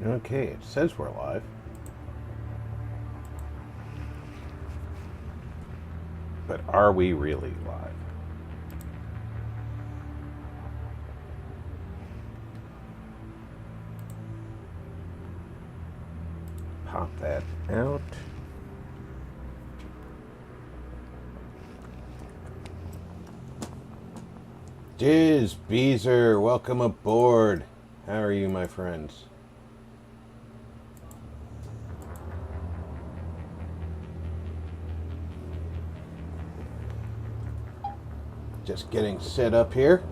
Okay, it says we're live. But are we really live? Pop that out. Diz, Beezer, welcome aboard. How are you, my friends? Just getting set up here.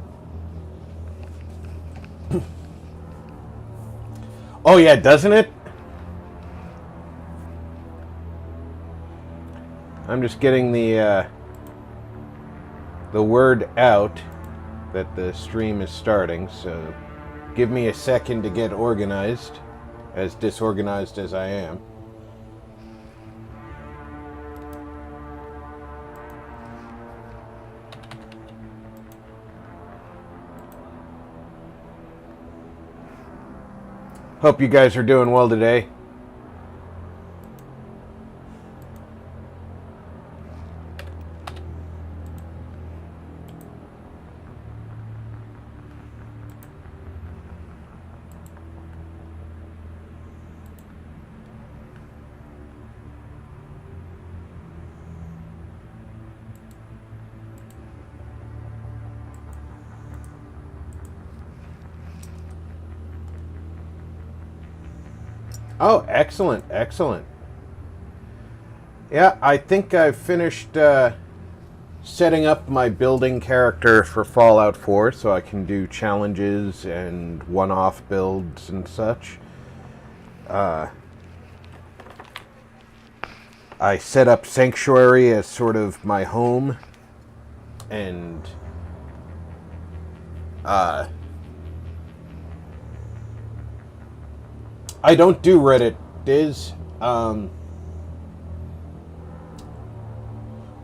Oh yeah, doesn't it? I'm just getting the word out that the stream is starting, so give me a second to get organized, as disorganized as I am. Hope you guys are doing well today. Oh, excellent, excellent. Yeah, I think I've finished setting up my building character for Fallout 4 so I can do challenges and one-off builds and such. I set up Sanctuary as sort of my home, and I don't do Reddit, Diz.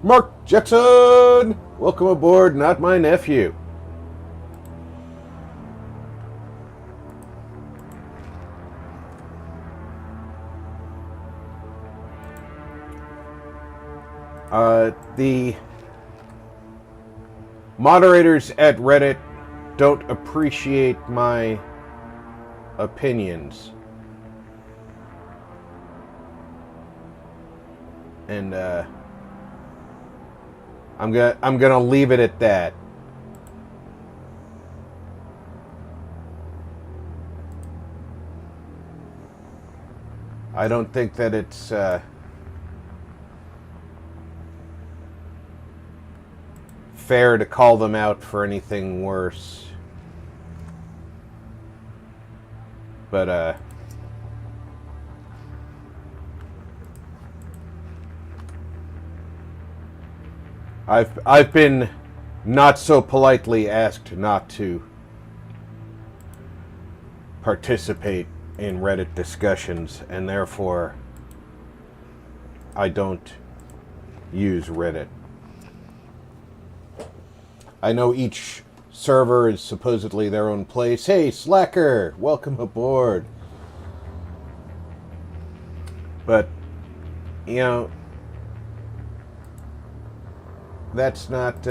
Mark Jackson! Welcome aboard, not my nephew. The moderators at Reddit don't appreciate my opinions. And I'm gonna leave it at that. I don't think that it's fair to call them out for anything worse. But I've been not so politely asked not to participate in Reddit discussions, and therefore I don't use Reddit. I know each server is supposedly their own place. Hey, Slacker, welcome aboard. But, you know, that's not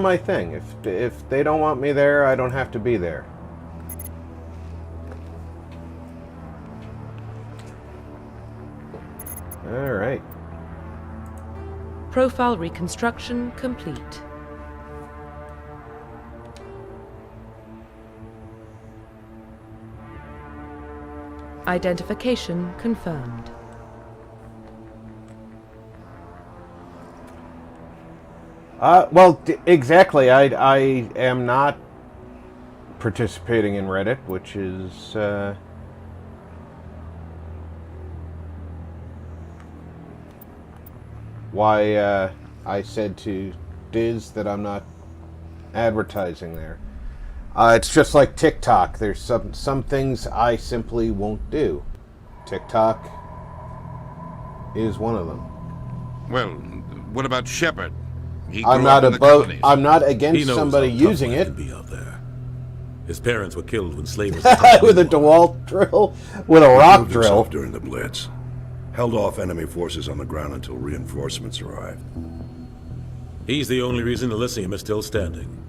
my thing. If they don't want me there, I don't have to be there. All right. Profile reconstruction complete. Identification confirmed. Well, exactly. I am not participating in Reddit, which is why I said to Diz that I'm not advertising there. It's just like TikTok. There's some things I simply won't do. TikTok is one of them. Well, what about Shepard? I'm not against somebody using it. Be out there. His parents were killed when slavers With a DeWalt drill? With a rock Moved drill? himself during the Blitz. Held off enemy forces on the ground until reinforcements arrived. He's the only reason Elysium is still standing.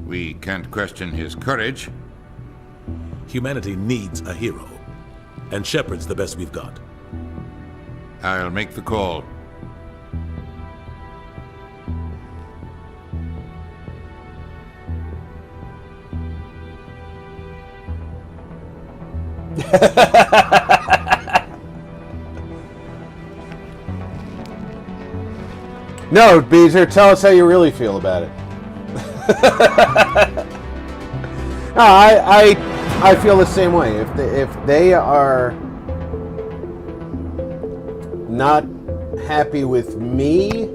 We can't question his courage. Humanity needs a hero, and Shepard's the best we've got. I'll make the call. No, Beezer, tell us how you really feel about it. No, I feel the same way. If they are not happy with me,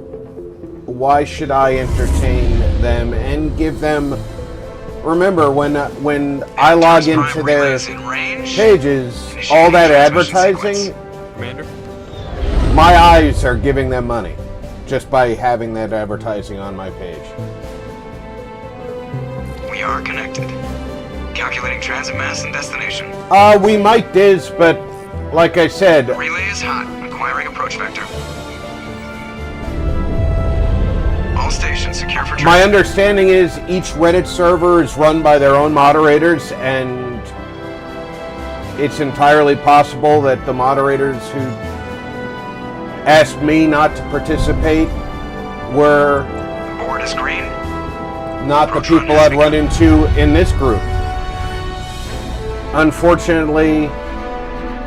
why should I entertain them and give them? Remember, when I log into their pages, all that advertising, Commander? my eyes are giving them money just by having that advertising on my page. We are connected. Calculating transit mass and destination. We might, Diz, but like I said, Relay is hot. Acquiring approach vector. All stations secure for my transit. understanding is each Reddit server is run by their own moderators, and it's entirely possible that the moderators who asked me not to participate were Board is green. not the people I'd run into in this group. Unfortunately,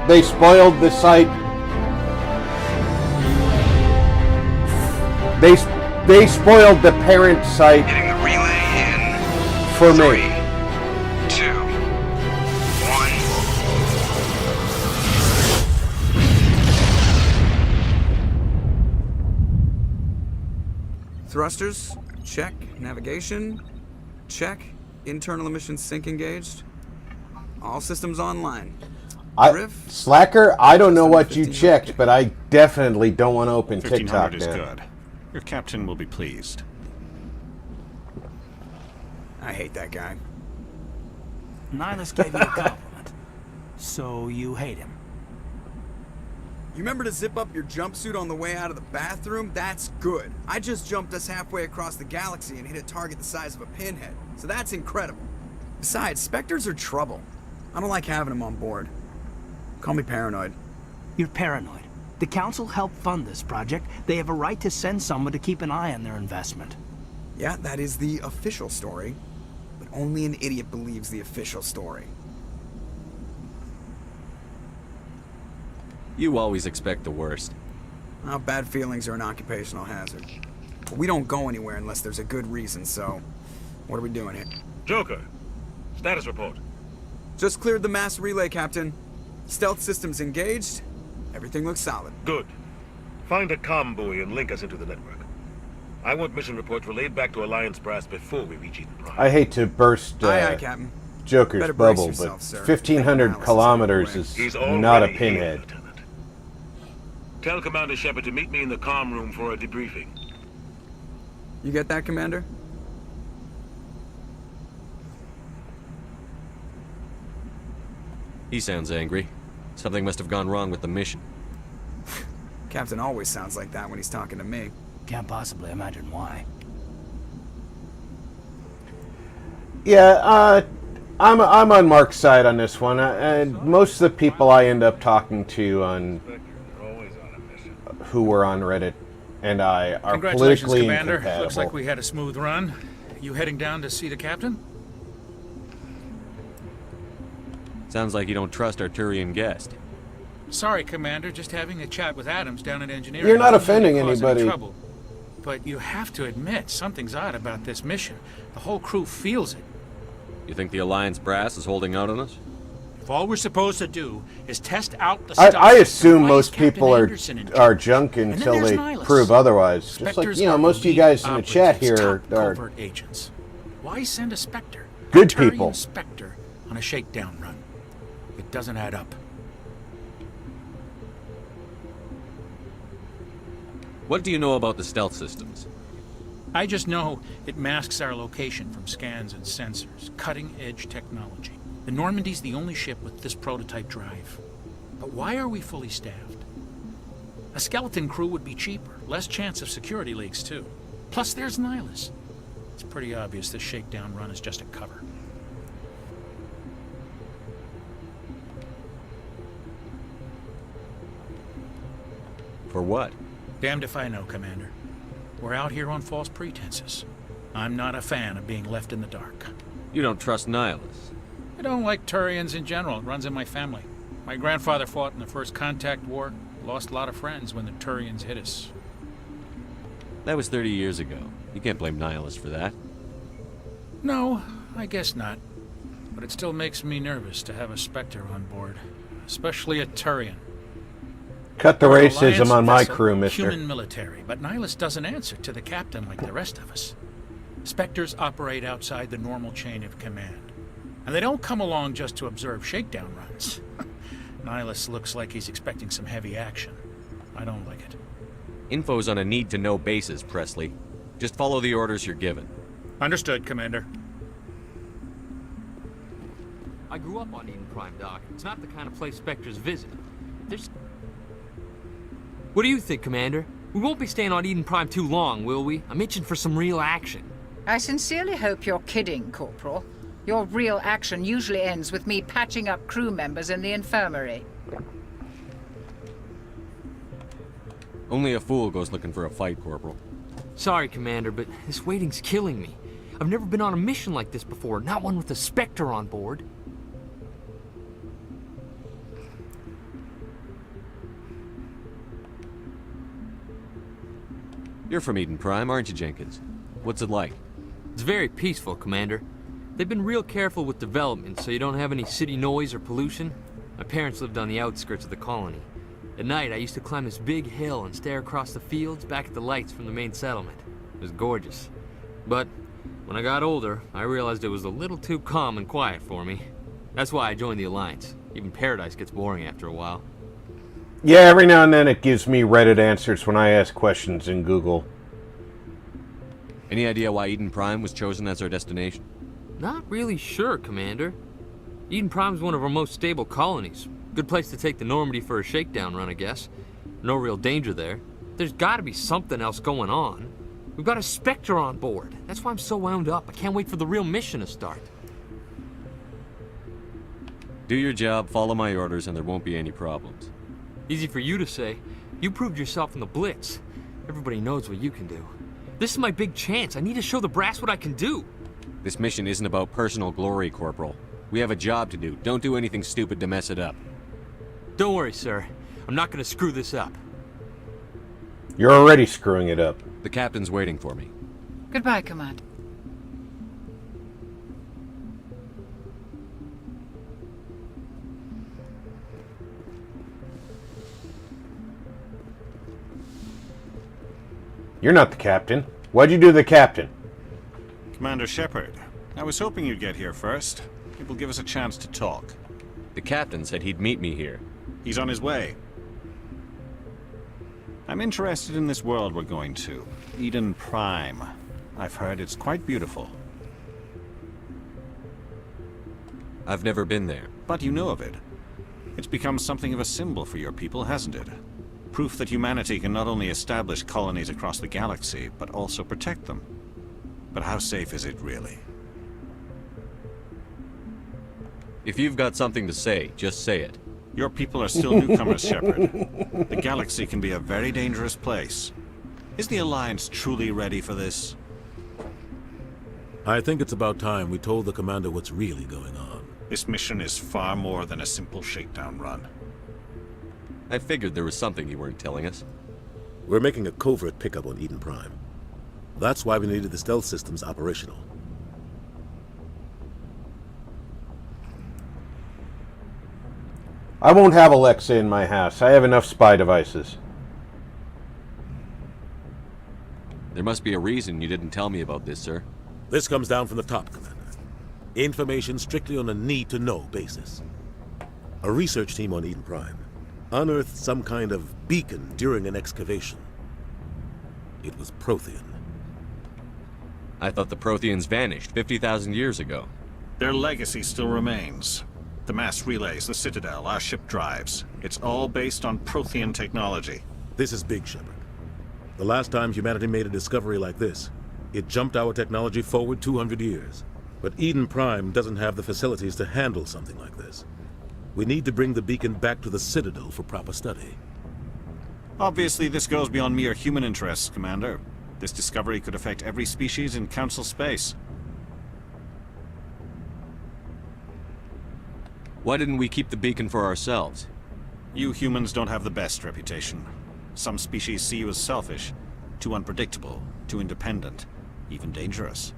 they spoiled the site. They spoiled the parent site Getting the relay in. for 3, me. 2, 1. Thrusters, check. Navigation, check. Internal emissions sync engaged. All systems online. Slacker, I don't know what you checked, but I definitely don't want to open TikTok 1500 is now. good. Your captain will be pleased. I hate that guy. Nihilus gave you a compliment. So you hate him. You remember to zip up your jumpsuit on the way out of the bathroom? That's good. I just jumped us halfway across the galaxy and hit a target the size of a pinhead. So that's incredible. Besides, Spectres are trouble. I don't like having them on board. Call me paranoid. You're paranoid. The Council helped fund this project. They have a right to send someone to keep an eye on their investment. Yeah, that is the official story. But only an idiot believes the official story. You always expect the worst. Well, bad feelings are an occupational hazard. But we don't go anywhere unless there's a good reason, so... What are we doing here? Joker, status report. Just cleared the mass relay, Captain. Stealth systems engaged. Everything looks solid. Good. Find a comm buoy and link us into the network. I want mission reports relayed back to Alliance brass before we reach Eden Prime. I hate to burst Aye, Captain. Joker's Better brace bubble, yourself, but sir. 1,500 Analysis kilometers is is He's already not a here, pinhead. Lieutenant. Tell Commander Shepard to meet me in the comm room for a debriefing. You get that, Commander? He sounds angry. Something must have gone wrong with the mission. Captain always sounds like that when he's talking to me. Can't possibly imagine why. Yeah, I'm on Mark's side on this one, and most of the people I end up talking to on who were on Reddit and I are Congratulations, politically Commander. incompatible. Looks like we had a smooth run. You heading down to see the captain? Sounds like you don't trust our Turian guest. Sorry, Commander. Just having a chat with Adams down at engineering. You're not Doesn't offending really cause any anybody. trouble. But you have to admit, something's odd about this mission. The whole crew feels it. You think the Alliance brass is holding out on us? If all we're supposed to do is test out the I stuff, assume why is most Captain people Anderson in are charge? junk And then until there's they Nihilus. prove otherwise. Just like, Spectres you know, are most of you elite guys in the chat operatives, here top are covert agents. Why send a Spectre? Good a Turian people. Spectre on a shakedown run. It doesn't add up. What do you know about the stealth systems? I just know it masks our location from scans and sensors. Cutting-edge technology. The Normandy's the only ship with this prototype drive. But why are we fully staffed? A skeleton crew would be cheaper. Less chance of security leaks, too. Plus, there's Nihilus. It's pretty obvious this shakedown run is just a cover. For what? Damned if I know, Commander. We're out here on false pretenses. I'm not a fan of being left in the dark. You don't trust Nihilus. I don't like Turians in general. It runs in my family. My grandfather fought in the First Contact War. Lost a lot of friends when the Turians hit us. That was 30 years ago. You can't blame Nihilus for that. No, I guess not. But it still makes me nervous to have a Spectre on board. Especially a Turian. Cut the We're an racism Alliance on my vessel, crew, mister. Human military, but Nihilus doesn't answer to the captain like the rest of us. Spectres operate outside the normal chain of command. And they don't come along just to observe shakedown runs. Nihilus looks like he's expecting some heavy action. I don't like it. Info's on a need-to-know basis, Presley. Just follow the orders you're given. Understood, Commander. I grew up on Eden Prime, Doc. It's not the kind of place Spectres visit. There's... What do you think, Commander? We won't be staying on Eden Prime too long, will we? I'm itching for some real action. I sincerely hope you're kidding, Corporal. Your real action usually ends with me patching up crew members in the infirmary. Only a fool goes looking for a fight, Corporal. Sorry, Commander, but this waiting's killing me. I've never been on a mission like this before, not one with a Spectre on board. You're from Eden Prime, aren't you, Jenkins? What's it like? It's very peaceful, Commander. They've been real careful with development, so you don't have any city noise or pollution. My parents lived on the outskirts of the colony. At night, I used to climb this big hill and stare across the fields back at the lights from the main settlement. It was gorgeous. But when I got older, I realized it was a little too calm and quiet for me. That's why I joined the Alliance. Even Paradise gets boring after a while. Yeah, every now and then it gives me Reddit answers when I ask questions in Google. Any idea why Eden Prime was chosen as our destination? Not really sure, Commander. Eden Prime's one of our most stable colonies. Good place to take the Normandy for a shakedown run, I guess. No real danger there. There's gotta be something else going on. We've got a Spectre on board. That's why I'm so wound up. I can't wait for the real mission to start. Do your job, follow my orders, and there won't be any problems. Easy for you to say. You proved yourself in the Blitz. Everybody knows what you can do. This is my big chance. I need to show the brass what I can do. This mission isn't about personal glory, Corporal. We have a job to do. Don't do anything stupid to mess it up. Don't worry, sir. I'm not gonna screw this up. You're already screwing it up. The captain's waiting for me. Goodbye, Command. You're not the captain. Why'd you do the captain? Commander Shepard, I was hoping you'd get here first. It will give us a chance to talk. The captain said he'd meet me here. He's on his way. I'm interested in this world we're going to. Eden Prime. I've heard it's quite beautiful. I've never been there. But you know of it. It's become something of a symbol for your people, hasn't it? Proof that humanity can not only establish colonies across the galaxy, but also protect them. But how safe is it, really? If you've got something to say, just say it. Your people are still newcomers, Shepard. The galaxy can be a very dangerous place. Is the Alliance truly ready for this? I think it's about time we told the commander what's really going on. This mission is far more than a simple shakedown run. I figured there was something you weren't telling us. We're making a covert pickup on Eden Prime. That's why we needed the stealth systems operational. I won't have Alexa in my house. I have enough spy devices. There must be a reason you didn't tell me about this, sir. This comes down from the top, Commander. Information strictly on a need-to-know basis. A research team on Eden Prime unearthed some kind of beacon during an excavation. It was Prothean. I thought the Protheans vanished 50,000 years ago. Their legacy still remains. The mass relays, the Citadel, our ship drives. It's all based on Prothean technology. This is big, Shepard. The last time humanity made a discovery like this, it jumped our technology forward 200 years. But Eden Prime doesn't have the facilities to handle something like this. We need to bring the beacon back to the Citadel for proper study. Obviously, this goes beyond mere human interests, Commander. This discovery could affect every species in Council space. Why didn't we keep the beacon for ourselves? You humans don't have the best reputation. Some species see you as selfish, too unpredictable, too independent, even dangerous.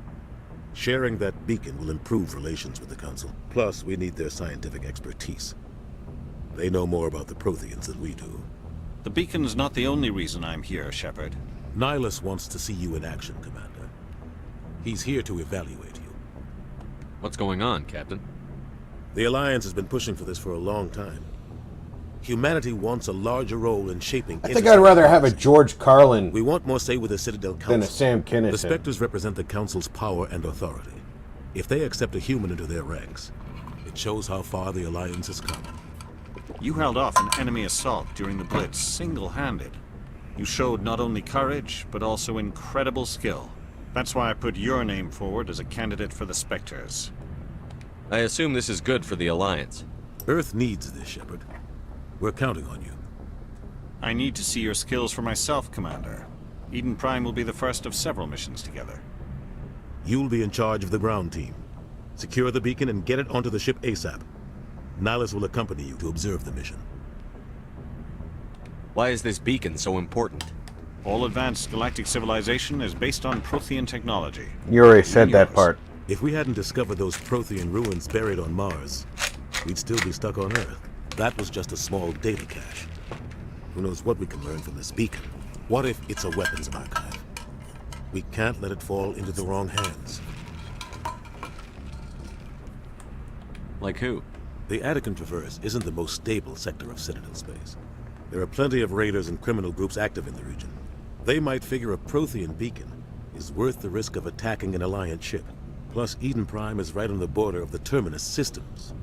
Sharing that beacon will improve relations with the Council. Plus, we need their scientific expertise. They know more about the Protheans than we do. The beacon's not the only reason I'm here, Shepard. Nihilus wants to see you in action, Commander. He's here to evaluate you. What's going on, Captain? The Alliance has been pushing for this for a long time. Humanity wants a larger role in shaping... I think I'd rather have a George Carlin... We want more say with the Citadel Council... ...than a Sam Kinison. The Spectres represent the Council's power and authority. If they accept a human into their ranks, it shows how far the Alliance has come. You held off an enemy assault during the Blitz single-handed. You showed not only courage, but also incredible skill. That's why I put your name forward as a candidate for the Spectres. I assume this is good for the Alliance. Earth needs this, Shepard. We're counting on you. I need to see your skills for myself, Commander. Eden Prime will be the first of several missions together. You'll be in charge of the ground team. Secure the beacon and get it onto the ship ASAP. Nihilus will accompany you to observe the mission. Why is this beacon so important? All advanced galactic civilization is based on Prothean technology. You already said that part. If we hadn't discovered those Prothean ruins buried on Mars, we'd still be stuck on Earth. That was just a small data cache. Who knows what we can learn from this beacon? What if it's a weapons archive? We can't let it fall into the wrong hands. Like who? The Attican Traverse isn't the most stable sector of Citadel space. There are plenty of raiders and criminal groups active in the region. They might figure a Prothean beacon is worth the risk of attacking an Alliance ship. Plus, Eden Prime is right on the border of the Terminus systems.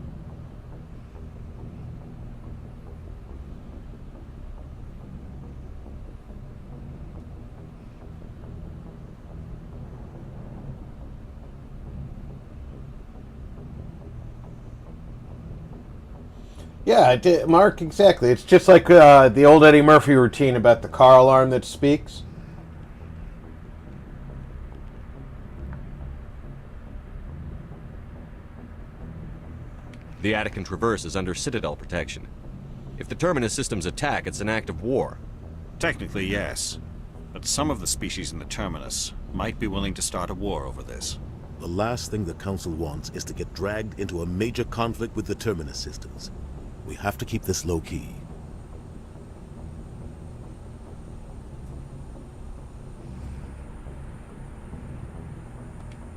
Yeah, Mark, exactly. It's just like the old Eddie Murphy routine about the car alarm that speaks. The Attican Traverse is under Citadel protection. If the Terminus systems attack, it's an act of war. Technically, yes. But some of the species in the Terminus might be willing to start a war over this. The last thing the Council wants is to get dragged into a major conflict with the Terminus systems. We have to keep this low-key.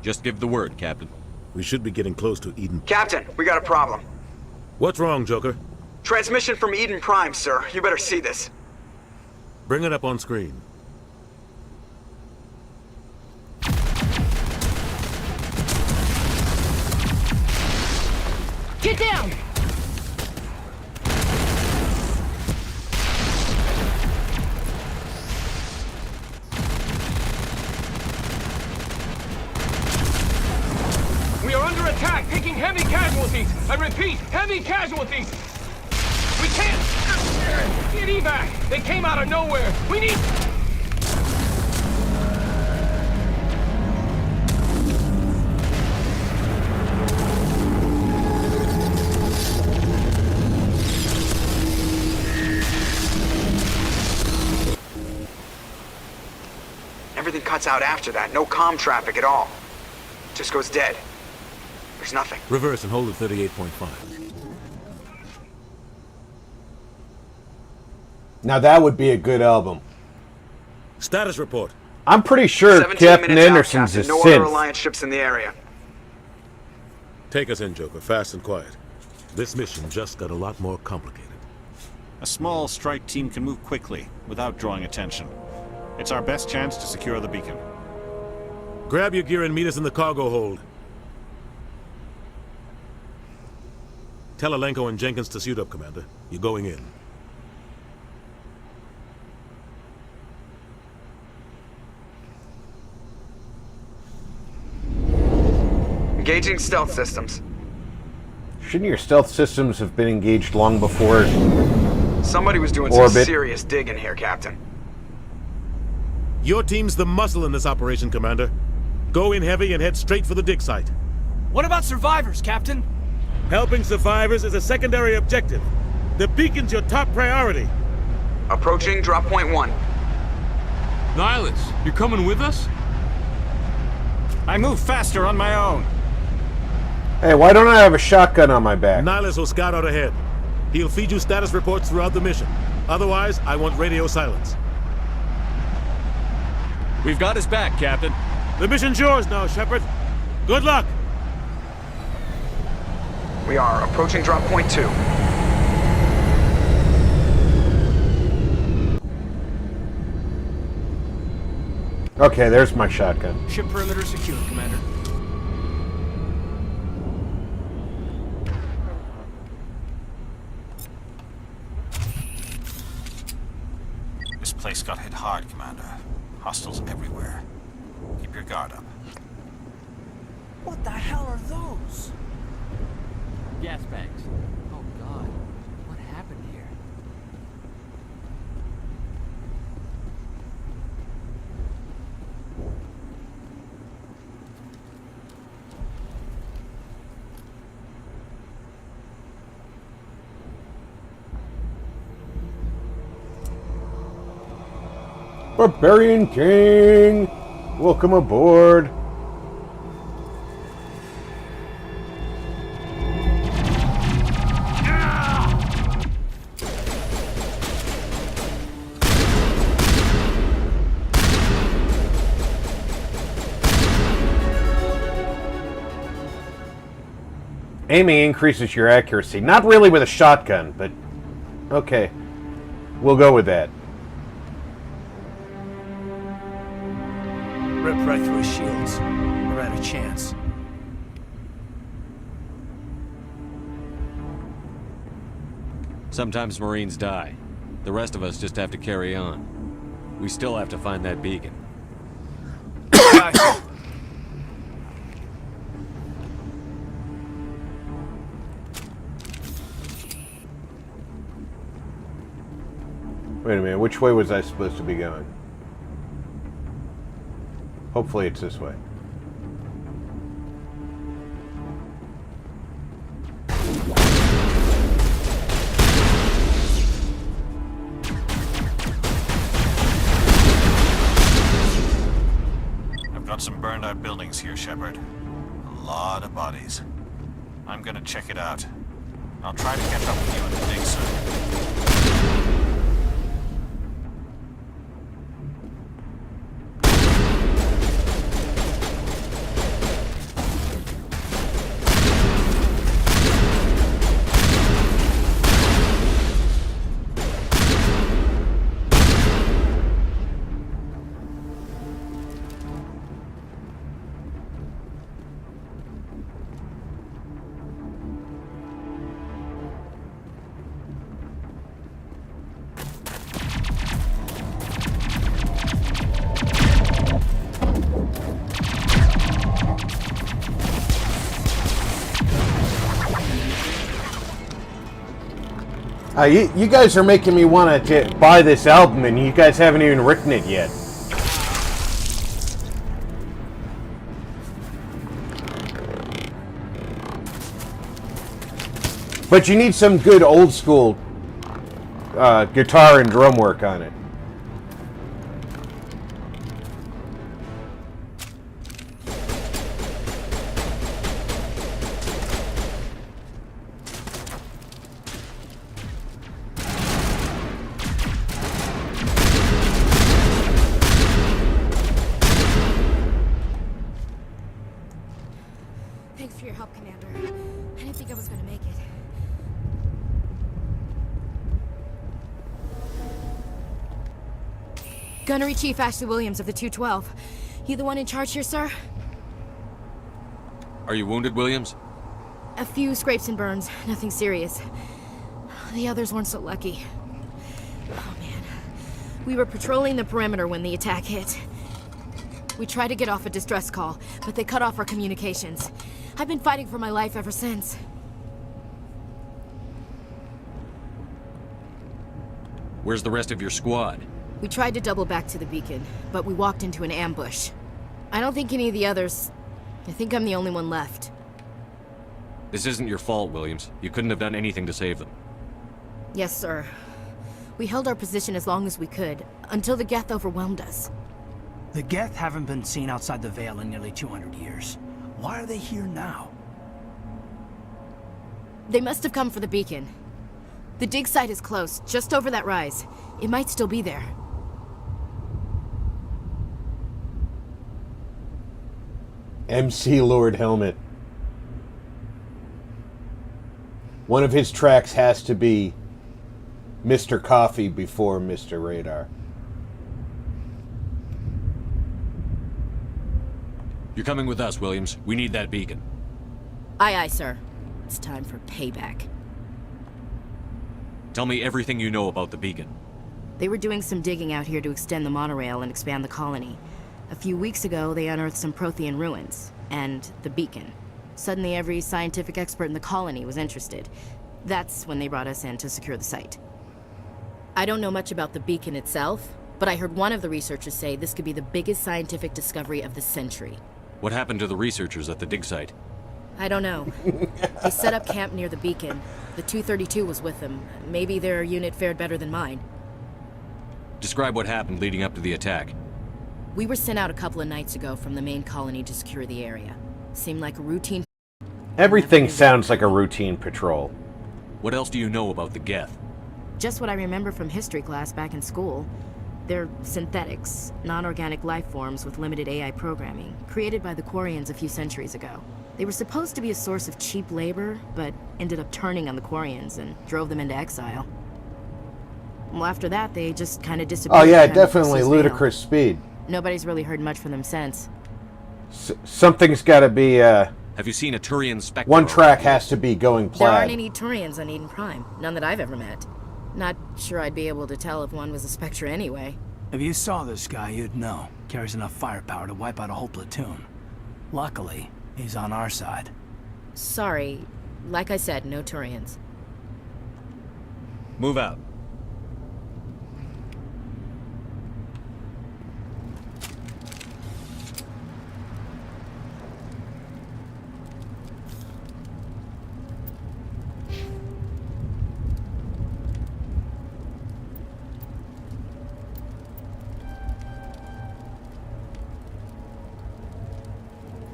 Just give the word, Captain. We should be getting close to Eden. Captain, we got a problem. What's wrong, Joker? Transmission from Eden Prime, sir. You better see this. Bring it up on screen. Get down! We are under attack, taking heavy casualties. I repeat, heavy casualties. We can't get evac. They came out of nowhere. We need... Everything cuts out after that. No comm traffic at all. Just goes dead. There's nothing. Reverse and hold at 38.5. Now that would be a good album. Status report. I'm pretty sure 17 Captain minutes Anderson's out, is Captain. No other synth. Alliance ships in the area. Take us in, Joker, fast and quiet. This mission just got a lot more complicated. A small strike team can move quickly, without drawing attention. It's our best chance to secure the beacon. Grab your gear and meet us in the cargo hold. Tell Alenko and Jenkins to suit up, Commander. You're going in. Engaging stealth systems. Shouldn't your stealth systems have been engaged long before? Somebody was doing Orbit. some serious digging here, Captain. Your team's the muscle in this operation, Commander. Go in heavy and head straight for the dig site. What about survivors, Captain? Helping survivors is a secondary objective. The beacon's your top priority. Approaching drop point 1. Nihilus, you're coming with us? I move faster on my own. Hey, why don't I have a shotgun on my back? Nihilus will scout out ahead. He'll feed you status reports throughout the mission. Otherwise, I want radio silence. We've got his back, Captain. The mission's yours now, Shepard. Good luck! We are approaching drop point 2. Okay, there's my shotgun. Ship perimeter secure, Commander. This place got hit hard, Commander. Hostiles everywhere. Keep your guard up. What the hell are those? Gas bags. Oh God, what happened here? Barbarian King! Welcome aboard. Aiming increases your accuracy. Not really with a shotgun, but okay. We'll go with that. Rip right through his shields. We're out of chance. Sometimes Marines die. The rest of us just have to carry on. We still have to find that beacon. Guys, Wait a minute, which way was I supposed to be going? Hopefully it's this way. I've got some burned out buildings here, Shepard. A lot of bodies. I'm gonna check it out. I'll try to catch up with you in the dig soon. You guys are making me want to buy this album, and you guys haven't even written it yet. But you need some good old school guitar and drum work on it. Thanks for your help, Commander. I didn't think I was gonna make it. Gunnery Chief Ashley Williams of the 212. You the one in charge here, sir? Are you wounded, Williams? A few scrapes and burns, nothing serious. The others weren't so lucky. Oh man. We were patrolling the perimeter when the attack hit. We tried to get off a distress call, but they cut off our communications. I've been fighting for my life ever since. Where's the rest of your squad? We tried to double back to the beacon, but we walked into an ambush. I don't think any of the others... I think I'm the only one left. This isn't your fault, Williams. You couldn't have done anything to save them. Yes, sir. We held our position as long as we could, until the Geth overwhelmed us. The Geth haven't been seen outside the Veil in nearly 200 years. Why are they here now? They must have come for the beacon. The dig site is close, just over that rise. It might still be there. MC Lord Helmet. One of his tracks has to be Mr. Coffee before Mr. Radar. You're coming with us, Williams. We need that beacon. Aye, aye, sir. It's time for payback. Tell me everything you know about the beacon. They were doing some digging out here to extend the monorail and expand the colony. A few weeks ago, they unearthed some Prothean ruins, and the beacon. Suddenly, every scientific expert in the colony was interested. That's when they brought us in to secure the site. I don't know much about the beacon itself, but I heard one of the researchers say this could be the biggest scientific discovery of the century. What happened to the researchers at the dig site? I don't know. They set up camp near the beacon. The 232 was with them. Maybe their unit fared better than mine. Describe what happened leading up to the attack. We were sent out a couple of nights ago from the main colony to secure the area. Seemed like a routine... Everything sounds like a routine patrol. What else do you know about the Geth? Just what I remember from history class back in school. They're synthetics, non-organic life forms with limited AI programming, created by the Quarians a few centuries ago. They were supposed to be a source of cheap labor, but ended up turning on the Quarians and drove them into exile. Well, after that, they just kind of disappeared. Oh yeah, definitely ludicrous speed. Nobody's really heard much from them since. Something's got to be, Have you seen a Turian Spectre? One track has to be going plaid. There aren't any Turians on Eden Prime. None that I've ever met. Not sure I'd be able to tell if one was a Spectre anyway. If you saw this guy, you'd know. Carries enough firepower to wipe out a whole platoon. Luckily, he's on our side. Sorry. Like I said, no Turians. Move out.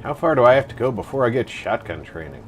How far do I have to go before I get shotgun training?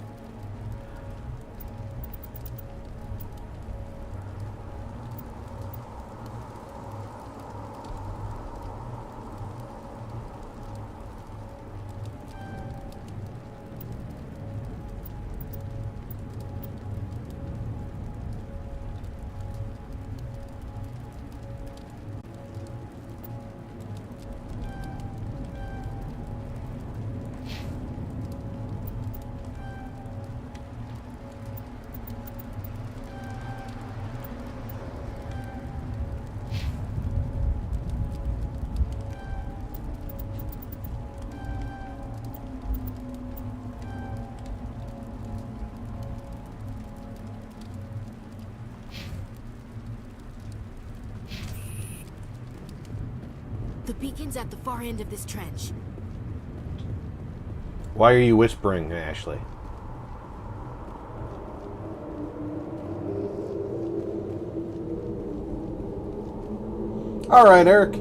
The beacon's at the far end of this trench. Why are you whispering, Ashley? All right, Eric.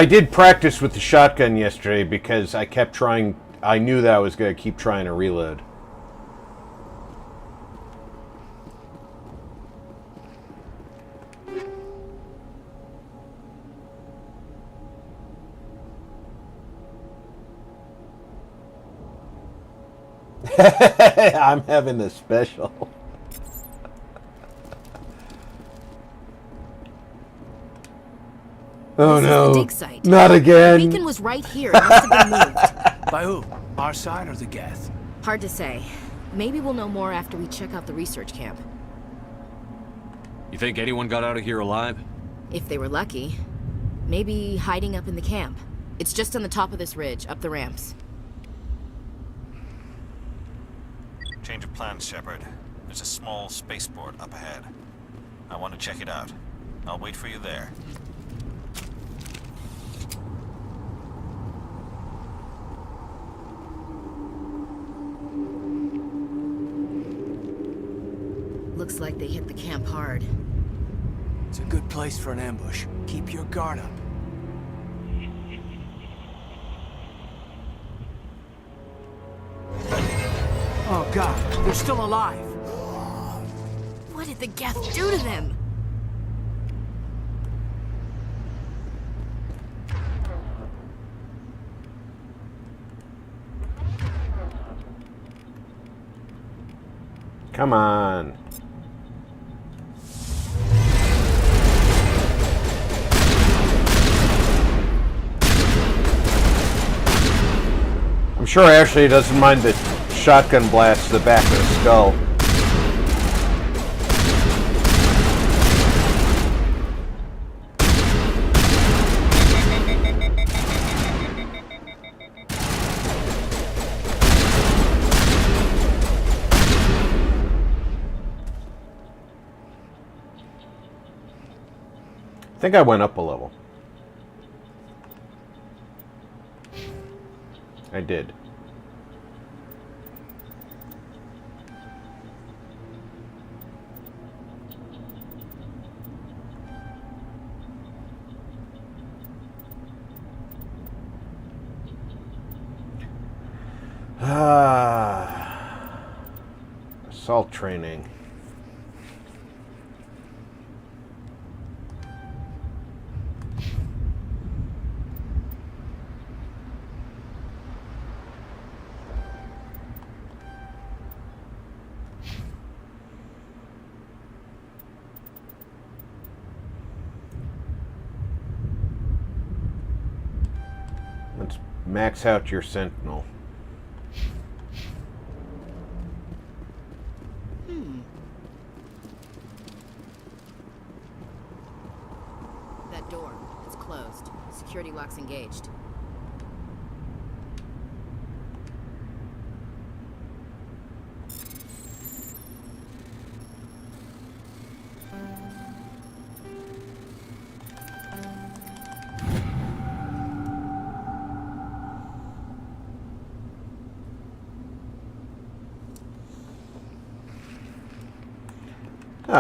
I did practice with the shotgun yesterday because I kept trying. I knew that I was going to keep trying to reload. I'm having a special. Oh This is no! the dig site. Not again! The beacon was right here. It must have been moved. By who? Our side or the Geth? Hard to say. Maybe we'll know more after we check out the research camp. You think anyone got out of here alive? If they were lucky. Maybe hiding up in the camp. It's just on the top of this ridge, up the ramps. Change of plans, Shepard. There's a small spaceport up ahead. I want to check it out. I'll wait for you there. Looks like they hit the camp hard. It's a good place for an ambush. Keep your guard up. Oh god, they're still alive. What did the Geth do to them? Come on. I'm sure Ashley doesn't mind the shotgun blast to the back of the skull. I think I went up a level. I did. Assault training. Let's max out your sentinel. That door, it's closed. Security lock's engaged.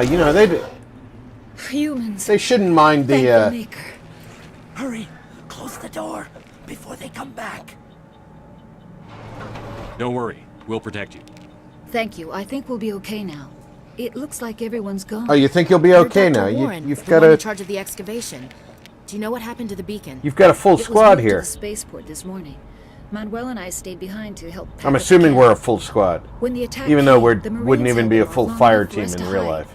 You know, Humans. They shouldn't mind Thank the, Maker. Hurry! Close the door before they come back. Don't worry. We'll protect you. Thank you. I think we'll be okay now. It looks like everyone's gone. Oh, you think you'll be okay now? You've got in a charge of the excavation. Do you know what happened to the beacon? You've got a full squad It was moved here. to the spaceport this morning. Manuel and I stayed behind to help. I'm assuming we're a full squad. When the attack even though came, we the Marines wouldn't even held be a out full long fire enough for team us in to real hide. life.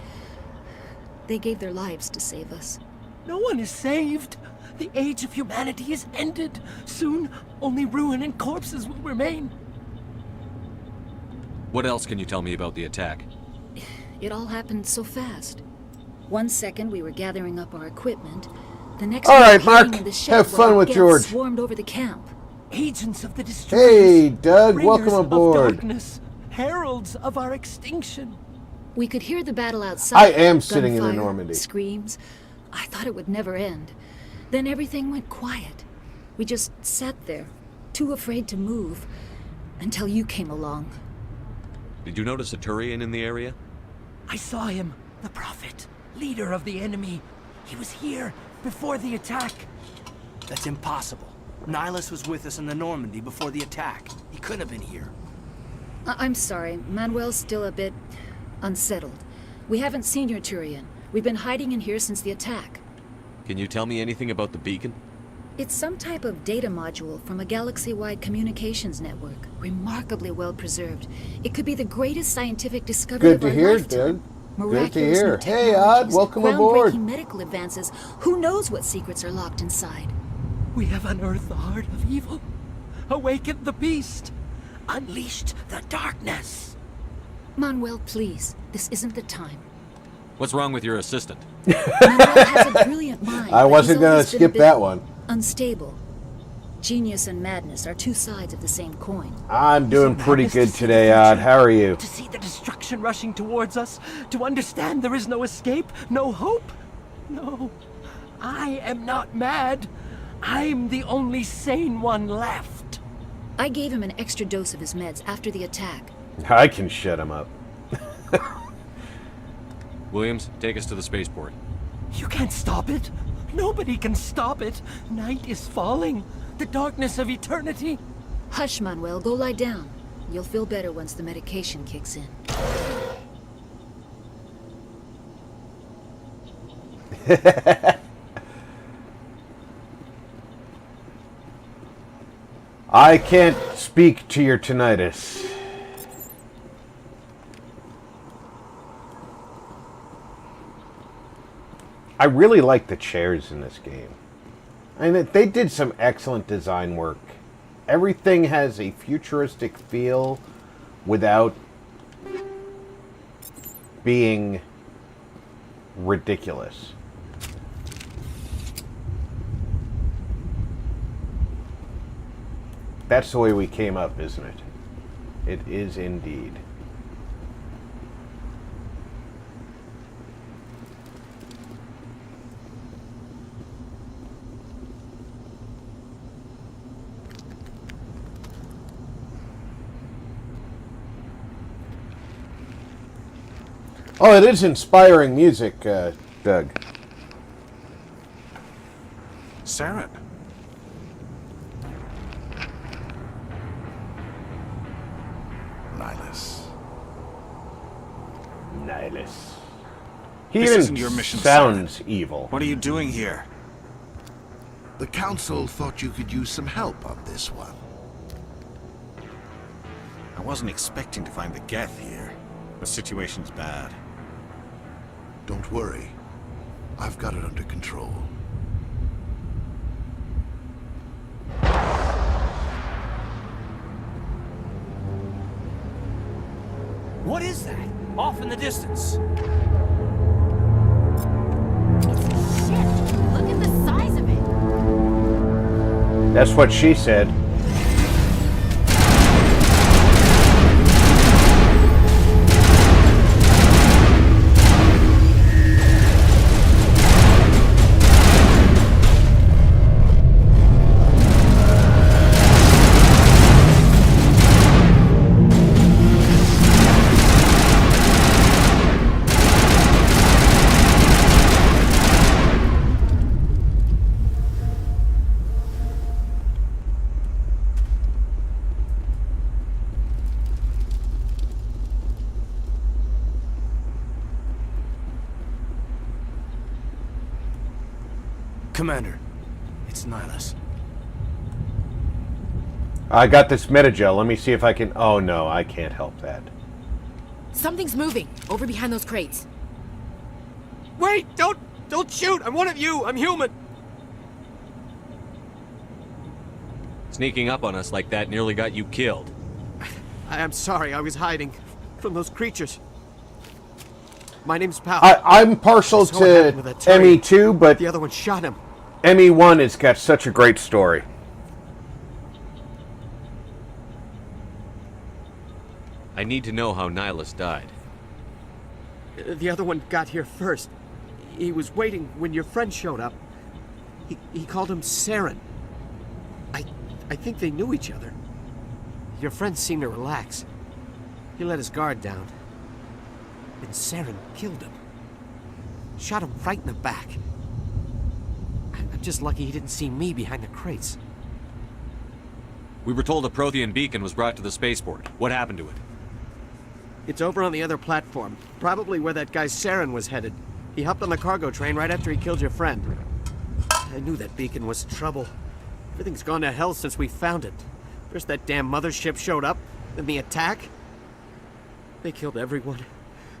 They gave their lives to save us. No one is saved. The age of humanity is ended. Soon, only ruin and corpses will remain. What else can you tell me about the attack? It all happened so fast. 1 second we were gathering up our equipment. The next All we were right, Mark. hiding in the shed Have while fun with Geth George. Swarmed over the camp. Agents of the destroyers. Hey, Doug. Bringers Welcome aboard. Of darkness, heralds of our extinction. We could hear the battle outside. I am sitting in the Gunfire, Normandy. Screams. I thought it would never end. Then everything went quiet. We just sat there, too afraid to move, until you came along. Did you notice a Turian in the area? I saw him, the prophet, leader of the enemy. He was here before the attack. That's impossible. Nihilus was with us in the Normandy before the attack. He couldn't have been here. I'm sorry. Manuel's still a bit unsettled. We haven't seen your Turian. We've been hiding in here since the attack. Can you tell me anything about the beacon? It's some type of data module from a galaxy-wide communications network. Remarkably well preserved. It could be the greatest scientific discovery Good of to our hear, lifetime. dude. Good to Miraculous hear. new Hey, Odd, technologies, welcome aboard. groundbreaking medical advances. Who knows what secrets are locked inside? We have unearthed the heart of evil, awakened the beast, unleashed the darkness. Manuel, please. This isn't the time. What's wrong with your assistant? Manuel has a brilliant mind. I but wasn't he's going always to been a skip bit that one. Unstable. Genius and madness are two sides of the same coin. I'm doing pretty good today, Odd. How are you? To see the destruction rushing towards us, to understand there is no escape, no hope. No, I am not mad. I'm the only sane one left. I gave him an extra dose of his meds after the attack. I can shut him up. Williams, take us to the spaceport. You can't stop it. Nobody can stop it. Night is falling. The darkness of eternity. Hush, Manuel. Go lie down. You'll feel better once the medication kicks in. I can't speak to your tinnitus. I really like the chairs in this game. I mean, they did some excellent design work. Everything has a futuristic feel without being ridiculous. That's the way we came up, isn't it? It is indeed. Oh, it is inspiring music, Doug. Saren. Nihilus. He This even isn't your mission, sounds evil. What are you doing here? The Council thought you could use some help on this one. I wasn't expecting to find the Geth here. The situation's bad. Don't worry. I've got it under control. What is that? Off in the distance. Look at the size of it. That's what she said. Commander, it's Nihilus. I got this metagel. Let me see if I can... Oh, no, I can't help that. Something's moving over behind those crates. Wait! Don't shoot! I'm one of you! I'm human! Sneaking up on us like that nearly got you killed. I'm sorry, I was hiding from those creatures. My name's Pal. I'm partial That's what happened to with that Terry. ME2, but The other one shot him. ME1 has got such a great story. I need to know how Nihilus died. The other one got here first. He was waiting when your friend showed up. He called him Saren. I think they knew each other. Your friend seemed to relax. He let his guard down. And Saren killed him. Shot him right in the back. I'm just lucky he didn't see me behind the crates. We were told a Prothean beacon was brought to the spaceport. What happened to it? It's over on the other platform. Probably where that guy Saren was headed. He hopped on the cargo train right after he killed your friend. I knew that beacon was trouble. Everything's gone to hell since we found it. First that damn mothership showed up, then the attack. They killed everyone.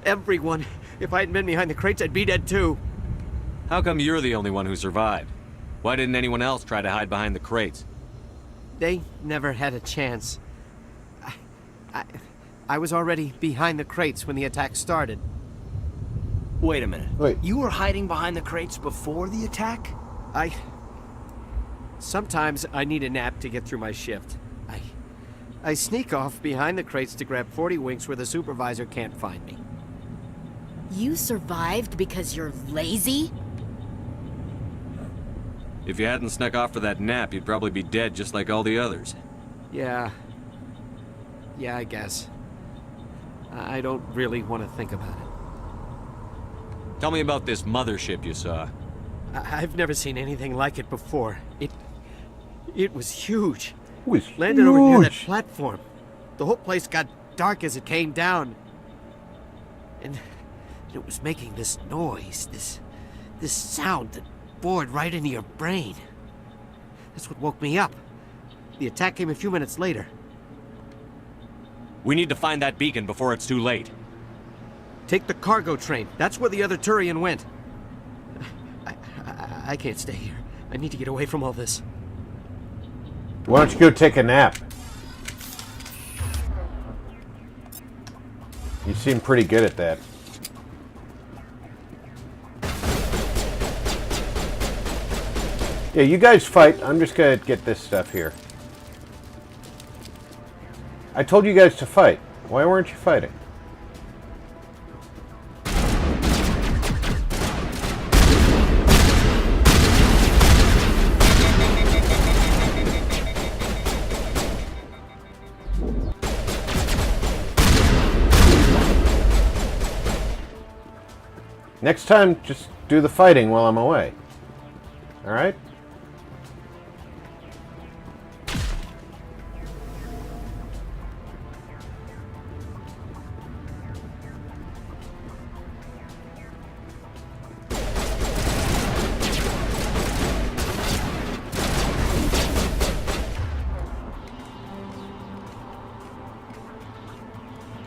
Everyone. If I hadn't been behind the crates, I'd be dead too. How come you're the only one who survived? Why didn't anyone else try to hide behind the crates? They never had a chance. I was already behind the crates when the attack started. Wait a minute. Wait. You were hiding behind the crates before the attack? Sometimes I need a nap to get through my shift. I sneak off behind the crates to grab 40 winks where the supervisor can't find me. You survived because you're lazy? If you hadn't snuck off for that nap, you'd probably be dead just like all the others. Yeah, I guess. I don't really want to think about it. Tell me about this mothership you saw. I've never seen anything like it before. It was huge. It was Landed over near that platform. The whole place got dark as it came down. And it was making this noise, this sound that bored right into your brain. That's what woke me up. The attack came a few minutes later. We need to find that beacon before it's too late. Take the cargo train. That's where the other Turian went. I can't stay here. I need to get away from all this. Why don't you go take a nap? You seem pretty good at that. Yeah, you guys fight. I'm just gonna get this stuff here. I told you guys to fight. Why weren't you fighting? Next time, just do the fighting while I'm away. Alright?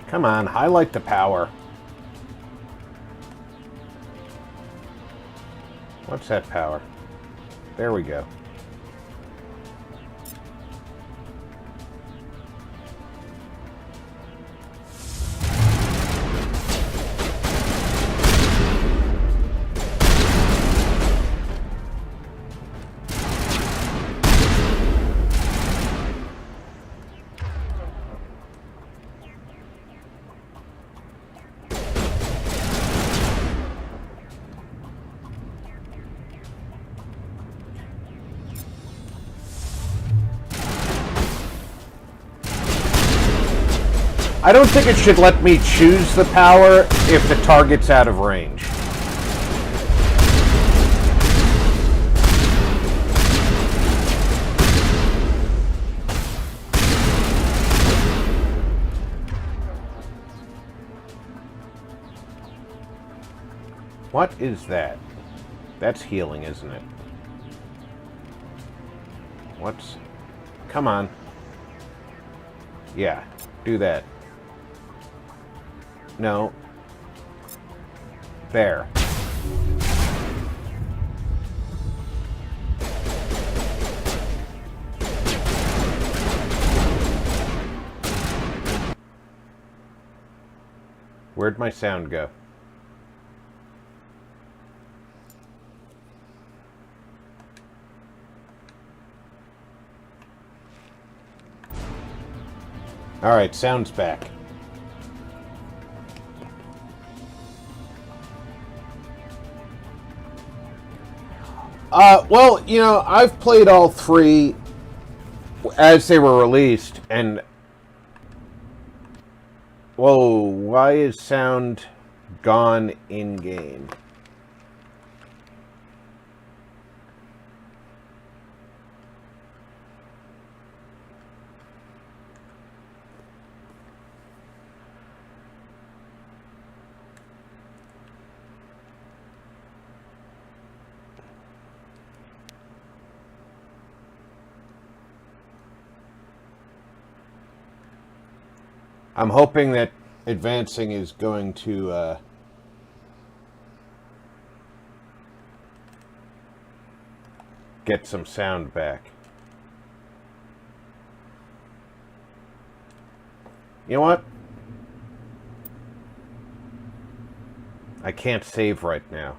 Come on, highlight the power. What's that power? There we go. I don't think it should let me choose the power if the target's out of range. What is that? That's healing, isn't it? What's... Come on. Yeah, do that. No. There. Where'd my sound go? Alright, sound's back. Well, you know, I've played all three as they were released, and... Whoa, why is sound gone in-game? I'm hoping that advancing is going to get some sound back. You know what? I can't save right now.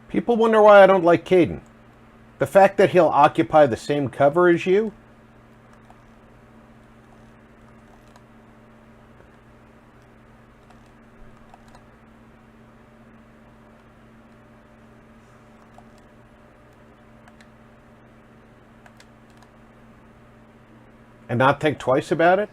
People wonder why I don't like Caden. The fact that he'll occupy the same cover as you? And not think twice about it?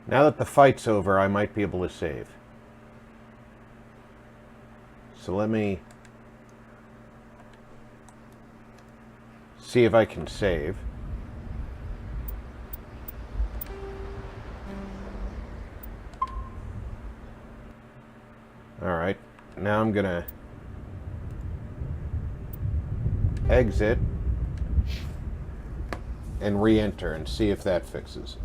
Now that the fight's over, I might be able to save. So let me see if I can save. Alright, now I'm gonna exit and re-enter and see if that fixes it.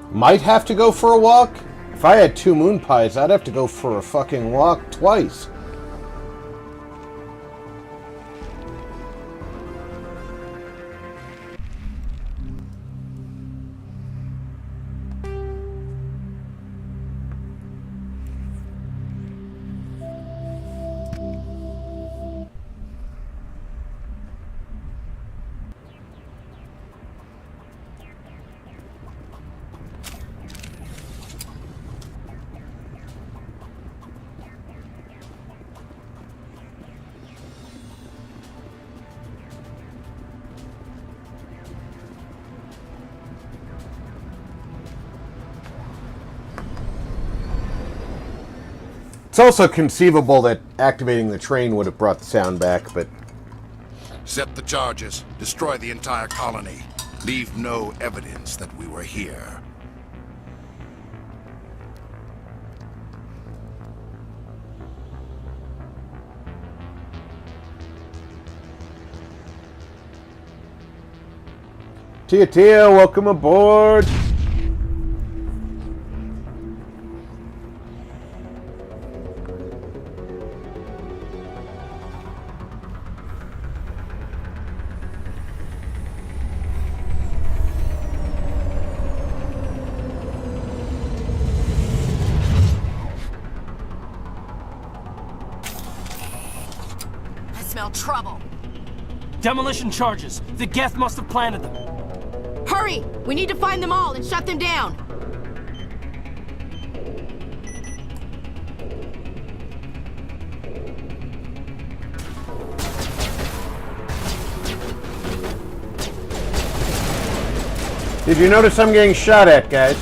Might have to go for a walk. If I had 2 moon pies, I'd have to go for a fucking walk twice. It's also conceivable that activating the train would have brought the sound back, but... Set the charges. Destroy the entire colony. Leave no evidence that we were here. Tia Tia, welcome aboard! Trouble. Demolition charges. The Geth must have planted them. Hurry! We need to find them all and shut them down. Did you notice I'm getting shot at, guys?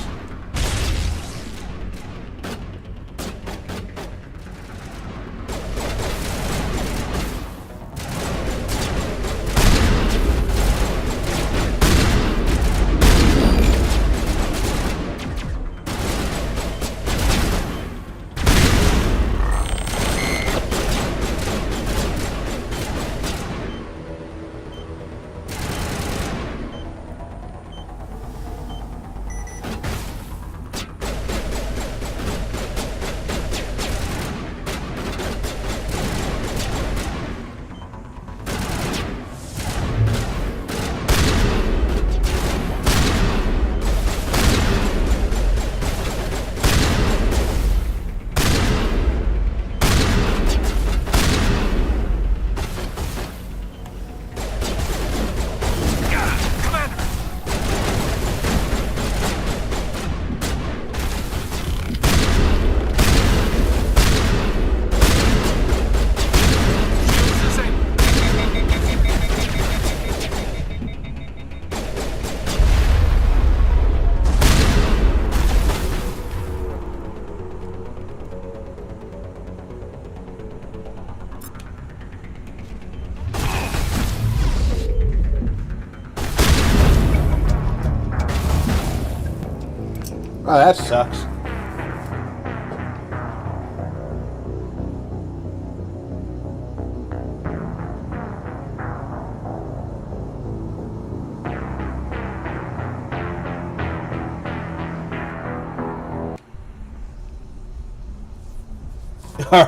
Oh, that sucks.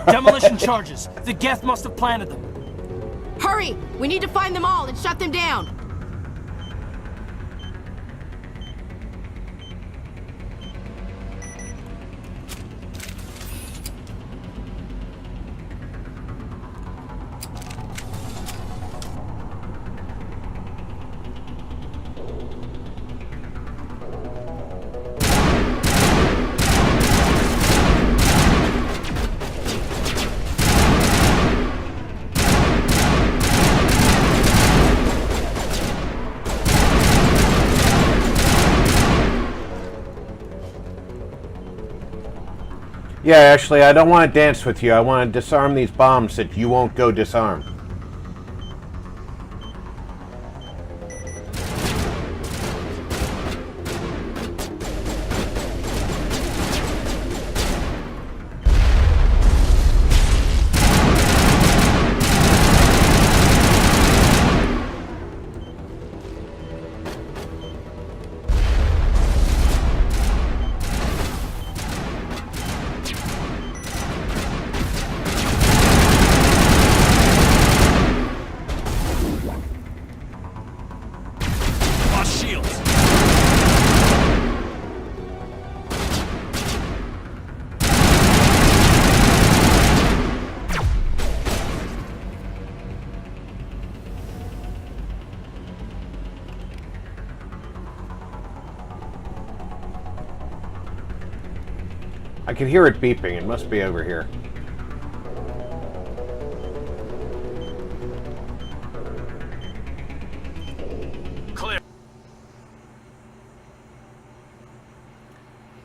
Demolition charges. The Geth must have planted them. Hurry! We need to find them all and shut them down. Yeah, Ashley, I don't want to dance with you. I want to disarm these bombs that you won't go disarm. I can hear it beeping. It must be over here. Clear.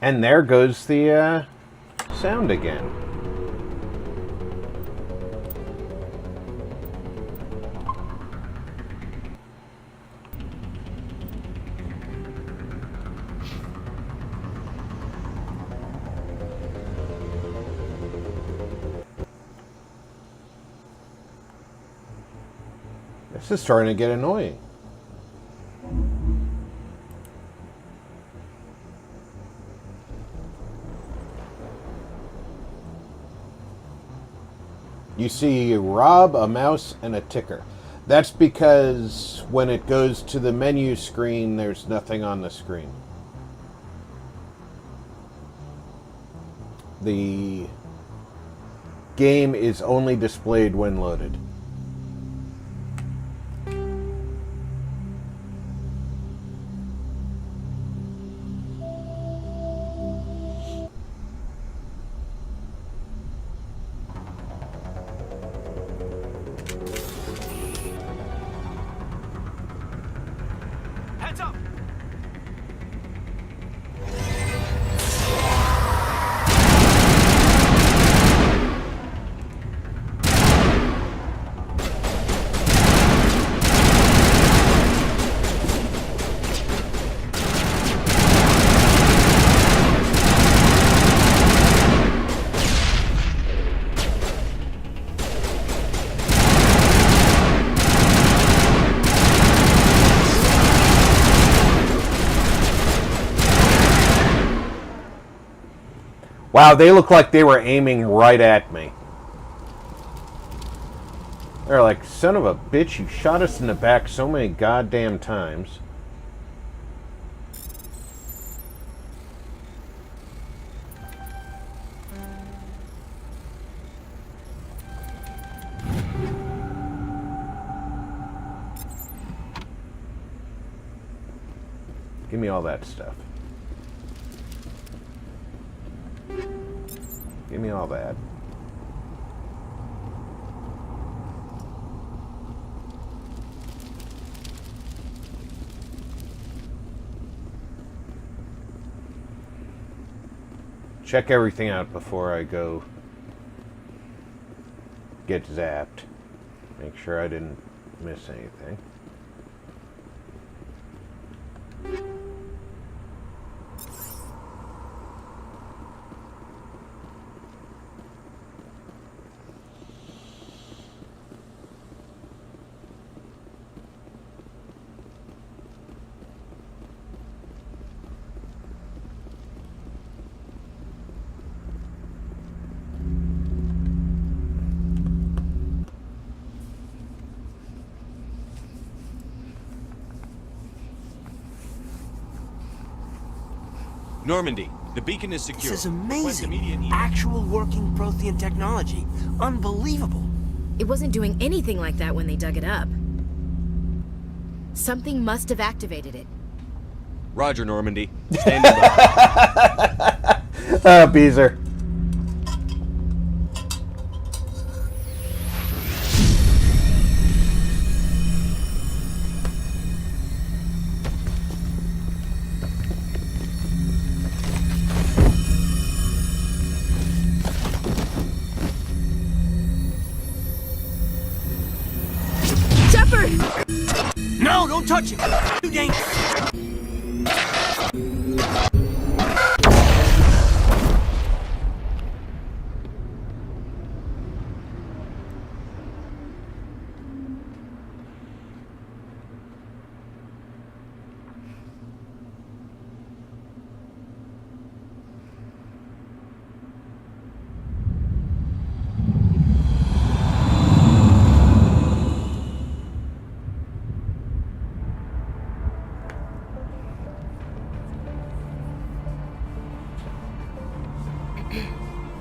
And there goes the sound again. This is starting to get annoying. You see Rob, a mouse, and a ticker. That's because when it goes to the menu screen, there's nothing on the screen. The game is only displayed when loaded. Heads up! Wow, they look like they were aiming right at me. They're like, son of a bitch, you shot us in the back so many goddamn times. Give me all that stuff. Give me all that. Check everything out before I go get zapped. Make sure I didn't miss anything. Normandy, the beacon is secure. This is Request immediate amazing. Actual working Prothean technology. Unbelievable. It wasn't doing anything like that when they dug it up. Something must have activated it. Roger, Normandy. Standing by. Beezer. Shepard! No, don't touch it. Too dangerous.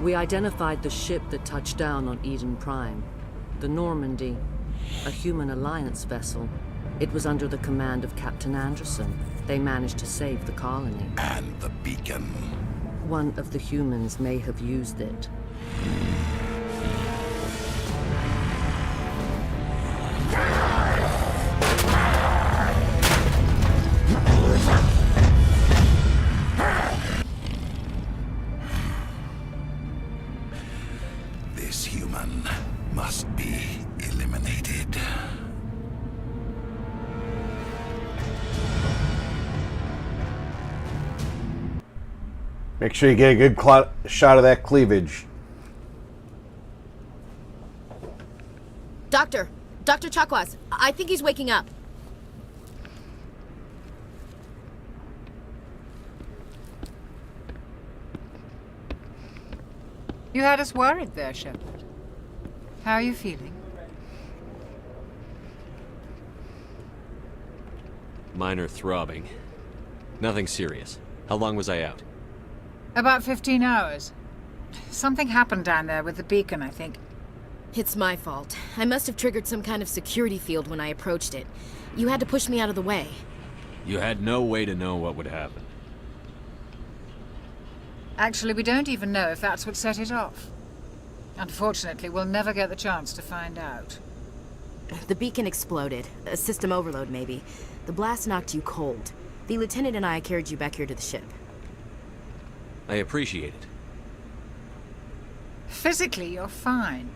We identified the ship that touched down on Eden Prime. The Normandy, a human alliance vessel. It was under the command of Captain Anderson. They managed to save the colony. And the beacon. One of the humans may have used it. This human must be eliminated. Make sure you get a good shot of that cleavage. Doctor Chakwas, I think he's waking up. You had us worried there, Shepard. How are you feeling? Minor throbbing. Nothing serious. How long was I out? About 15 hours. Something happened down there with the beacon, I think. It's my fault. I must have triggered some kind of security field when I approached it. You had to push me out of the way. You had no way to know what would happen. Actually, we don't even know if that's what set it off. Unfortunately, we'll never get the chance to find out. The beacon exploded. A system overload, maybe. The blast knocked you cold. The lieutenant and I carried you back here to the ship. I appreciate it. Physically, you're fine.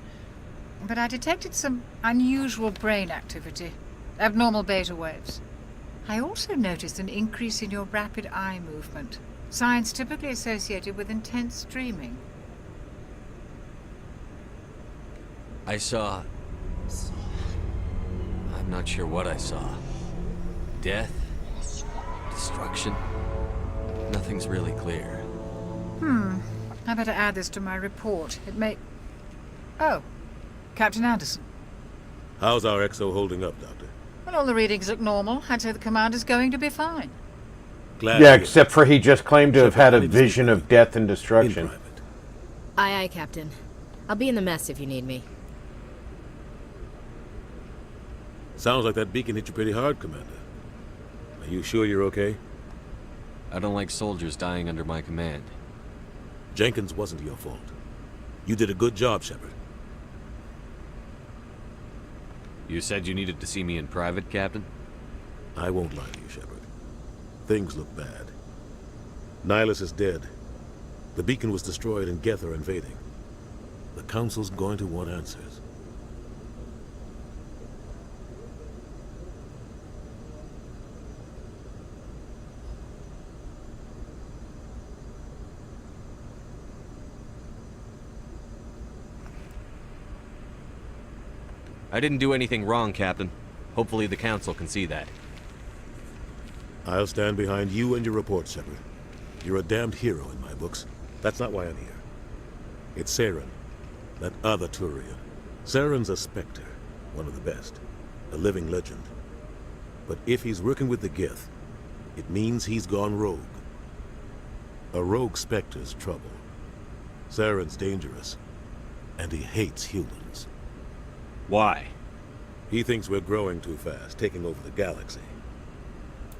But I detected some unusual brain activity. Abnormal beta waves. I also noticed an increase in your rapid eye movement. Signs typically associated with intense dreaming. I saw... I'm not sure what I saw. Death? Destruction? Nothing's really clear. I better add this to my report. It may... Oh, Captain Anderson. How's our XO holding up, Doctor? Well, all the readings look normal. I'd say the commander's going to be fine. Glad yeah, except for he just claimed to have had a vision of death and destruction. Aye, aye, Captain. I'll be in the mess if you need me. Sounds like that beacon hit you pretty hard, Commander. Are you sure you're okay? I don't like soldiers dying under my command. Jenkins wasn't your fault. You did a good job, Shepard. You said you needed to see me in private, Captain? I won't lie to you, Shepard. Things look bad. Nihilus is dead. The beacon was destroyed and Geth are invading. The Council's going to want answers. I didn't do anything wrong, Captain. Hopefully the Council can see that. I'll stand behind you and your report, Shepard. You're a damned hero in my books. That's not why I'm here. It's Saren, that other Turian. Saren's a Spectre, one of the best, a living legend. But if he's working with the Geth, it means he's gone rogue. A rogue Spectre's trouble. Saren's dangerous, and he hates humans. Why? He thinks we're growing too fast, taking over the galaxy.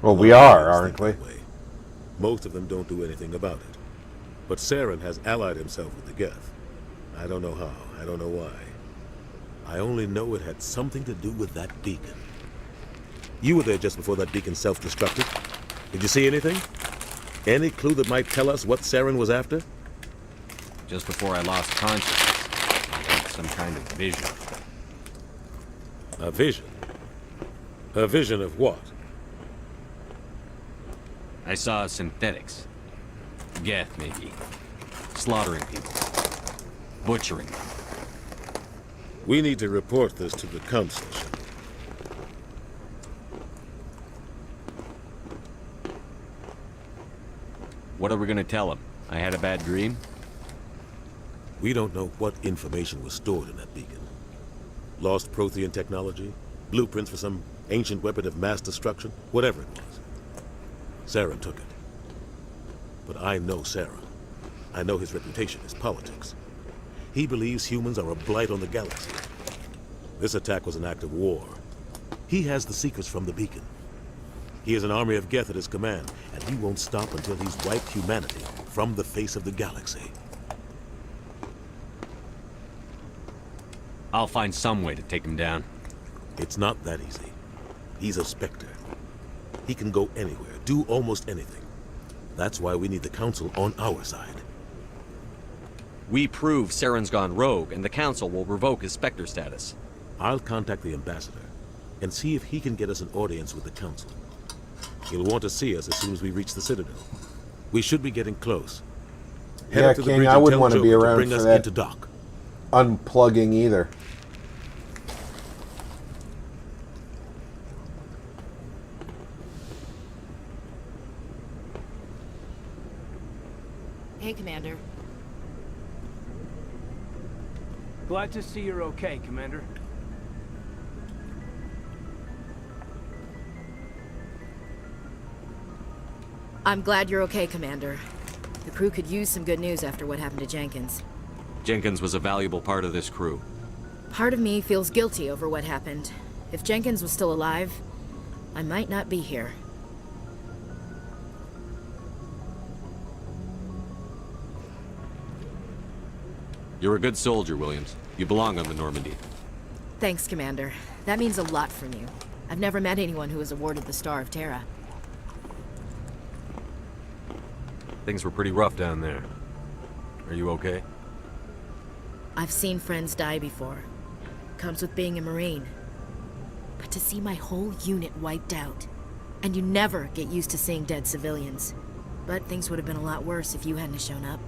Well, we are, aren't we? Most of them don't do anything about it. But Saren has allied himself with the Geth. I don't know how, I don't know why. I only know it had something to do with that beacon. You were there just before that beacon self-destructed. Did you see anything? Any clue that might tell us what Saren was after? Just before I lost consciousness, I had some kind of vision. A vision? A vision of what? I saw synthetics. Geth, maybe. Slaughtering people. Butchering them. We need to report this to the Council, Shepard. What are we gonna tell him? I had a bad dream? We don't know what information was stored in that beacon. Lost Prothean technology? Blueprints for some ancient weapon of mass destruction? Whatever it was. Saren took it. But I know Saren. I know his reputation is politics. He believes humans are a blight on the galaxy. This attack was an act of war. He has the secrets from the beacon. He has an army of Geth at his command, and he won't stop until he's wiped humanity from the face of the galaxy. I'll find some way to take him down. It's not that easy. He's a Spectre. He can go anywhere, do almost anything. That's why we need the Council on our side. We prove Saren's gone rogue, and the Council will revoke his Spectre status. I'll contact the Ambassador, and see if he can get us an audience with the Council. He'll want to see us as soon as we reach the Citadel. We should be getting close. Head Yeah, up to the King, bridge I and wouldn't tell want to be Joker around bring for us that into dock. unplugging either. Hey, Commander. Glad to see you're okay, Commander. I'm glad you're okay, Commander. The crew could use some good news after what happened to Jenkins. Jenkins was a valuable part of this crew. Part of me feels guilty over what happened. If Jenkins was still alive, I might not be here. You're a good soldier, Williams. You belong on the Normandy. Thanks, Commander. That means a lot from you. I've never met anyone who was awarded the Star of Terra. Things were pretty rough down there. Are you okay? I've seen friends die before. Comes with being a Marine. But to see my whole unit wiped out, and you never get used to seeing dead civilians. But things would have been a lot worse if you hadn't shown up.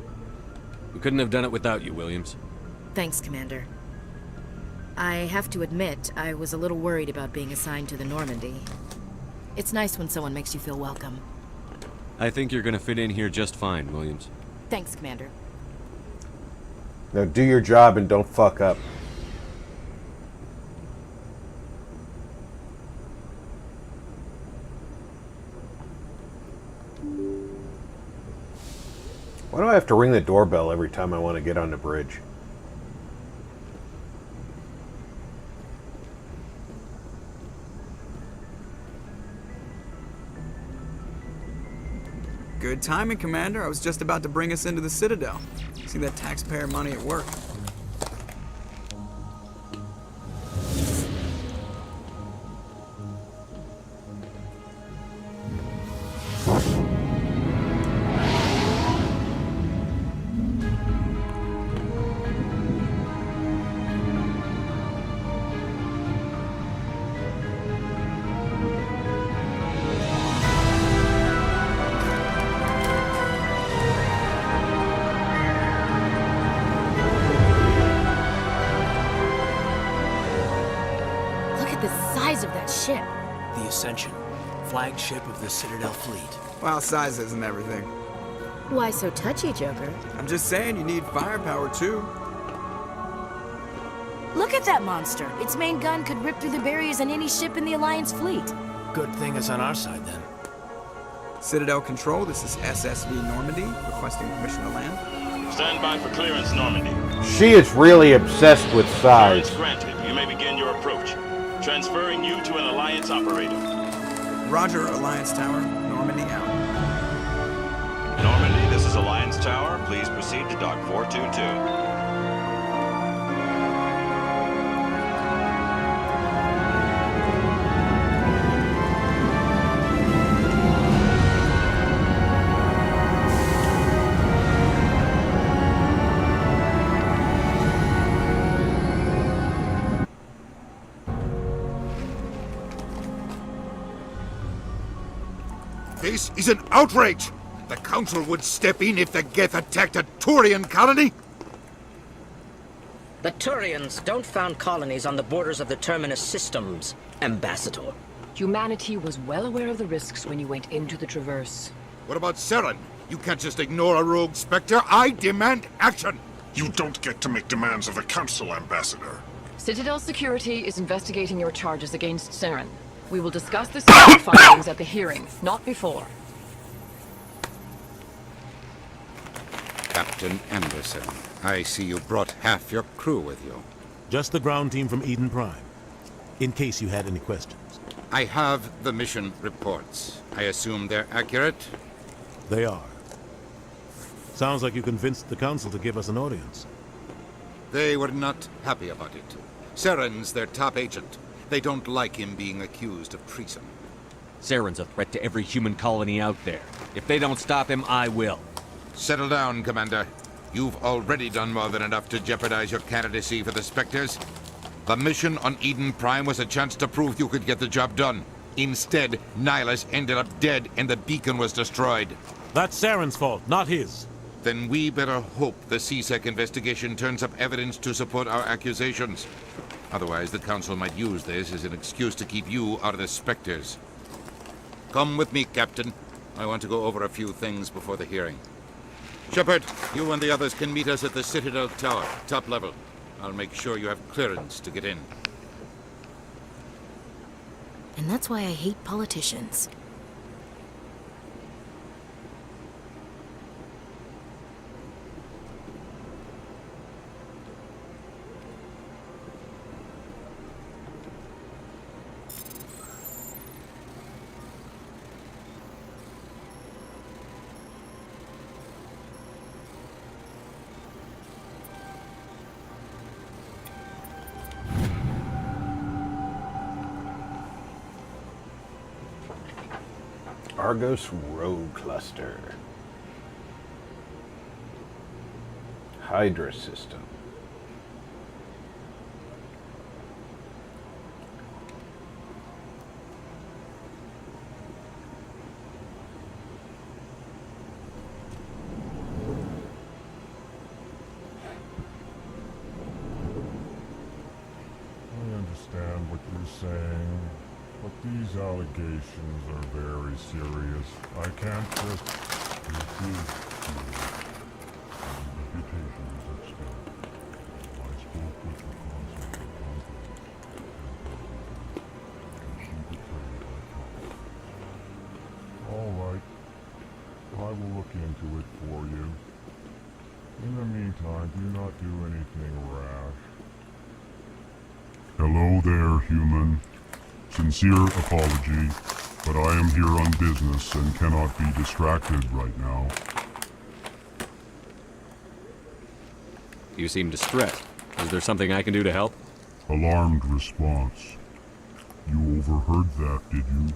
We couldn't have done it without you, Williams. Thanks, Commander. I have to admit, I was a little worried about being assigned to the Normandy. It's nice when someone makes you feel welcome. I think you're gonna fit in here just fine, Williams. Thanks, Commander. Now do your job and don't fuck up. Why do I have to ring the doorbell every time I want to get on the bridge? Good timing, Commander. I was just about to bring us into the Citadel. See that taxpayer money at work. Of that ship. The Ascension, flagship of the Citadel fleet. Well, size isn't everything. Why so touchy, Joker? I'm just saying you need firepower too. Look at that monster. Its main gun could rip through the barriers in any ship in the Alliance fleet. Good thing it's on our side, then. Citadel Control, this is SSV Normandy, requesting permission to land. Stand by for clearance, Normandy. She is really obsessed with size. Clearance granted. You may begin your approach. Transferring you to an Alliance operator. Roger, Alliance Tower. Normandy out. Normandy, this is Alliance Tower. Please proceed to Dock 422. This is an outrage! The Council would step in if the Geth attacked a Turian colony? The Turians don't found colonies on the borders of the Terminus systems, Ambassador. Humanity was well aware of the risks when you went into the Traverse. What about Saren? You can't just ignore a rogue Spectre. I demand action! You don't get to make demands of the Council, Ambassador. Citadel Security is investigating your charges against Saren. We will discuss the secret findings at the hearing, not before. Captain Anderson, I see you brought half your crew with you. Just the ground team from Eden Prime, in case you had any questions. I have the mission reports. I assume they're accurate? They are. Sounds like you convinced the Council to give us an audience. They were not happy about it. Saren's their top agent. They don't like him being accused of treason. Saren's a threat to every human colony out there. If they don't stop him, I will. Settle down, Commander. You've already done more than enough to jeopardize your candidacy for the Spectres. The mission on Eden Prime was a chance to prove you could get the job done. Instead, Nihilus ended up dead and the beacon was destroyed. That's Saren's fault, not his. Then we better hope the CSEC investigation turns up evidence to support our accusations. Otherwise, the Council might use this as an excuse to keep you out of the Spectres. Come with me, Captain. I want to go over a few things before the hearing. Shepard, you and the others can meet us at the Citadel Tower, top level. I'll make sure you have clearance to get in. And that's why I hate politicians. Argos Road Cluster. Hydra System. I understand what you're saying, but these allegations are very serious. I can't just refuse to. My reputation is at stake. I spoke with the consul of Congress, and she betrayed our trust. All right. I will look into it for you. In the meantime, do not do anything rash. Hello there, human. Sincere apology, but I am here on business and cannot be distracted right now. You seem distressed. Is there something I can do to help? Alarmed response. You overheard that, did you?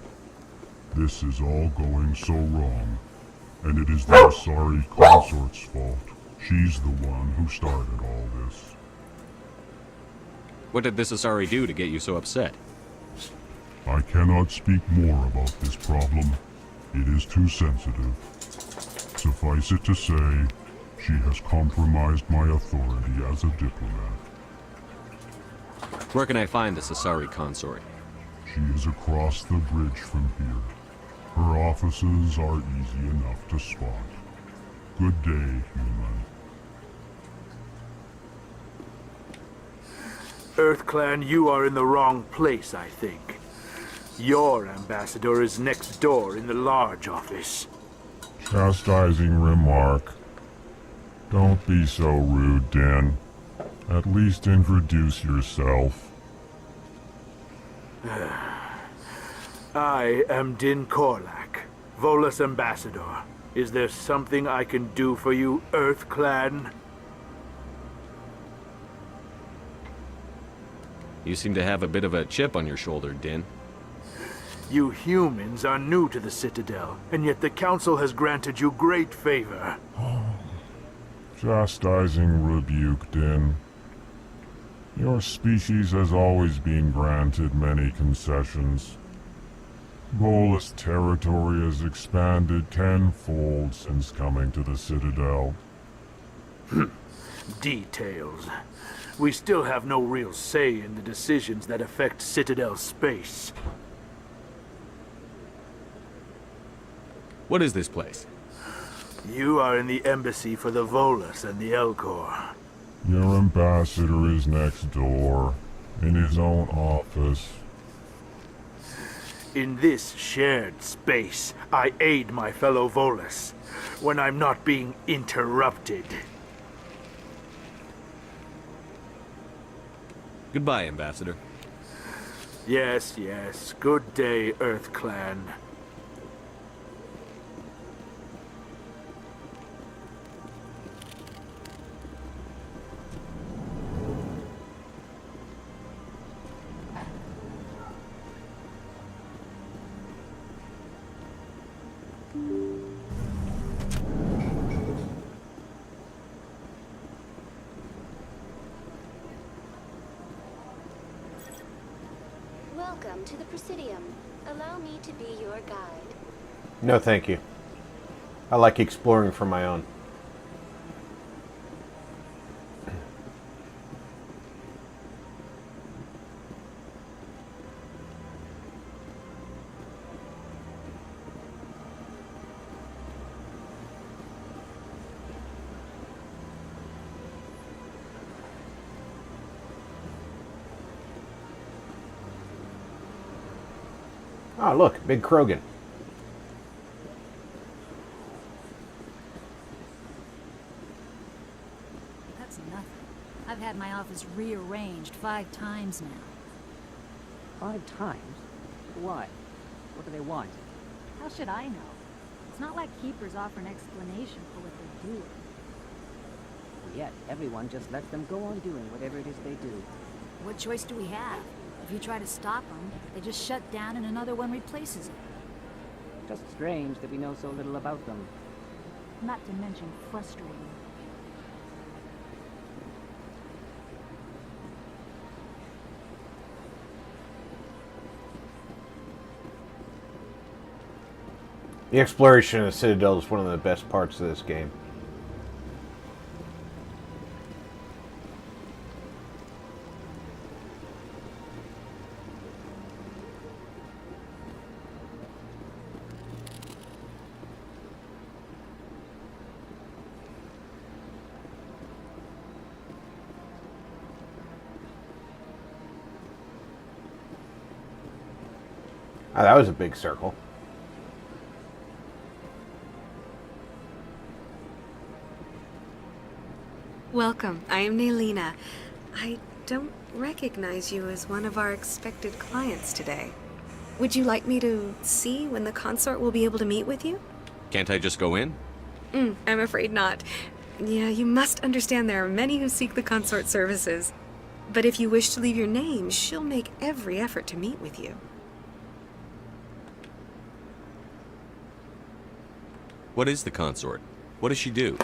This is all going so wrong, and it is the Asari consort's fault. She's the one who started all this. What did this Asari do to get you so upset? I cannot speak more about this problem. It is too sensitive. Suffice it to say, she has compromised my authority as a diplomat. Where can I find this Asari consort? She is across the bridge from here. Her offices are easy enough to spot. Good day, human. EarthClan, you are in the wrong place, I think. Your ambassador is next door in the large office. Chastising remark. Don't be so rude, Din. At least introduce yourself. I am Din Korlak, Volus ambassador. Is there something I can do for you, Earth Clan? You seem to have a bit of a chip on your shoulder, Din. You humans are new to the Citadel, and yet the Council has granted you great favor. Chastising rebuke, Din. Your species has always been granted many concessions. Volus territory has expanded tenfold since coming to the Citadel. Details. We still have no real say in the decisions that affect Citadel space. What is this place? You are in the embassy for the Volus and the Elcor. Your ambassador is next door, in his own office. In this shared space, I aid my fellow Volus when I'm not being interrupted. Goodbye, Ambassador. Yes, yes. Good day, Earth Clan. Welcome to the Presidium. Allow me to be your guide. No, thank you. I like exploring for my own. Oh, look, Big Krogan. That's nothing. I've had my office rearranged 5 times now. 5 times? Why? What do they want? How should I know? It's not like Keepers offer an explanation for what they're doing. Yet, everyone just lets them go on doing whatever it is they do. What choice do we have? If you try to stop them, they just shut down and another one replaces it. Just strange that we know so little about them. Not to mention frustrating. The exploration of the Citadel is one of the best parts of this game. Oh, that was a big circle. Welcome. I am Naelina. I don't recognize you as one of our expected clients today. Would you like me to see when the consort will be able to meet with you? Can't I just go in? I'm afraid not. Yeah, you must understand there are many who seek the consort services. But if you wish to leave your name, she'll make every effort to meet with you. What is the consort? What does she do?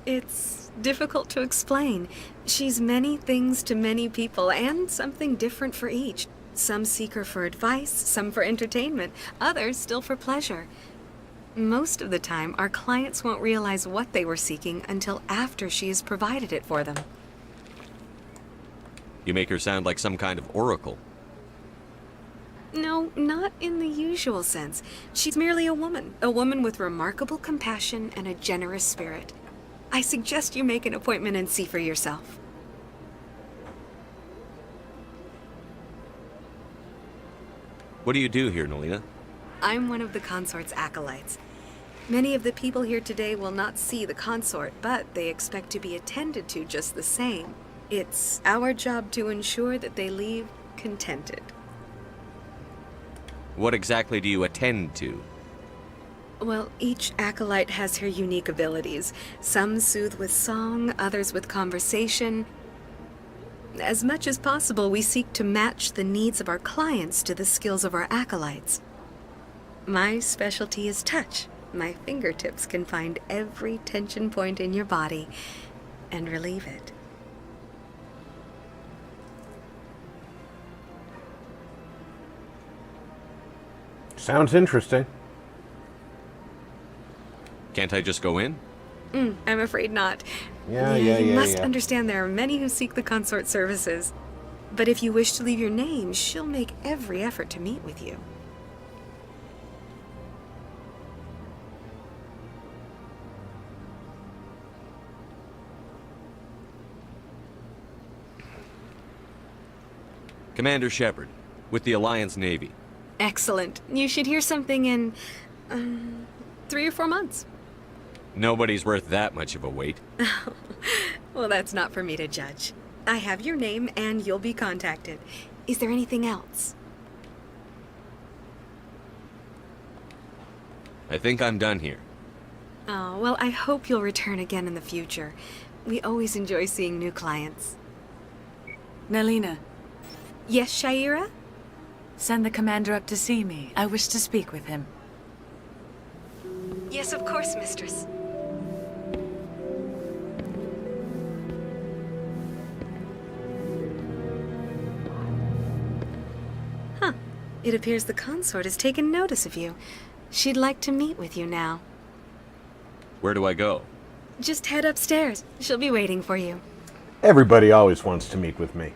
It's difficult to explain. She's many things to many people, and something different for each. Some seek her for advice, some for entertainment, others still for pleasure. Most of the time, our clients won't realize what they were seeking until after she has provided it for them. You make her sound like some kind of oracle. No, not in the usual sense. She's merely a woman with remarkable compassion and a generous spirit. I suggest you make an appointment and see for yourself. What do you do here, Nolina? I'm one of the consort's acolytes. Many of the people here today will not see the consort, but they expect to be attended to just the same. It's our job to ensure that they leave contented. What exactly do you attend to? Well, each acolyte has her unique abilities. Some soothe with song, others with conversation. As much as possible, we seek to match the needs of our clients to the skills of our acolytes. My specialty is touch. My fingertips can find every tension point in your body and relieve it. Sounds interesting. Can't I just go in? I'm afraid not. You must understand there are many who seek the consort services. But if you wish to leave your name, she'll make every effort to meet with you. Commander Shepard, with the Alliance Navy. Excellent. You should hear something in 3 or 4 months. Nobody's worth that much of a wait. Well, that's not for me to judge. I have your name and you'll be contacted. Is there anything else? I think I'm done here. Oh, well, I hope you'll return again in the future. We always enjoy seeing new clients. Nalina. Yes, Shaira? Send the commander up to see me. I wish to speak with him. Yes, of course, mistress. Huh. It appears the consort has taken notice of you. She'd like to meet with you now. Where do I go? Just head upstairs. She'll be waiting for you. Everybody always wants to meet with me.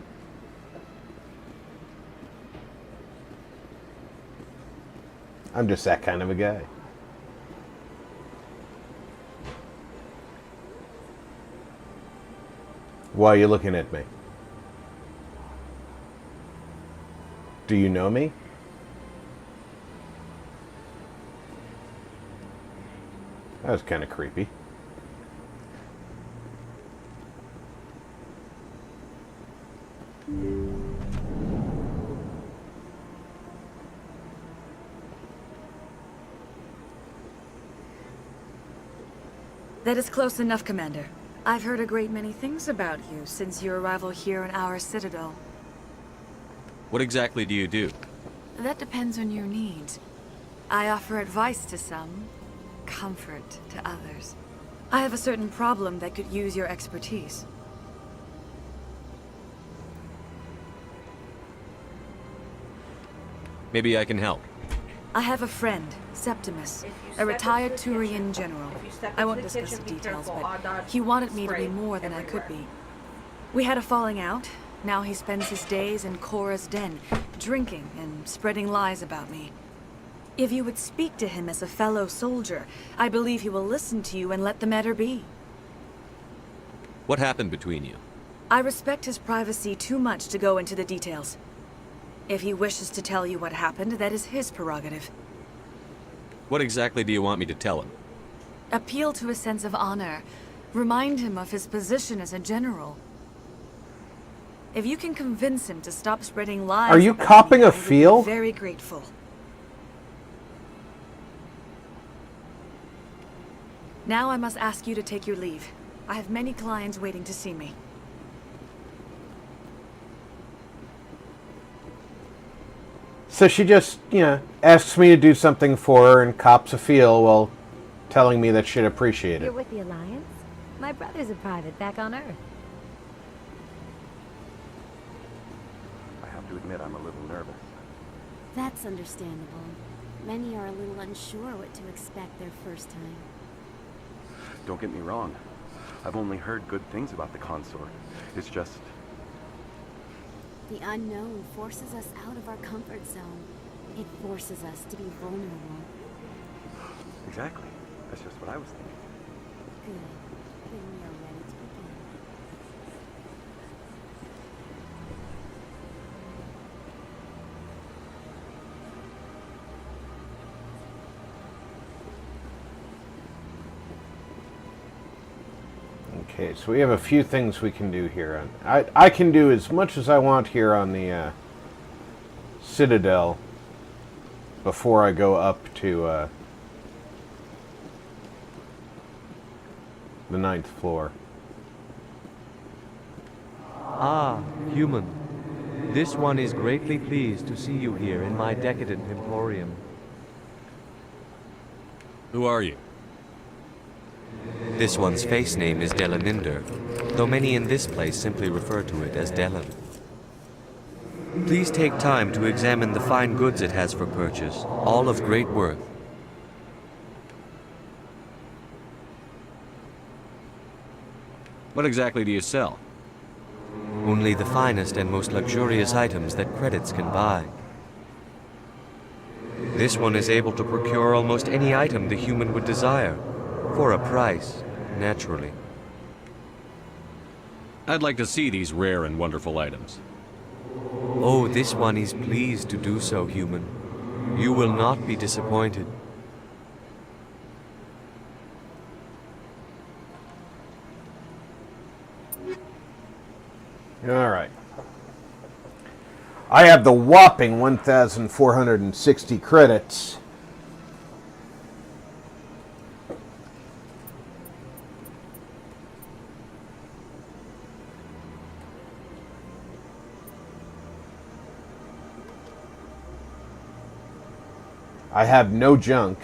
I'm just that kind of a guy. Why are you looking at me? Do you know me? That was kind of creepy. That is close enough, Commander. I've heard a great many things about you since your arrival here in our citadel. What exactly do you do? That depends on your needs. I offer advice to some, comfort to others. I have a certain problem that could use your expertise. Maybe I can help. I have a friend, Septimus, a retired Turian general. I won't discuss the details, but he wanted me to be more than I could be. We had a falling out. Now he spends his days in Korra's den, drinking and spreading lies about me. If you would speak to him as a fellow soldier, I believe he will listen to you and let the matter be. What happened between you? I respect his privacy too much to go into the details. If he wishes to tell you what happened, that is his prerogative. What exactly do you want me to tell him? Appeal to his sense of honor. Remind him of his position as a general. If you can convince him to stop spreading lies... Are you copping a feel? I would be very grateful. Now I must ask you to take your leave. I have many clients waiting to see me. So she just, asks me to do something for her and cops a feel while telling me that she'd appreciate it. You're with the Alliance? My brother's a private back on Earth. I have to admit I'm a little nervous. That's understandable. Many are a little unsure what to expect their first time. Don't get me wrong. I've only heard good things about the consort. It's just... The unknown forces us out of our comfort zone. It forces us to be vulnerable. Exactly. That's just what I was thinking. Good. Then we are ready to begin. Okay, so we have a few things we can do here. I can do as much as I want here on the Citadel before I go up to the 9th floor. Ah, human. This one is greatly pleased to see you here in my decadent emporium. Who are you? This one's face name is Delaninder, though many in this place simply refer to it as Delan. Please take time to examine the fine goods it has for purchase, all of great worth. What exactly do you sell? Only the finest and most luxurious items that credits can buy. This one is able to procure almost any item the human would desire, for a price, naturally. I'd like to see these rare and wonderful items. Oh, this one is pleased to do so, human. You will not be disappointed. All right. I have the whopping 1,460 credits. I have no junk.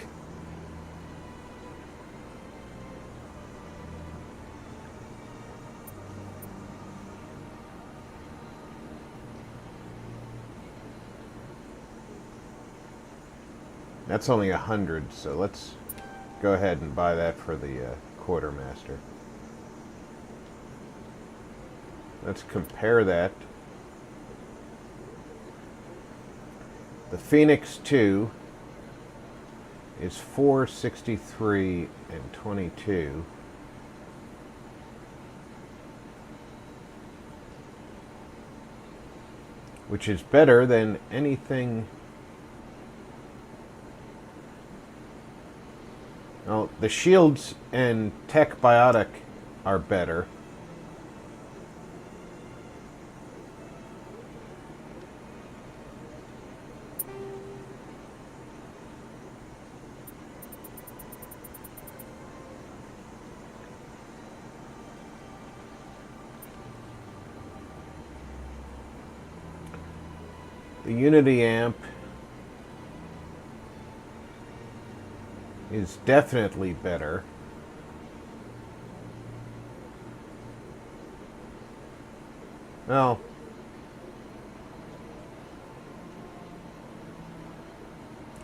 That's only 100, so let's go ahead and buy that for the quartermaster. Let's compare that. The Phoenix 2 is 463 and 22. Which is better than anything. Well, the shields and tech biotic are better. The Unity amp is definitely better. Well,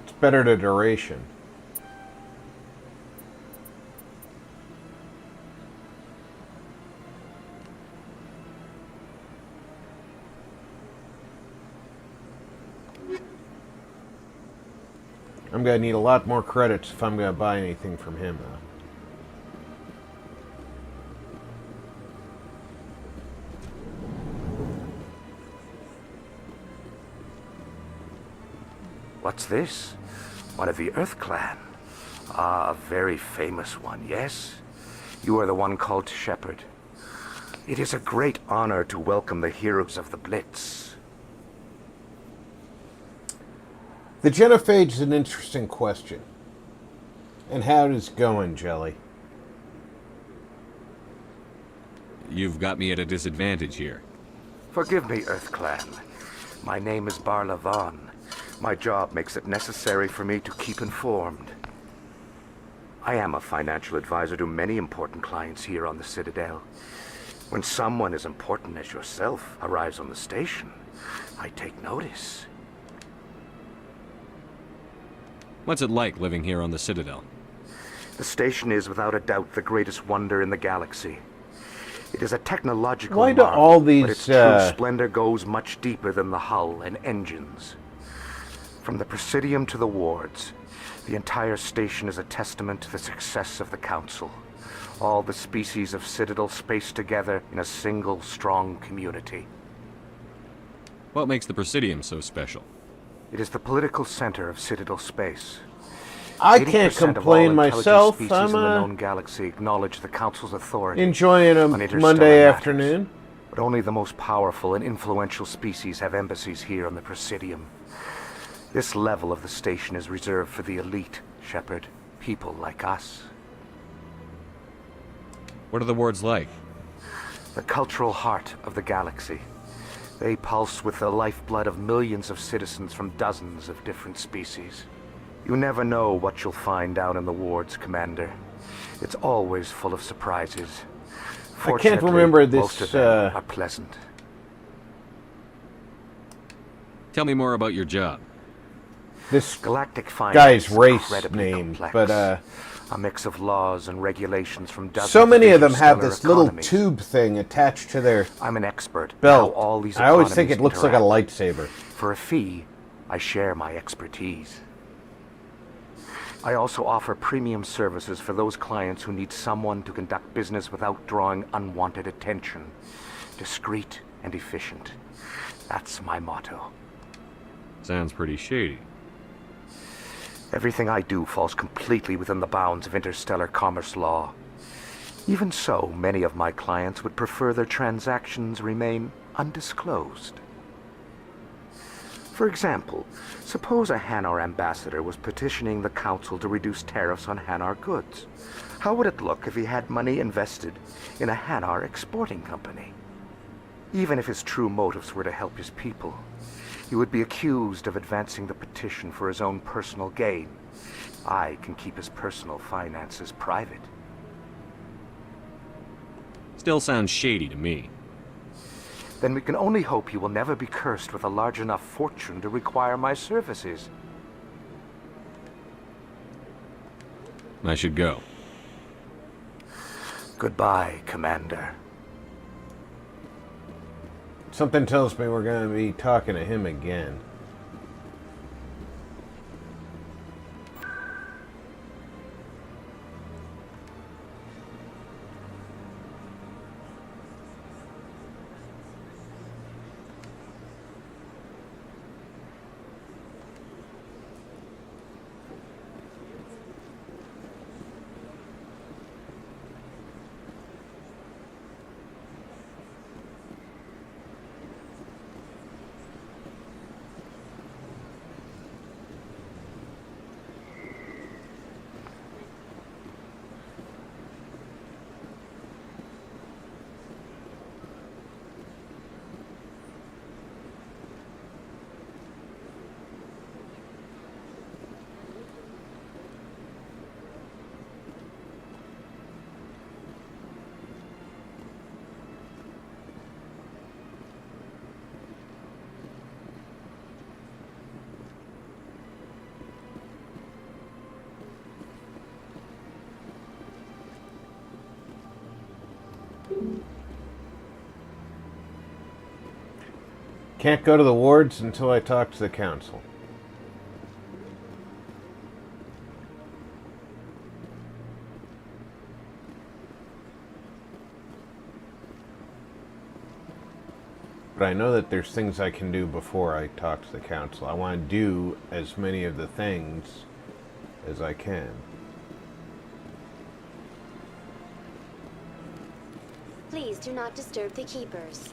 it's better to duration. I'm going to need a lot more credits if I'm going to buy anything from him, though. What's this? One of the Earth Clan. Ah, a very famous one, yes? You are the one called Shepard. It is a great honor to welcome the heroes of the Blitz. The genophage is an interesting question. And how is it going, Jelly? You've got me at a disadvantage here. Forgive me, Earth Clan. My name is Barla Vaughn. My job makes it necessary for me to keep informed. I am a financial advisor to many important clients here on the Citadel. When someone as important as yourself arrives on the station, I take notice. What's it like living here on the Citadel? The station is without a doubt the greatest wonder in the galaxy. It is a technological Why do marvel, all these, but its true splendor goes much deeper than the hull and engines. From the Presidium to the wards, the entire station is a testament to the success of the Council. All the species of Citadel spaced together in a single strong community. What makes the Presidium so special? It is the political center of Citadel space. I can't 80% of all complain intelligent myself. species I'm in the known galaxy acknowledge the Council's authority enjoying a on interstellar Monday matters. afternoon. But only the most powerful and influential species have embassies here on the Presidium. This level of the station is reserved for the elite, Shepard. People like us. What are the wards like? The cultural heart of the galaxy. They pulse with the lifeblood of millions of citizens from dozens of different species. You never know what you'll find down in the wards, Commander. It's always full of surprises. I can't remember this. Most of them are pleasant. Tell me more about your job. This Galactic finance guy's is race incredibly name, complex. but a mix of laws and regulations from dozens so many of them have interstellar this little economies. tube thing attached to their I'm an expert in belt. how all these I always think economies it looks like a interact. lightsaber. For a fee, I share my expertise. I also offer premium services for those clients who need someone to conduct business without drawing unwanted attention. Discreet and efficient. That's my motto. Sounds pretty shady. Everything I do falls completely within the bounds of interstellar commerce law. Even so, many of my clients would prefer their transactions remain undisclosed. For example, suppose a Hanar ambassador was petitioning the Council to reduce tariffs on Hanar goods. How would it look if he had money invested in a Hanar exporting company? Even if his true motives were to help his people, he would be accused of advancing the petition for his own personal gain. I can keep his personal finances private. Still sounds shady to me. Then we can only hope you will never be cursed with a large enough fortune to require my services. I should go. Goodbye, Commander. Something tells me we're going to be talking to him again. Can't go to the wards until I talk to the council. But I know that there's things I can do before I talk to the council. I want to do as many of the things as I can. Please do not disturb the keepers.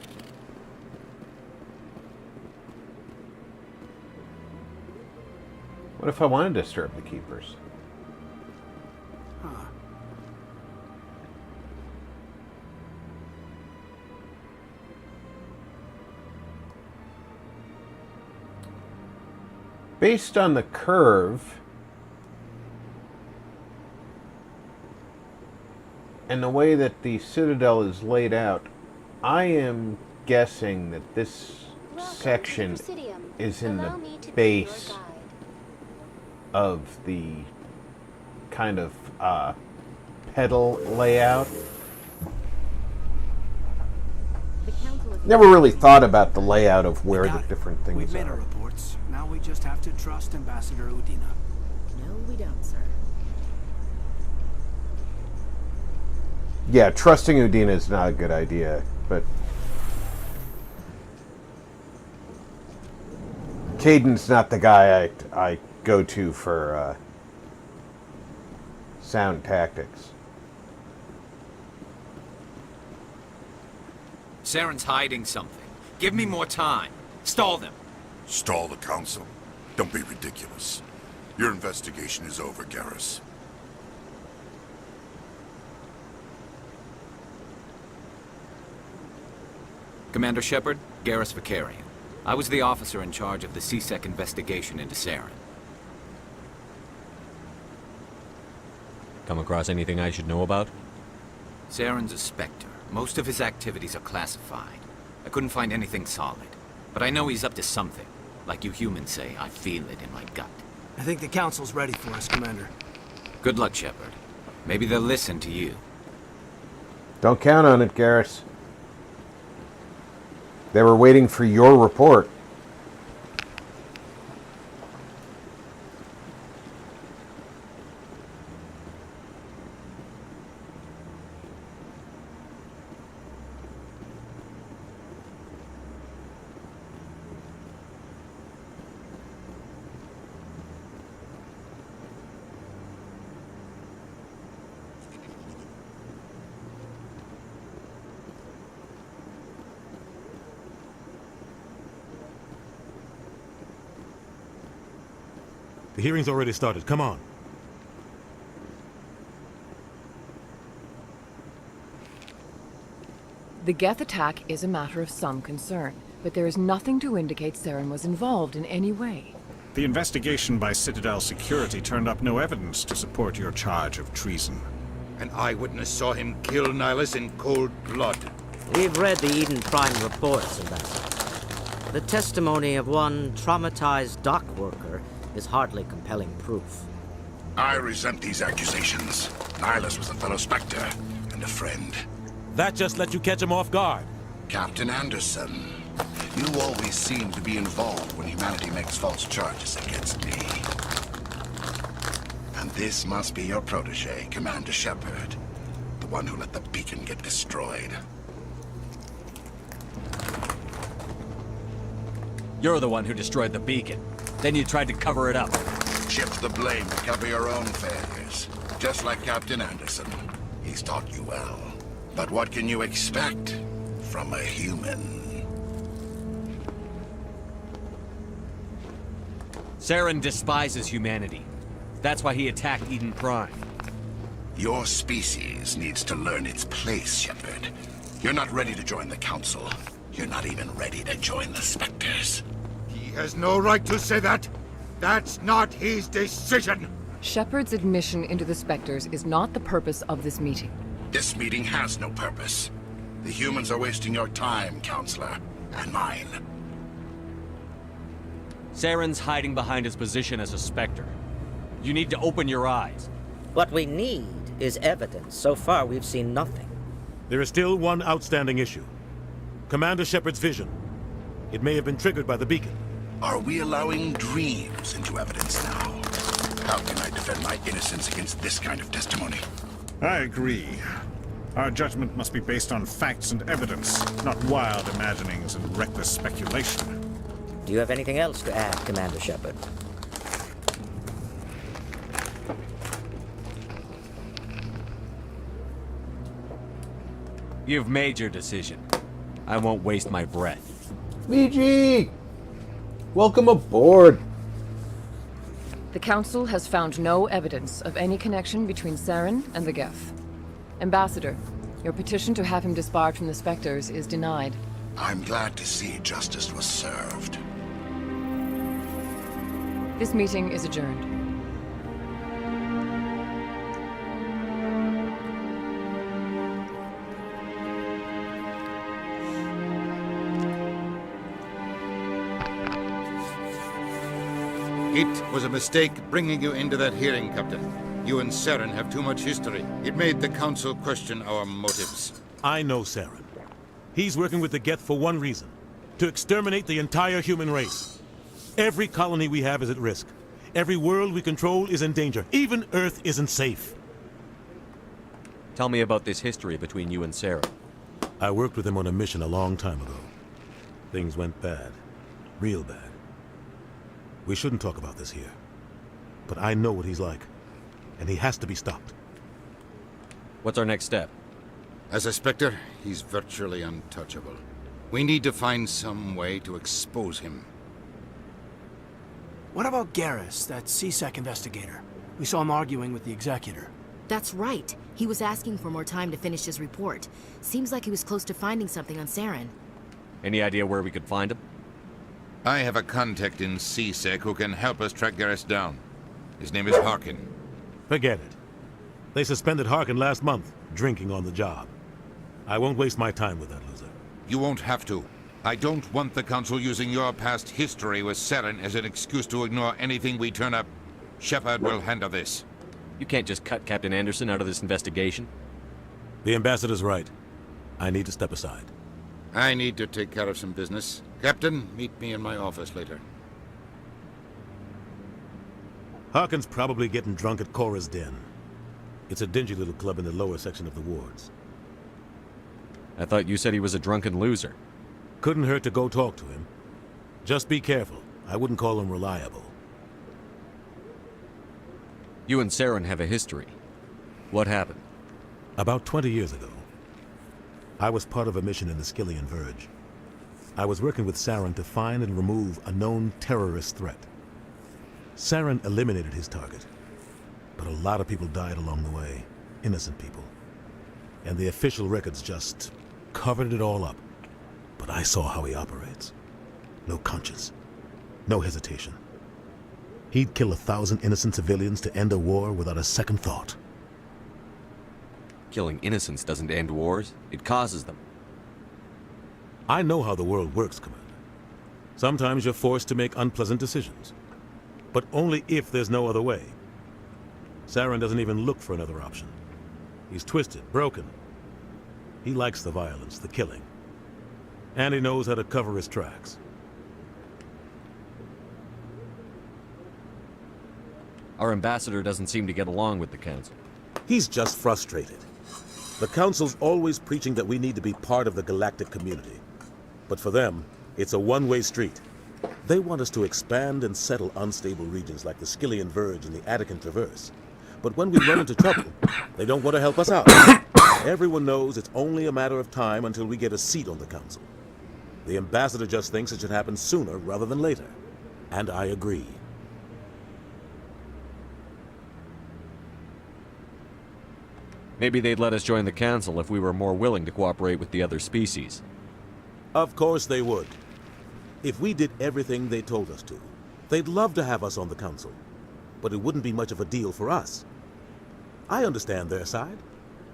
What if I want to disturb the keepers? Based on the curve and the way that the Citadel is laid out, I am guessing that this section is in the base of the kind of pedal layout. Never really thought about the layout of where the different things We've made our are. reports. Now we just have to trust Ambassador Udina. No, we don't, sir. Yeah, trusting Udina is not a good idea, but Caden's not the guy I go to for sound tactics. Saren's hiding something. Give me more time. Stall them. Stall the council? Don't be ridiculous. Your investigation is over, Garrus. Commander Shepard, Garrus Vicarian. I was the officer in charge of the CSEC investigation into Saren. Come across anything I should know about? Saren's a Spectre. Most of his activities are classified. I couldn't find anything solid. But I know he's up to something. Like you humans say, I feel it in my gut. I think the Council's ready for us, Commander. Good luck, Shepard. Maybe they'll listen to you. Don't count on it, Garrus. They were waiting for your report. The hearing's already started. Come on. The Geth attack is a matter of some concern, but there is nothing to indicate Saren was involved in any way. The investigation by Citadel Security turned up no evidence to support your charge of treason. An eyewitness saw him kill Nihilus in cold blood. We've read the Eden Prime reports, Ambassador. The testimony of one traumatized dock worker is hardly compelling proof. I resent these accusations. Nihilus was a fellow Spectre and a friend. That just let you catch him off guard. Captain Anderson, you always seem to be involved when humanity makes false charges against me. And this must be your protege, Commander Shepard. The one who let the beacon get destroyed. You're the one who destroyed the beacon. Then you tried to cover it up. Shift the blame to cover your own failures. Just like Captain Anderson. He's taught you well. But what can you expect from a human? Saren despises humanity. That's why he attacked Eden Prime. Your species needs to learn its place, Shepard. You're not ready to join the Council. You're not even ready to join the Spectres. He has no right to say that. That's not his decision. Shepard's admission into the Spectres is not the purpose of this meeting. This meeting has no purpose. The humans are wasting your time, Counselor, and mine. Saren's hiding behind his position as a Spectre. You need to open your eyes. What we need is evidence. So far, we've seen nothing. There is still one outstanding issue. Commander Shepard's vision. It may have been triggered by the beacon. Are we allowing dreams into evidence now? How can I defend my innocence against this kind of testimony? I agree. Our judgment must be based on facts and evidence, not wild imaginings and reckless speculation. Do you have anything else to add, Commander Shepard? You've made your decision. I won't waste my breath. VG! Welcome aboard! The Council has found no evidence of any connection between Saren and the Geth. Ambassador, your petition to have him disbarred from the Spectres is denied. I'm glad to see justice was served. This meeting is adjourned. It was a mistake bringing you into that hearing, Captain. You and Saren have too much history. It made the Council question our motives. I know Saren. He's working with the Geth for one reason. To exterminate the entire human race. Every colony we have is at risk. Every world we control is in danger. Even Earth isn't safe. Tell me about this history between you and Saren. I worked with him on a mission a long time ago. Things went bad. Real bad. We shouldn't talk about this here. But I know what he's like. and he has to be stopped. What's our next step? As a Spectre, he's virtually untouchable. We need to find some way to expose him. What about Garrus, that CSEC investigator? We saw him arguing with the executor. That's right. He was asking for more time to finish his report. Seems like he was close to finding something on Saren. Any idea where we could find him? I have a contact in CSEC who can help us track Garrus down. His name is Harkin. Forget it. They suspended Harkin last month, drinking on the job. I won't waste my time with that loser. You won't have to. I don't want the Council using your past history with Saren as an excuse to ignore anything we turn up. Shepard will handle this. You can't just cut Captain Anderson out of this investigation. The ambassador's right. I need to step aside. I need to take care of some business. Captain, meet me in my office later. Harkin's probably getting drunk at Cora's Den. It's a dingy little club in the lower section of the wards. I thought you said he was a drunken loser. Couldn't hurt to go talk to him. Just be careful. I wouldn't call him reliable. You and Saren have a history. What happened? About 20 years ago, I was part of a mission in the Skillian Verge. I was working with Saren to find and remove a known terrorist threat. Saren eliminated his target, but a lot of people died along the way, innocent people. And the official records just covered it all up. But I saw how he operates. No conscience, no hesitation. He'd kill 1,000 innocent civilians to end a war without a second thought. Killing innocents doesn't end wars, it causes them. I know how the world works, Commander. Sometimes you're forced to make unpleasant decisions. But only if there's no other way. Saren doesn't even look for another option. He's twisted, broken. He likes the violence, the killing. And he knows how to cover his tracks. Our ambassador doesn't seem to get along with the Council. He's just frustrated. The Council's always preaching that we need to be part of the galactic community. But for them, it's a one-way street. They want us to expand and settle unstable regions like the Skillian Verge and the Attican Traverse. But when we run into trouble, they don't want to help us out. Everyone knows it's only a matter of time until we get a seat on the Council. The ambassador just thinks it should happen sooner rather than later. And I agree. Maybe they'd let us join the Council if we were more willing to cooperate with the other species. Of course they would. If we did everything they told us to, they'd love to have us on the Council. But it wouldn't be much of a deal for us. I understand their side.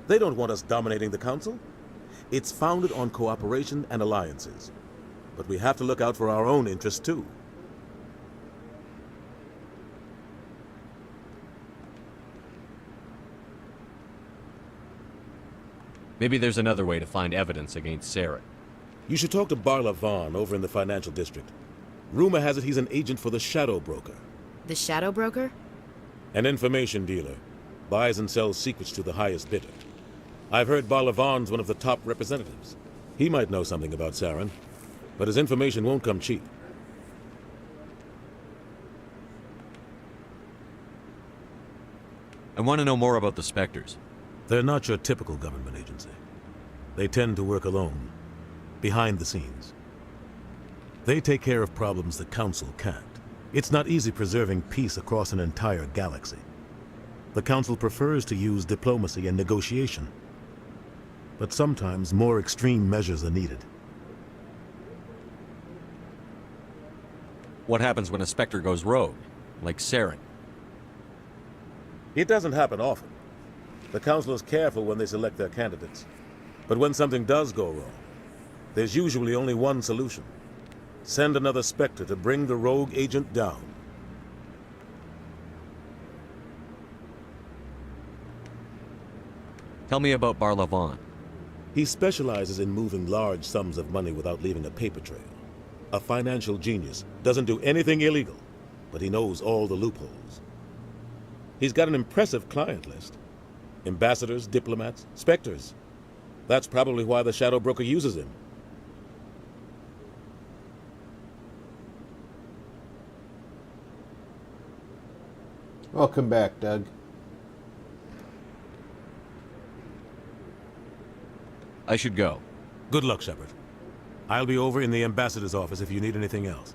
They don't want us dominating the Council. It's founded on cooperation and alliances. But we have to look out for our own interests too. Maybe there's another way to find evidence against Saren. You should talk to Barla Vaughn over in the financial district. Rumor has it he's an agent for the Shadow Broker. The Shadow Broker? An information dealer. Buys and sells secrets to the highest bidder. I've heard Barla Vaughn's one of the top representatives. He might know something about Saren, but his information won't come cheap. I want to know more about the Spectres. They're not your typical government agency. They tend to work alone, behind the scenes. They take care of problems the Council can't. It's not easy preserving peace across an entire galaxy. The Council prefers to use diplomacy and negotiation. But sometimes more extreme measures are needed. What happens when a Spectre goes rogue, like Saren? It doesn't happen often. The Council is careful when they select their candidates. But when something does go wrong, there's usually only one solution. Send another Spectre to bring the rogue agent down. Tell me about Barla Vaughn. He specializes in moving large sums of money without leaving a paper trail. A financial genius, doesn't do anything illegal, but he knows all the loopholes. He's got an impressive client list. Ambassadors, diplomats, Spectres. That's probably why the Shadow Broker uses him. Welcome back, Doug. I should go. Good luck, Shepard. I'll be over in the ambassador's office if you need anything else.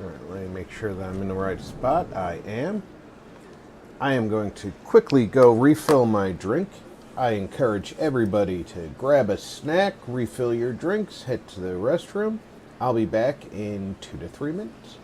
Alright, let me make sure that I'm in the right spot. I am. I am going to quickly go refill my drink. I encourage everybody to grab a snack, refill your drinks, head to the restroom. I'll be back in 2 to 3 minutes.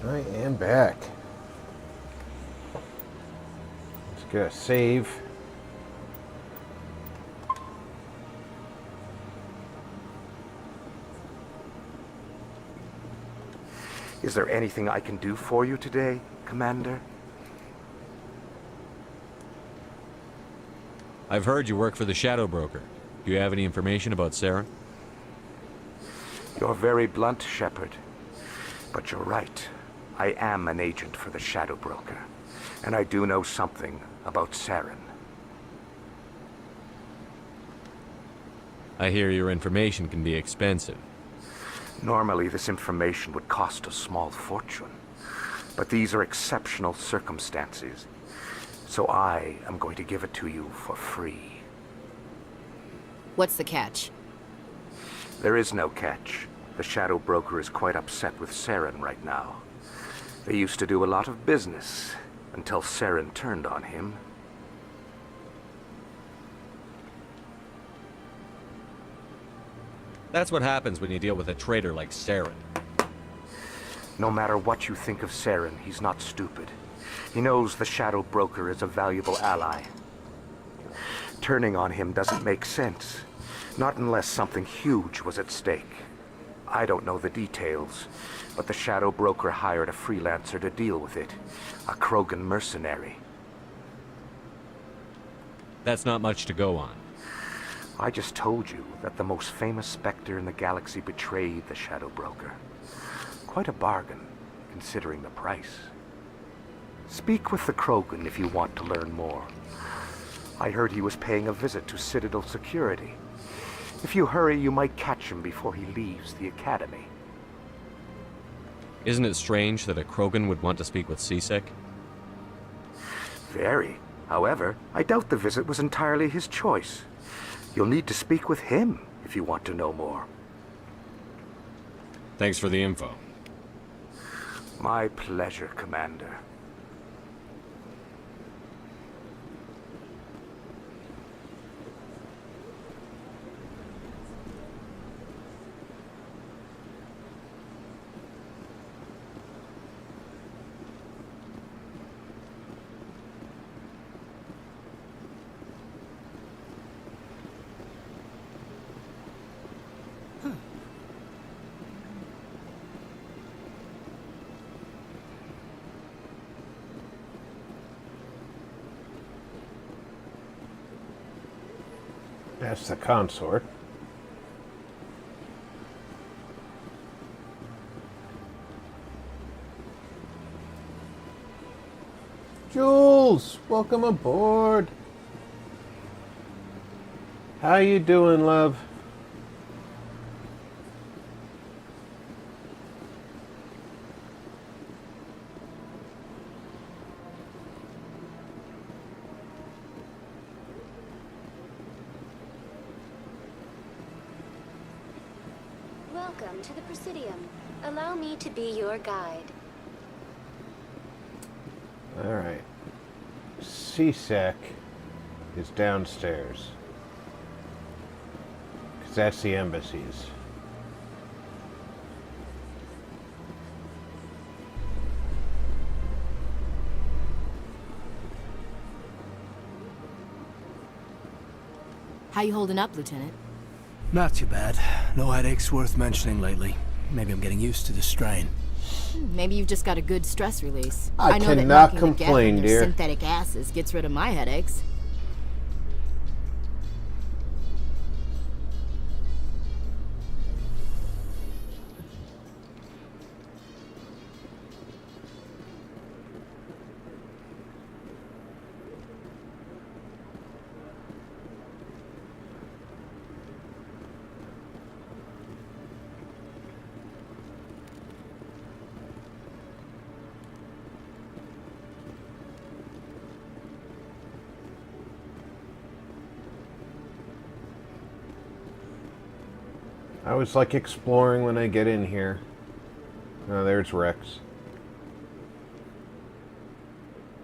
I am back. Let's get a save. Is there anything I can do for you today, Commander? I've heard you work for the Shadow Broker. Do you have any information about Saren? You're very blunt, Shepard. But you're right. I am an agent for the Shadow Broker. And I do know something about Saren. I hear your information can be expensive. Normally, this information would cost a small fortune. But these are exceptional circumstances. So I am going to give it to you for free. What's the catch? There is no catch. The Shadow Broker is quite upset with Saren right now. They used to do a lot of business. Until Saren turned on him. That's what happens when you deal with a traitor like Saren. No matter what you think of Saren, he's not stupid. He knows the Shadow Broker is a valuable ally. Turning on him doesn't make sense. Not unless something huge was at stake. I don't know the details, but the Shadow Broker hired a freelancer to deal with it. A Krogan mercenary. That's not much to go on. I just told you that the most famous Spectre in the galaxy betrayed the Shadow Broker. Quite a bargain, considering the price. Speak with the Krogan if you want to learn more. I heard he was paying a visit to Citadel security. If you hurry, you might catch him before he leaves the Academy. Isn't it strange that a Krogan would want to speak with C-Sec? Very. However, I doubt the visit was entirely his choice. You'll need to speak with him if you want to know more. Thanks for the info. My pleasure, Commander. That's the consort. Jules, welcome aboard. How you doing, love? Welcome to the Presidium. Allow me to be your guide. Alright. C-Sec is downstairs. Because that's the embassies. How you holding up, Lieutenant? Not too bad. No headaches worth mentioning lately. Maybe I'm getting used to the strain. Maybe you've just got a good stress release. I know that cannot knocking the complain, Geth on their dear. synthetic asses gets rid of my headaches. I was like exploring when I get in here. Oh, there's Rex.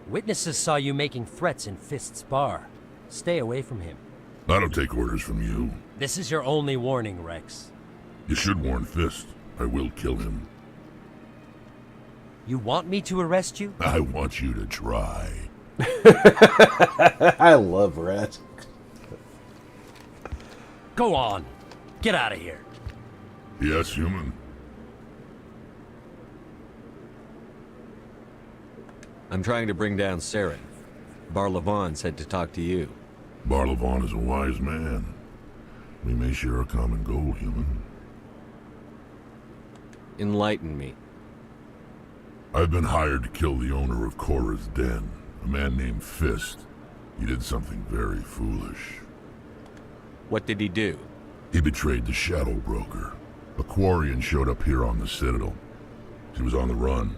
Witnesses saw you making threats in Fist's bar. Stay away from him. I don't take orders from you. This is your only warning, Rex. You should warn Fist. I will kill him. You want me to arrest you? I want you to try. I love Rex. Go on. Get out of here. Yes, human. I'm trying to bring down Saren. Barlavon said to talk to you. Barlavon is a wise man. We may share a common goal, human. Enlighten me. I've been hired to kill the owner of Korra's Den, a man named Fist. He did something very foolish. What did he do? He betrayed the Shadow Broker. A Quarian showed up here on the Citadel. She was on the run.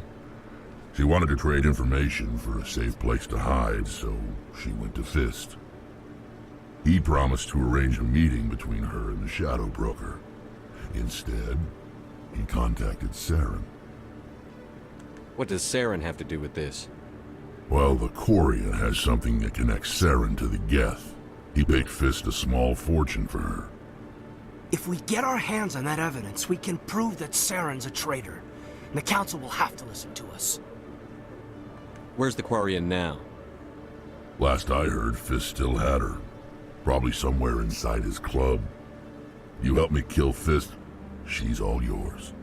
She wanted to trade information for a safe place to hide, so she went to Fist. He promised to arrange a meeting between her and the Shadow Broker. Instead, he contacted Saren. What does Saren have to do with this? Well, the Quarian has something that connects Saren to the Geth. He paid Fist a small fortune for her. If we get our hands on that evidence, we can prove that Saren's a traitor. And the Council will have to listen to us. Where's the Quarian now? Last I heard, Fist still had her. Probably somewhere inside his club. You help me kill Fist, she's all yours.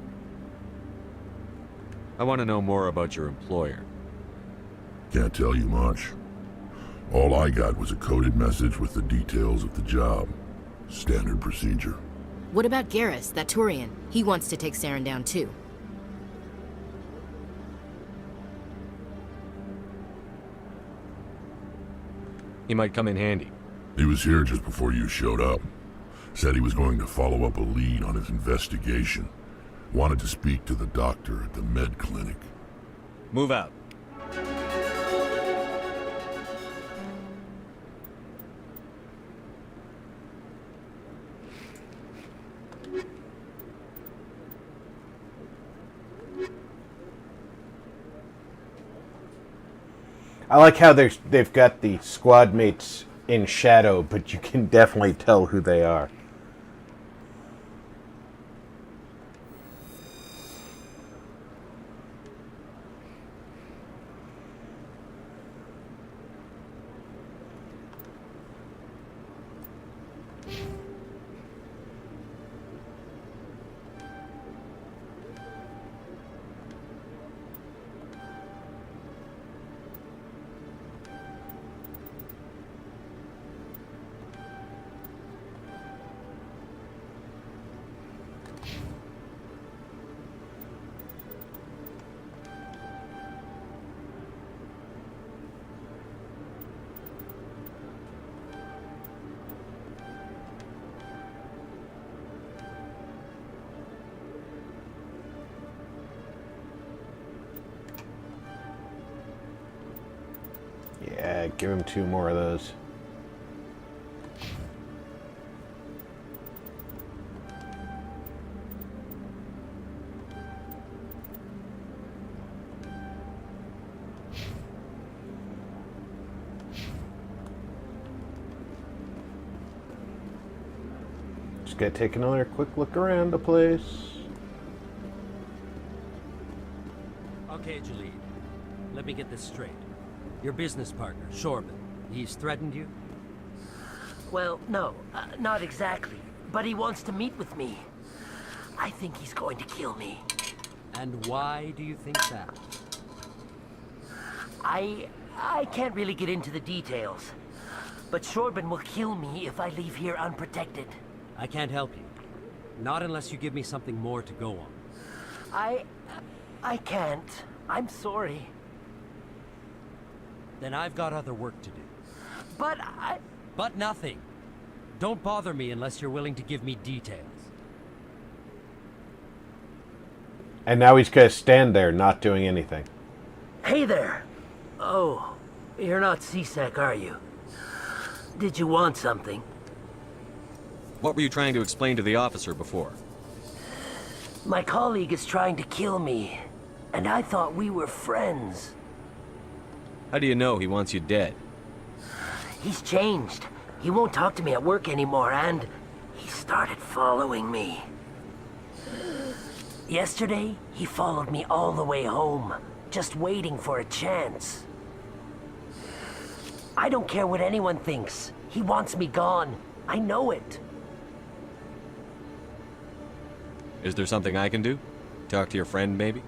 I want to know more about your employer. Can't tell you much. All I got was a coded message with the details of the job. Standard procedure. What about Garrus, that Turian? He wants to take Saren down too. He might come in handy. He was here just before you showed up. Said he was going to follow up a lead on his investigation. Wanted to speak to the doctor at the med clinic. Move out. I like how they've got the squad mates in shadow, but you can definitely tell who they are. Yeah, give him 2 more of those. Just gotta take another quick look around the place. Okay, Jalid. Let me get this straight. Your business partner, Shorban, he's threatened you? Well, no, not exactly. But he wants to meet with me. I think he's going to kill me. And why do you think that? I can't really get into the details. But Shorban will kill me if I leave here unprotected. I can't help you. Not unless you give me something more to go on. I can't. I'm sorry. Then I've got other work to do. But But nothing. Don't bother me unless you're willing to give me details. And now he's gonna stand there not doing anything. Hey there. Oh, you're not CSEC, are you? Did you want something? What were you trying to explain to the officer before? My colleague is trying to kill me, and I thought we were friends. How do you know he wants you dead? He's changed. He won't talk to me at work anymore, and he started following me. Yesterday, he followed me all the way home, just waiting for a chance. I don't care what anyone thinks. He wants me gone. I know it. Is there something I can do? Talk to your friend, maybe?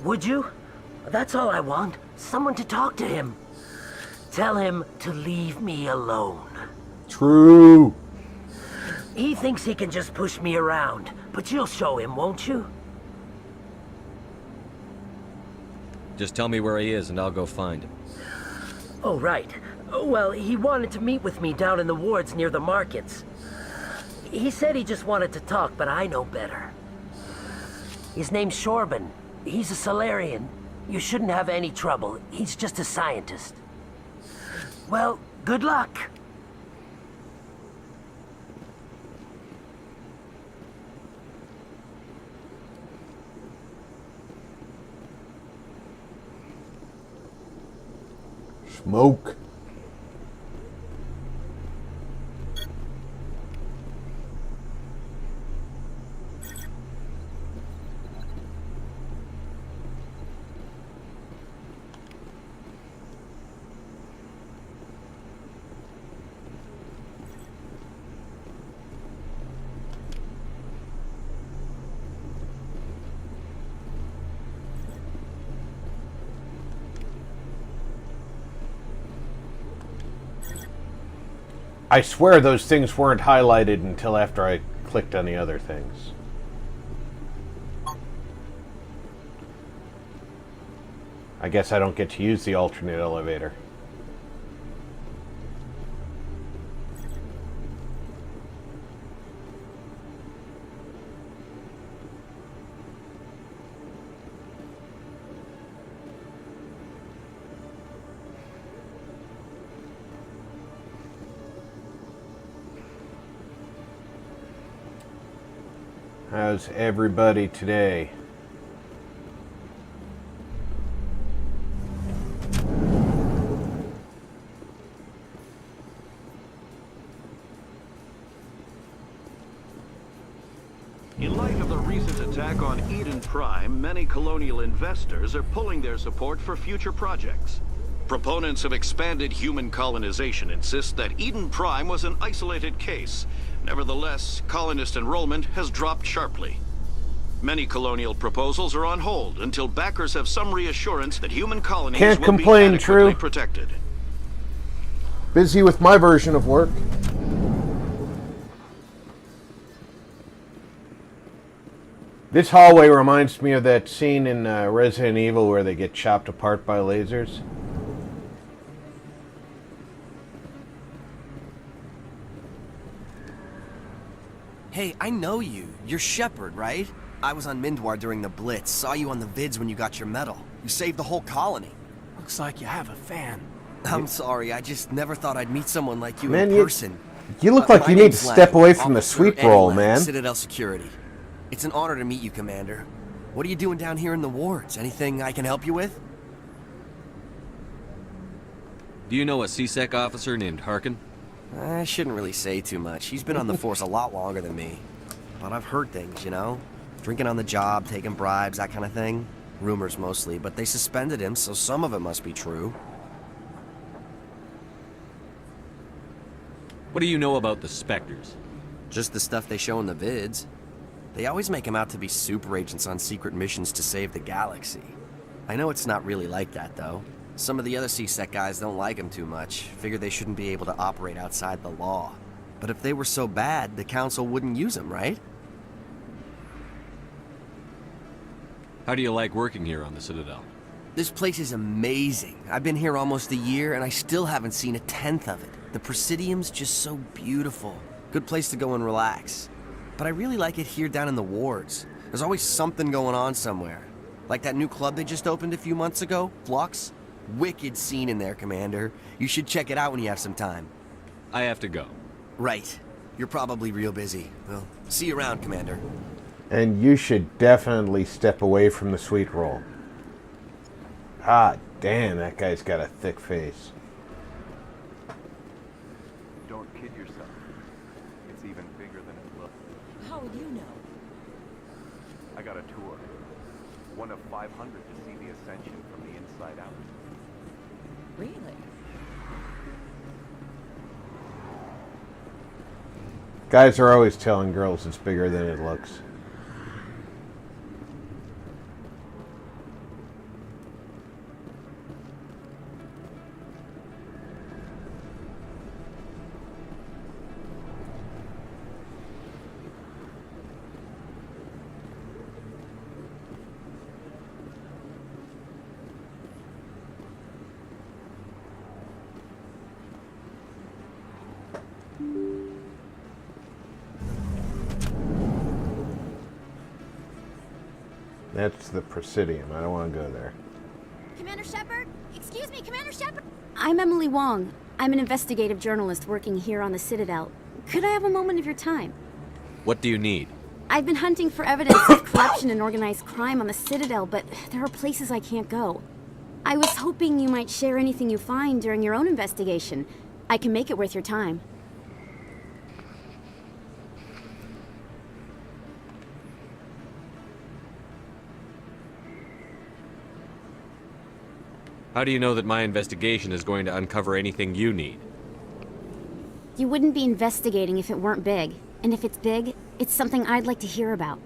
Would you? That's all I want. Someone to talk to him. Tell him to leave me alone. True. He thinks he can just push me around, but you'll show him, won't you? Just tell me where he is and I'll go find him. Oh, right. Well, he wanted to meet with me down in the wards near the markets. He said he just wanted to talk, but I know better. His name's Shorban. He's a Solarian. You shouldn't have any trouble. He's just a scientist. Well, good luck. Smoke. I swear those things weren't highlighted until after I clicked on the other things. I guess I don't get to use the alternate elevator. How's everybody today? In light of the recent attack on Eden Prime, many colonial investors are pulling their support for future projects. Proponents of expanded human colonization insist that Eden Prime was an isolated case. Nevertheless, colonist enrollment has dropped sharply. Many colonial proposals are on hold until backers have some reassurance that human colonies Can't will complain, be adequately True. protected. Busy with my version of work. This hallway reminds me of that scene in Resident Evil where they get chopped apart by lasers. Hey, I know you. You're Shepard, right? I was on Mindwar during the Blitz. Saw you on the vids when you got your medal. You saved the whole colony. Looks like you have a fan. I'm sorry, I just never thought I'd meet someone like you Man, in person. You look like My you need to name's step Lang, away from the Officer sweet Eddie roll, Lang, man. Citadel Security. It's an honor to meet you, Commander. What are you doing down here in the wards? Anything I can help you with? Do you know a CSEC officer named Harkin? I shouldn't really say too much. He's been on the force a lot longer than me. But I've heard things, you know? Drinking on the job, taking bribes, that kind of thing. Rumors mostly, but they suspended him, so some of it must be true. What do you know about the Spectres? Just the stuff they show in the vids. They always make him out to be super agents on secret missions to save the galaxy. I know it's not really like that, though. Some of the other CSEC guys don't like him too much. Figure they shouldn't be able to operate outside the law. But if they were so bad, the Council wouldn't use him, right? How do you like working here on the Citadel? This place is amazing. I've been here almost a year, and I still haven't seen a tenth of it. The Presidium's just so beautiful. Good place to go and relax. But I really like it here down in the wards. There's always something going on somewhere. Like that new club they just opened a few months ago, Flux. Wicked scene in there, Commander. You should check it out when you have some time. I have to go. Right. You're probably real busy. Well, see you around, Commander. And you should definitely step away from the sweet roll. Ah, damn, that guy's got a thick face. Don't kid yourself. It's even bigger than it looks. How would you know? I got a tour. One of 500 to see the Ascension from the inside out. Really? Guys are always telling girls it's bigger than it looks. That's the Presidium. I don't want to go there. Commander Shepard? Excuse me, Commander Shepard! I'm Emily Wong. I'm an investigative journalist working here on the Citadel. Could I have a moment of your time? What do you need? I've been hunting for evidence of corruption and organized crime on the Citadel, but there are places I can't go. I was hoping you might share anything you find during your own investigation. I can make it worth your time. How do you know that my investigation is going to uncover anything you need? You wouldn't be investigating if it weren't big. And if it's big, it's something I'd like to hear about.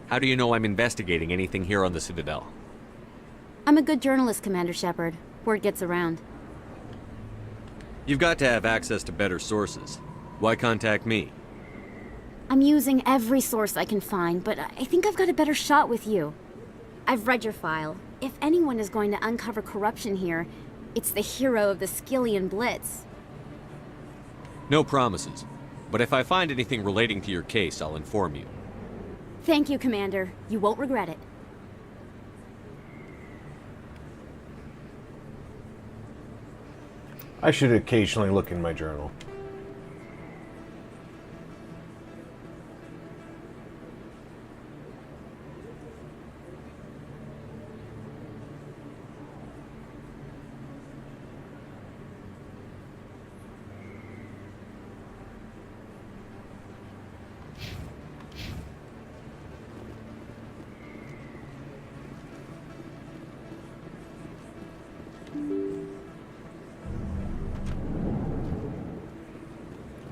How do you know I'm investigating anything here on the Citadel? I'm a good journalist, Commander Shepard. Word gets around. You've got to have access to better sources. Why contact me? I'm using every source I can find, but I think I've got a better shot with you. I've read your file. If anyone is going to uncover corruption here, it's the hero of the Skillian Blitz. No promises. But if I find anything relating to your case, I'll inform you. Thank you, Commander. You won't regret it. I should occasionally look in my journal.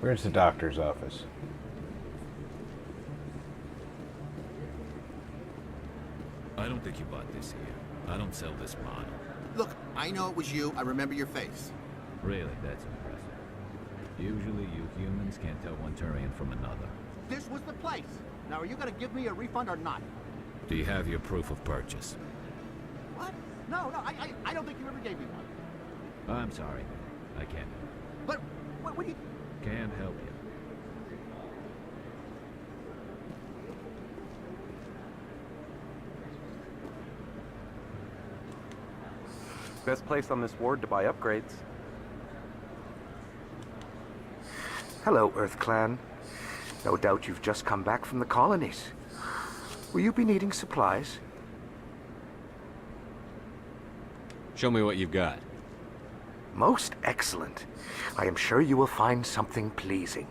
Where's the doctor's office? I don't think you bought this here. I don't sell this model. Look, I know it was you. I remember your face. Really, that's impressive. Usually you humans can't tell one Turian from another. This was the place. Now, are you going to give me a refund or not? Do you have your proof of purchase? What? No, I don't think you ever gave me one. I'm sorry. I can't. But, what do you... Can't help you. Best place on this ward to buy upgrades. Hello, Earth Clan. No doubt you've just come back from the colonies. Will you be needing supplies? Show me what you've got. Most excellent. I am sure you will find something pleasing.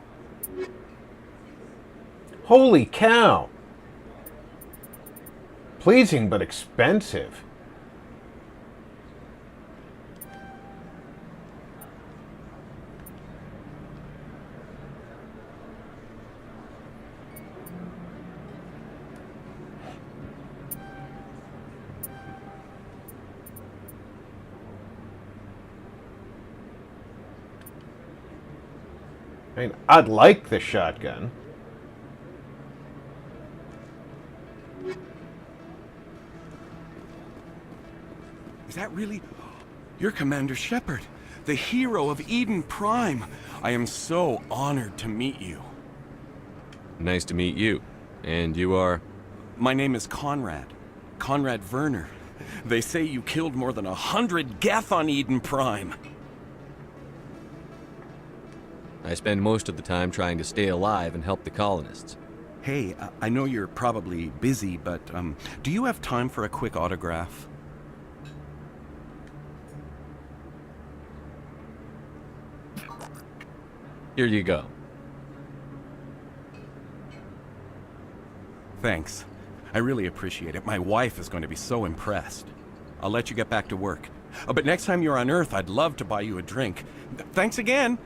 Holy cow! Pleasing but expensive. I mean, I'd like the shotgun. Is that really... You're Commander Shepard, the hero of Eden Prime. I am so honored to meet you. Nice to meet you. And you are? My name is Conrad. Conrad Werner. They say you killed more than 100 Geth on Eden Prime. I spend most of the time trying to stay alive and help the colonists. Hey, I know you're probably busy, but do you have time for a quick autograph? Here you go. Thanks. I really appreciate it. My wife is going to be so impressed. I'll let you get back to work. But next time you're on Earth, I'd love to buy you a drink. Thanks again!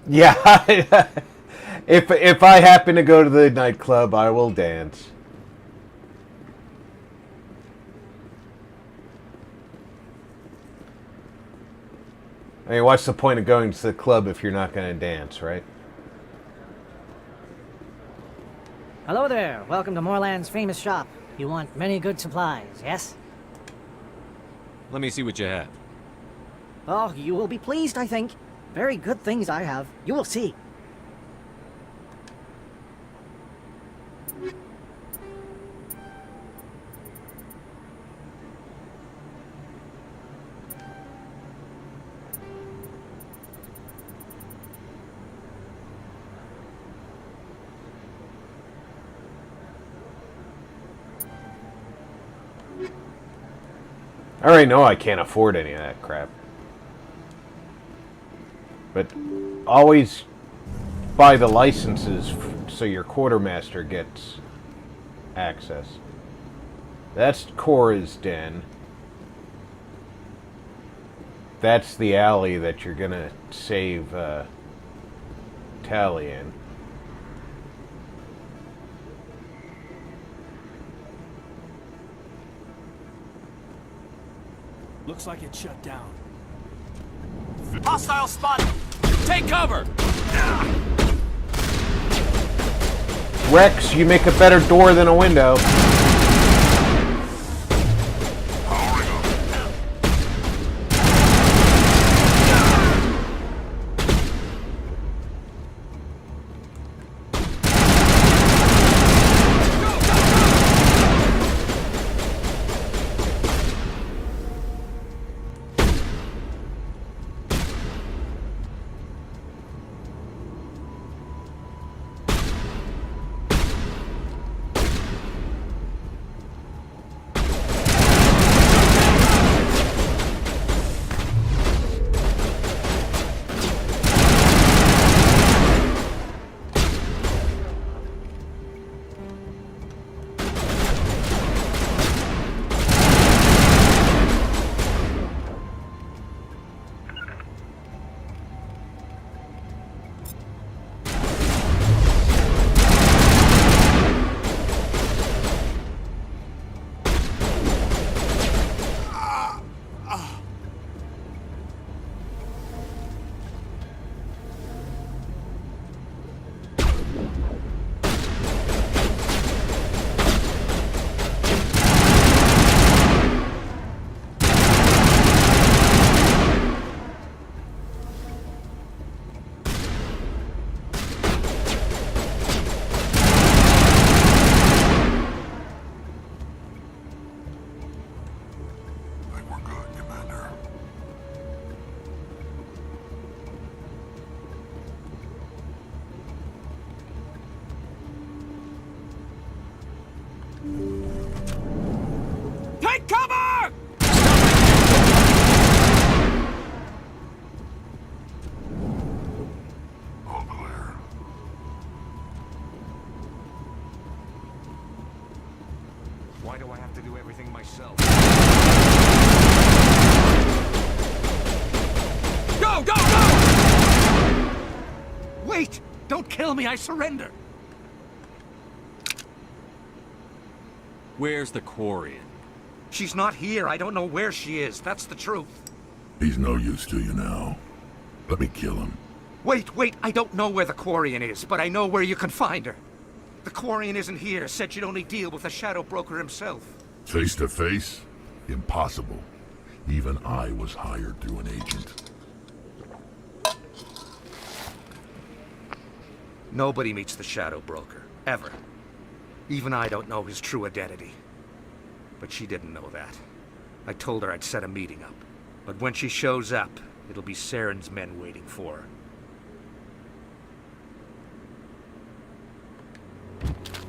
Yeah, if I happen to go to the nightclub, I will dance. I mean, what's the point of going to the club if you're not going to dance, right? Hello there. Welcome to Moorland's famous shop. You want many good supplies, yes? Let me see what you have. Oh, you will be pleased, I think. Very good things I have. You will see. I already know I can't afford any of that crap. But always buy the licenses so your quartermaster gets access. That's Cora's den. That's the alley that you're gonna save Tally in. Looks like it's shut down. Hostile spotted! Take cover! Rex, you make a better door than a window. Take cover! All clear. Why do I have to do everything myself? Go, go, go! Wait! Don't kill me, I surrender! Where's the Quarian? She's not here. I don't know where she is. That's the truth. He's no use to you now. Let me kill him. Wait! I don't know where the Quarian is, but I know where you can find her. The Quarian isn't here. Said she'd only deal with the Shadow Broker himself. Face to face? Impossible. Even I was hired through an agent. Nobody meets the Shadow Broker. Ever. Even I don't know his true identity. But she didn't know that. I told her I'd set a meeting up. But when she shows up, it'll be Saren's men waiting for her.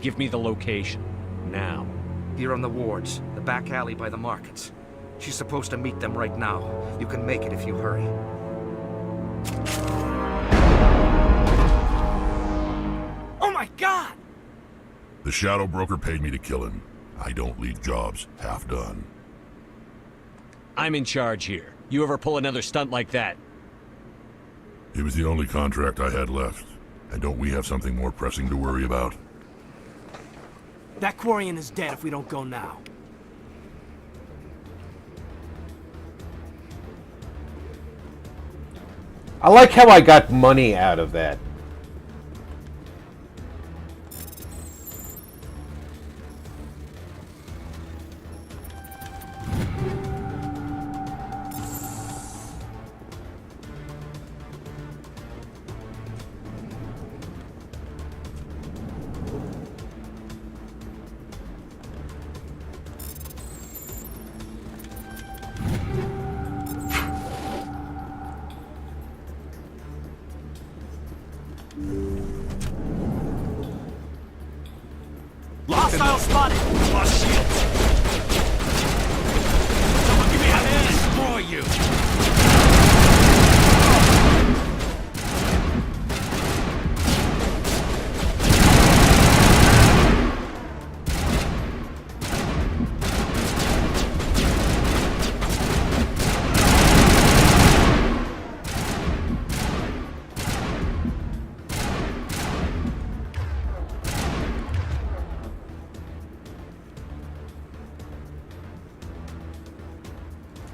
Give me the location. Now. Here on the wards, the back alley by the markets. She's supposed to meet them right now. You can make it if you hurry. Oh my God! The Shadow Broker paid me to kill him. I don't leave jobs half done. I'm in charge here. You ever pull another stunt like that? It was the only contract I had left. And don't we have something more pressing to worry about? That Quarian is dead if we don't go now. I like how I got money out of that.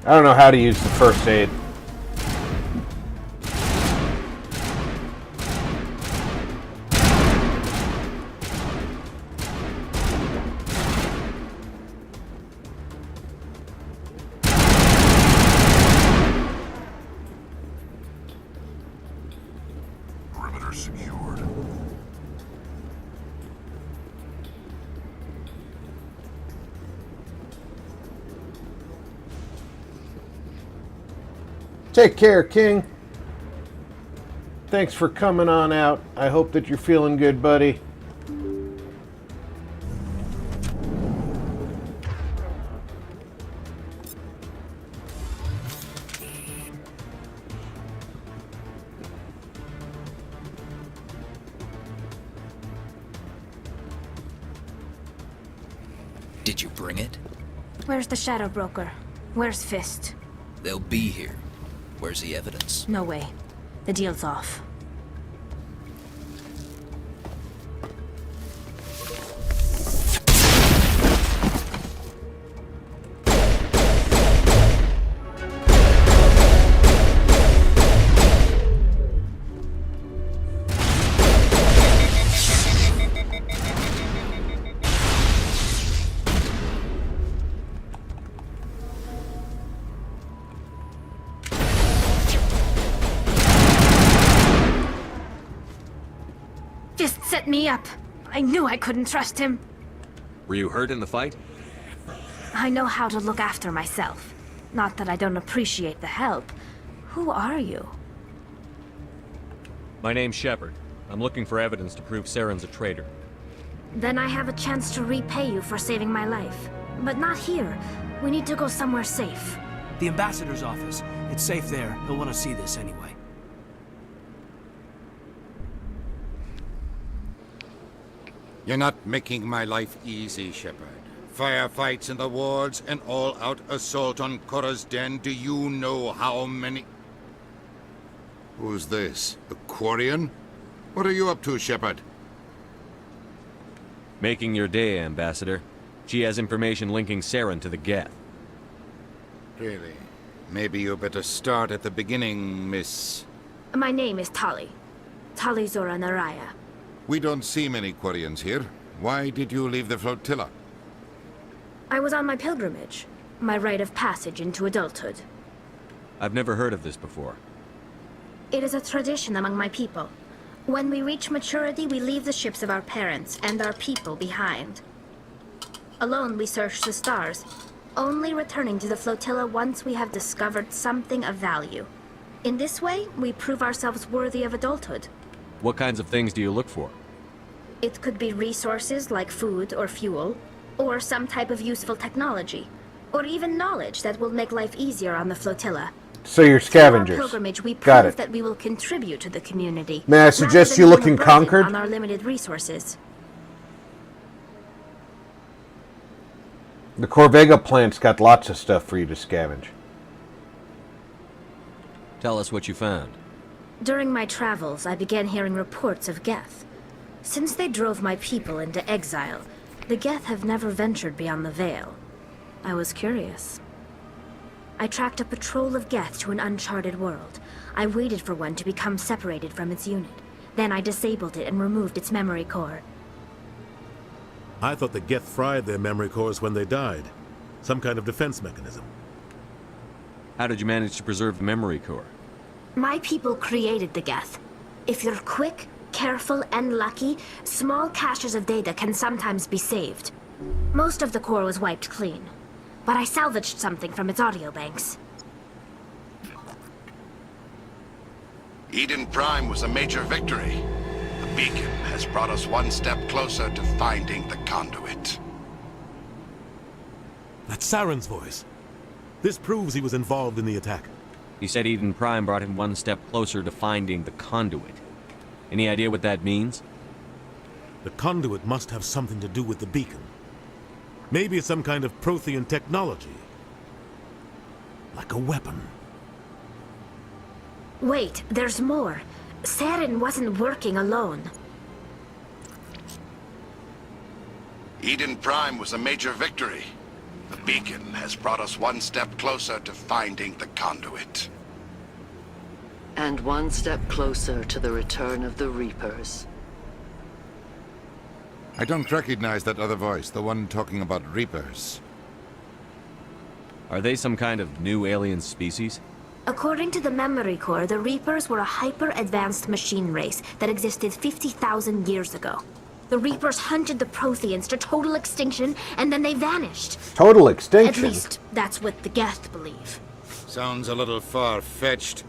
I don't know how to use the first aid. Perimeter secured. Take care, King. Thanks for coming on out. I hope that you're feeling good, buddy. Did you bring it? Where's the Shadow Broker? Where's Fist? They'll be here. Where's the evidence? No way. The deal's off. Fist set me up. I knew I couldn't trust him. Were you hurt in the fight? I know how to look after myself. Not that I don't appreciate the help. Who are you? My name's Shepard. I'm looking for evidence to prove Saren's a traitor. Then I have a chance to repay you for saving my life. But not here. We need to go somewhere safe. The ambassador's office. It's safe there. He'll want to see this anyway. You're not making my life easy, Shepard. Firefights in the wards, an all-out assault on Korra's den. Do you know how many... Who's this? A Quarian? What are you up to, Shepard? Making your day, Ambassador. She has information linking Saren to the Geth. Really? Maybe you better start at the beginning, Miss... My name is Tali. Tali Zora Naraya. We don't see many Quarians here. Why did you leave the flotilla? I was on my pilgrimage. My rite of passage into adulthood. I've never heard of this before. It is a tradition among my people. When we reach maturity, we leave the ships of our parents and our people behind. Alone, we search the stars, only returning to the flotilla once we have discovered something of value. In this way, we prove ourselves worthy of adulthood. What kinds of things do you look for? It could be resources like food or fuel, or some type of useful technology, or even knowledge that will make life easier on the flotilla. So you're scavengers. Through our pilgrimage, we Got prove it. that we will contribute to the community. May I suggest rather you than look being a in burden Concord? on our limited resources. The Corvega plant's got lots of stuff for you to scavenge. Tell us what you found. During my travels, I began hearing reports of Geth. Since they drove my people into exile, the Geth have never ventured beyond the Veil. I was curious. I tracked a patrol of Geth to an uncharted world. I waited for one to become separated from its unit. Then I disabled it and removed its memory core. I thought the Geth fried their memory cores when they died. Some kind of defense mechanism. How did you manage to preserve the memory core? My people created the Geth. If you're quick, careful, and lucky, small caches of data can sometimes be saved. Most of the core was wiped clean, but I salvaged something from its audio banks. Eden Prime was a major victory. The beacon has brought us one step closer to finding the conduit. That's Saren's voice. This proves he was involved in the attack. He said Eden Prime brought him one step closer to finding the conduit. Any idea what that means? The conduit must have something to do with the beacon. Maybe it's some kind of Prothean technology. Like a weapon. Wait, there's more. Saren wasn't working alone. Eden Prime was a major victory. The beacon has brought us one step closer to finding the conduit. And one step closer to the return of the Reapers. I don't recognize that other voice, the one talking about Reapers. Are they some kind of new alien species? According to the Memory Core, the Reapers were a hyper-advanced machine race that existed 50,000 years ago. The Reapers hunted the Protheans to total extinction, and then they vanished. Total extinction? At least, that's what the Geth believe. Sounds a little far-fetched.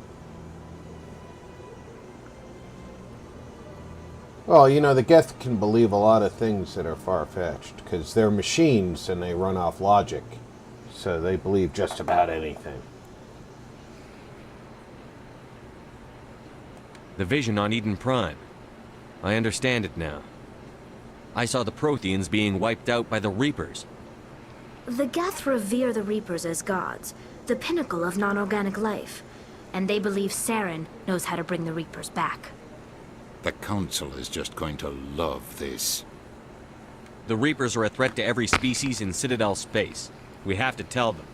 Well, you know, the Geth can believe a lot of things that are far-fetched, because they're machines and they run off logic. So they believe just about anything. The vision on Eden Prime. I understand it now. I saw the Protheans being wiped out by the Reapers. The Geth revere the Reapers as gods, the pinnacle of non-organic life. And they believe Saren knows how to bring the Reapers back. The Council is just going to love this. The Reapers are a threat to every species in Citadel space. We have to tell them.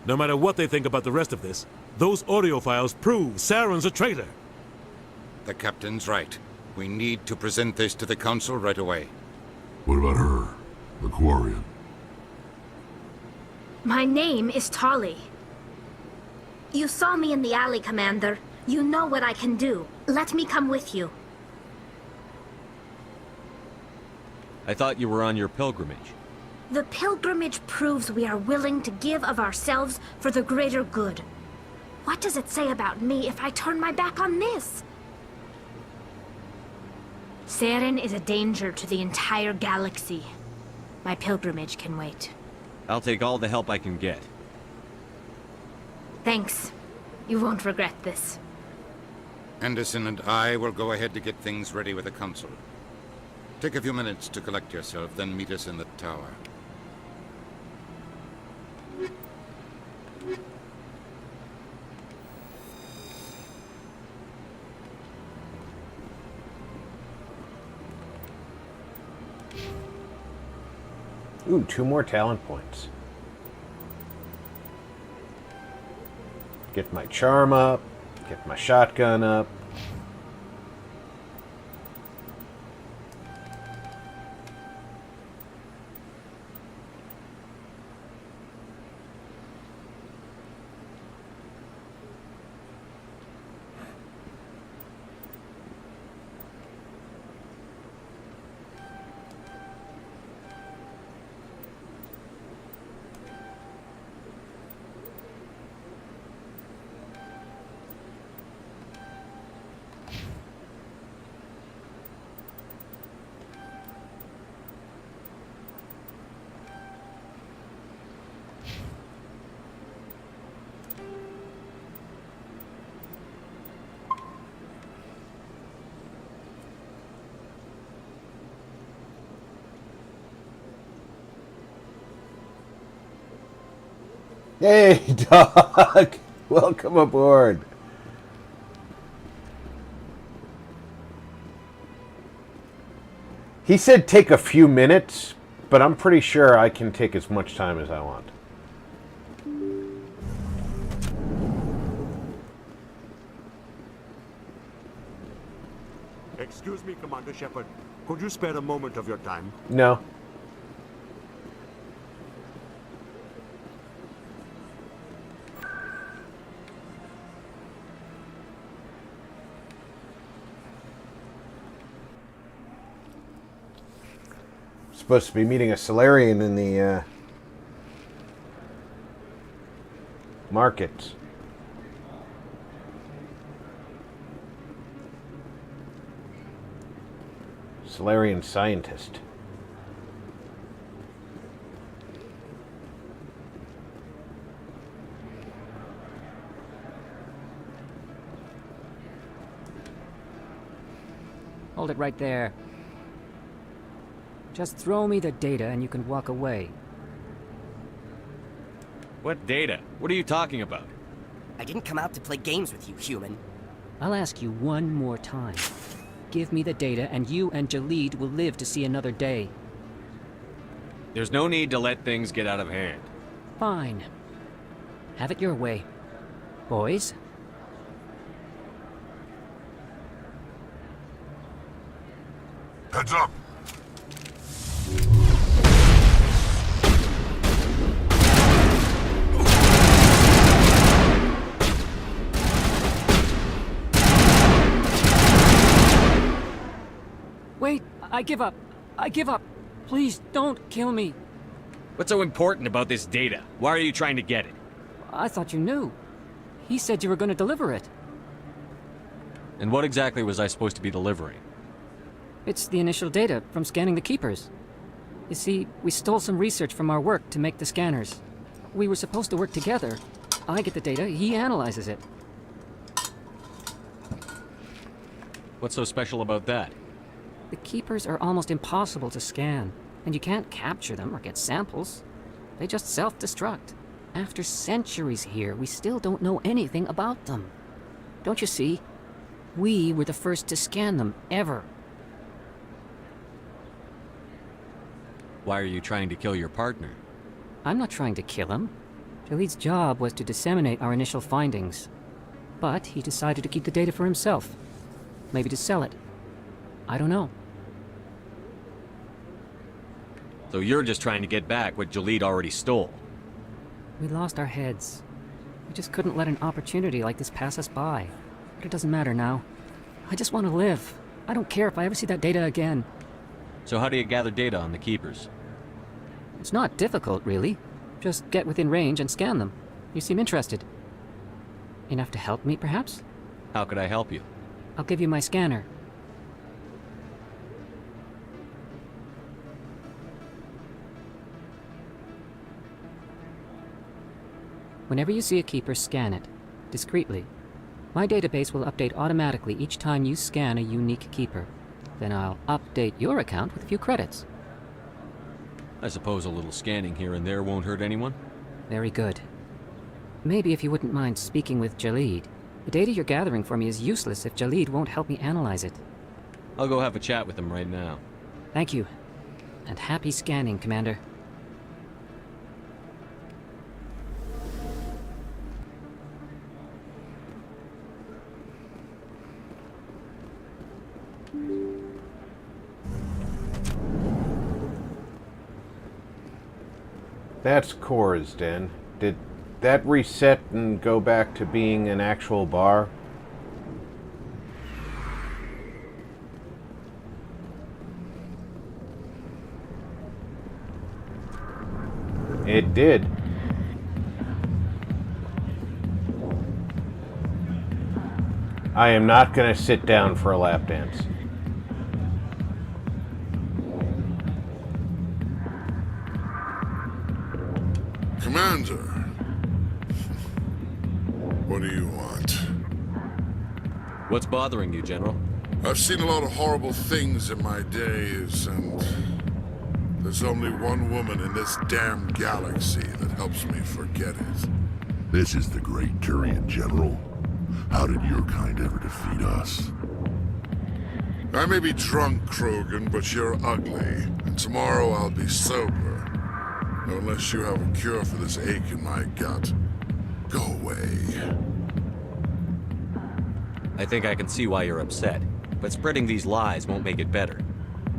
No matter what they think about the rest of this, those audio files prove Saren's a traitor. The Captain's right. We need to present this to the Council right away. What about her? The Quarian? My name is Tali. You saw me in the alley, Commander. You know what I can do. Let me come with you. I thought you were on your pilgrimage. The pilgrimage proves we are willing to give of ourselves for the greater good. What does it say about me if I turn my back on this? Saren is a danger to the entire galaxy. My pilgrimage can wait. I'll take all the help I can get. Thanks. You won't regret this. Anderson and I will go ahead to get things ready with the Council. Take a few minutes to collect yourself, then meet us in the tower. Ooh, 2 more talent points. Get my charm up, get my shotgun up. Hey, dog! Welcome aboard. He said take a few minutes, but I'm pretty sure I can take as much time as I want. Excuse me, Commander Shepard. Could you spare a moment of your time? No. Supposed to be meeting a Solarian in the market. Solarian scientist. Hold it right there. Just throw me the data and you can walk away. What data? What are you talking about? I didn't come out to play games with you, human. I'll ask you one more time. Give me the data and you and Jalid will live to see another day. There's no need to let things get out of hand. Fine. Have it your way. Boys? Heads up! Wait, I give up. I give up. Please don't kill me. What's so important about this data? Why are you trying to get it? I thought you knew. He said you were going to deliver it. And what exactly was I supposed to be delivering? It's the initial data from scanning the Keepers. You see, we stole some research from our work to make the scanners. We were supposed to work together. I get the data, he analyzes it. What's so special about that? The Keepers are almost impossible to scan, and you can't capture them or get samples. They just self-destruct. After centuries here, we still don't know anything about them. Don't you see? We were the first to scan them, ever. Why are you trying to kill your partner? I'm not trying to kill him. Jaleed's job was to disseminate our initial findings. But he decided to keep the data for himself. Maybe to sell it. I don't know. So you're just trying to get back what Jaleed already stole? We lost our heads. We just couldn't let an opportunity like this pass us by. But it doesn't matter now. I just want to live. I don't care if I ever see that data again. So how do you gather data on the Keepers? It's not difficult, really. Just get within range and scan them. You seem interested. Enough to help me, perhaps? How could I help you? I'll give you my scanner. Whenever you see a Keeper, scan it. Discreetly. My database will update automatically each time you scan a unique Keeper. Then I'll update your account with a few credits. I suppose a little scanning here and there won't hurt anyone? Very good. Maybe if you wouldn't mind speaking with Jaleed. The data you're gathering for me is useless if Jaleed won't help me analyze it. I'll go have a chat with him right now. Thank you. And happy scanning, Commander. That's Cora's den. Did that reset and go back to being an actual bar? It did. I am not going to sit down for a lap dance. Commander, what do you want? What's bothering you, General? I've seen a lot of horrible things in my days, and there's only one woman in this damn galaxy that helps me forget it. This is the Great Turian, General. How did your kind ever defeat us? I may be drunk, Krogan, but you're ugly, and tomorrow I'll be sober. Unless you have a cure for this ache in my gut. Go away. I think I can see why you're upset, but spreading these lies won't make it better.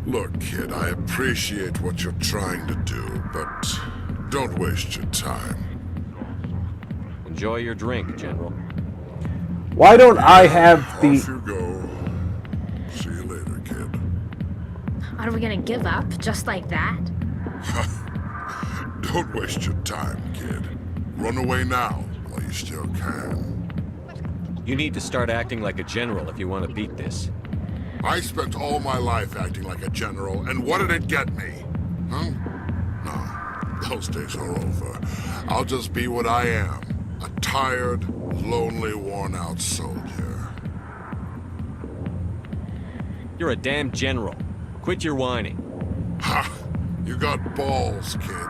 Look, kid, I appreciate what you're trying to do, but don't waste your time. Enjoy your drink, General. Why don't I have the... Off you go. See you later, kid. Are we gonna give up just like that? Don't waste your time, kid. Run away now, while you still can. You need to start acting like a general if you want to beat this. I spent all my life acting like a general, and what did it get me? Huh? No, those days are over. I'll just be what I am. A tired, lonely, worn-out soldier. You're a damn general. Quit your whining. Ha! You got balls, kid.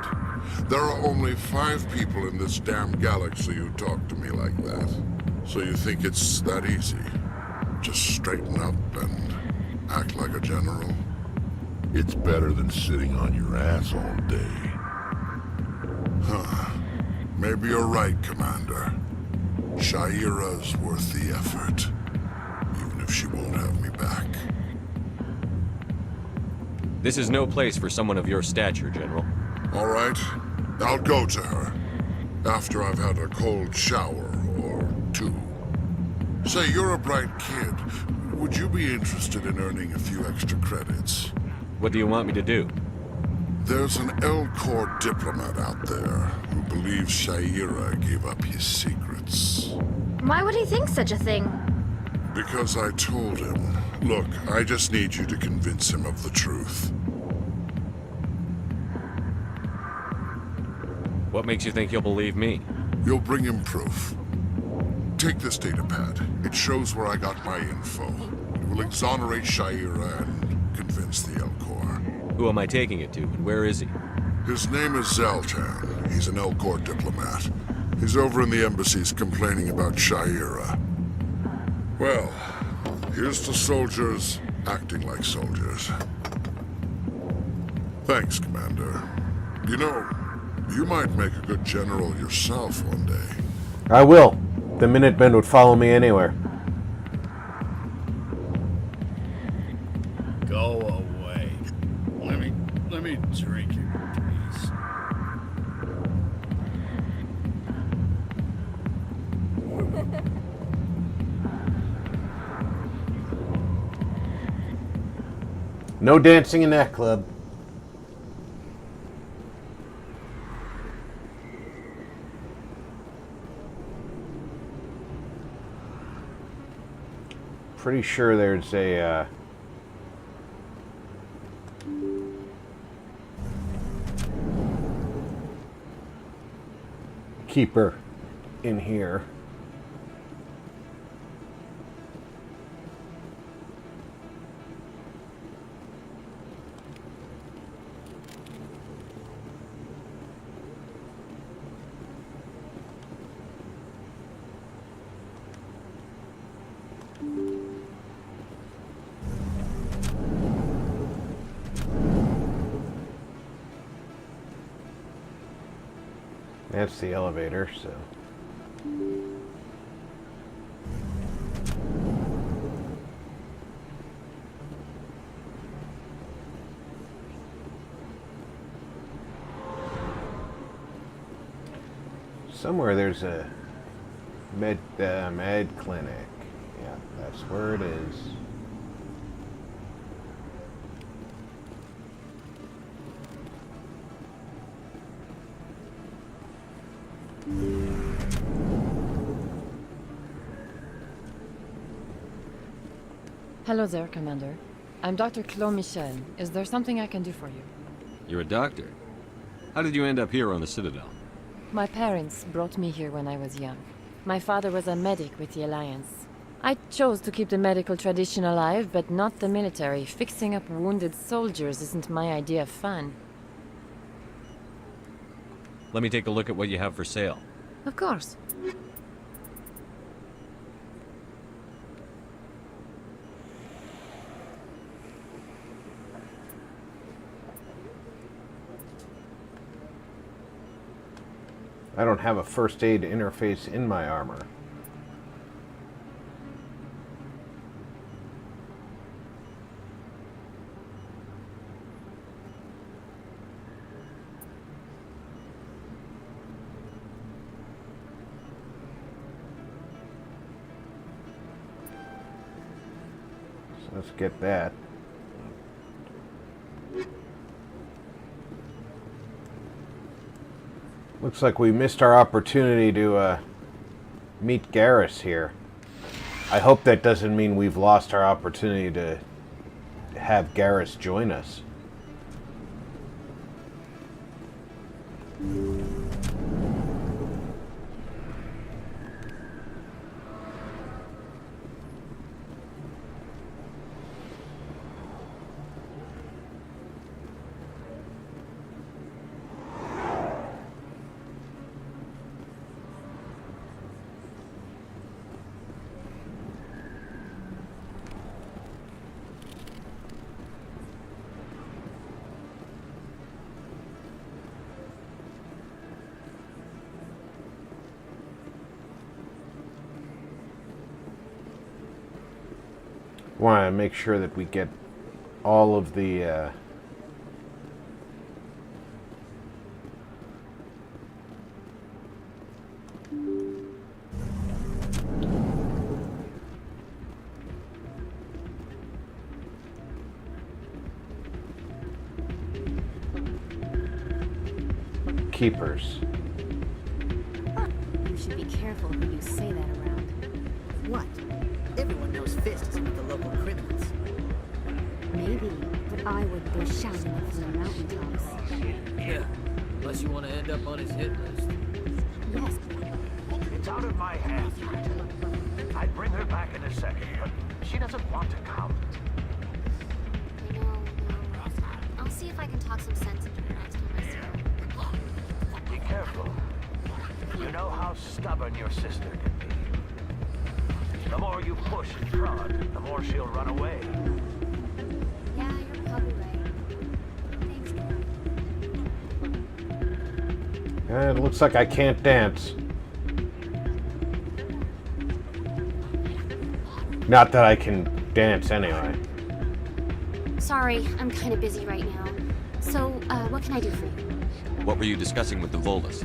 There are only 5 people in this damn galaxy who talk to me like that. So you think it's that easy? Just straighten up and act like a general? It's better than sitting on your ass all day. Huh. Maybe you're right, Commander. Shaira's worth the effort, even if she won't have me back. This is no place for someone of your stature, General. All right, I'll go to her. After I've had a cold shower or two. Say, you're a bright kid. Would you be interested in earning a few extra credits? What do you want me to do? There's an L-Corps diplomat out there who believes Shaira gave up his secrets. Why would he think such a thing? Because I told him. Look, I just need you to convince him of the truth. What makes you think he'll believe me? You'll bring him proof. Take this data pad. It shows where I got my info. It will exonerate Shaira and convince the L-Corps. Who am I taking it to, and where is he? His name is Zoltan. He's an L-Corps diplomat. He's over in the embassies complaining about Shaira. Well, here's to soldiers acting like soldiers. Thanks, Commander. You know, you might make a good general yourself one day. I will. The Minutemen would follow me anywhere. Go away. Let me drink it, please. No dancing in that club. Pretty sure there's a keeper in here. That's the elevator, so. Somewhere there's a med clinic. Yeah, that's where it is. Hello there, Commander. I'm Dr. Claude Michel. Is there something I can do for you? You're a doctor. How did you end up here on the Citadel? My parents brought me here when I was young. My father was a medic with the Alliance. I chose to keep the medical tradition alive, but not the military. Fixing up wounded soldiers isn't my idea of fun. Let me take a look at what you have for sale. Of course. I don't have a first aid interface in my armor. So let's get that. Looks like we missed our opportunity to meet Garrus here. I hope that doesn't mean we've lost our opportunity to have Garrus join us. Want to make sure that we get all of the keepers. You should be careful who you say that around. What? Everyone knows Fist is with the local criminals. Maybe, but I wouldn't go shouting it from the mountaintops. Yeah, unless you want to end up on his hit list. Yes. It's out of my hands, Rita. I'd bring her back in a second, but she doesn't want to come. No. I'll see if I can talk some sense into her next time I see her. Be careful. You know how stubborn your sister can be. The more you push and prod, the more she'll run away. Yeah, you're probably right. Thanks, It looks like I can't dance. Not that I can dance anyway. Sorry, I'm kind of busy right now. So, what can I do for you? What were you discussing with the Volus?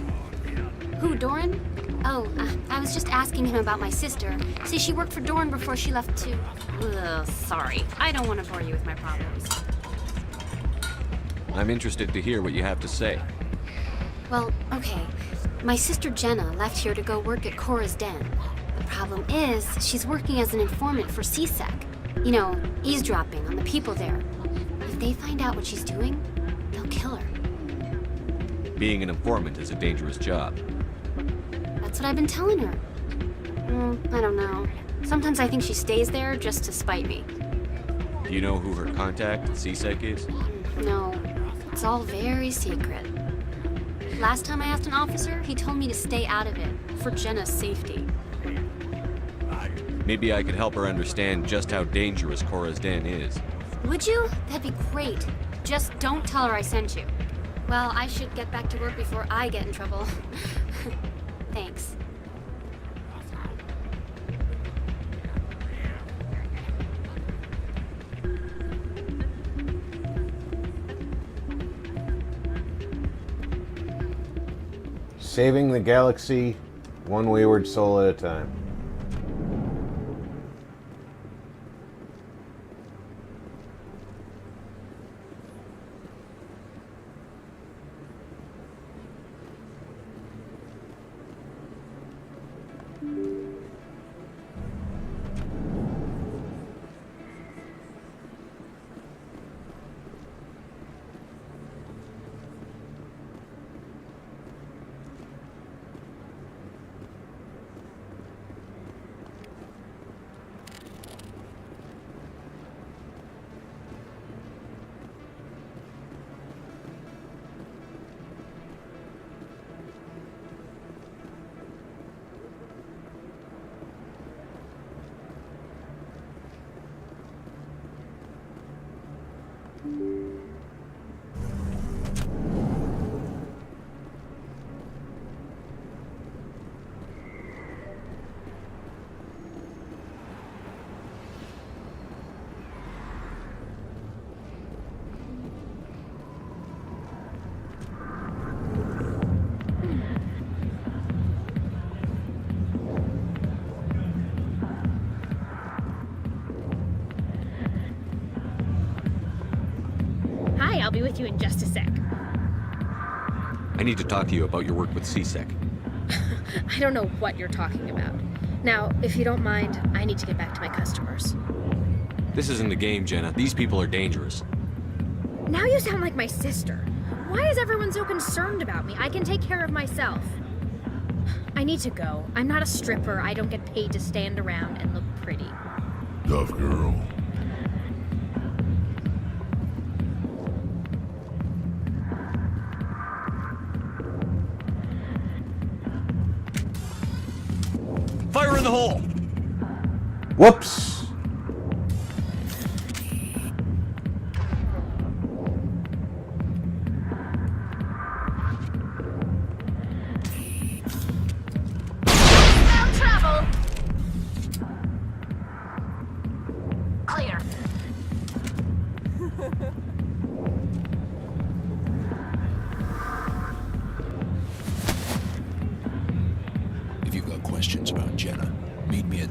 Who, Doran? Oh, I was just asking him about my sister. See, she worked for Doran before she left to... Ugh, sorry. I don't want to bore you with my problems. I'm interested to hear what you have to say. Well, okay. My sister Jenna left here to go work at Cora's Den. The problem is, she's working as an informant for CSEC. You know, eavesdropping on the people there. If they find out what she's doing, they'll kill her. Being an informant is a dangerous job. That's what I've been telling her. I don't know. Sometimes I think she stays there just to spite me. Do you know who her contact at CSEC is? No, it's all very secret. Last time I asked an officer, he told me to stay out of it, for Jenna's safety. Maybe I could help her understand just how dangerous Cora's Den is. Would you? That'd be great. Just don't tell her I sent you. Well, I should get back to work before I get in trouble. Thanks. Saving the galaxy, one wayward soul at a time. I'll be with you in just a sec. I need to talk to you about your work with CSEC. I don't know what you're talking about. Now, if you don't mind, I need to get back to my customers. This isn't a game, Jenna. These people are dangerous. Now you sound like my sister. Why is everyone so concerned about me? I can take care of myself. I need to go. I'm not a stripper. I don't get paid to stand around and look pretty. Tough girl. Fire in the hole! Whoops! Clear.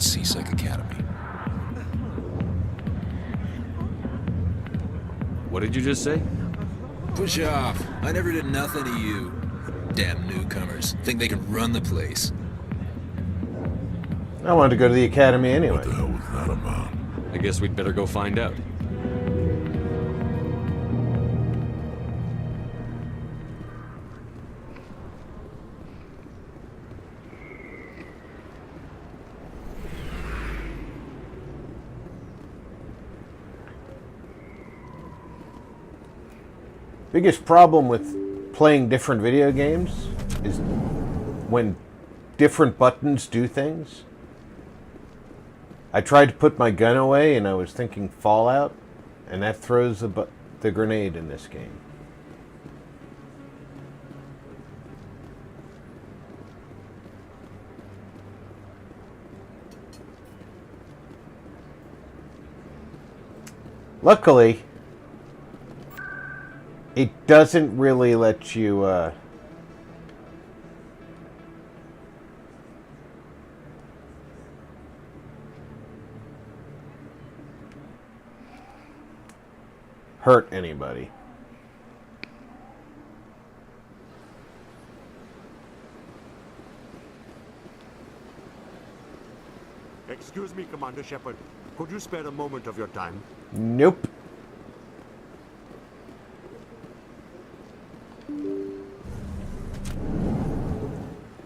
CSEC Academy. What did you just say? Push off. I never did nothing to you. Damn newcomers. Think they can run the place. I wanted to go to the academy anyway. What the hell was that about? I guess we'd better go find out. Biggest problem with playing different video games is when different buttons do things. I tried to put my gun away and I was thinking Fallout, and that throws the grenade in this game. Luckily, it doesn't really let you hurt anybody. Excuse me, Commander Shepard. Could you spare a moment of your time? Nope.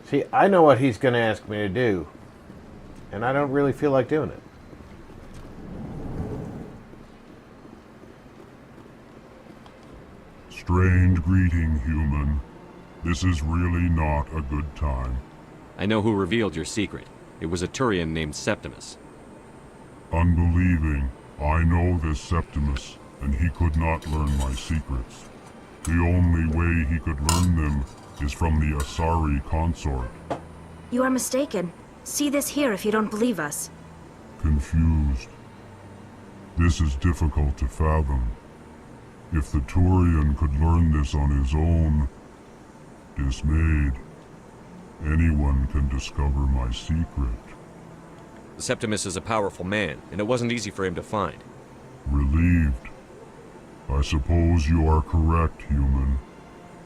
See, I know what he's going to ask me to do, and I don't really feel like doing it. Strange greeting, human. This is really not a good time. I know who revealed your secret. It was a Turian named Septimus. Unbelieving. I know this Septimus, and he could not learn my secrets. The only way he could learn them is from the Asari consort. You are mistaken. See this here if you don't believe us. Confused. This is difficult to fathom. If the Turian could learn this on his own, dismayed, anyone can discover my secret. Septimus is a powerful man, and it wasn't easy for him to find. Relieved. I suppose you are correct, human.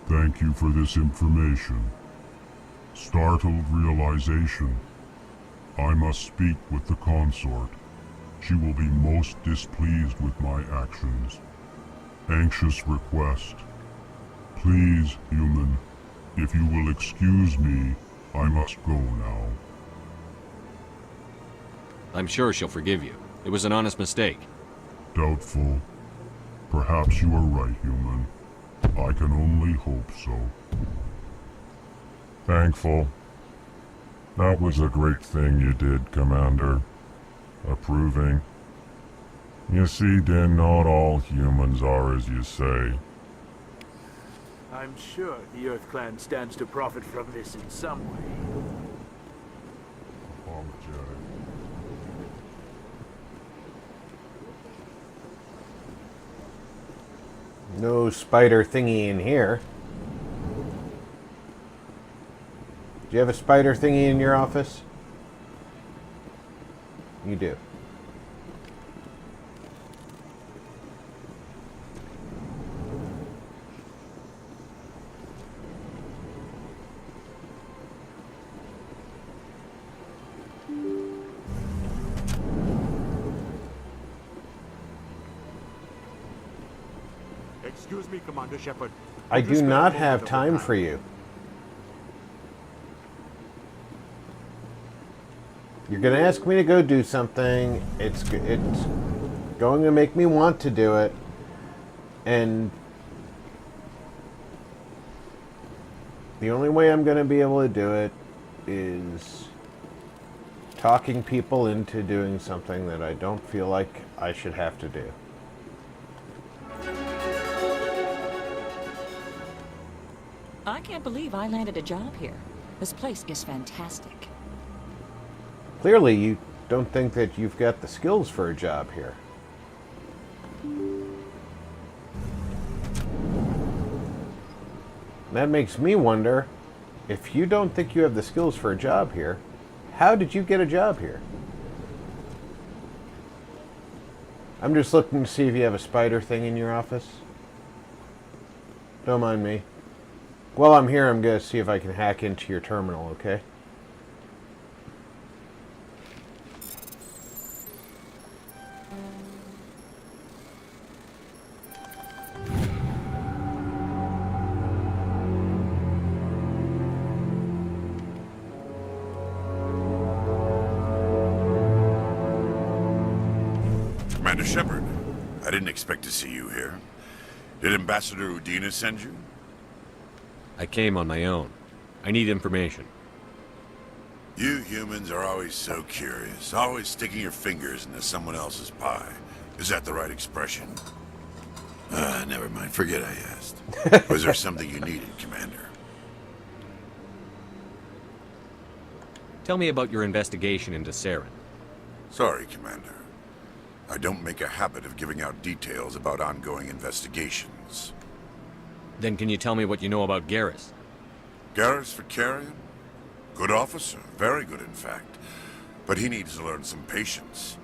Thank you for this information. Startled realization. I must speak with the consort. She will be most displeased with my actions. Anxious request. Please, human, if you will excuse me, I must go now. I'm sure she'll forgive you. It was an honest mistake. Doubtful. Perhaps you are right, human. I can only hope so. Thankful. That was a great thing you did, Commander. Approving. You see, Din, not all humans are as you say. I'm sure the Earth Clan stands to profit from this in some way. Apologetic. No spider thingy in here. Do you have a spider thingy in your office? You do. Excuse me, Commander Shepard. I do not have time for you. You're going to ask me to go do something. It's going to make me want to do it. And the only way I'm going to be able to do it is talking people into doing something that I don't feel like I should have to do. I can't believe I landed a job here. This place is fantastic. Clearly, you don't think that you've got the skills for a job here. That makes me wonder, if you don't think you have the skills for a job here, how did you get a job here? I'm just looking to see if you have a spider thing in your office. Don't mind me. While I'm here, I'm going to see if I can hack into your terminal, okay? Commander Shepard, I didn't expect to see you here. Did Ambassador Udina send you? I came on my own. I need information. You humans are always so curious, always sticking your fingers into someone else's pie. Is that the right expression? Never mind. Forget I asked. Was there something you needed, Commander? Tell me about your investigation into Saren. Sorry, Commander. I don't make a habit of giving out details about ongoing investigations. Then can you tell me what you know about Garrus? Garrus Vakarian? Good officer. Very good, in fact. But he needs to learn some patience.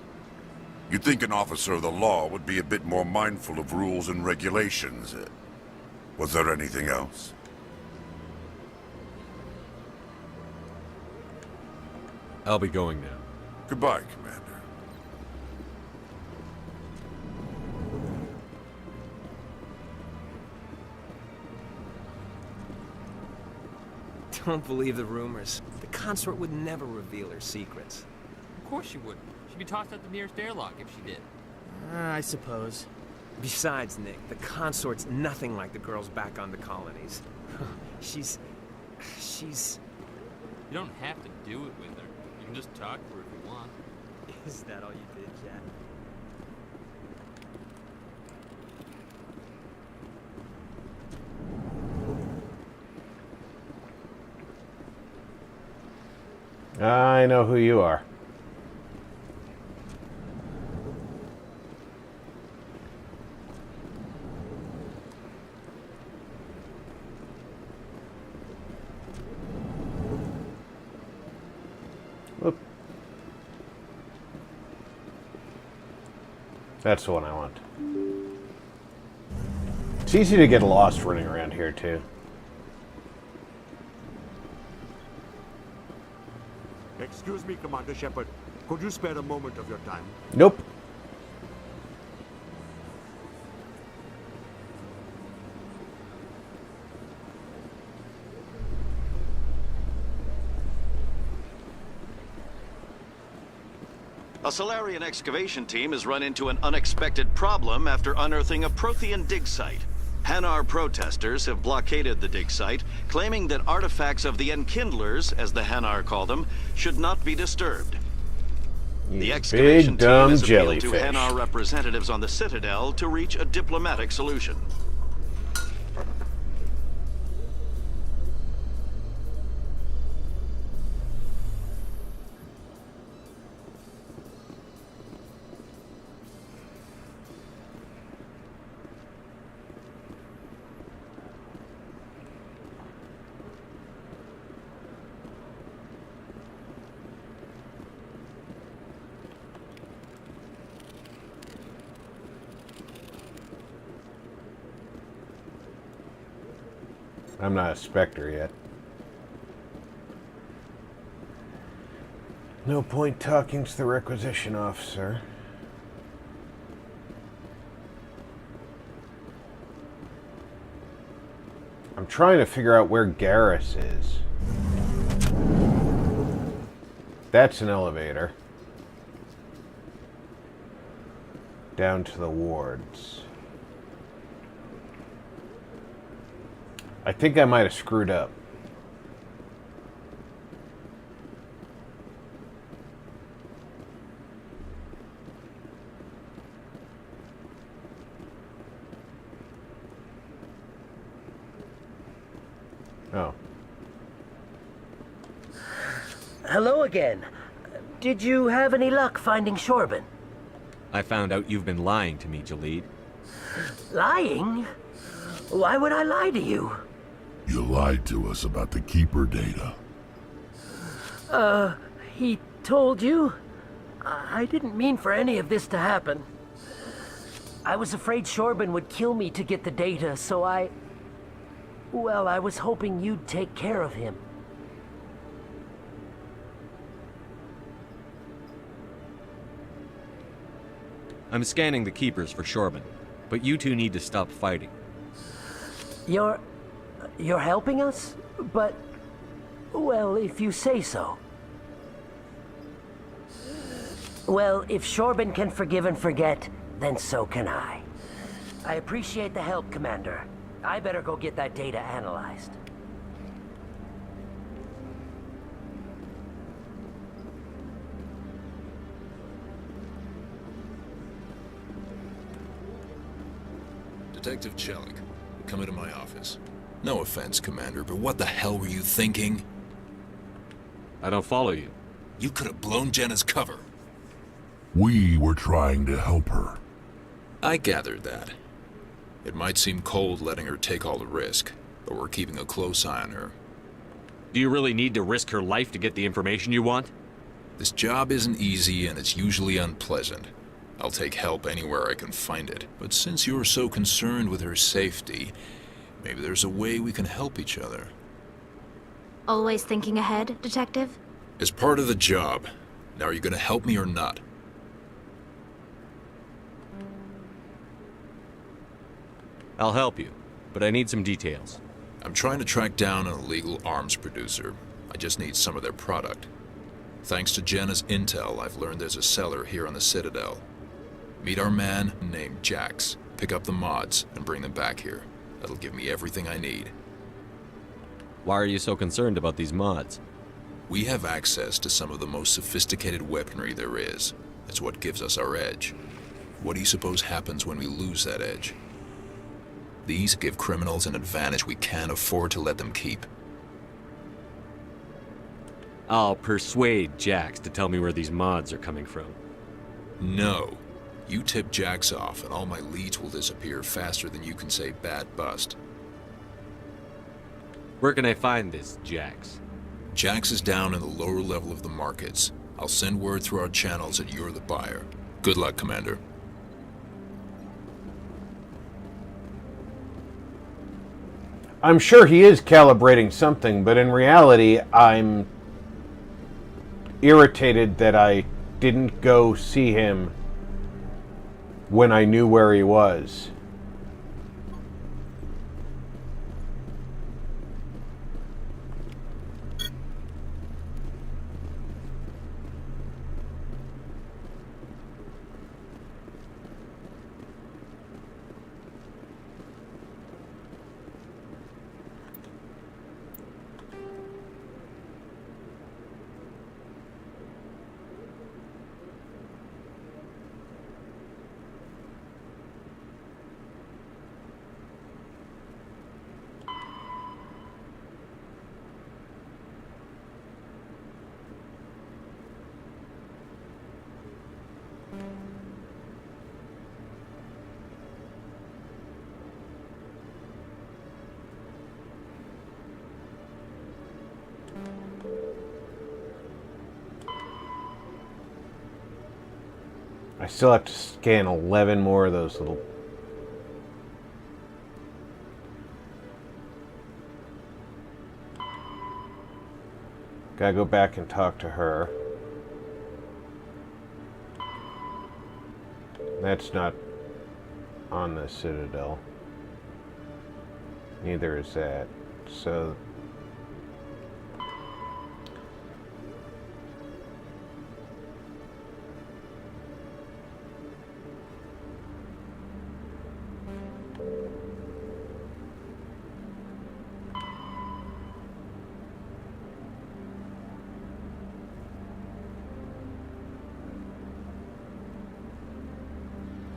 You'd think an officer of the law would be a bit more mindful of rules and regulations. Was there anything else? I'll be going now. Goodbye, Commander. Don't believe the rumors. The consort would never reveal her secrets. Of course she wouldn't. She'd be tossed out the nearest airlock if she did. I suppose. Besides, Nick, the consort's nothing like the girls back on the colonies. She's... You don't have to do it with her. You can just talk to her if you want. Is that all you did, Jack? I know who you are. Whoop. That's the one I want. It's easy to get lost running around here, too. Excuse me, Commander Shepard. Could you spare a moment of your time? Nope. A Solarian excavation team has run into an unexpected problem after unearthing a Prothean dig site. Hanar protesters have blockaded the dig site, claiming that artifacts of the Enkindlers, as the Hanar call them, should not be disturbed. The excavation team has appealed to Hanar representatives on the Citadel to reach a diplomatic solution. I'm not a Spectre yet. No point talking to the requisition officer. I'm trying to figure out where Garrus is. That's an elevator. Down to the wards. I think I might have screwed up. Oh. Hello again. Did you have any luck finding Shorban? I found out you've been lying to me, Jalid. Lying? Why would I lie to you? You lied to us about the Keeper data. He told you? I didn't mean for any of this to happen. I was afraid Shorban would kill me to get the data, so well, I was hoping you'd take care of him. I'm scanning the keepers for Shorban, but you two need to stop fighting. You're helping us? But, well, if you say so. Well, if Shorban can forgive and forget, then so can I. I appreciate the help, Commander. I better go get that data analyzed. Detective Chelik, come into my office. No offense, Commander, but what the hell were you thinking? I don't follow you. You could have blown Jenna's cover. We were trying to help her. I gathered that. It might seem cold letting her take all the risk, but we're keeping a close eye on her. Do you really need to risk her life to get the information you want? This job isn't easy and it's usually unpleasant. I'll take help anywhere I can find it. But since you're so concerned with her safety, maybe there's a way we can help each other. Always thinking ahead, Detective? As part of the job. Now, are you gonna help me or not? I'll help you, but I need some details. I'm trying to track down an illegal arms producer. I just need some of their product. Thanks to Jenna's intel, I've learned there's a seller here on the Citadel. Meet our man named Jax. Pick up the mods and bring them back here. That'll give me everything I need. Why are you so concerned about these mods? We have access to some of the most sophisticated weaponry there is. It's what gives us our edge. What do you suppose happens when we lose that edge? These give criminals an advantage we can't afford to let them keep. I'll persuade Jax to tell me where these mods are coming from. No. You tip Jax off and all my leads will disappear faster than you can say bad bust. Where can I find this Jax? Jax is down in the lower level of the markets. I'll send word through our channels that you're the buyer. Good luck, Commander. I'm sure he is calibrating something, but in reality, I'm irritated that I didn't go see him when I knew where he was. I still have to scan 11 more of those little... Gotta go back and talk to her. That's not on the Citadel. Neither is that. So...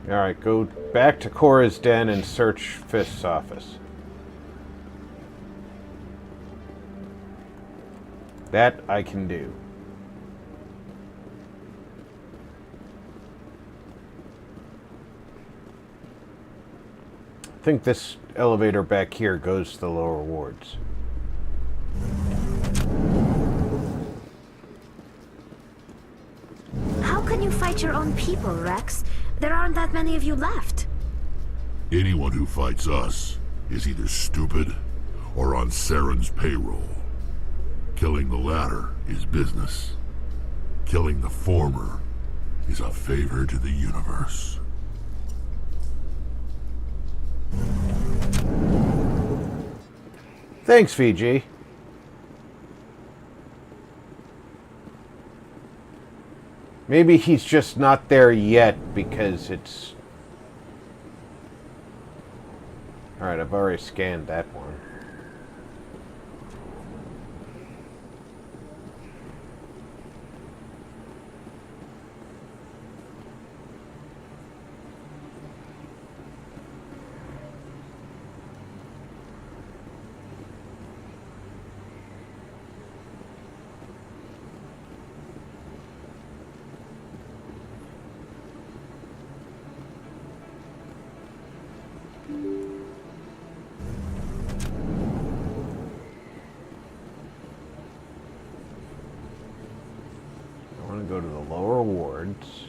Alright, go back to Cora's den and search Fist's office. That I can do. I think this elevator back here goes to the lower wards. How can you fight your own people, Rex? There aren't that many of you left. Anyone who fights us is either stupid or on Saren's payroll. Killing the latter is business. Killing the former is a favor to the universe. Thanks, Fiji. Maybe he's just not there yet because it's... Alright, I've already scanned that one. Go to the lower wards.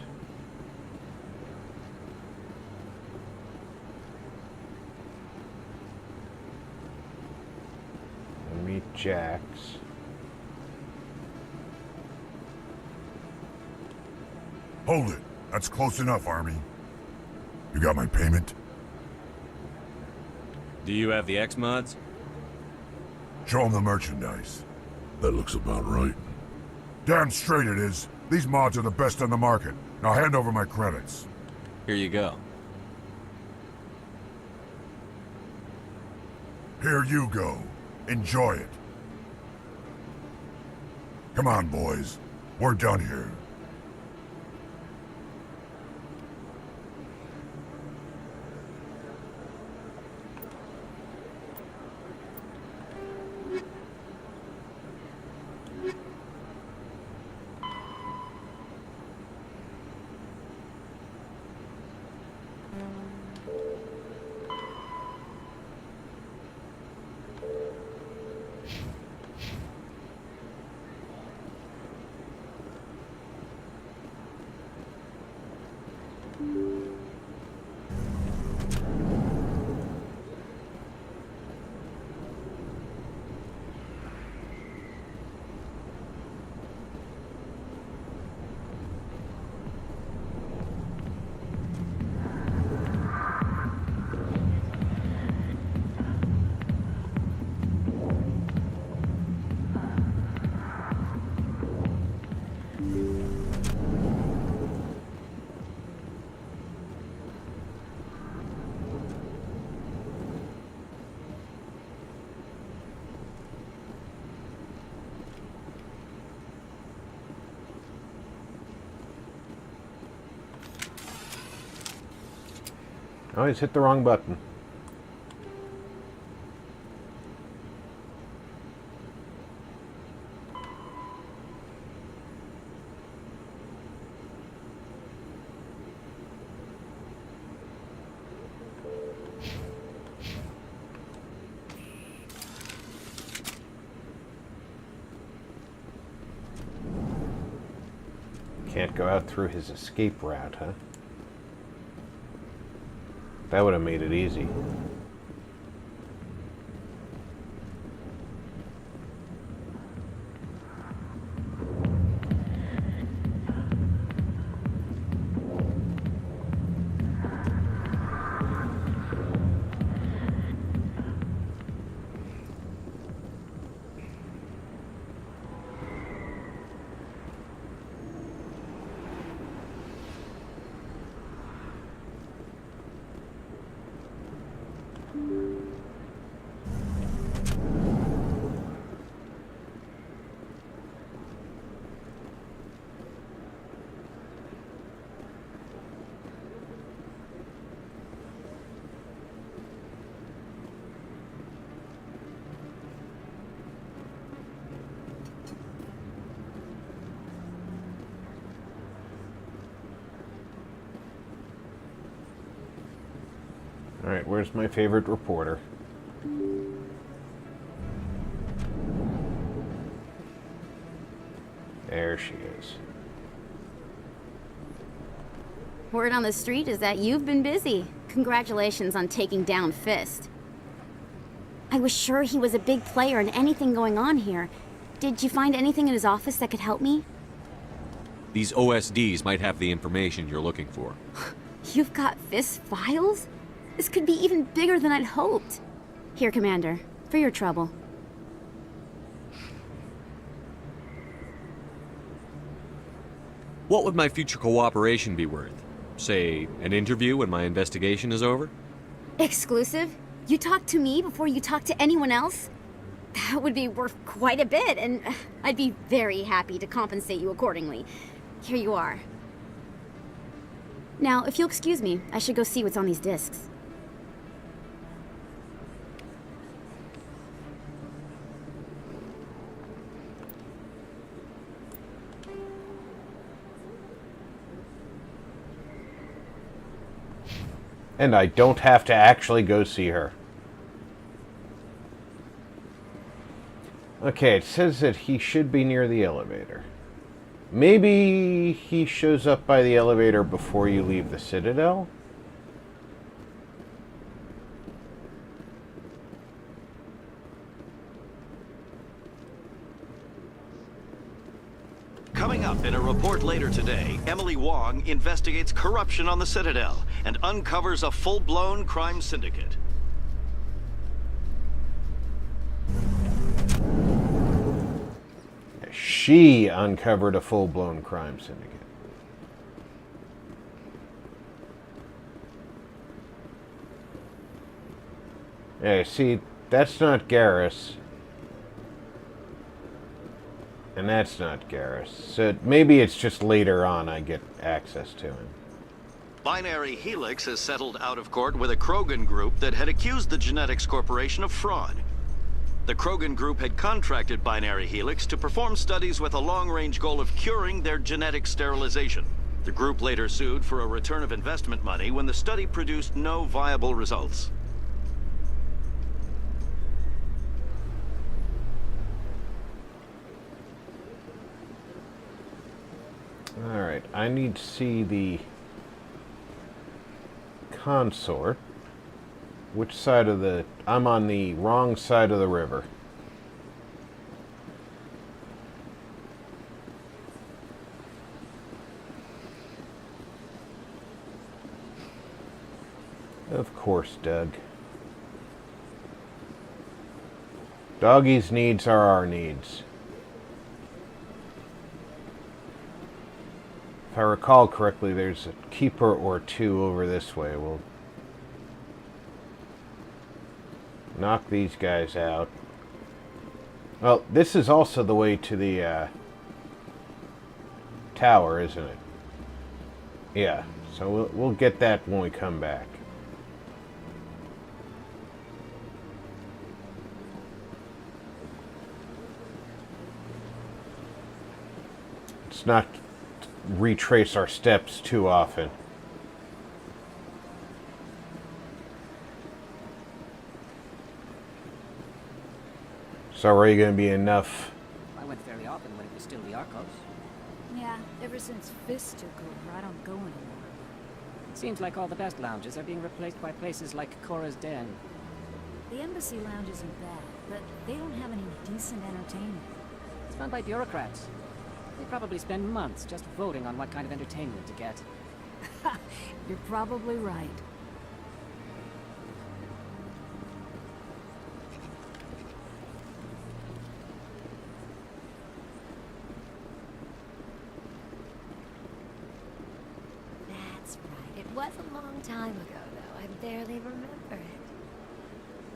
And meet Jax. Hold it. That's close enough, Army. You got my payment? Do you have the X-Mods? Show them the merchandise. That looks about right. Damn straight it is. These mods are the best on the market. Now hand over my credits. Here you go. Here you go. Enjoy it. Come on, boys. We're done here. Oh, he's hit the wrong button. Can't go out through his escape route, huh? That would have made it easy. Alright, where's my favorite reporter? There she is. Word on the street is that you've been busy. Congratulations on taking down Fist. I was sure he was a big player in anything going on here. Did you find anything in his office that could help me? These OSDs might have the information you're looking for. You've got Fist's files? This could be even bigger than I'd hoped. Here, Commander, for your trouble. What would my future cooperation be worth? Say, an interview when my investigation is over? Exclusive? You talk to me before you talk to anyone else? That would be worth quite a bit, and I'd be very happy to compensate you accordingly. Here you are. Now, if you'll excuse me, I should go see what's on these discs. And I don't have to actually go see her. Okay, it says that he should be near the elevator. Maybe he shows up by the elevator before you leave the Citadel? Coming up in a report later today, Emily Wong investigates corruption on the Citadel and uncovers a full-blown crime syndicate. She uncovered a full-blown crime syndicate. Yeah, see, that's not Garrus. And that's not Garrus. So maybe it's just later on I get access to him. Binary Helix has settled out of court with a Krogan group that had accused the Genetics Corporation of fraud. The Krogan group had contracted Binary Helix to perform studies with a long-range goal of curing their genetic sterilization. The group later sued for a return of investment money when the study produced no viable results. Alright, I need to see the consort. Which side of the... I'm on the wrong side of the river. Of course, Doug. Doggy's needs are our needs. If I recall correctly, there's a keeper or two over this way. We'll knock these guys out. Well, this is also the way to the tower, isn't it? Yeah, so we'll get that when we come back. Let's not retrace our steps too often. So are you going to be enough? I went fairly often when it was still the Arcos. Yeah, ever since Fist took over, I don't go anymore. It seems like all the best lounges are being replaced by places like Cora's Den. The Embassy Lounge isn't bad, but they don't have any decent entertainment. It's run by bureaucrats. They probably spend months just voting on what kind of entertainment to get. You're probably right. That's right. It was a long time ago, though. I barely remember it.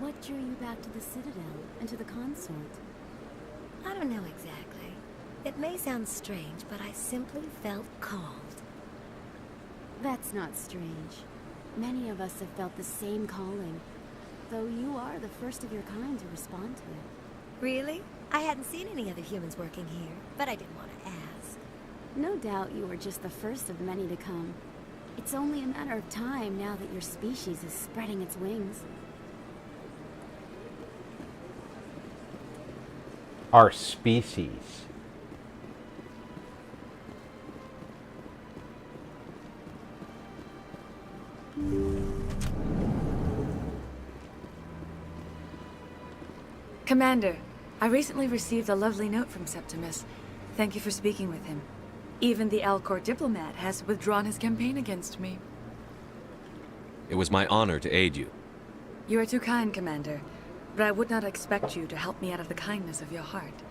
What drew you back to the Citadel and to the consort? I don't know exactly. It may sound strange, but I simply felt called. That's not strange. Many of us have felt the same calling, though you are the first of your kind to respond to it. Really? I hadn't seen any other humans working here, but I didn't want to ask. No doubt you are just the first of many to come. It's only a matter of time now that your species is spreading its wings. Our species. Commander, I recently received a lovely note from Septimus. Thank you for speaking with him. Even the Alcor diplomat has withdrawn his campaign against me. It was my honor to aid you. You are too kind, Commander, but I would not expect you to help me out of the kindness of your heart.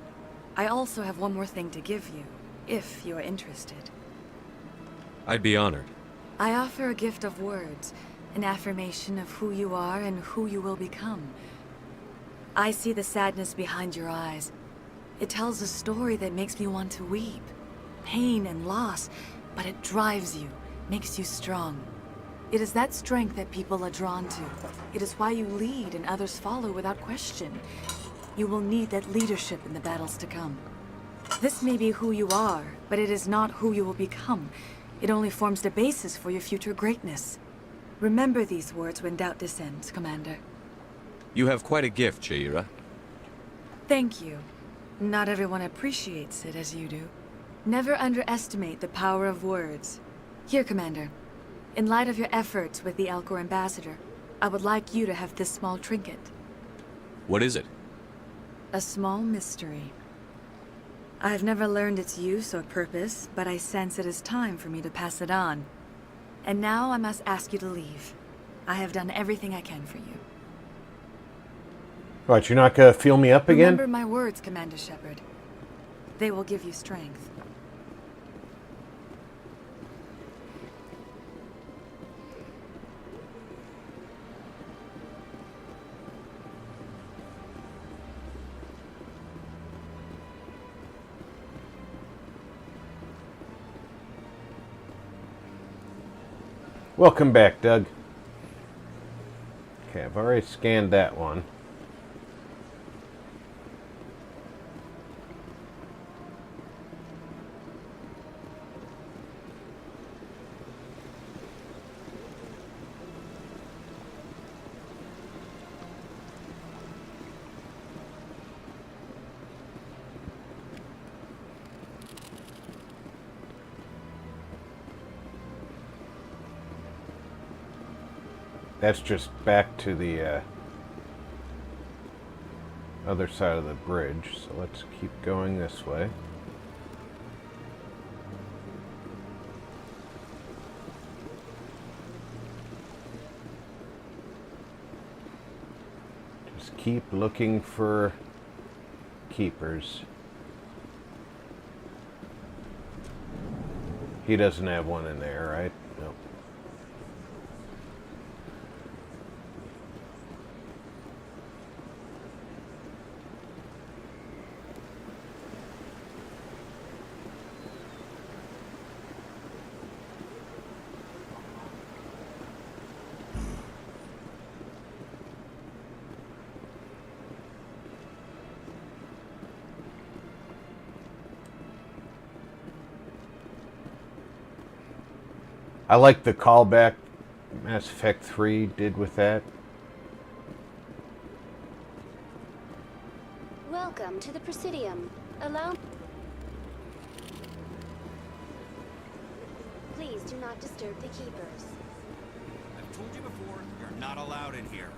I also have one more thing to give you, if you are interested. I'd be honored. I offer a gift of words, an affirmation of who you are and who you will become. I see the sadness behind your eyes. It tells a story that makes me want to weep. Pain and loss, but it drives you, makes you strong. It is that strength that people are drawn to. It is why you lead and others follow without question. You will need that leadership in the battles to come. This may be who you are, but it is not who you will become. It only forms the basis for your future greatness. Remember these words when doubt descends, Commander. You have quite a gift, Shaira. Thank you. Not everyone appreciates it as you do. Never underestimate the power of words. Here, Commander. In light of your efforts with the Alcor ambassador, I would like you to have this small trinket. What is it? A small mystery. I have never learned its use or purpose, but I sense it is time for me to pass it on. And now I must ask you to leave. I have done everything I can for you. What, you're not gonna feel me up again? Remember my words, Commander Shepard. They will give you strength. Welcome back, Doug. Okay, I've already scanned that one. That's just back to the other side of the bridge, so let's keep going this way. Just keep looking for keepers. He doesn't have one in there, right? Nope. I like the callback Mass Effect 3 did with that. Welcome to the Presidium. Allow... Please do not disturb the keepers. I've told you before, you're not allowed in here.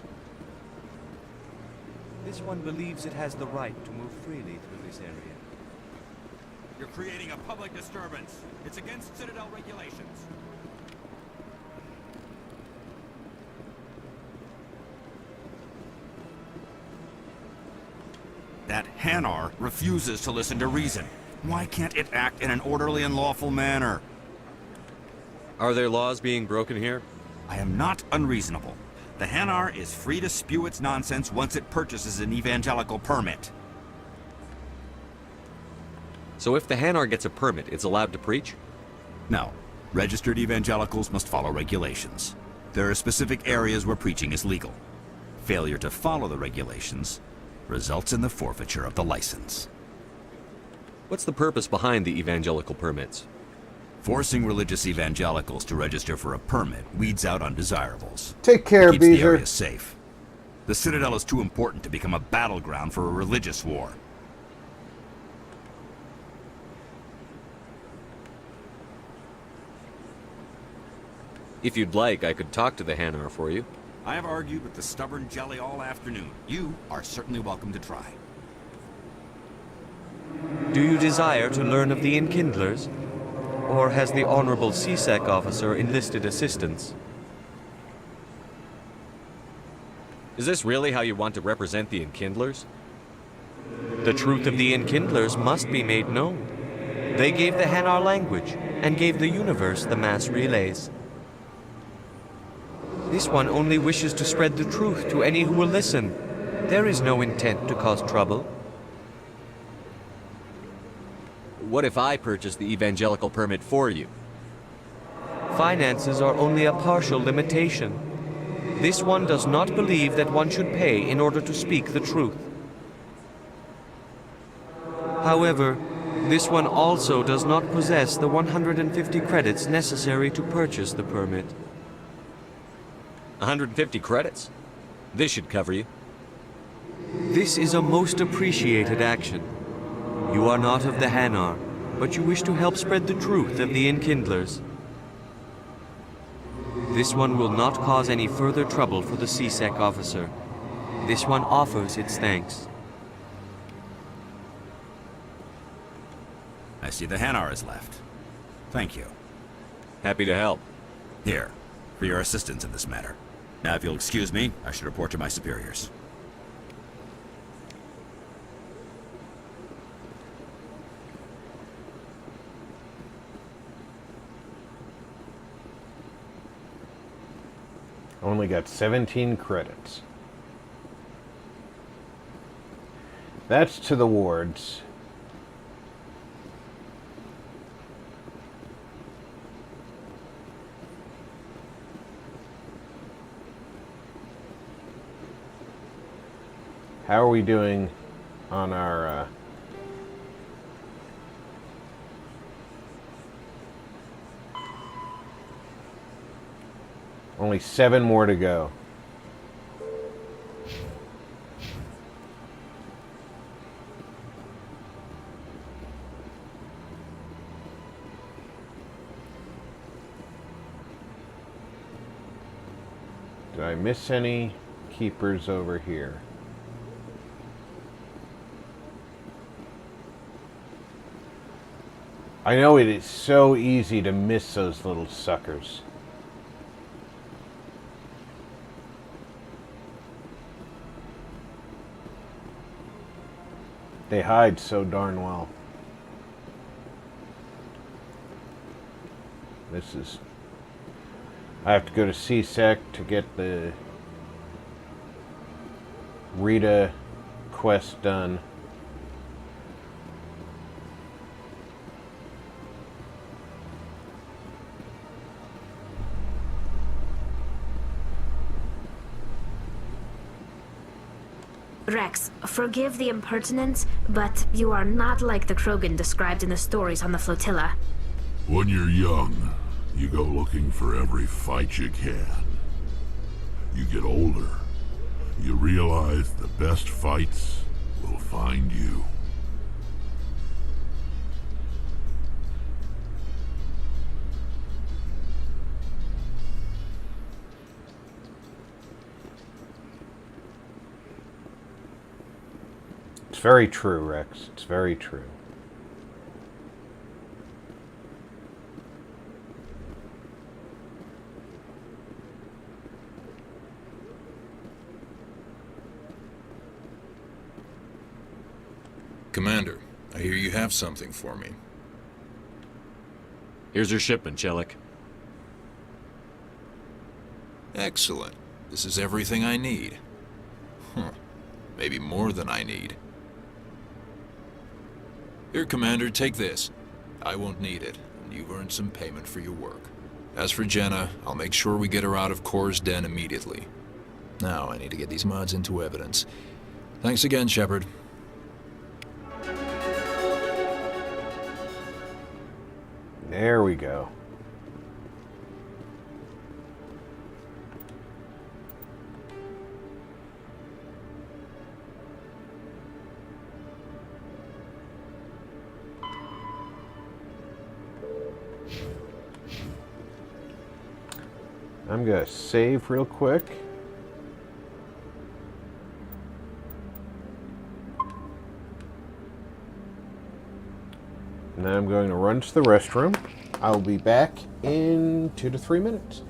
This one believes it has the right to move freely through this area. You're creating a public disturbance. It's against Citadel regulations. That Hanar refuses to listen to reason. Why can't it act in an orderly and lawful manner? Are there laws being broken here? I am not unreasonable. The Hanar is free to spew its nonsense once it purchases an evangelical permit. So if the Hanar gets a permit, it's allowed to preach? No. Registered evangelicals must follow regulations. There are specific areas where preaching is legal. Failure to follow the regulations results in the forfeiture of the license. What's the purpose behind the evangelical permits? Forcing religious evangelicals to register for a permit weeds out undesirables. Take care, Keeps the Beezer. area safe. The Citadel is too important to become a battleground for a religious war. If you'd like, I could talk to the Hanar for you. I have argued with the stubborn jelly all afternoon. You are certainly welcome to try. Do you desire to learn of the Enkindlers? Or has the Honorable CSEC officer enlisted assistance? Is this really how you want to represent the Enkindlers? The truth of the Enkindlers must be made known. They gave the Hanar language, and gave the universe the mass relays. This one only wishes to spread the truth to any who will listen. There is no intent to cause trouble. What if I purchase the evangelical permit for you? Finances are only a partial limitation. This one does not believe that one should pay in order to speak the truth. However, this one also does not possess the 150 credits necessary to purchase the permit. 150 credits? This should cover you. This is a most appreciated action. You are not of the Hanar, but you wish to help spread the truth of the Enkindlers. This one will not cause any further trouble for the CSEC officer. This one offers its thanks. I see the Hanar is left. Thank you. Happy to help. Here, for your assistance in this matter. Now, if you'll excuse me, I should report to my superiors. Only got 17 credits. That's to the wards. How are we doing on our only 7 more to go. Did I miss any keepers over here? I know it is so easy to miss those little suckers. They hide so darn well. This is... I have to go to CSEC to get the Rita quest done. Rex, forgive the impertinence, but you are not like the Krogan described in the stories on the flotilla. When you're young, you go looking for every fight you can. You get older, you realize the best fights will find you. It's very true, Rex. It's very true. Commander, I hear you have something for me. Here's your shipment, Chelik. Excellent. This is everything I need. Maybe more than I need. Here, Commander, take this. I won't need it, and you've earned some payment for your work. As for Jenna, I'll make sure we get her out of Kor's den immediately. Now, I need to get these mods into evidence. Thanks again, Shepard. There we go. I'm gonna save real quick. And then I'm going to run to the restroom. I'll be back in 2 to 3 minutes.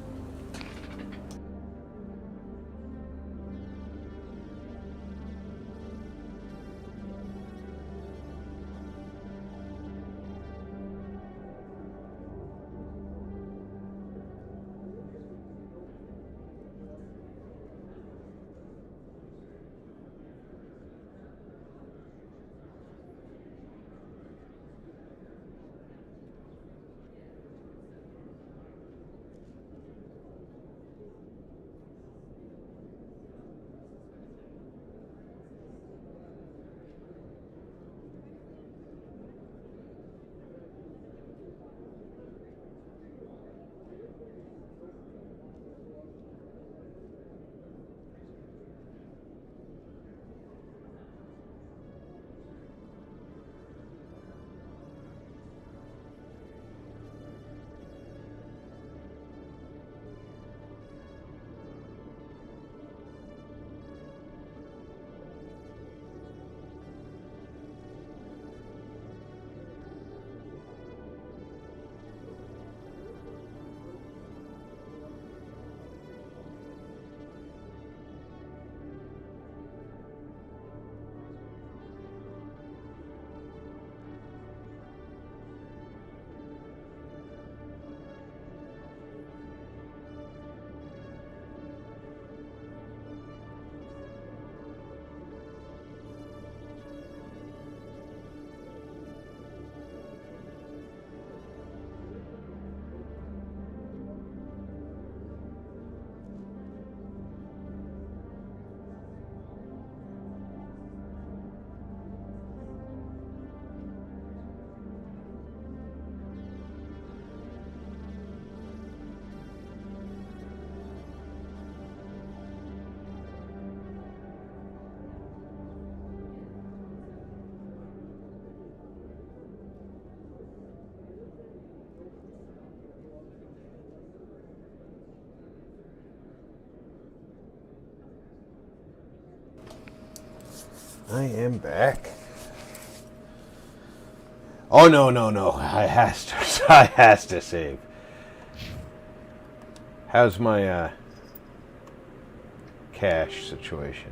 I am back. Oh, no. I has to save. How's my cash situation?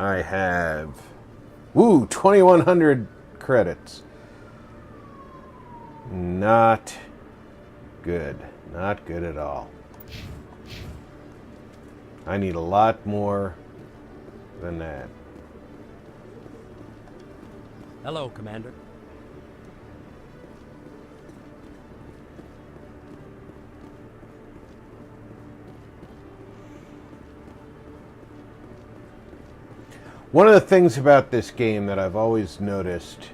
I have, 2,100 credits. Not good. Not good at all. I need a lot more than that. Hello, Commander. One of the things about this game that I've always noticed,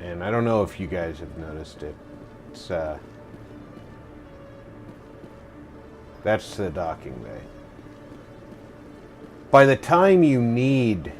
and I don't know if you guys have noticed it, it's that's the docking bay. By the time you need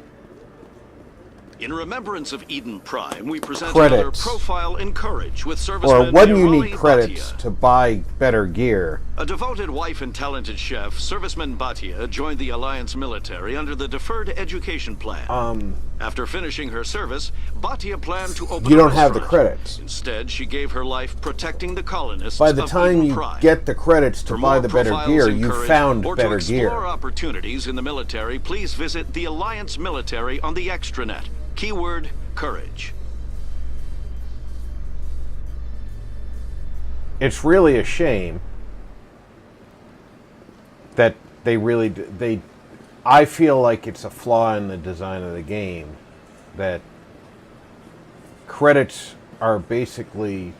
In remembrance of Eden Prime, we present credits, another profile in courage with serviceman or when you Nirali need credits Bhatia. to buy better gear, A devoted wife and talented chef, Serviceman Bhatia joined the Alliance military under the Deferred Education Plan. After finishing her service, Bhatia planned to open you a don't have the restaurant. credits. Instead, she gave her life protecting the colonists By the of time Eden you Prime. get the credits to For buy more the better profiles gear, in you courage, found or better to explore gear. opportunities in the military, please visit the Alliance military on the extranet. Keyword, courage. It's really a shame that I feel like it's a flaw in the design of the game that credits are basically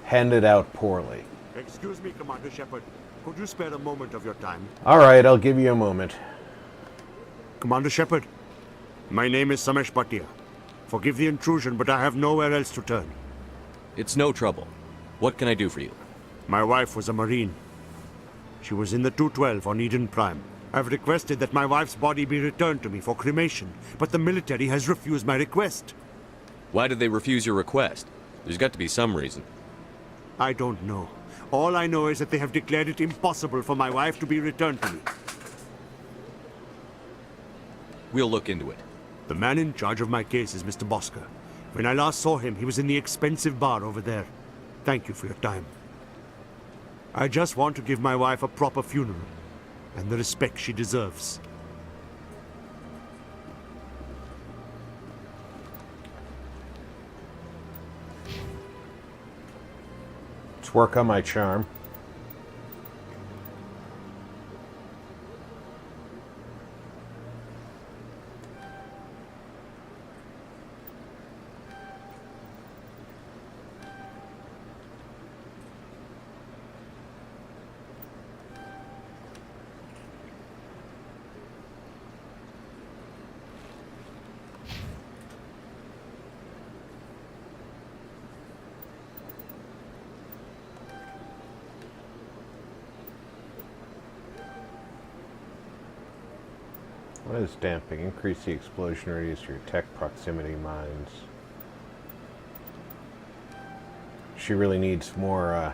handed out poorly. Excuse me, Commander Shepard. Could you spare a moment of your time? All right, I'll give you a moment. Commander Shepard, my name is Samesh Bhatia. Forgive the intrusion, but I have nowhere else to turn. It's no trouble. What can I do for you? My wife was a Marine. She was in the 212 on Eden Prime. I've requested that my wife's body be returned to me for cremation, but the military has refused my request. Why did they refuse your request? There's got to be some reason. I don't know. All I know is that they have declared it impossible for my wife to be returned to me. We'll look into it. The man in charge of my case is Mr. Bosker. When I last saw him, he was in the expensive bar over there. Thank you for your time. I just want to give my wife a proper funeral, and the respect she deserves. Let's work on my charm. What is damping? Increase the explosion radius of your tech proximity mines. She really needs more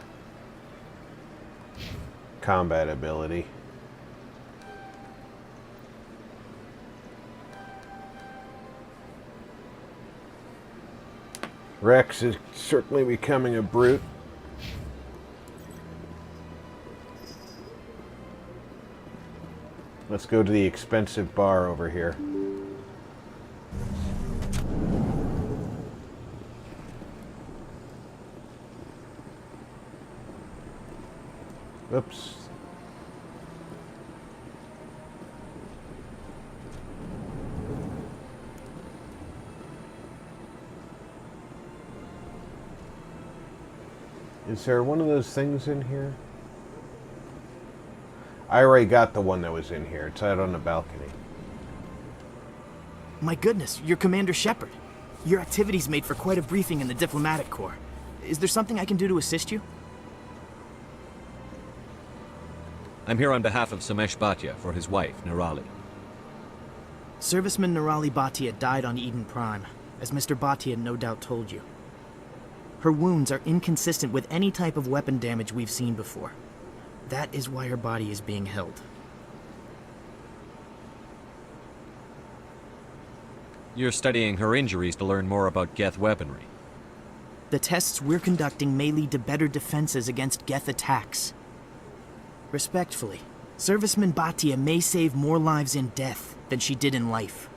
combat ability. Rex is certainly becoming a brute. Let's go to the expensive bar over here. Oops. Is there one of those things in here? I already got the one that was in here. It's out on the balcony. My goodness, you're Commander Shepard. Your activities made for quite a briefing in the Diplomatic Corps. Is there something I can do to assist you? I'm here on behalf of Samesh Bhatia for his wife, Nirali. Serviceman Nirali Bhatia died on Eden Prime, as Mr. Bhatia no doubt told you. Her wounds are inconsistent with any type of weapon damage we've seen before. That is why her body is being held. You're studying her injuries to learn more about Geth weaponry. The tests we're conducting may lead to better defenses against Geth attacks. Respectfully, Serviceman Bhatia may save more lives in death than she did in life.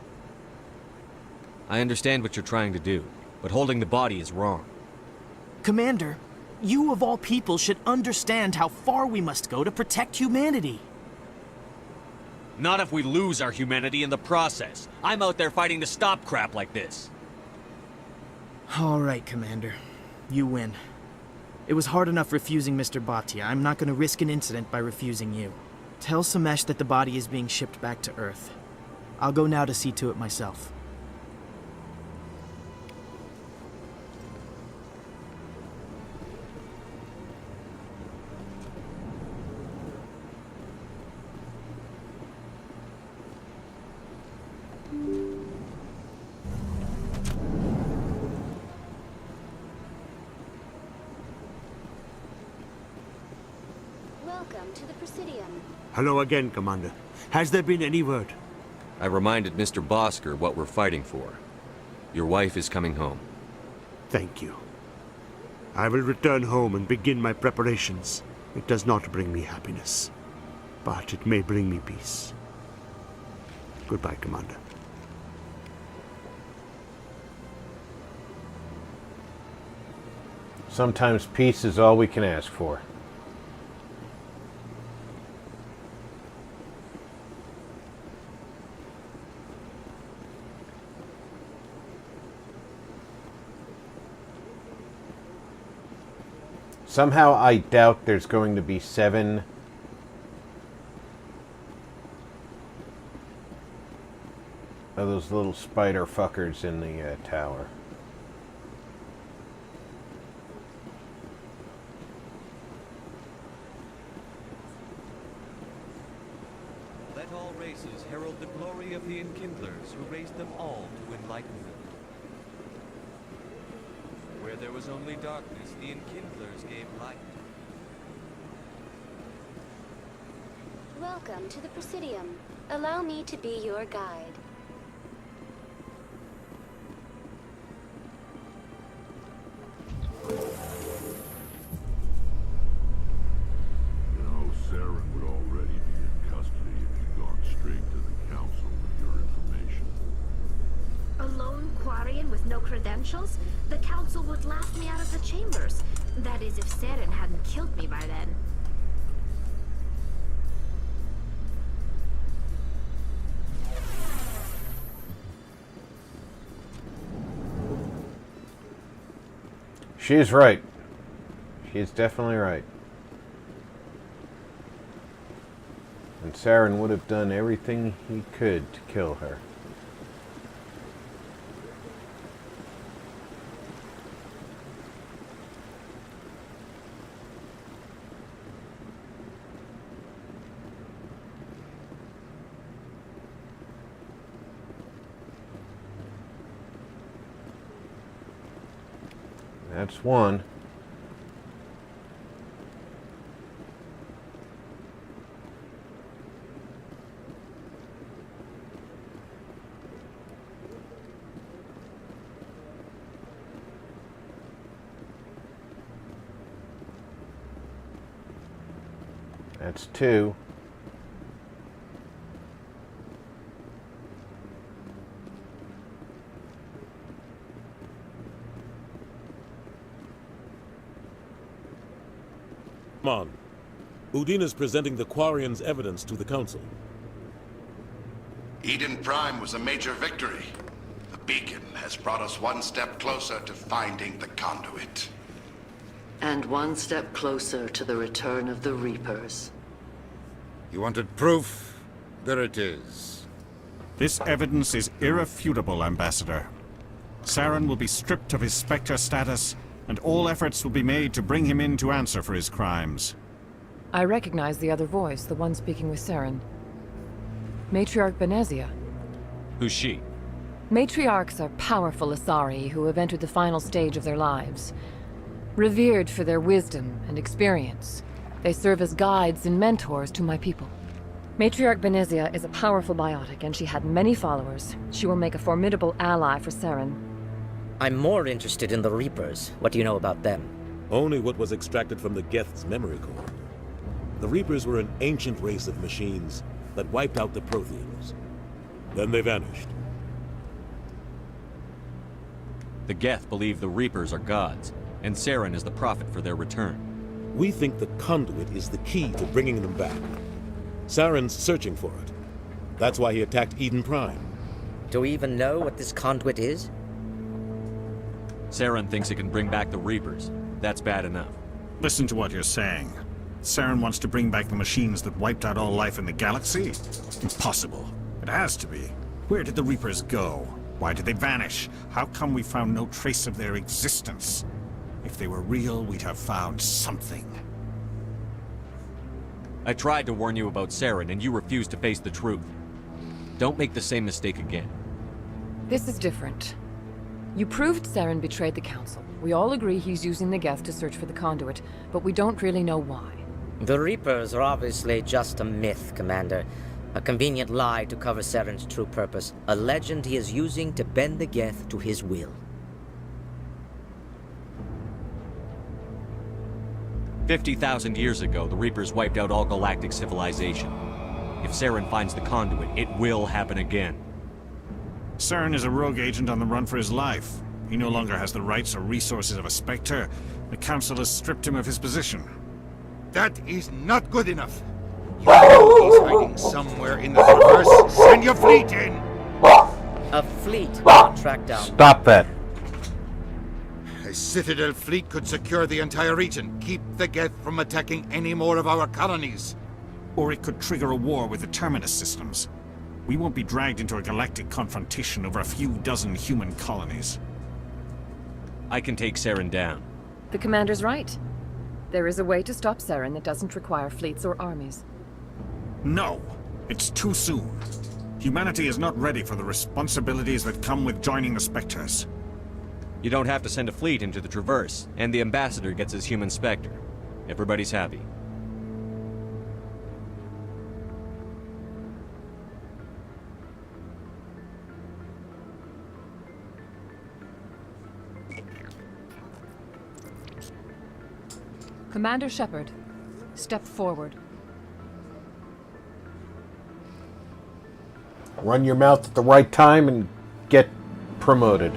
I understand what you're trying to do, but holding the body is wrong. Commander, you of all people should understand how far we must go to protect humanity. Not if we lose our humanity in the process. I'm out there fighting to stop crap like this. All right, Commander. You win. It was hard enough refusing Mr. Bhatia. I'm not going to risk an incident by refusing you. Tell Samesh that the body is being shipped back to Earth. I'll go now to see to it myself. Welcome to the Presidium. Hello again, Commander. Has there been any word? I reminded Mr. Bosker what we're fighting for. Your wife is coming home. Thank you. I will return home and begin my preparations. It does not bring me happiness, but it may bring me peace. Goodbye, Commander. Sometimes peace is all we can ask for. Somehow I doubt there's going to be 7 of those little spider fuckers in the tower. Let all races herald the glory of the Enkindlers who raised them all to enlightenment. Where there was only darkness, the Enkindlers gave light. Welcome to the Presidium. Allow me to be your guide. You know, Saren would already be in custody if you'd gone straight to the council with your information. A lone Quarian with no credentials? The council would laugh me out of the chambers. That is, if Saren hadn't killed me by then. She's right. She's definitely right. And Saren would have done everything he could to kill her. That's one. That's two. Come on. Udine is presenting the Quarians' evidence to the Council. Eden Prime was a major victory. The beacon has brought us one step closer to finding the conduit. And one step closer to the return of the Reapers. You wanted proof? There it is. This evidence is irrefutable, Ambassador. Saren will be stripped of his Spectre status, and all efforts will be made to bring him in to answer for his crimes. I recognize the other voice, the one speaking with Saren. Matriarch Benezia. Who's she? Matriarchs are powerful Asari who have entered the final stage of their lives. Revered for their wisdom and experience, they serve as guides and mentors to my people. Matriarch Benezia is a powerful biotic, and she had many followers. She will make a formidable ally for Saren. I'm more interested in the Reapers. What do you know about them? Only what was extracted from the Geth's memory core. The Reapers were an ancient race of machines that wiped out the Protheans. Then they vanished. The Geth believe the Reapers are gods, and Saren is the prophet for their return. We think the conduit is the key to bringing them back. Saren's searching for it. That's why he attacked Eden Prime. Do we even know what this conduit is? Saren thinks it can bring back the Reapers. That's bad enough. Listen to what you're saying. Saren wants to bring back the machines that wiped out all life in the galaxy? Impossible. It has to be. Where did the Reapers go? Why did they vanish? How come we found no trace of their existence? If they were real, we'd have found something. I tried to warn you about Saren, and you refused to face the truth. Don't make the same mistake again. This is different. You proved Saren betrayed the Council. We all agree he's using the Geth to search for the conduit, but we don't really know why. The Reapers are obviously just a myth, Commander. A convenient lie to cover Saren's true purpose. A legend he is using to bend the Geth to his will. 50,000 years ago, the Reapers wiped out all galactic civilization. If Saren finds the conduit, it will happen again. Saren is a rogue agent on the run for his life. He no longer has the rights or resources of a Spectre. The Council has stripped him of his position. That is not good enough. You know he's hiding somewhere in the universe. Send your fleet in! A fleet will track down. Stop that. A Citadel fleet could secure the entire region, keep the Geth from attacking any more of our colonies. Or it could trigger a war with the Terminus systems. We won't be dragged into a galactic confrontation over a few dozen human colonies. I can take Saren down. The Commander's right. There is a way to stop Saren that doesn't require fleets or armies. No! It's too soon. Humanity is not ready for the responsibilities that come with joining the Spectres. You don't have to send a fleet into the Traverse, and the ambassador gets his human Spectre. Everybody's happy. Commander Shepard, step forward. Run your mouth at the right time and get promoted.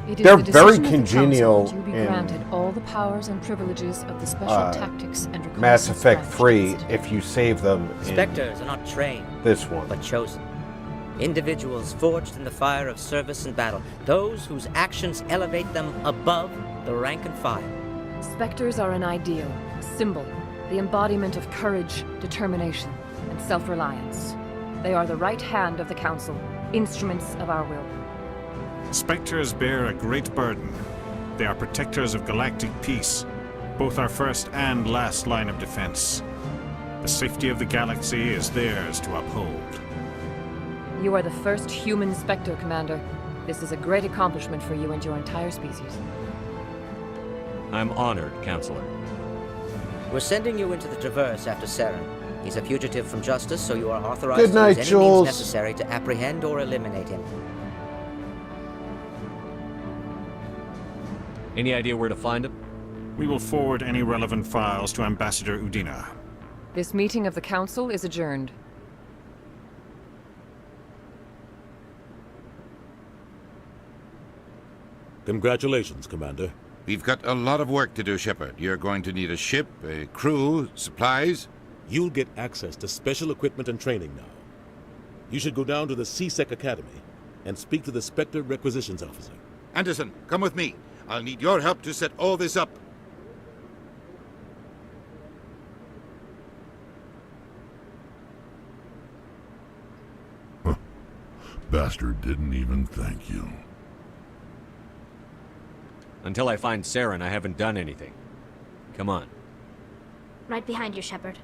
It is They're the very decision of the congenial Council that you be in granted all the powers and privileges of the special tactics and reconnaissance Mass Effect branch 3 of the if you save them in Spectres are not trained, this one. but chosen. Individuals forged in the fire of service and battle. Those whose actions elevate them above the rank and file. Spectres are an ideal, a symbol, the embodiment of courage, determination, and self-reliance. They are the right hand of the Council, instruments of our will. Spectres bear a great burden. They are protectors of galactic peace, both our first and last line of defense. The safety of the galaxy is theirs to uphold. You are the first human Spectre, Commander. This is a great accomplishment for you and your entire species. I'm honored, Counselor. We're sending you into the Traverse after Saren. He's a fugitive from justice, so you are authorized Good night, to use any Jules. means necessary to apprehend or eliminate him. Any idea where to find him? We will forward any relevant files to Ambassador Udina. This meeting of the Council is adjourned. Congratulations, Commander. We've got a lot of work to do, Shepard. You're going to need a ship, a crew, supplies. You'll get access to special equipment and training now. You should go down to the CSEC Academy and speak to the Spectre Requisitions Officer. Anderson, come with me. I'll need your help to set all this up. Bastard didn't even thank you. Until I find Saren, I haven't done anything. Come on. Right behind you, Shepard.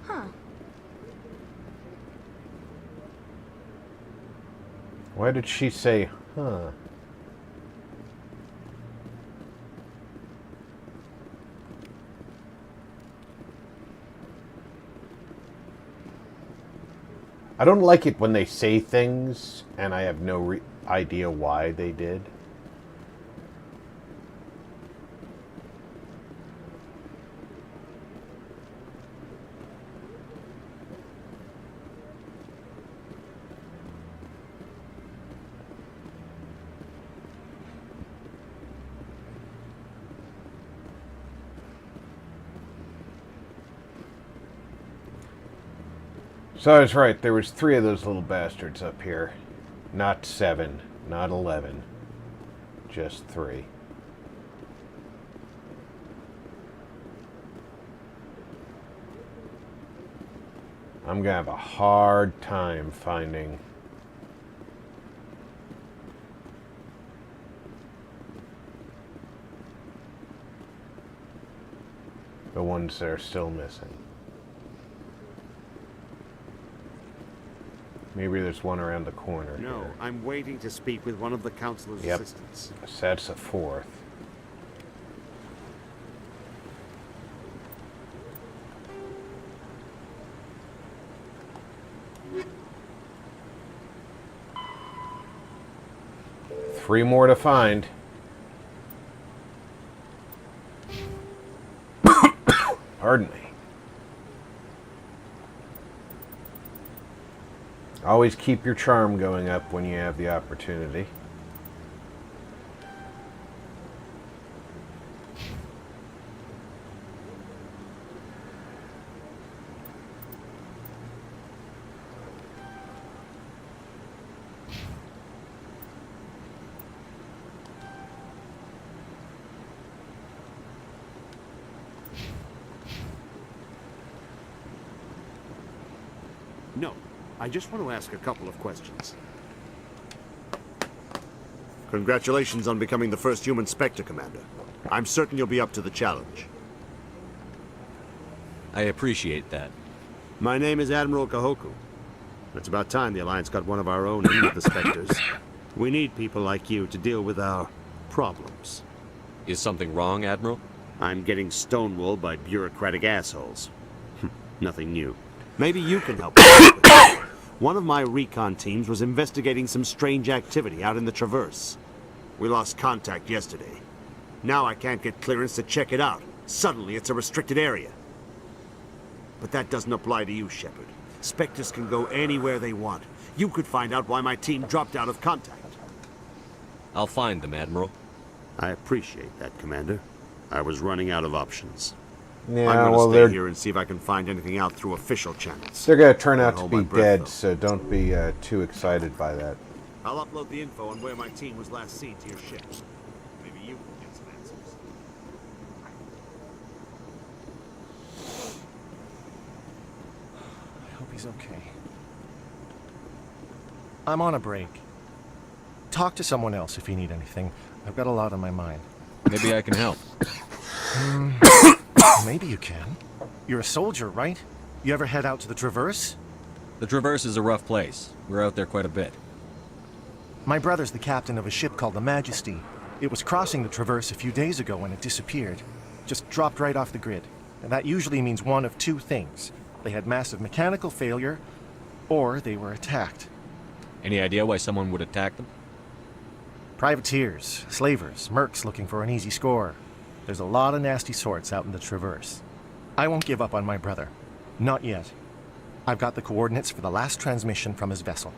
Huh. Why did she say, huh? I don't like it when they say things and I have no idea why they did. So I was right, there was 3 of those little bastards up here. Not 7, not 11. Just 3. I'm gonna have a hard time finding the ones that are still missing. Maybe there's one around the corner. No, here. I'm waiting to speak with one of the Councilor's Yep. assistants. So that's a 4th. Three more to find. Pardon me. Always keep your charm going up when you have the opportunity. I just want to ask a couple of questions. Congratulations on becoming the first human Spectre, Commander. I'm certain you'll be up to the challenge. I appreciate that. My name is Admiral Kahoku. It's about time the Alliance got one of our own in with the Spectres. We need people like you to deal with our problems. Is something wrong, Admiral? I'm getting stonewalled by bureaucratic assholes. Nothing new. Maybe you can help us. One of my recon teams was investigating some strange activity out in the Traverse. We lost contact yesterday. Now I can't get clearance to check it out. Suddenly it's a restricted area. But that doesn't apply to you, Shepard. Spectres can go anywhere they want. You could find out why my team dropped out of contact. I'll find them, Admiral. I appreciate that, Commander. I was running out of options. Yeah, I'm well, gonna they're stay here and see if I can find anything out through official channels. they're gonna turn out to Hold be my breath, dead, though. so don't be too excited by that. I'll upload the info on where my team was last seen to your ship. Maybe you can get some answers. I hope he's okay. I'm on a break. Talk to someone else if you need anything. I've got a lot on my mind. Maybe I can help. Maybe you can. You're a soldier, right? You ever head out to the Traverse? The Traverse is a rough place. We're out there quite a bit. My brother's the captain of a ship called the Majesty. It was crossing the Traverse a few days ago when it disappeared. Just dropped right off the grid. And that usually means one of two things. They had massive mechanical failure, or they were attacked. Any idea why someone would attack them? Privateers, slavers, mercs looking for an easy score. There's a lot of nasty sorts out in the Traverse. I won't give up on my brother. Not yet. I've got the coordinates for the last transmission from his vessel.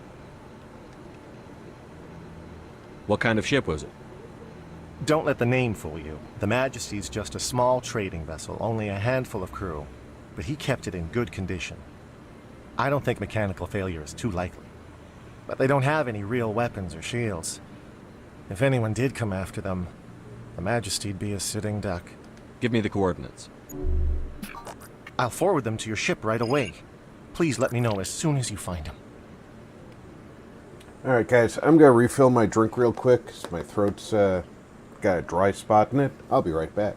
What kind of ship was it? Don't let the name fool you. The Majesty's just a small trading vessel, only a handful of crew. But he kept it in good condition. I don't think mechanical failure is too likely. But they don't have any real weapons or shields. If anyone did come after them, the Majesty'd be a sitting duck. Give me the coordinates. I'll forward them to your ship right away. Please let me know as soon as you find them. Alright guys, I'm gonna refill my drink real quick, 'cause my throat's got a dry spot in it. I'll be right back.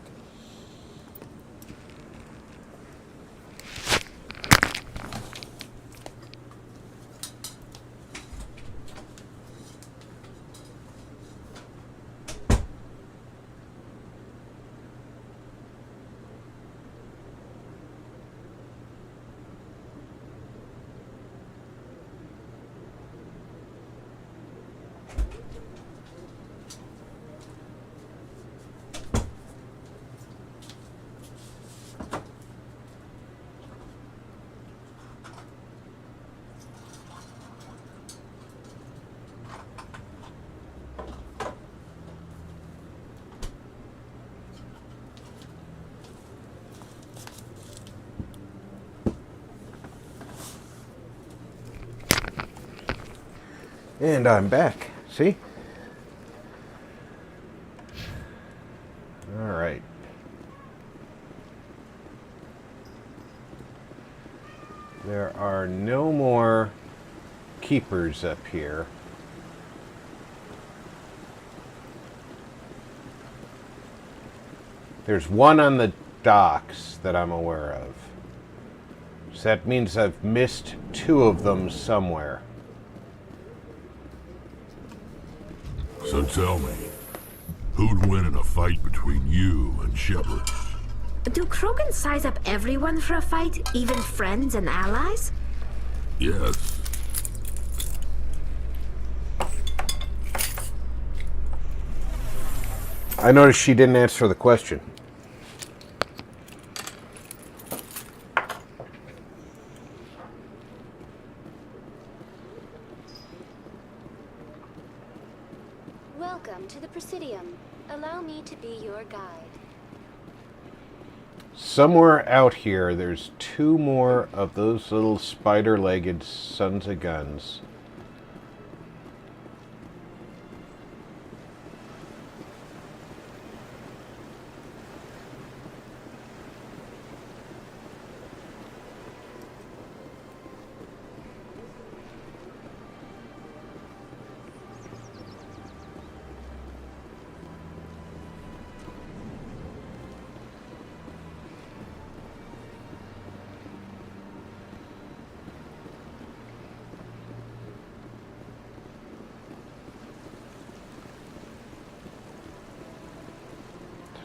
And I'm back. See? Alright. There are no more keepers up here. There's one on the docks that I'm aware of. So that means I've missed two of them somewhere. So tell me, who'd win in a fight between you and Shepard? Do Krogan size up everyone for a fight, even friends and allies? Yes. I noticed she didn't answer the question. Welcome to the Presidium. Allow me to be your guide. Somewhere out here, there's two more of those little spider-legged sons of guns.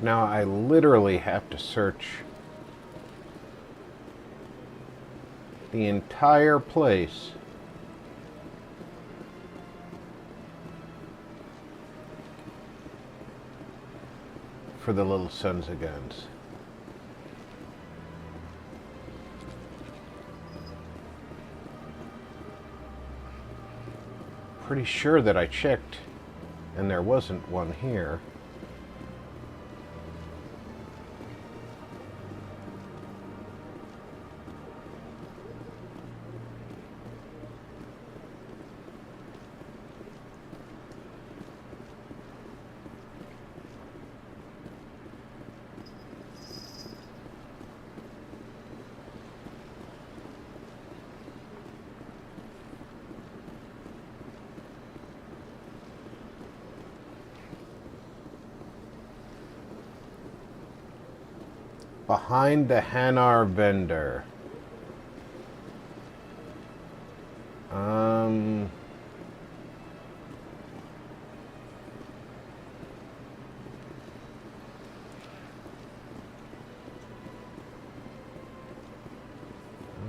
So now I literally have to search the entire place for the little sons of guns. Pretty sure that I checked and there wasn't one here. Behind the Hanar vendor.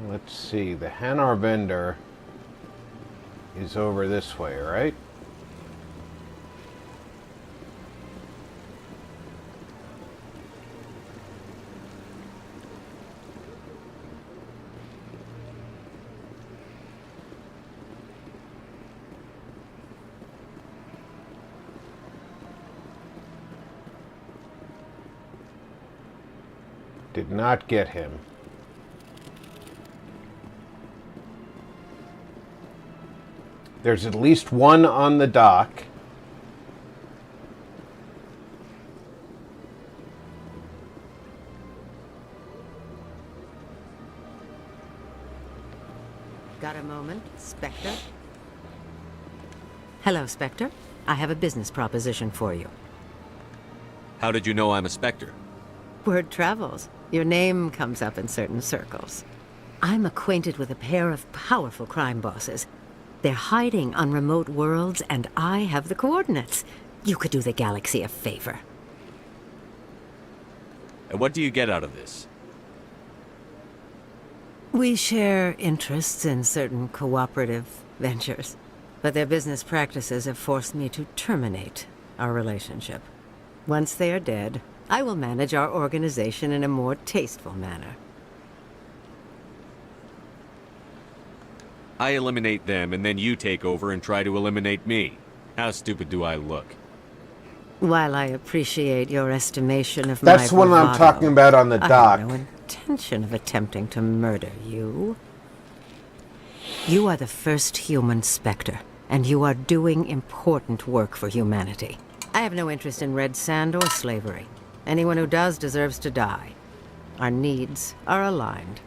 Let's see. The Hanar vendor is over this way, right? Did not get him. There's at least one on the dock. Got a moment, Spectre? Hello, Spectre. I have a business proposition for you. How did you know I'm a Spectre? Word travels. Your name comes up in certain circles. I'm acquainted with a pair of powerful crime bosses. They're hiding on remote worlds, and I have the coordinates. You could do the galaxy a favor. And what do you get out of this? We share interests in certain cooperative ventures, but their business practices have forced me to terminate our relationship. Once they are dead, I will manage our organization in a more tasteful manner. I eliminate them, and then you take over and try to eliminate me. How stupid do I look? While I appreciate your estimation of That's my what I'm bravado, talking about on the dock. I have no intention of attempting to murder you. You are the first human Spectre, and you are doing important work for humanity. I have no interest in red sand or slavery. Anyone who does deserves to die. Our needs are aligned.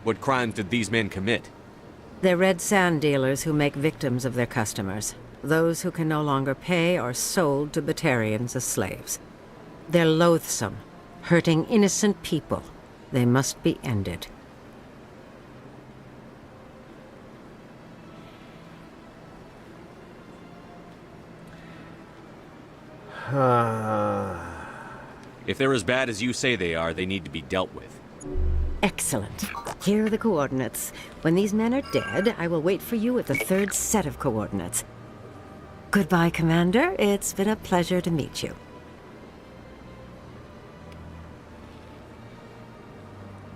What crimes did these men commit? They're red sand dealers who make victims of their customers. Those who can no longer pay are sold to Batarians as slaves. They're loathsome, hurting innocent people. They must be ended. If they're as bad as you say they are, they need to be dealt with. Excellent. Here are the coordinates. When these men are dead, I will wait for you at the third set of coordinates. Goodbye, Commander. It's been a pleasure to meet you.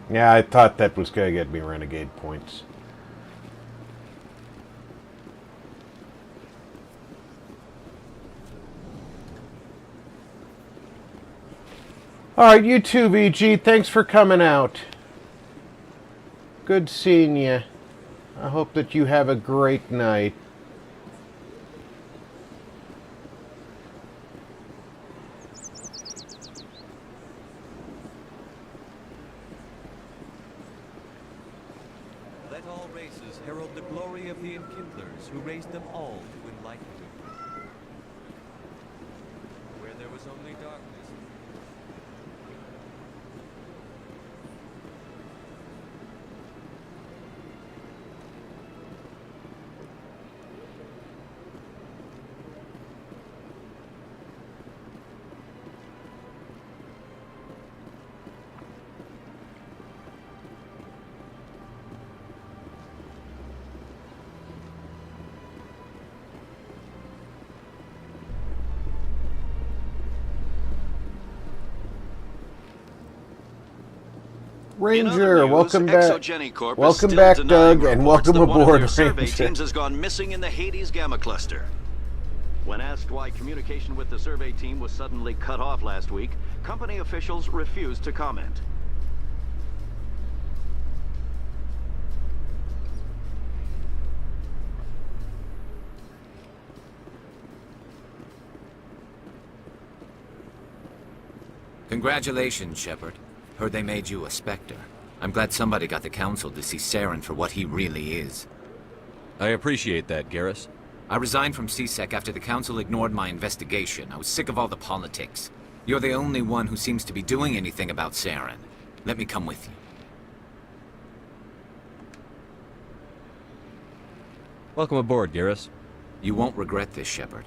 Yeah, I thought that was going to get me renegade points. Alright, you too, VG. Thanks for coming out. Good seeing you. I hope that you have a great night. Let all races herald the glory of the Enkindlers, who raised them all to enlightenment. Where there was only darkness. Ranger, welcome back. Exogeny Corp is Welcome still back, denying Doug, and reports welcome that one of aboard, their survey Ranger. teams has gone missing in the Hades Gamma Cluster. When asked why communication with the survey team was suddenly cut off last week, company officials refused to comment. Congratulations, Shepard. Heard they made you a Spectre. I'm glad somebody got the Council to see Saren for what he really is. I appreciate that, Garrus. I resigned from CSEC after the Council ignored my investigation. I was sick of all the politics. You're the only one who seems to be doing anything about Saren. Let me come with you. Welcome aboard, Garrus. You won't regret this, Shepard.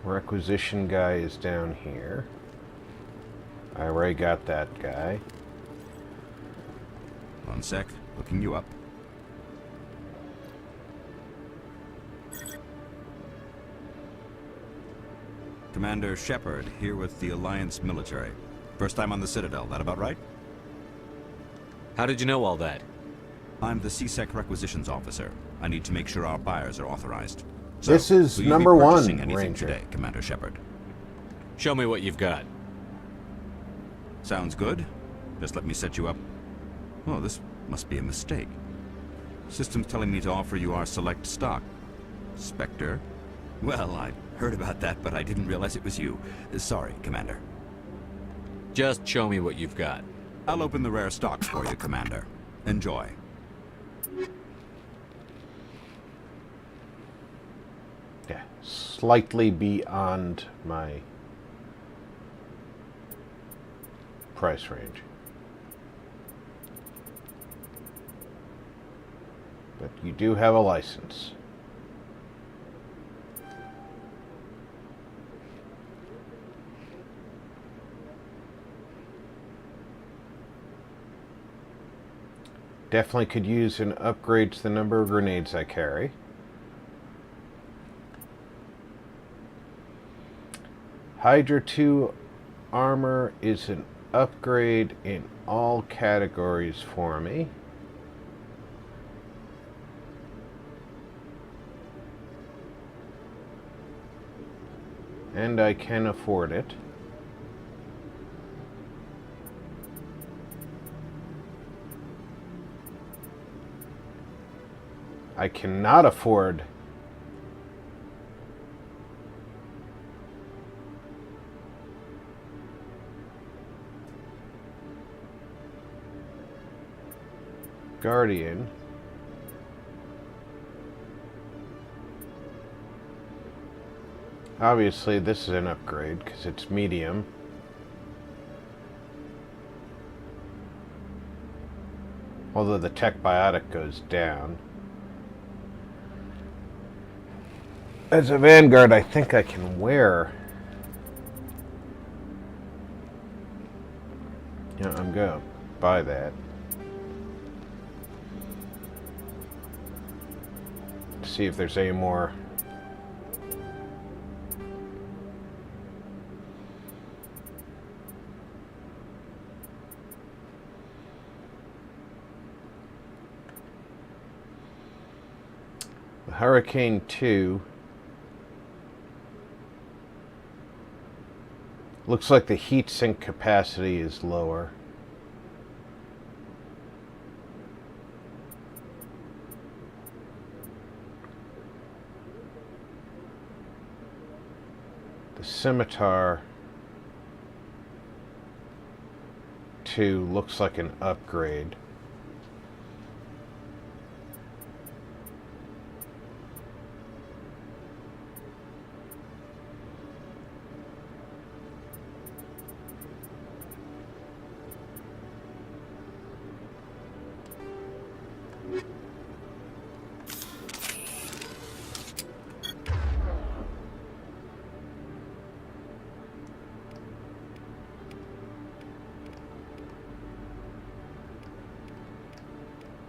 Requisition guy is down here. I already got that guy. One sec, looking you up. Commander Shepard, here with the Alliance military. First time on the Citadel, that about right? How did you know all that? I'm the CSEC requisitions officer. I need to make sure our buyers are authorized. So, This is will you be number one, purchasing anything Ranger. today, Commander Shepard? Show me what you've got. Sounds good. Just let me set you up. Oh, this must be a mistake. System's telling me to offer you our select stock. Spectre? Well, I heard about that, but I didn't realize it was you. Sorry, Commander. Just show me what you've got. I'll open the rare stocks for you, Commander. Enjoy. Yeah, slightly beyond my price range. But you do have a license. Definitely could use an upgrade to the number of grenades I carry. Hydra 2 armor is an upgrade in all categories for me. And I can afford it. I cannot afford Guardian. Obviously, this is an upgrade because it's medium. Although the tech biotic goes down. As a Vanguard, I think I can wear. Yeah, I'm going to buy that. See if there's any more. The Hurricane 2 looks like the heat sink capacity is lower. The Scimitar 2 looks like an upgrade.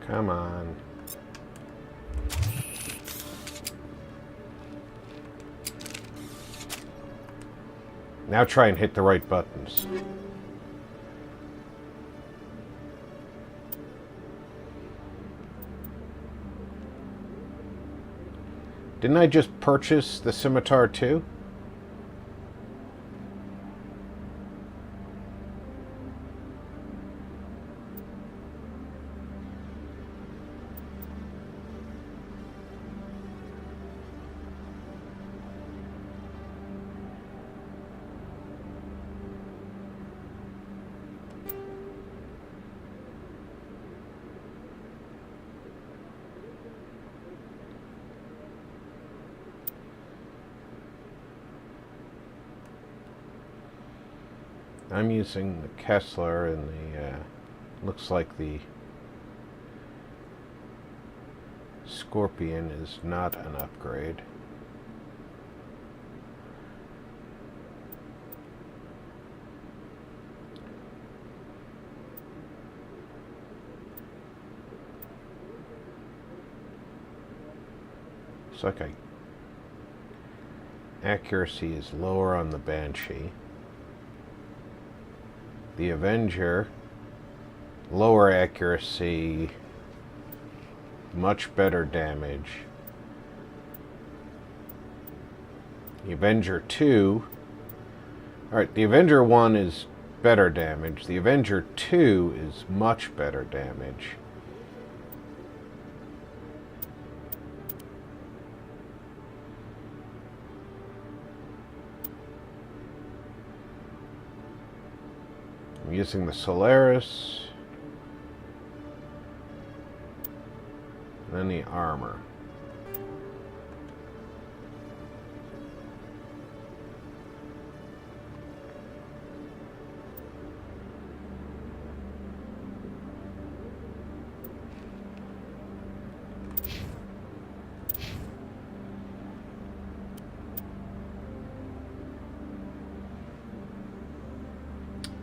Come on. Now try and hit the right buttons. Didn't I just purchase the scimitar too? I'm using the Kessler, and the looks like the Scorpion is not an upgrade. Looks like accuracy is lower on the Banshee. The Avenger, lower accuracy, much better damage. The Avenger 2, alright, the Avenger 1 is better damage. The Avenger 2 is much better damage. I'm using the Solaris, and then the armor.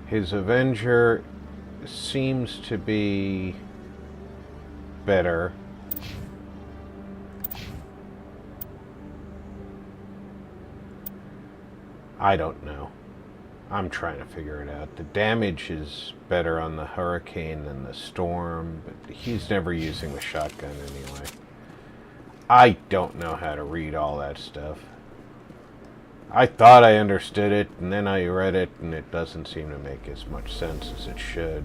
His Avenger seems to be better. I don't know. I'm trying to figure it out. The damage is better on the Hurricane than the Storm, but he's never using the shotgun anyway. I don't know how to read all that stuff. I thought I understood it, and then I read it, and it doesn't seem to make as much sense as it should.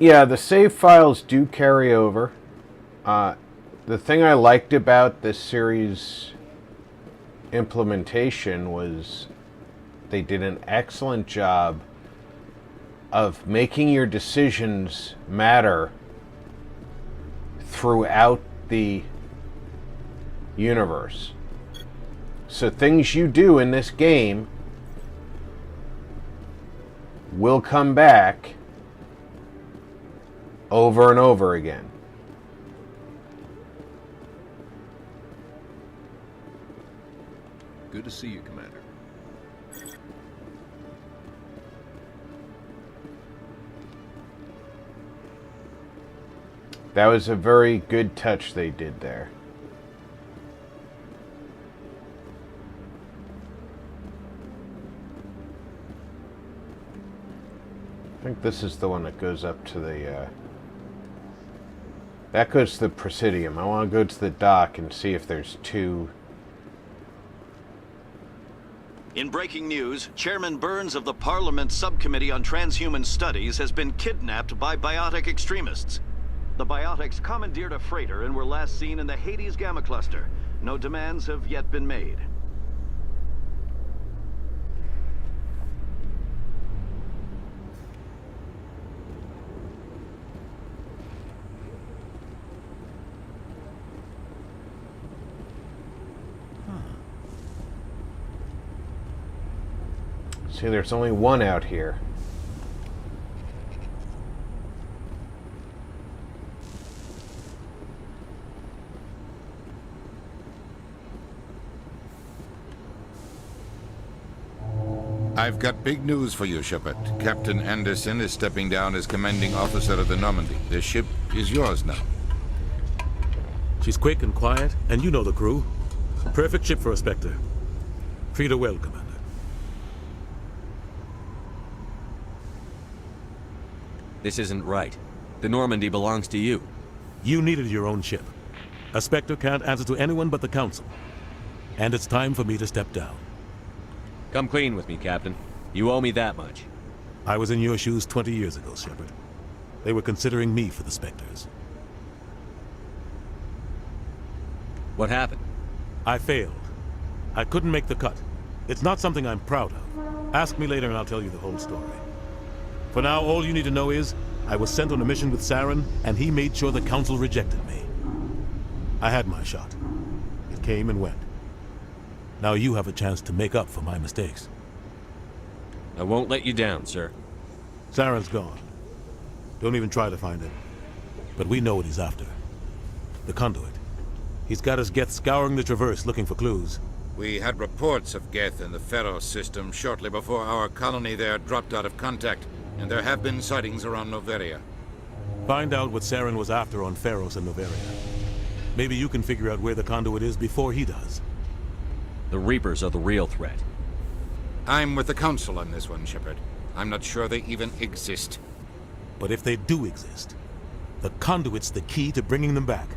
Yeah, the save files do carry over. The thing I liked about this series implementation was they did an excellent job of making your decisions matter throughout the universe. So things you do in this game will come back over and over again. Good to see you, Commander. That was a very good touch they did there. I think this is the one that goes up to the, that goes to the Presidium. I want to go to the dock and see if there's two. In breaking news, Chairman Burns of the Parliament Subcommittee on Transhuman Studies has been kidnapped by biotic extremists. The biotics commandeered a freighter and were last seen in the Hades Gamma Cluster. No demands have yet been made. See, there's only one out here. I've got big news for you, Shepard. Captain Anderson is stepping down as commanding officer of the Normandy. The ship is yours now. She's quick and quiet, and you know the crew. Perfect ship for a Spectre. Treat her well, Commander. This isn't right. The Normandy belongs to you. You needed your own ship. A Spectre can't answer to anyone but the Council. And it's time for me to step down. Come clean with me, Captain. You owe me that much. I was in your shoes 20 years ago, Shepard. They were considering me for the Spectres. What happened? I failed. I couldn't make the cut. It's not something I'm proud of. Ask me later and I'll tell you the whole story. For now, all you need to know is, I was sent on a mission with Saren, and he made sure the Council rejected me. I had my shot. It came and went. Now you have a chance to make up for my mistakes. I won't let you down, sir. Saren's gone. Don't even try to find him. But we know what he's after. The conduit. He's got his Geth scouring the Traverse looking for clues. We had reports of Geth in the Pharaoh system shortly before our colony there dropped out of contact, and there have been sightings around Noveria. Find out what Saren was after on Pharos and Noveria. Maybe you can figure out where the conduit is before he does. The Reapers are the real threat. I'm with the Council on this one, Shepard. I'm not sure they even exist. But if they do exist, the conduit's the key to bringing them back.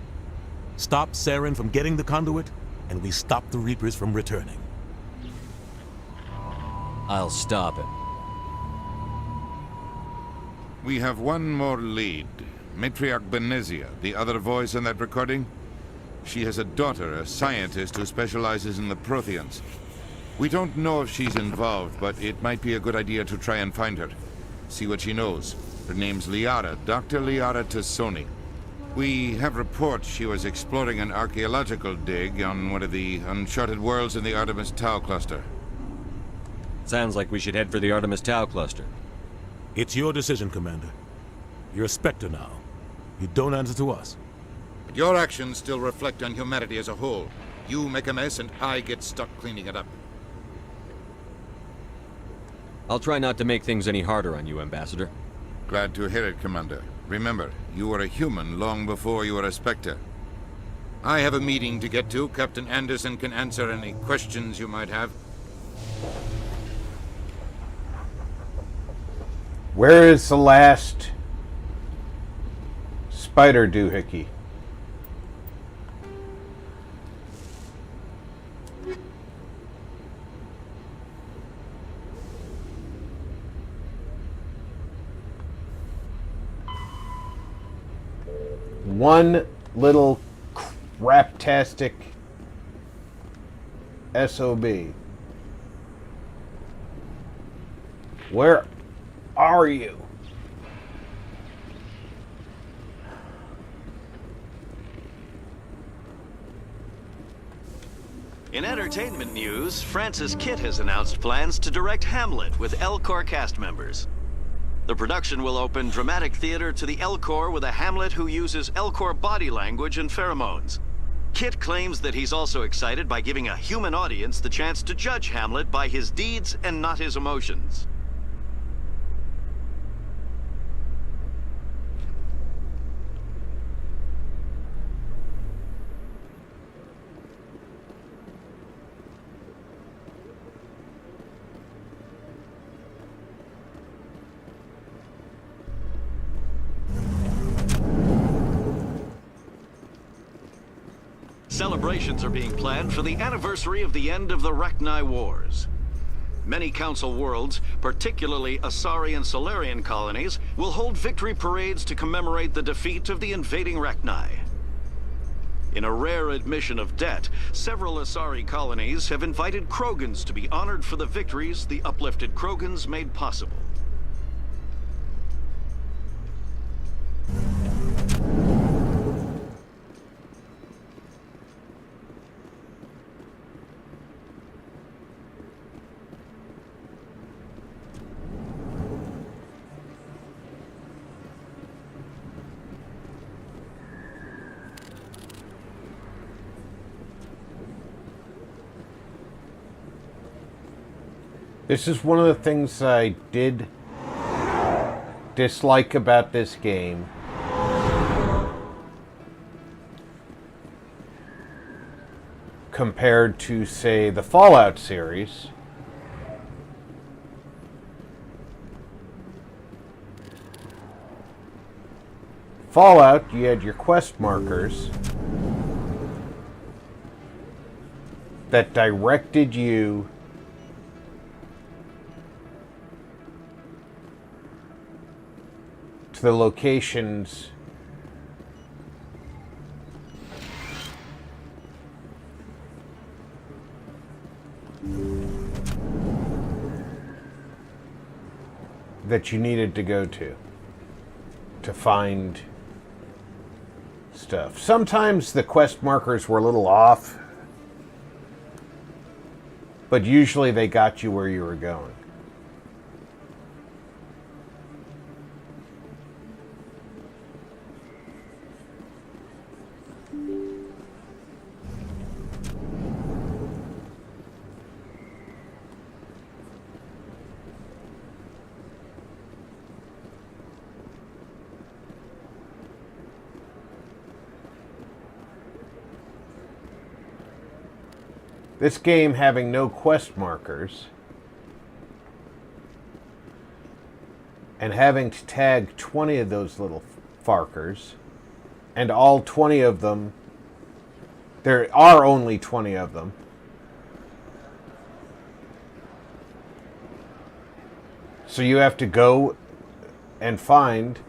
Stop Saren from getting the conduit, and we stop the Reapers from returning. I'll stop him. We have one more lead. Matriarch Benezia, the other voice in that recording. She has a daughter, a scientist who specializes in the Protheans. We don't know if she's involved, but it might be a good idea to try and find her. See what she knows. Her name's Liara, Dr. Liara Tassoni. We have reports she was exploring an archaeological dig on one of the uncharted worlds in the Artemis Tau cluster. Sounds like we should head for the Artemis Tau cluster. It's your decision, Commander. You're a Spectre now. You don't answer to us. But your actions still reflect on humanity as a whole. You make a mess and I get stuck cleaning it up. I'll try not to make things any harder on you, Ambassador. Glad to hear it, Commander. Remember, you were a human long before you were a Spectre. I have a meeting to get to. Captain Anderson can answer any questions you might have. Where is the last spider doohickey? One little craptastic SOB. Where are you? In entertainment news, Francis Kitt has announced plans to direct Hamlet with Elcor cast members. The production will open dramatic theater to the Elcor with a Hamlet who uses Elcor body language and pheromones. Kitt claims that he's also excited by giving a human audience the chance to judge Hamlet by his deeds and not his emotions. Celebrations are being planned for the anniversary of the end of the Rachni Wars. Many Council worlds, particularly Asari and Solarian colonies, will hold victory parades to commemorate the defeat of the invading Rachni. In a rare admission of debt, several Asari colonies have invited Krogans to be honored for the victories the uplifted Krogans made possible. This is one of the things I did dislike about this game. Compared to, say, the Fallout series. Fallout, you had your quest markers that directed you to the locations that you needed to go to find stuff. Sometimes the quest markers were a little off, but usually they got you where you were going. This game having no quest markers and having to tag 20 of those little farkers, and all 20 of them, there are only 20 of them, so you have to go and find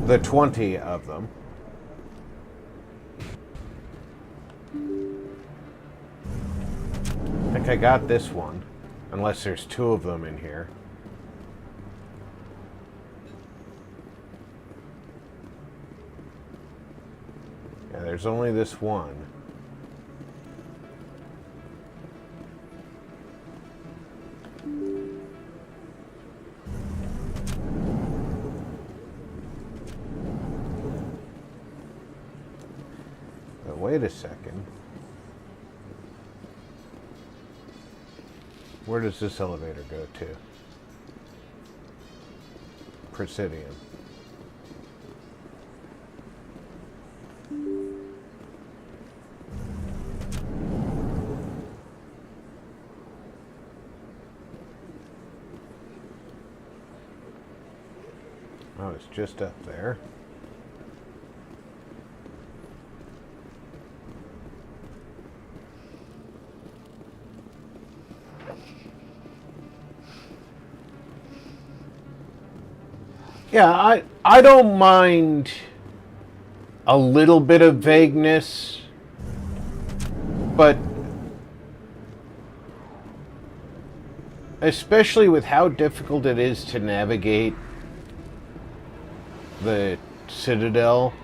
the 20 of them. I think I got this one, unless there's two of them in here. Yeah, there's only this one. But wait a second. Where does this elevator go to? Presidium. Oh, it's just up there. Yeah, I don't mind a little bit of vagueness, but especially with how difficult it is to navigate the Citadel.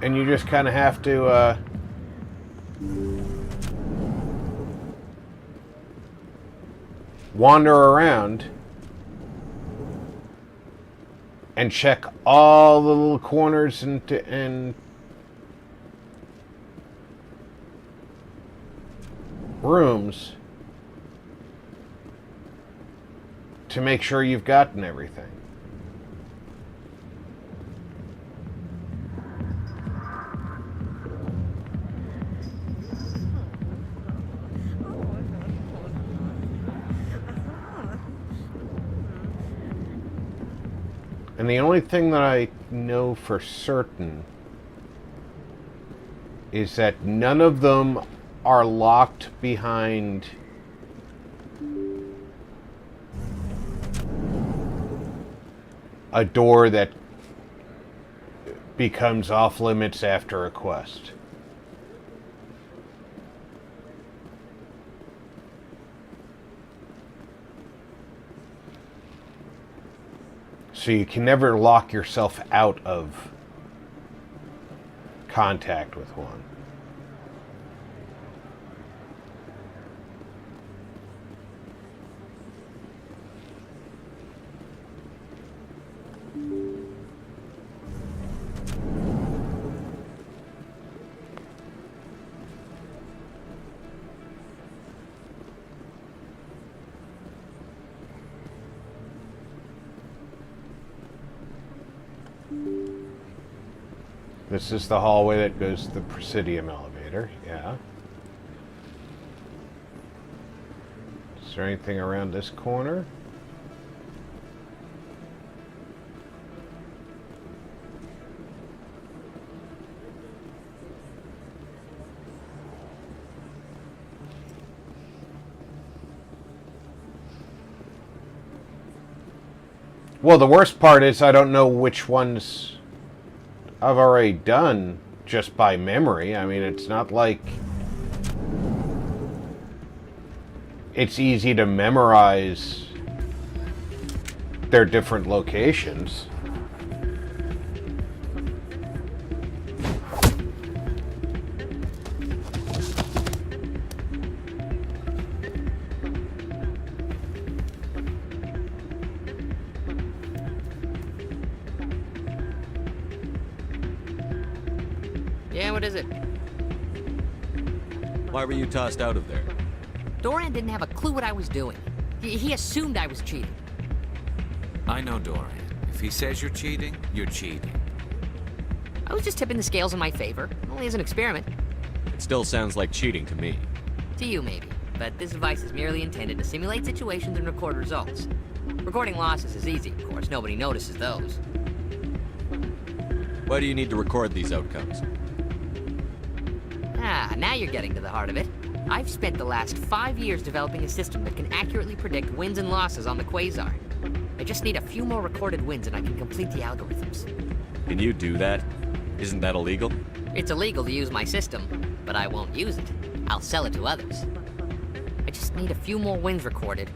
And you just kind of have to wander around and check all the little corners and rooms to make sure you've gotten everything. And the only thing that I know for certain is that none of them are locked behind a door that becomes off limits after a quest. So you can never lock yourself out of contact with one. This is the hallway that goes to the Presidium elevator, yeah. Is there anything around this corner? Well, the worst part is I don't know which ones I've already done just by memory. I mean, it's not like it's easy to memorize their different locations. Yeah, what is it? Why were you tossed out of there? Dorian didn't have a clue what I was doing. He assumed I was cheating. I know Dorian. If he says you're cheating, you're cheating. I was just tipping the scales in my favor, only as an experiment. It still sounds like cheating to me. To you, maybe. But this device is merely intended to simulate situations and record results. Recording losses is easy, of course. Nobody notices those. Why do you need to record these outcomes? Ah, now you're getting to the heart of it. I've spent the last 5 years developing a system that can accurately predict wins and losses on the Quasar. I just need a few more recorded wins and I can complete the algorithms. Can you do that? Isn't that illegal? It's illegal to use my system, but I won't use it. I'll sell it to others. I just need a few more wins recorded.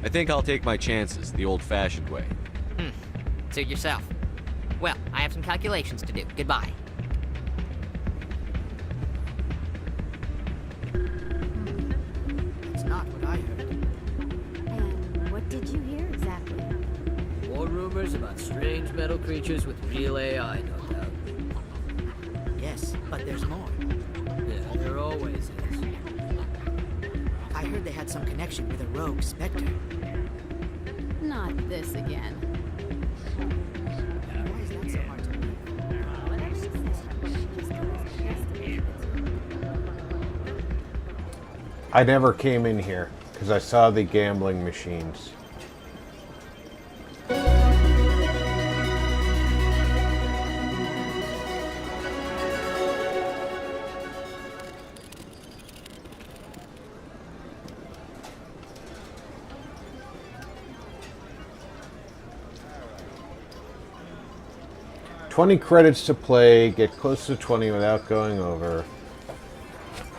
I think I'll take my chances the old-fashioned way. Suit yourself. Well, I have some calculations to do. Goodbye. It's not what I heard. And what did you hear exactly? More rumors about strange metal creatures with real AI, no doubt. Yes, but there's more. Yeah, there always is. I heard they had some connection with a rogue Spectre. Not this again. Why is that so hard to believe? I never came in here because I saw the gambling machines. $20 credits to play, get close to 20 without going over.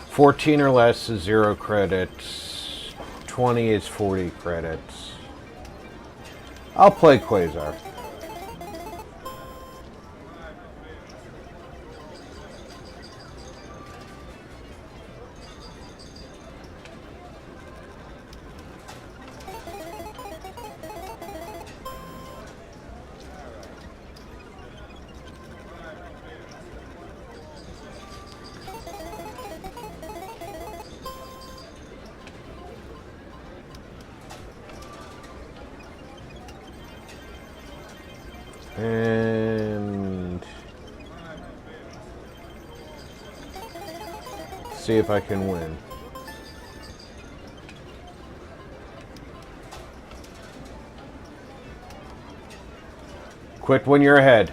14 or less is 0 credits. 20 is 40 credits. I'll play Quasar. And see if I can win. Quit when you're ahead.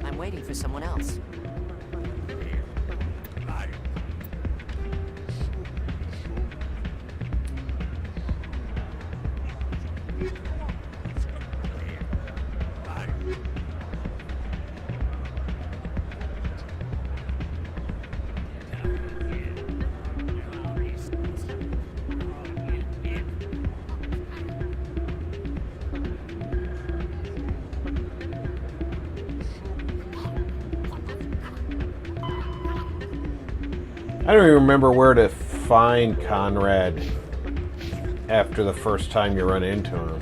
I'm waiting for someone else. I don't even remember where to find Conrad after the first time you run into him.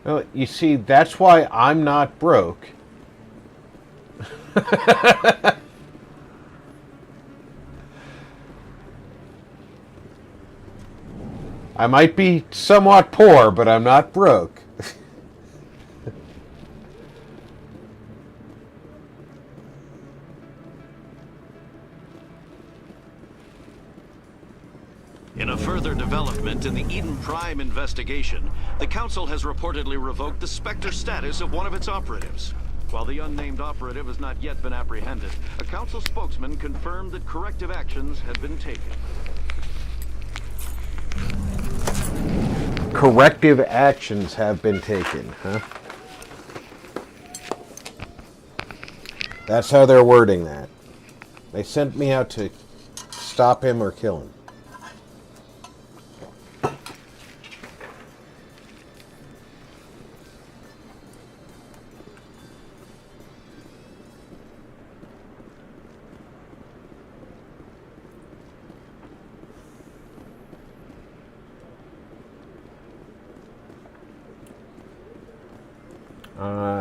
Well, you see, that's why I'm not broke. I might be somewhat poor, but I'm not broke. In a further development in the Eden Prime investigation, the Council has reportedly revoked the Spectre status of one of its operatives. While the unnamed operative has not yet been apprehended, a Council spokesman confirmed that corrective actions have been taken. Corrective actions have been taken, huh? That's how they're wording that. They sent me out to stop him or kill him.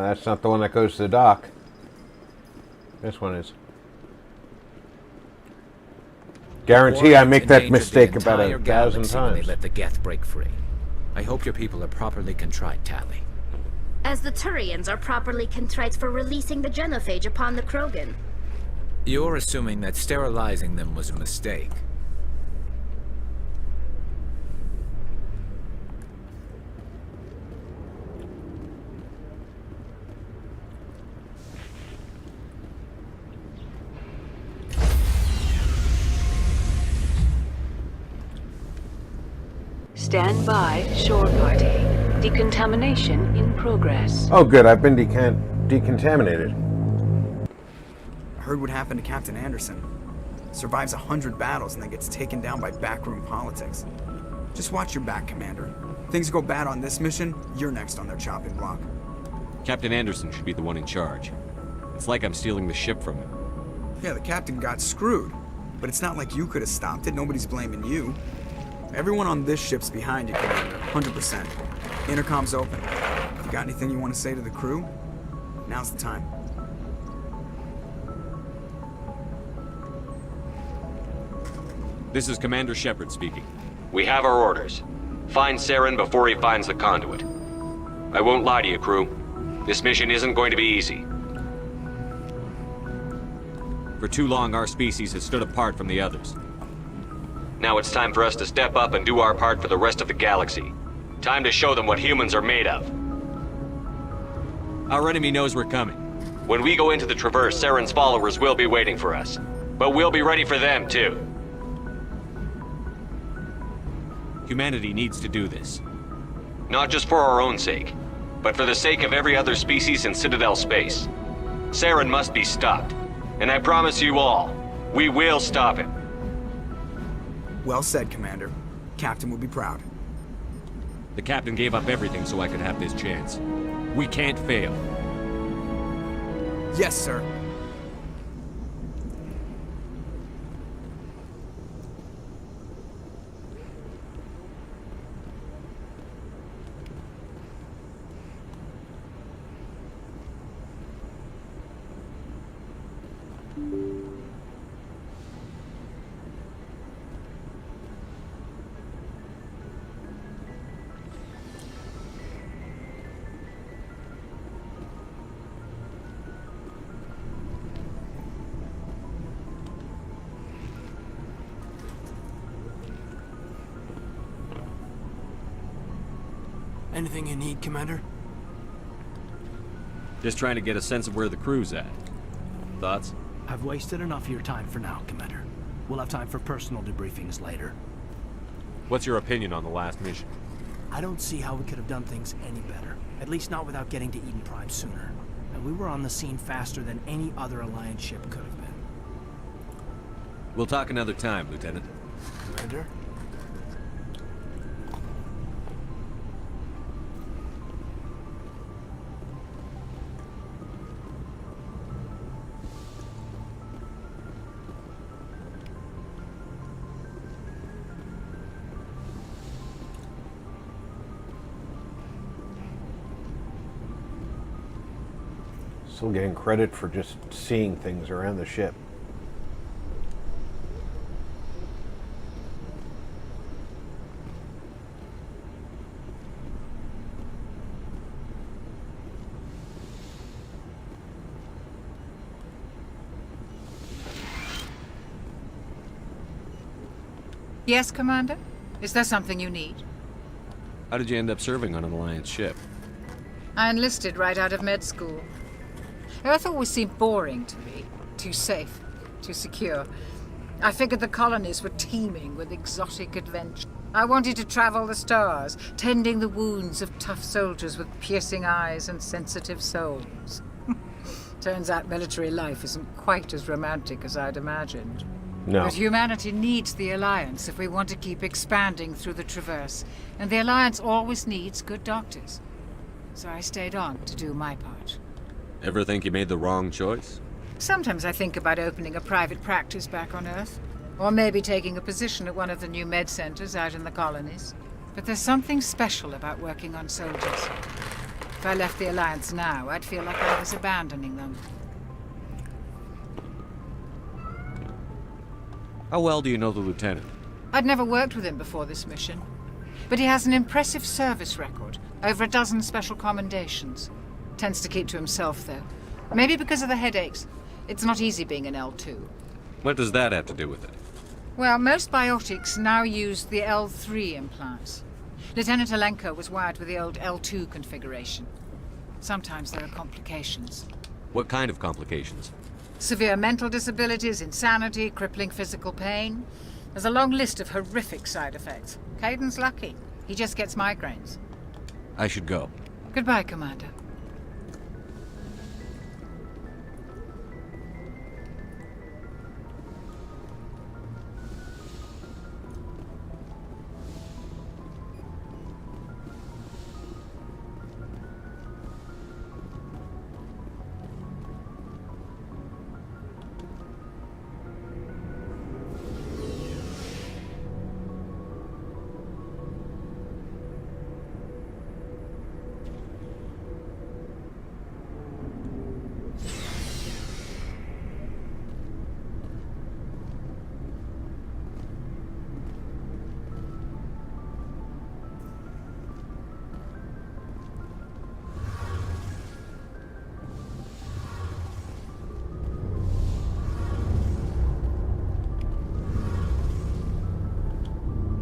That's not the one that goes to the dock. This one is. Guarantee I make that mistake about 1,000 times. They let the Geth break free. I hope your people are properly contrite, Tally. As the Turians are properly contrite for releasing the genophage upon the Krogan. You're assuming that sterilizing them was a mistake. Stand by, shore party. Decontamination in progress. Oh good, I've been decontaminated. I heard what happened to Captain Anderson. Survives 100 battles and then gets taken down by backroom politics. Just watch your back, Commander. Things go bad on this mission, you're next on their chopping block. Captain Anderson should be the one in charge. It's like I'm stealing the ship from him. Yeah, the captain got screwed. But it's not like you could have stopped it, nobody's blaming you. Everyone on this ship's behind you, Commander, 100%. Intercom's open. If you got anything you want to say to the crew, now's the time. This is Commander Shepard speaking. We have our orders. Find Saren before he finds the conduit. I won't lie to you, crew. This mission isn't going to be easy. For too long, our species has stood apart from the others. Now it's time for us to step up and do our part for the rest of the galaxy. Time to show them what humans are made of. Our enemy knows we're coming. When we go into the Traverse, Saren's followers will be waiting for us. But we'll be ready for them, too. Humanity needs to do this. Not just for our own sake, but for the sake of every other species in Citadel space. Saren must be stopped. And I promise you all, we will stop him. Well said, Commander. Captain will be proud. The captain gave up everything so I could have this chance. We can't fail. Yes, sir. Anything you need, Commander? Just trying to get a sense of where the crew's at. Thoughts? I've wasted enough of your time for now, Commander. We'll have time for personal debriefings later. What's your opinion on the last mission? I don't see how we could have done things any better. At least not without getting to Eden Prime sooner. And we were on the scene faster than any other Alliance ship could have been. We'll talk another time, Lieutenant. Commander? Still getting credit for just seeing things around the ship. Yes, Commander? Is there something you need? How did you end up serving on an Alliance ship? I enlisted right out of med school. Earth always seemed boring to me. Too safe, too secure. I figured the colonies were teeming with exotic adventure. I wanted to travel the stars, tending the wounds of tough soldiers with piercing eyes and sensitive souls. Turns out military life isn't quite as romantic as I'd imagined. No. But humanity needs the Alliance if we want to keep expanding through the Traverse. And the Alliance always needs good doctors. So I stayed on to do my part. Ever think you made the wrong choice? Sometimes I think about opening a private practice back on Earth. Or maybe taking a position at one of the new med centers out in the colonies. But there's something special about working on soldiers. If I left the Alliance now, I'd feel like I was abandoning them. How well do you know the Lieutenant? I'd never worked with him before this mission. But he has an impressive service record. Over a dozen special commendations. Tends to keep to himself, though. Maybe because of the headaches. It's not easy being an L2. What does that have to do with it? Well, most biotics now use the L3 implants. Lieutenant Alenko was wired with the old L2 configuration. Sometimes there are complications. What kind of complications? Severe mental disabilities, insanity, crippling physical pain. There's a long list of horrific side effects. Caden's lucky. He just gets migraines. I should go. Goodbye, Commander.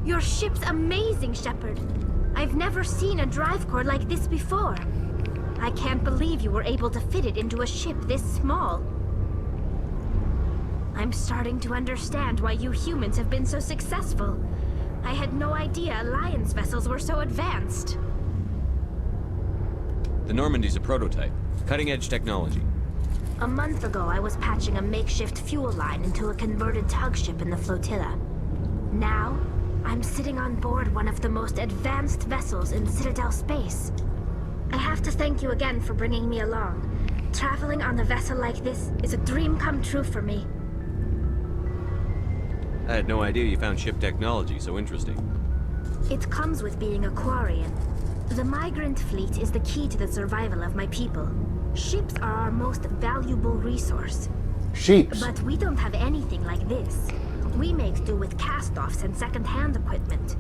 Your ship's amazing, Shepard. I've never seen a drive core like this before. I can't believe you were able to fit it into a ship this small. I'm starting to understand why you humans have been so successful. I had no idea Alliance vessels were so advanced. The Normandy's a prototype. Cutting-edge technology. A month ago, I was patching a makeshift fuel line into a converted tug ship in the flotilla. Now, I'm sitting on board one of the most advanced vessels in Citadel space. I have to thank you again for bringing me along. Traveling on a vessel like this is a dream come true for me. I had no idea you found ship technology so interesting. It comes with being a Quarian. The migrant fleet is the key to the survival of my people. Ships are our most valuable resource. Sheeps. But we don't have anything like this. We make do with cast-offs and second-hand equipment.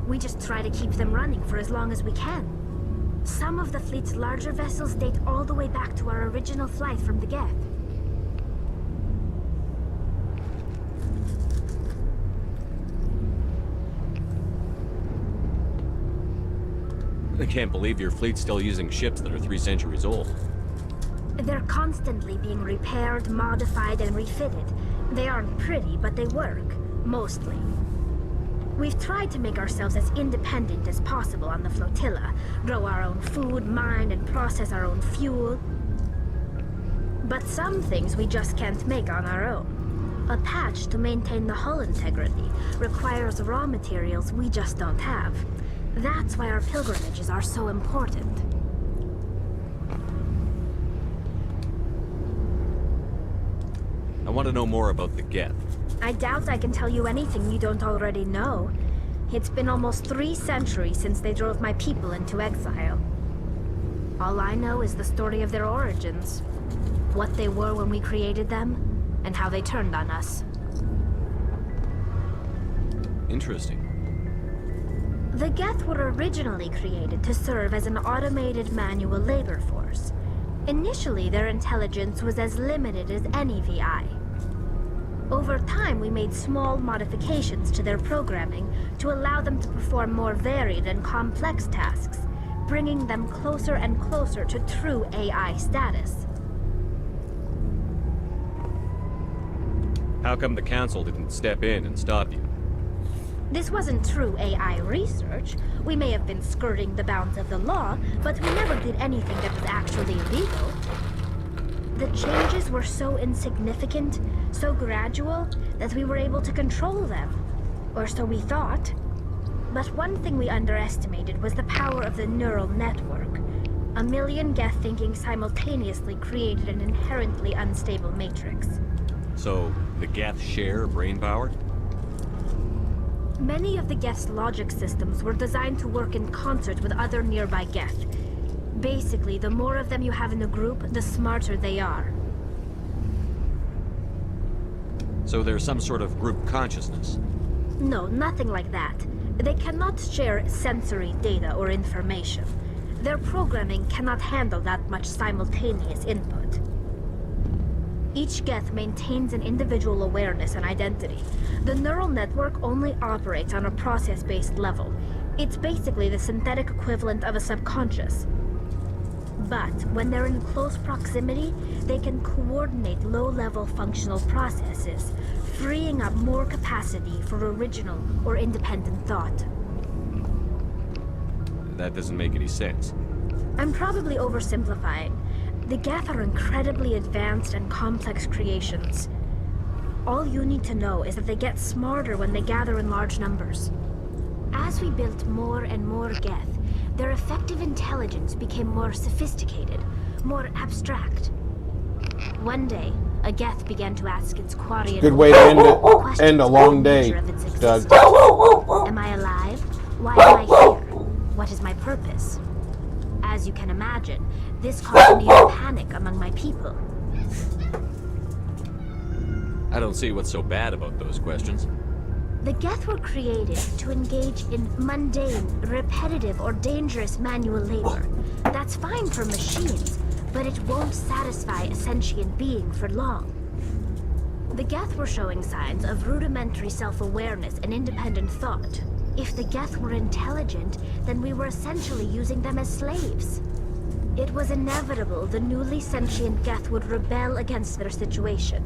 We just try to keep them running for as long as we can. Some of the fleet's larger vessels date all the way back to our original flight from the Geth. I can't believe your fleet's still using ships that are 3 centuries old. They're constantly being repaired, modified, and refitted, They aren't pretty, but they work. Mostly. We've tried to make ourselves as independent as possible on the flotilla. Grow our own food, mine, and process our own fuel. But some things we just can't make on our own. A patch to maintain the hull integrity requires raw materials we just don't have. That's why our pilgrimages are so important. I want to know more about the Geth. I doubt I can tell you anything you don't already know. It's been almost 3 centuries since they drove my people into exile. All I know is the story of their origins. What they were when we created them, and how they turned on us. Interesting. The Geth were originally created to serve as an automated manual labor force. Initially, their intelligence was as limited as any VI. Over time, we made small modifications to their programming to allow them to perform more varied and complex tasks, bringing them closer and closer to true AI status. How come the Council didn't step in and stop you? This wasn't true AI research. We may have been skirting the bounds of the law, but we never did anything that was actually illegal. The changes were so insignificant, so gradual, that we were able to control them. Or so we thought. But one thing we underestimated was the power of the neural network. 1 million Geth thinking simultaneously created an inherently unstable matrix. So, the Geth share brain power? Many of the Geth's logic systems were designed to work in concert with other nearby Geth. Basically, the more of them you have in a group, the smarter they are. So there's some sort of group consciousness? No, nothing like that. They cannot share sensory data or information. Their programming cannot handle that much simultaneous input. Each Geth maintains an individual awareness and identity. The neural network only operates on a process-based level. It's basically the synthetic equivalent of a subconscious. But when they're in close proximity, they can coordinate low-level functional processes, freeing up more capacity for original or independent thought. That doesn't make any sense. I'm probably oversimplifying. The Geth are incredibly advanced and complex creations. All you need to know is that they get smarter when they gather in large numbers. As we built more and more Geth, their effective intelligence became more sophisticated, more abstract. One day, a Geth began to ask its Quarian... Good way to end a long day, Doug. Am I alive? Why am I here? What is my purpose? As you can imagine, this caused a near panic among my people. I don't see what's so bad about those questions. The Geth were created to engage in mundane, repetitive, or dangerous manual labor. That's fine for machines, but it won't satisfy a sentient being for long. The Geth were showing signs of rudimentary self-awareness and independent thought. If the Geth were intelligent, then we were essentially using them as slaves. It was inevitable the newly sentient Geth would rebel against their situation.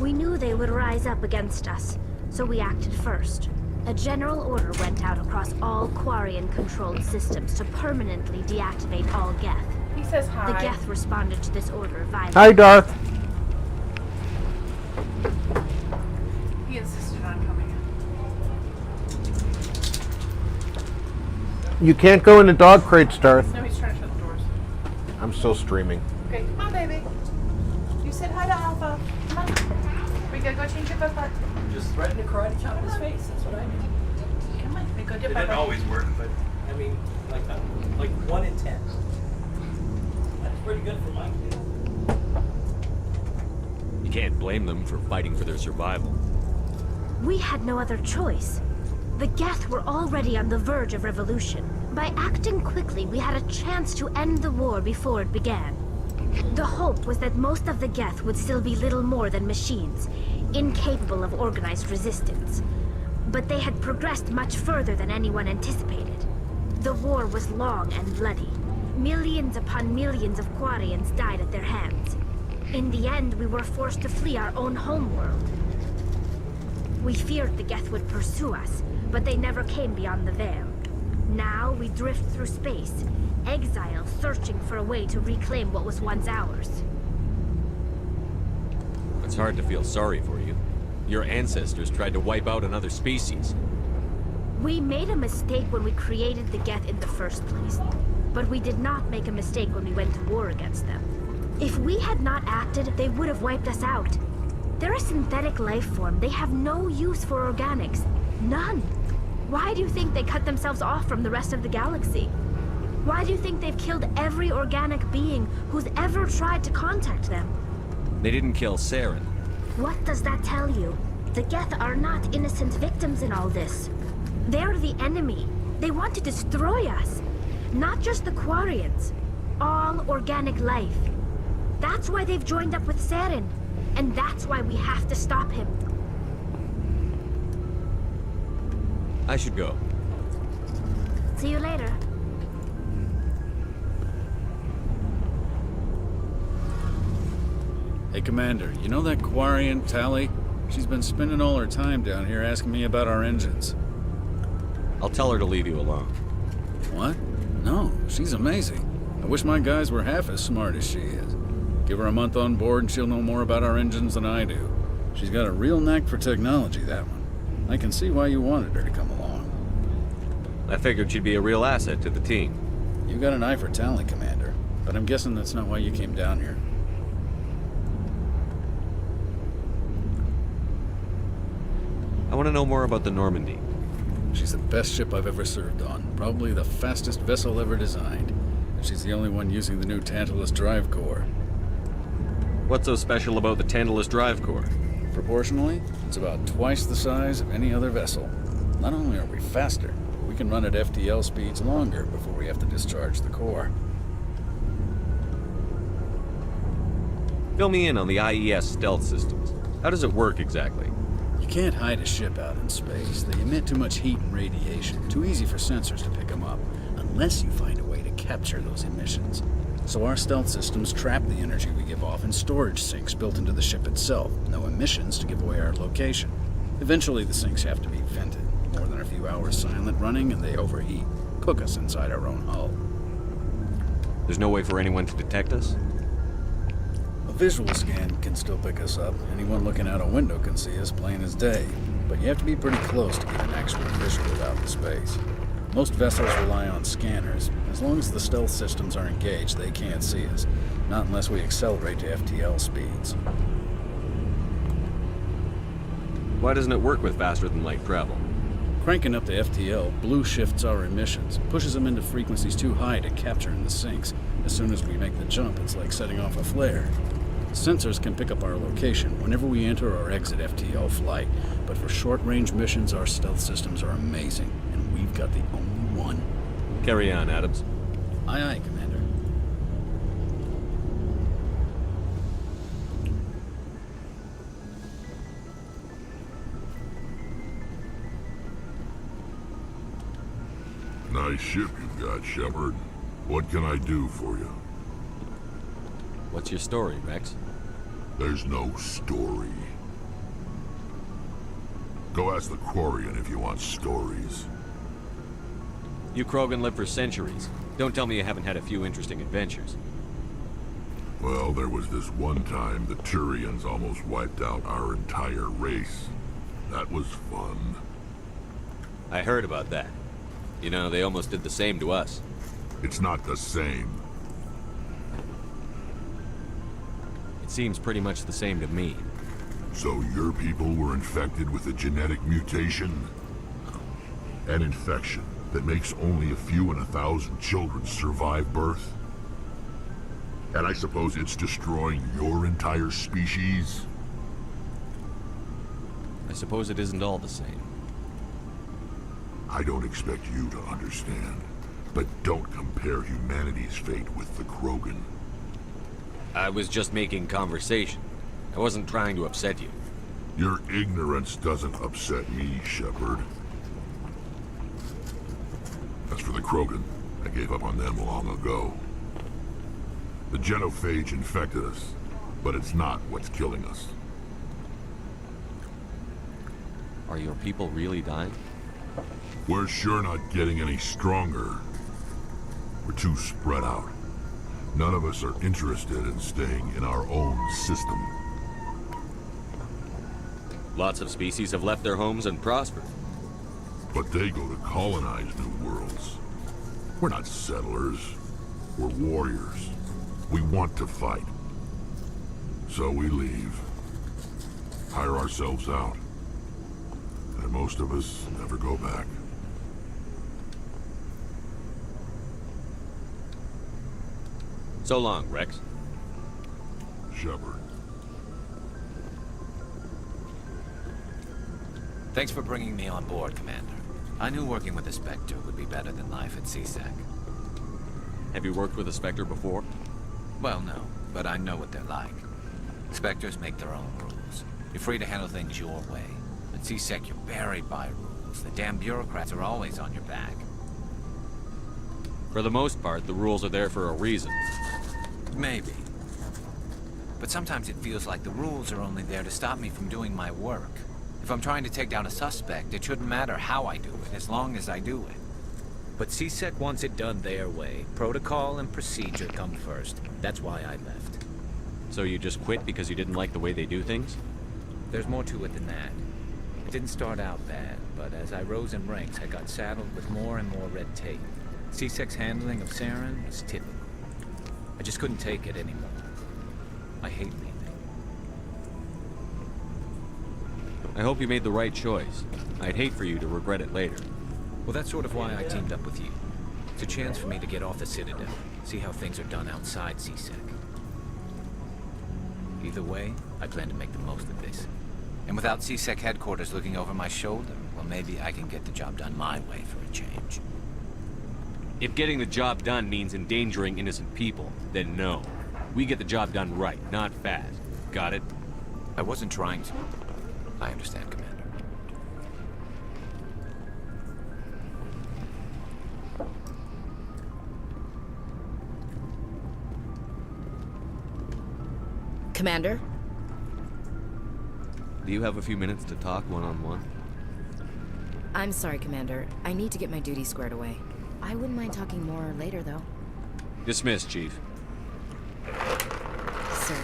We knew they would rise up against us, so we acted first. A general order went out across all Quarian-controlled systems to permanently deactivate all Geth. He says hi. The Geth responded to this order violently. Hi, Darth. He insisted on coming in. You can't go in the dog crates, Darth. No, he's trying to shut the doors. I'm still streaming. Okay, come on, baby. You said hi to Alpha. Come on. We gotta go change your butt. Just threaten to karate chop his face. That's what I do. Come on, we go It dip doesn't always work, but I mean, like 1 in 10. That's pretty good for my kid. You can't blame them for fighting for their survival. We had no other choice. The Geth were already on the verge of revolution. By acting quickly, we had a chance to end the war before it began. The hope was that most of the Geth would still be little more than machines, incapable of organized resistance. But they had progressed much further than anyone anticipated. The war was long and bloody. Millions upon millions of Quarians died at their hands. In the end, we were forced to flee our own homeworld. We feared the Geth would pursue us, but they never came beyond the Veil. Now we drift through space, exile searching for a way to reclaim what was once ours. It's hard to feel sorry for you. Your ancestors tried to wipe out another species. We made a mistake when we created the Geth in the first place, but we did not make a mistake when we went to war against them. If we had not acted, they would have wiped us out. They're a synthetic life form. They have no use for organics. None. Why do you think they cut themselves off from the rest of the galaxy? Why do you think they've killed every organic being who's ever tried to contact them? They didn't kill Saren. What does that tell you? The Geth are not innocent victims in all this. They're the enemy. They want to destroy us. Not just the Quarians. All organic life. That's why they've joined up with Saren. And that's why we have to stop him. I should go. See you later. Hey, Commander, you know that Quarian, Tally? She's been spending all her time down here asking me about our engines. I'll tell her to leave you alone. What? No, she's amazing. I wish my guys were half as smart as she is. Give her a month on board and she'll know more about our engines than I do. She's got a real knack for technology, that one. I can see why you wanted her to come along. I figured she'd be a real asset to the team. You got an eye for talent, Commander, but I'm guessing that's not why you came down here. I want to know more about the Normandy. She's the best ship I've ever served on. Probably the fastest vessel ever designed. And she's the only one using the new Tantalus drive core. What's so special about the Tantalus drive core? Proportionally, it's about twice the size of any other vessel. Not only are we faster, we can run at FTL speeds longer before we have to discharge the core. Fill me in on the IES stealth systems. How does it work exactly? You can't hide a ship out in space. They emit too much heat and radiation. Too easy for sensors to pick them up, unless you find a way to capture those emissions. So our stealth systems trap the energy we give off in storage sinks built into the ship itself. No emissions to give away our location. Eventually the sinks have to be vented. More than a few hours silent running and they overheat. Cook us inside our own hull. There's no way for anyone to detect us? A visual scan can still pick us up. Anyone looking out a window can see us plain as day. But you have to be pretty close to get an actual visual out in space. Most vessels rely on scanners. As long as the stealth systems are engaged, they can't see us. Not unless we accelerate to FTL speeds. Why doesn't it work with faster-than-light travel? Cranking up to FTL blue shifts our emissions, pushes them into frequencies too high to capture in the sinks. As soon as we make the jump, it's like setting off a flare. Sensors can pick up our location whenever we enter or exit FTL flight, but for short-range missions, our stealth systems are amazing, and we've got the only one. Carry on, Adams. Aye, aye, Commander. Nice ship you've got, Shepard. What can I do for you? What's your story, Rex? There's no story. Go ask the Quarian if you want stories. You Krogan lived for centuries. Don't tell me you haven't had a few interesting adventures. Well, there was this one time the Turians almost wiped out our entire race. That was fun. I heard about that. You know, they almost did the same to us. It's not the same. It seems pretty much the same to me. So your people were infected with a genetic mutation? An infection that makes only a few in 1,000 children survive birth? And I suppose it's destroying your entire species? I suppose it isn't all the same. I don't expect you to understand, but don't compare humanity's fate with the Krogan. I was just making conversation. I wasn't trying to upset you. Your ignorance doesn't upset me, Shepard. As for the Krogan, I gave up on them long ago. The genophage infected us. but it's not what's killing us. Are your people really dying? We're sure not getting any stronger. We're too spread out. None of us are interested in staying in our own system. Lots of species have left their homes and prospered. But they go to colonize new worlds. We're not settlers. We're warriors. We want to fight. So we leave. Hire ourselves out. And most of us never go back. So long, Rex. Shepard. Thanks for bringing me on board, Commander. I knew working with a Spectre would be better than life at CSEC. Have you worked with a Spectre before? Well, no, but I know what they're like. Spectres make their own rules. You're free to handle things your way. At CSEC, you're buried by rules. The damn bureaucrats are always on your back. For the most part, the rules are there for a reason. Maybe. But sometimes it feels like the rules are only there to stop me from doing my work. If I'm trying to take down a suspect, it shouldn't matter how I do it, as long as I do it. But CSEC wants it done their way. Protocol and procedure come first. That's why I left. So you just quit because you didn't like the way they do things? There's more to it than that. It didn't start out bad, but as I rose in ranks, I got saddled with more and more red tape. CSEC's handling of Saren was typical. I just couldn't take it anymore. I hate leaving. I hope you made the right choice. I'd hate for you to regret it later. Well, that's sort of why I teamed up with you. It's a chance for me to get off the Citadel, see how things are done outside CSEC. Either way, I plan to make the most of this. And without CSEC headquarters looking over my shoulder, well, maybe I can get the job done my way for a change. If getting the job done means endangering innocent people, then no. We get the job done right, not fast. Got it? I wasn't trying to. I understand, Commander. Commander? Do you have a few minutes to talk one-on-one? I'm sorry, Commander. I need to get my duties squared away. I wouldn't mind talking more later, though. Dismissed, Chief. Sir.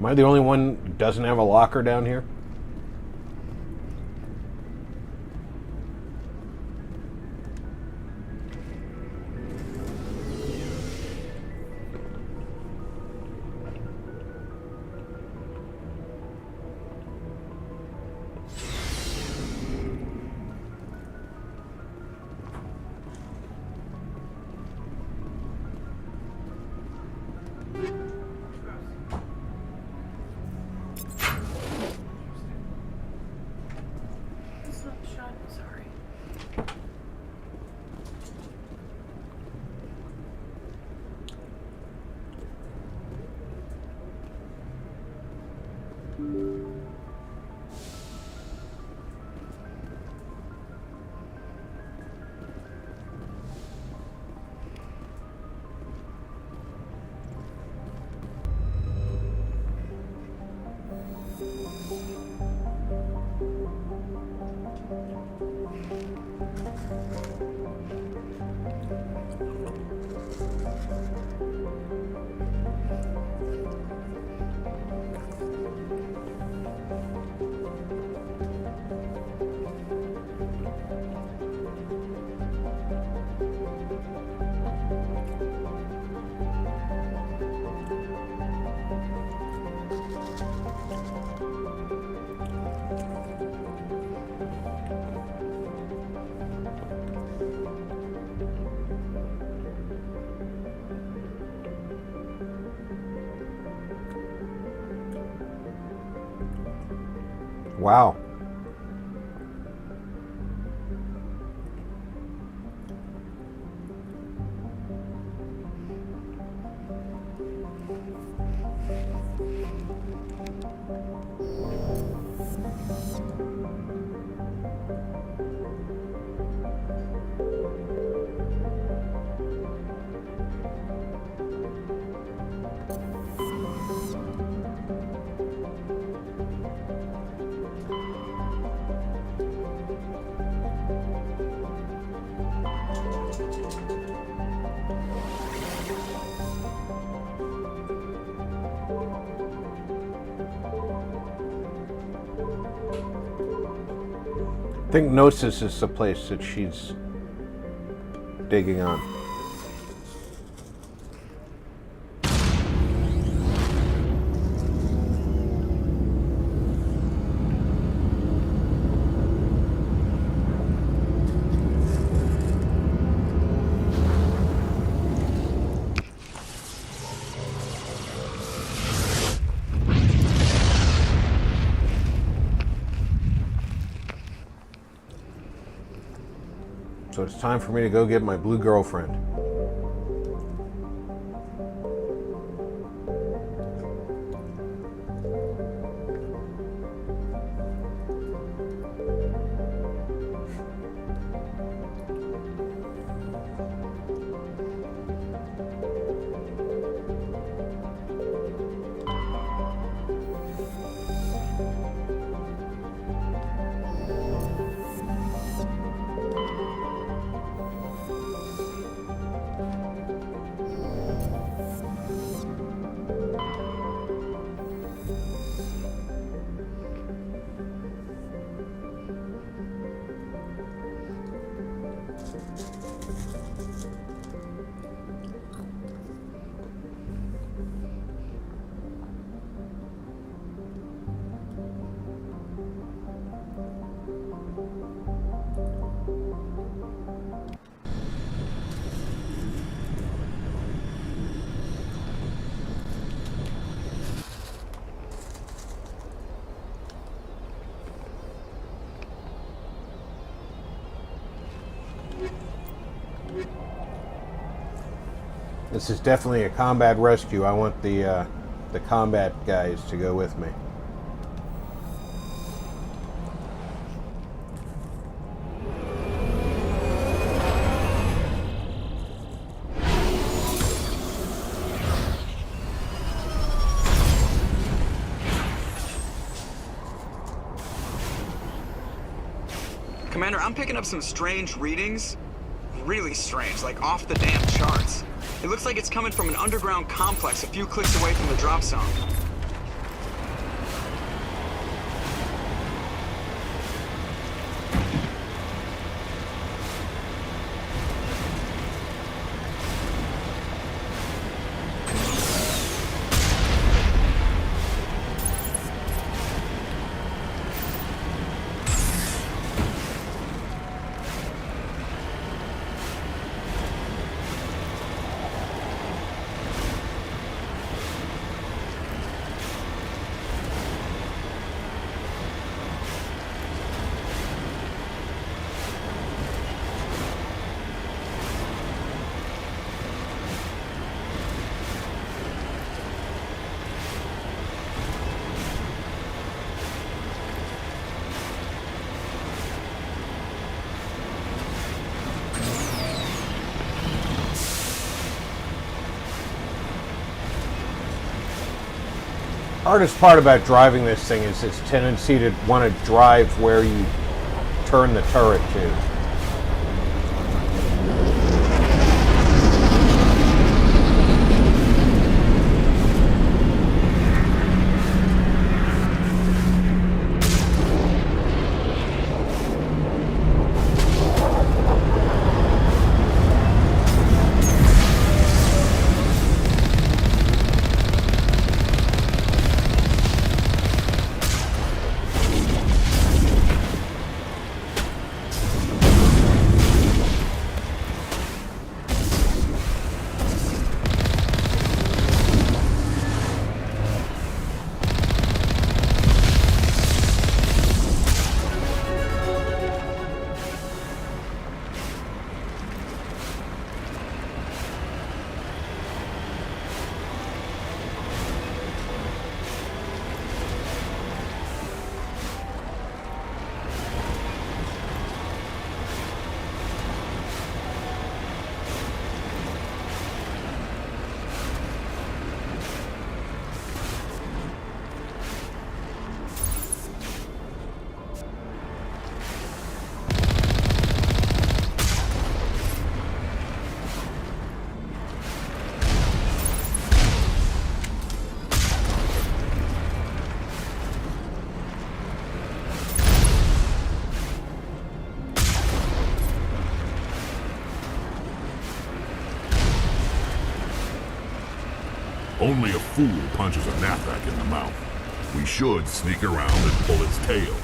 Am I the only one who doesn't have a locker down here? Wow. I think Gnosis is the place that she's digging on. So it's time for me to go get my blue girlfriend. This is definitely a combat rescue. I want the combat guys to go with me. Commander, I'm picking up some strange readings. Really strange, like off the damn charts. It looks like it's coming from an underground complex a few clicks away from the drop zone. Hardest part about driving this thing is its tendency to want to drive where you turn the turret to. Only a fool punches a knapsack in the mouth. We should sneak around and pull its tail.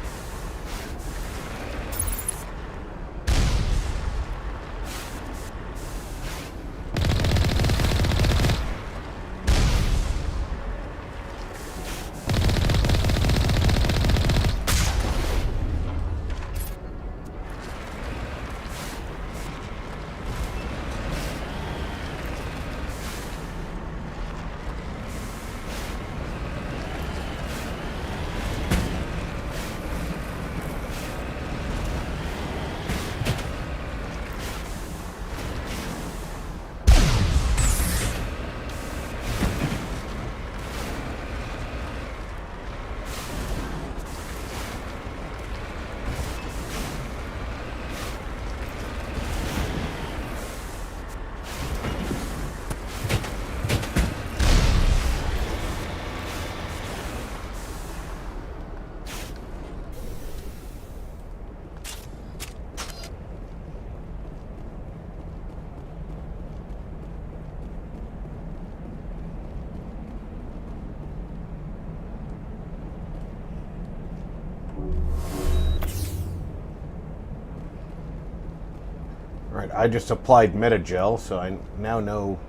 Alright, I just applied Metagel, so I now know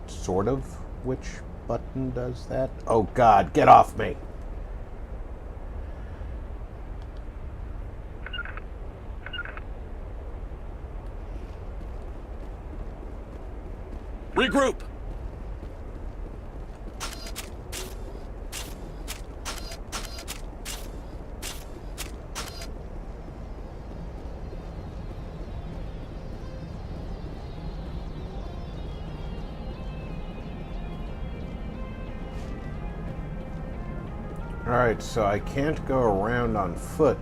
sort of which button does that. Oh god, get off me! Regroup! Alright, so I can't go around on foot.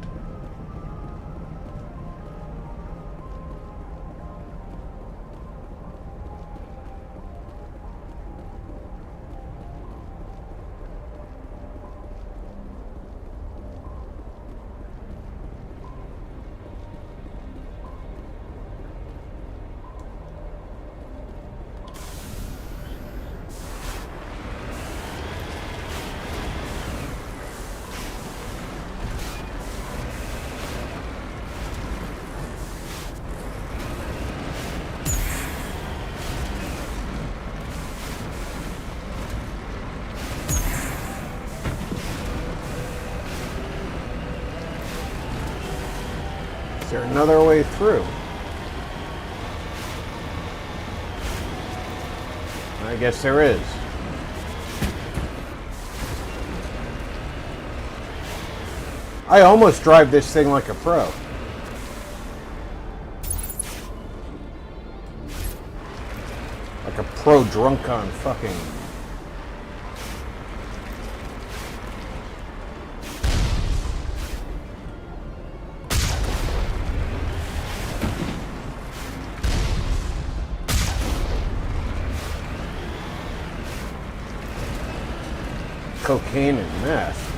Is there another way through? I guess there is. I almost drive this thing like a pro. Like a pro drunk on fucking... cocaine and meth.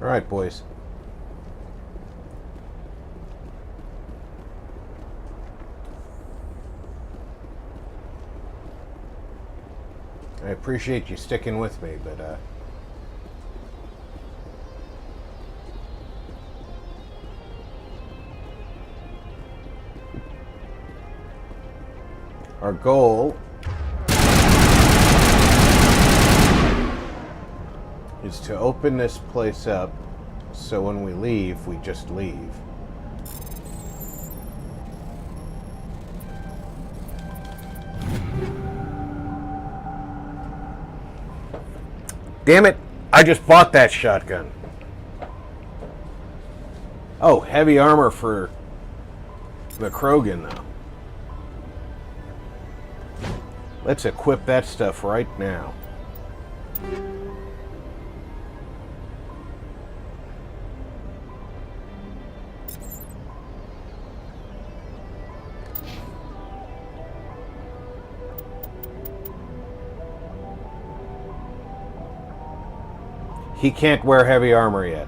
Alright, boys. I appreciate you sticking with me, but, our goal is to open this place up so when we leave, we just leave. Damn it! I just bought that shotgun. Oh, heavy armor for the Krogan, though. Let's equip that stuff right now. He can't wear heavy armor yet.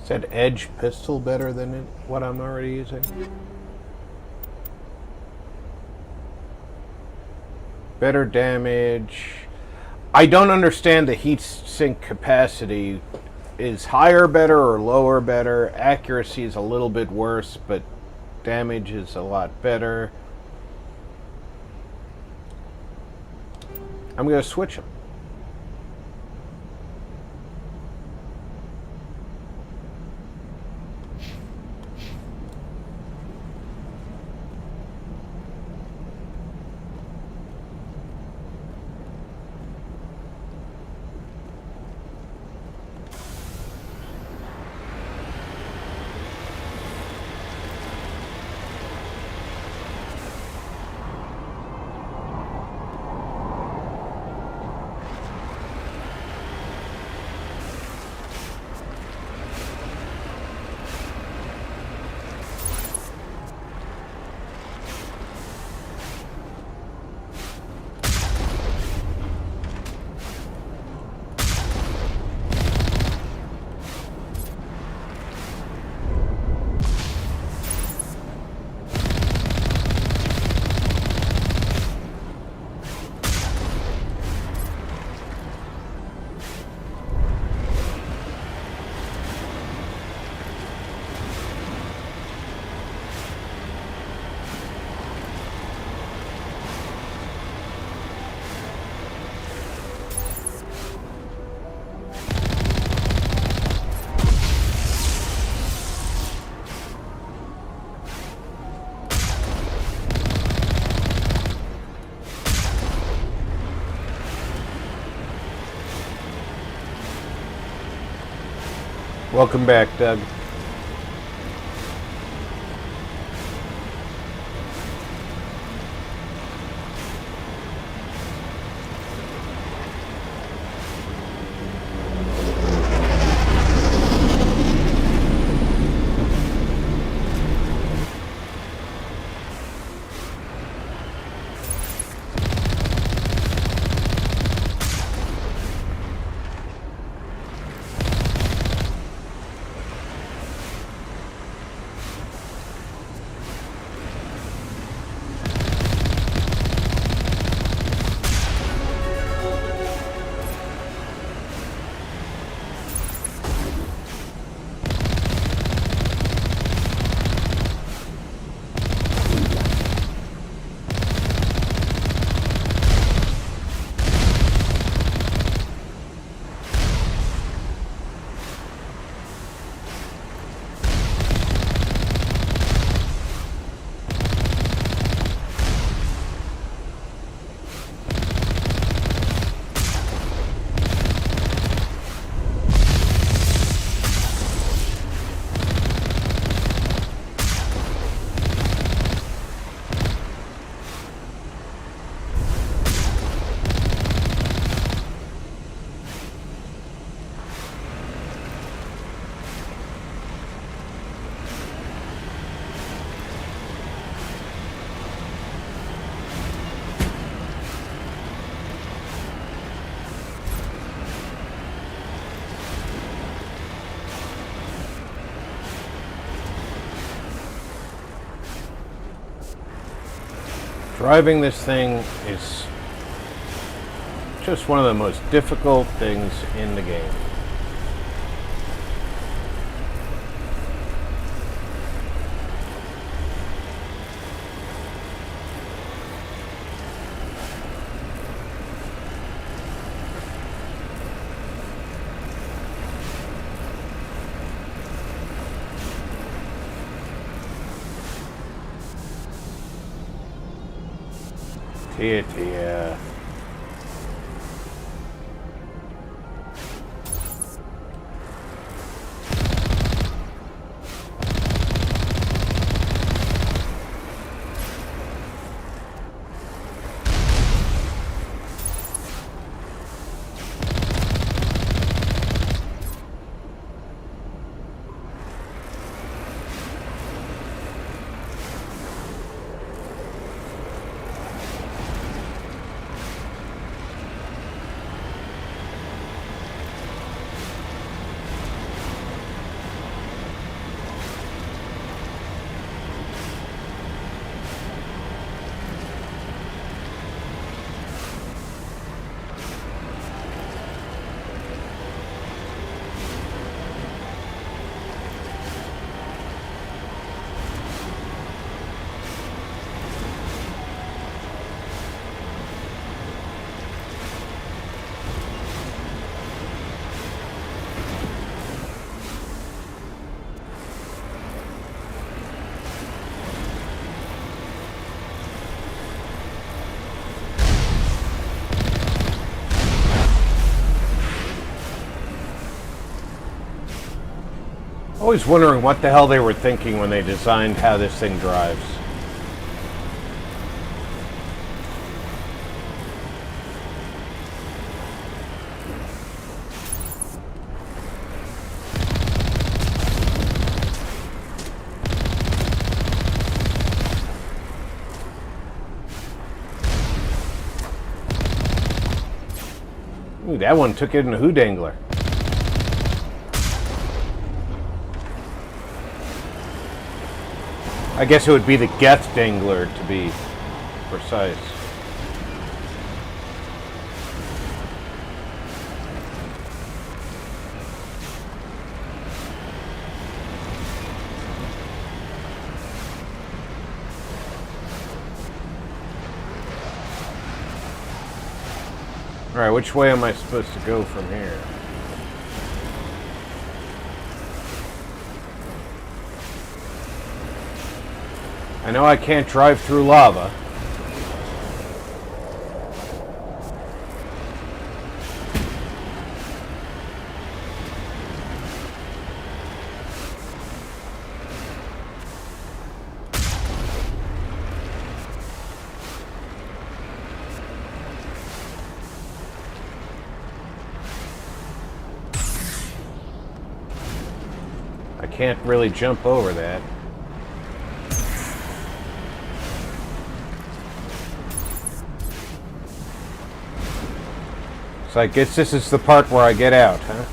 Is that edge pistol better than what I'm already using? Better damage. I don't understand the heat sink capacity. Is higher better or lower better? Accuracy is a little bit worse, but damage is a lot better. I'm going to switch them. Welcome back, Doug. Driving this thing is just one of the most difficult things in the game. Tia. Always wondering what the hell they were thinking when they designed how this thing drives. Ooh, that one took it in a hoot dangler. I guess it would be the Geth Dangler to be precise. Alright, which way am I supposed to go from here? I know I can't drive through lava. can't really jump over that. So I guess this is the part where I get out, huh?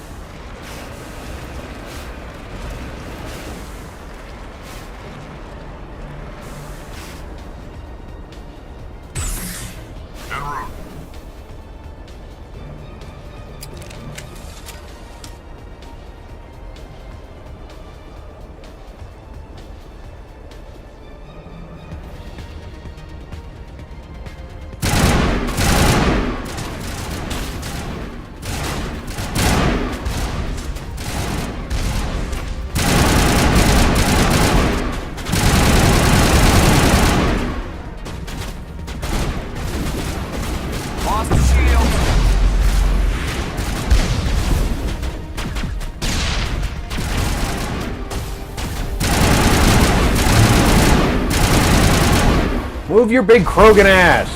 Move your big Krogan ass!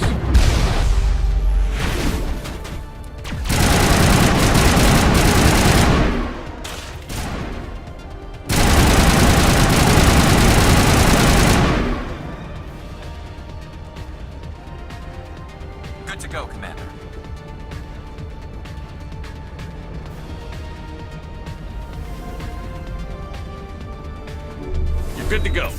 Good to go, Commander. You're good to go.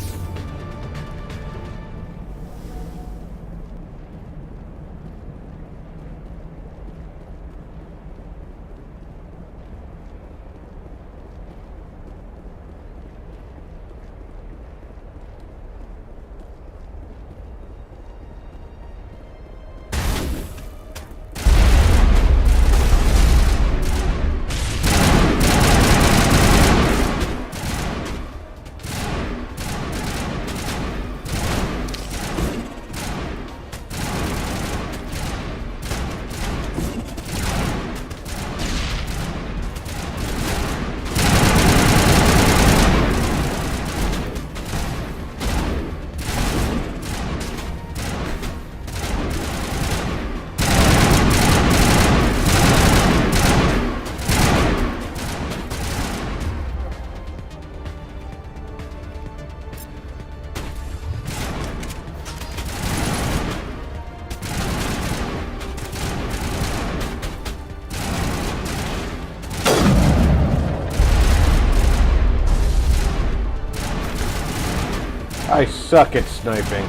I suck at sniping.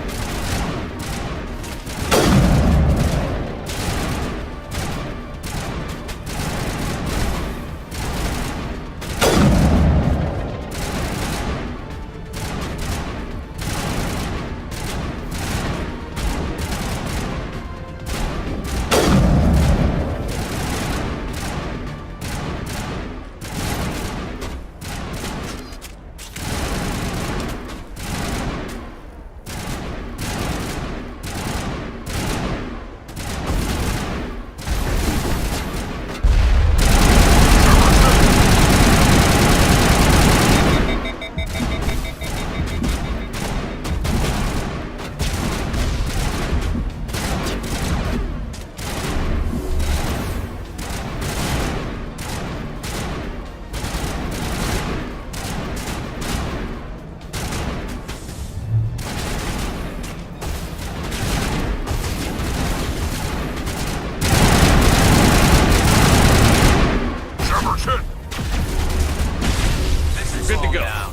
Good to go.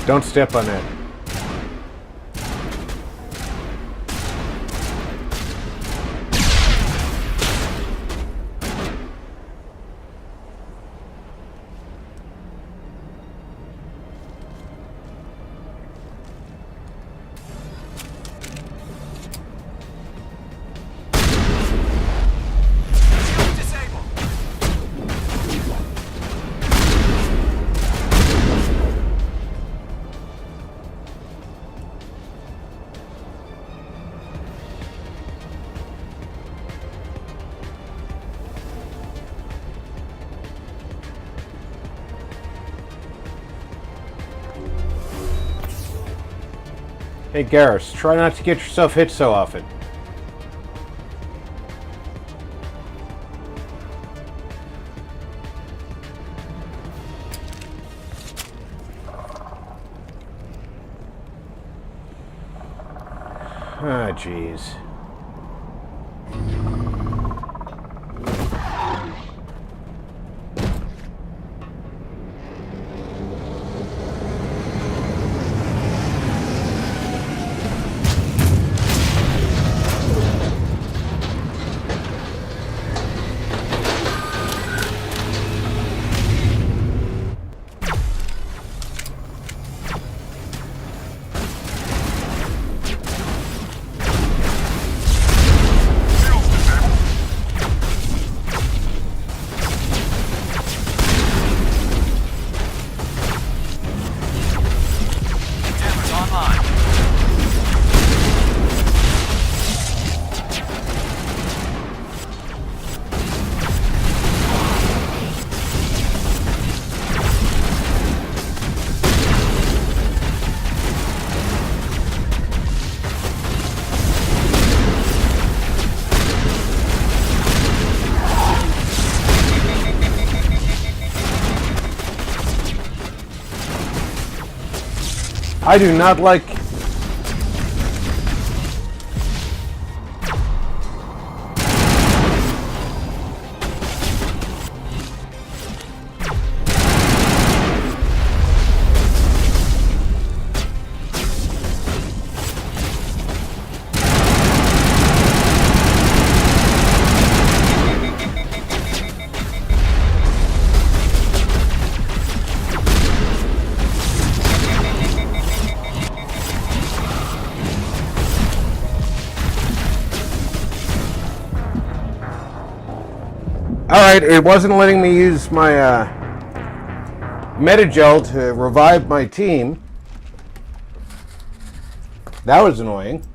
Don't step on that. Hey, Garrus, try not to get yourself hit so often. Ah, jeez. I do not like... Alright, it wasn't letting me use my Metagel to revive my team. That was annoying.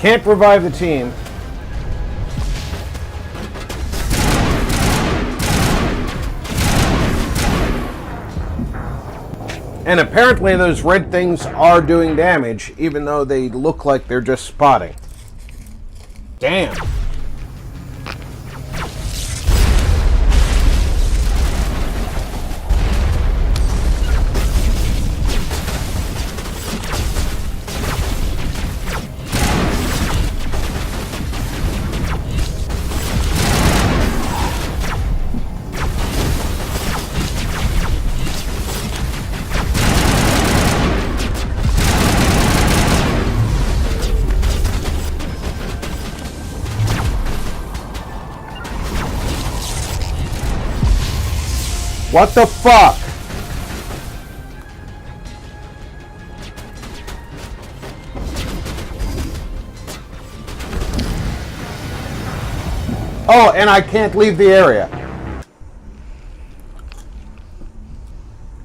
Can't revive the team. And apparently those red things are doing damage, even though they look like they're just spotting. Damn. What the fuck? Oh, and I can't leave the area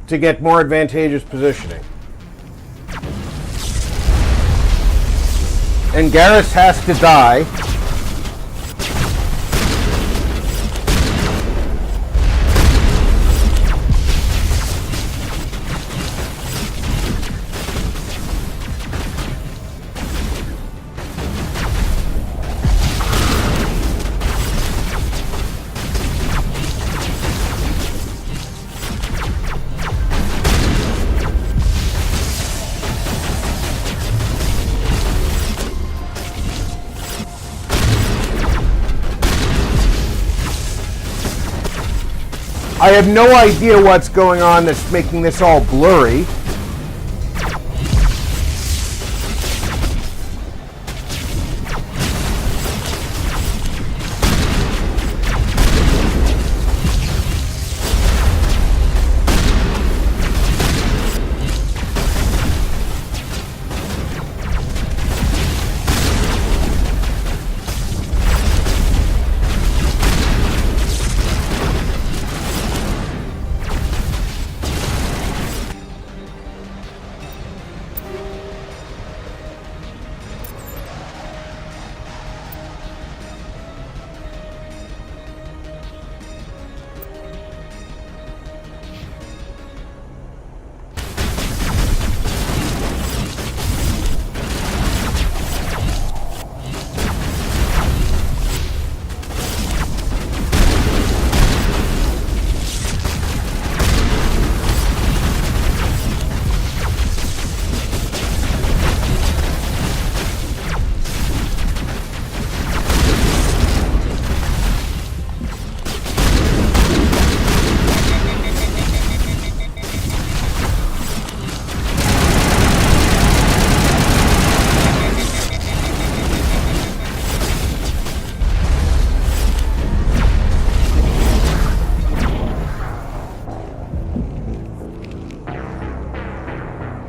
to get more advantageous positioning. And Garrus has to die. I have no idea what's going on that's making this all blurry.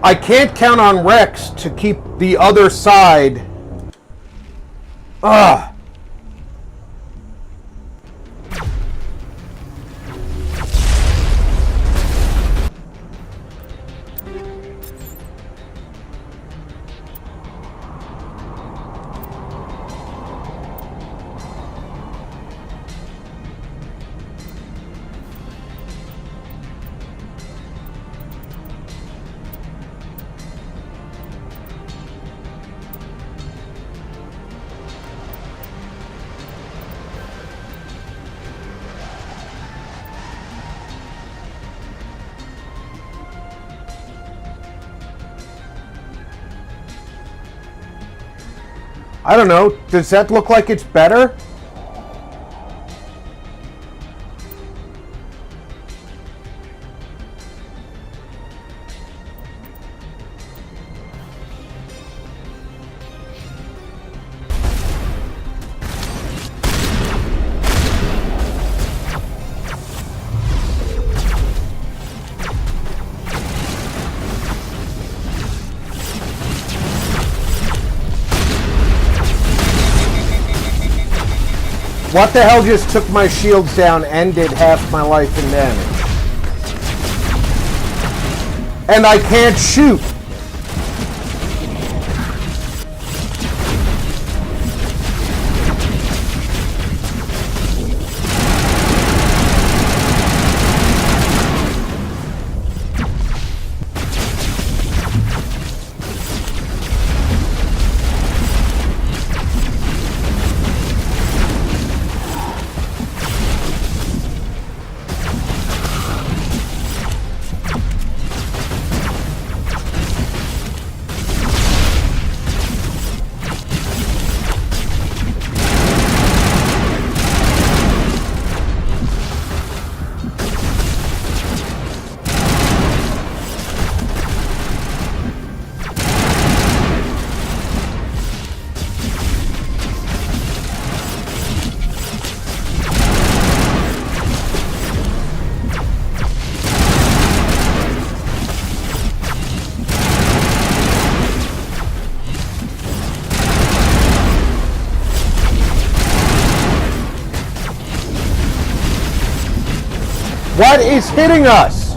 I can't count on Rex to keep the other side. Ugh. I don't know. Does that look like it's better? What the hell just took my shields down and did half my life in damage? And I can't shoot! What is hitting us?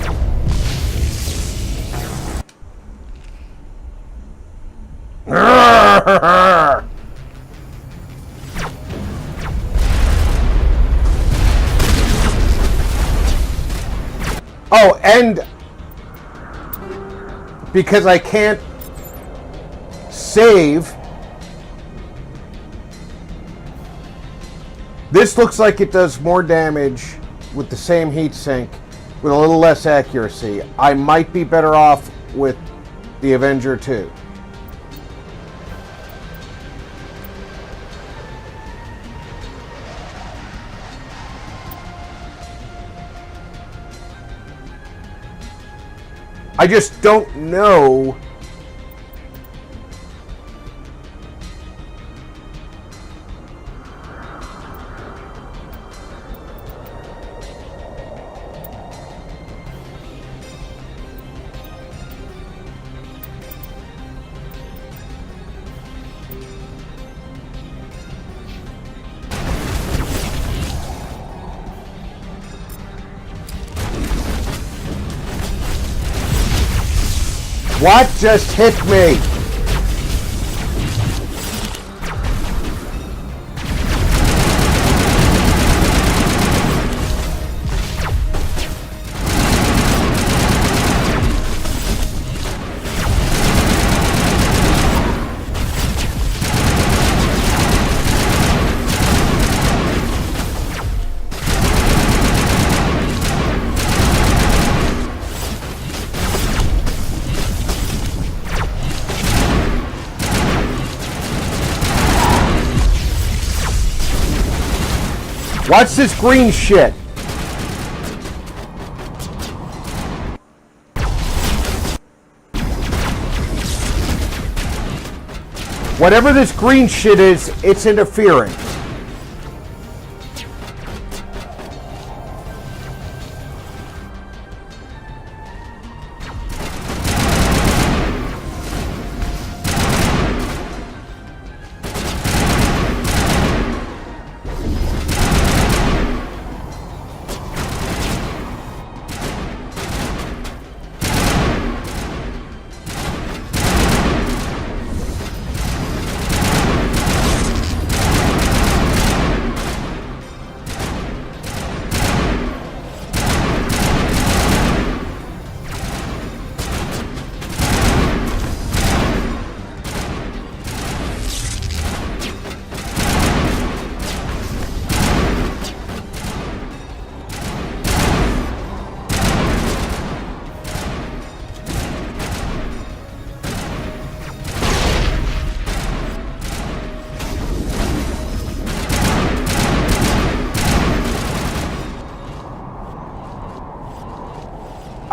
Oh, and because I can't save, this looks like it does more damage with the same heat sink with a little less accuracy. I might be better off with the Avenger 2. I just don't know. What just hit me? What's this green shit? Whatever this green shit is, it's interfering.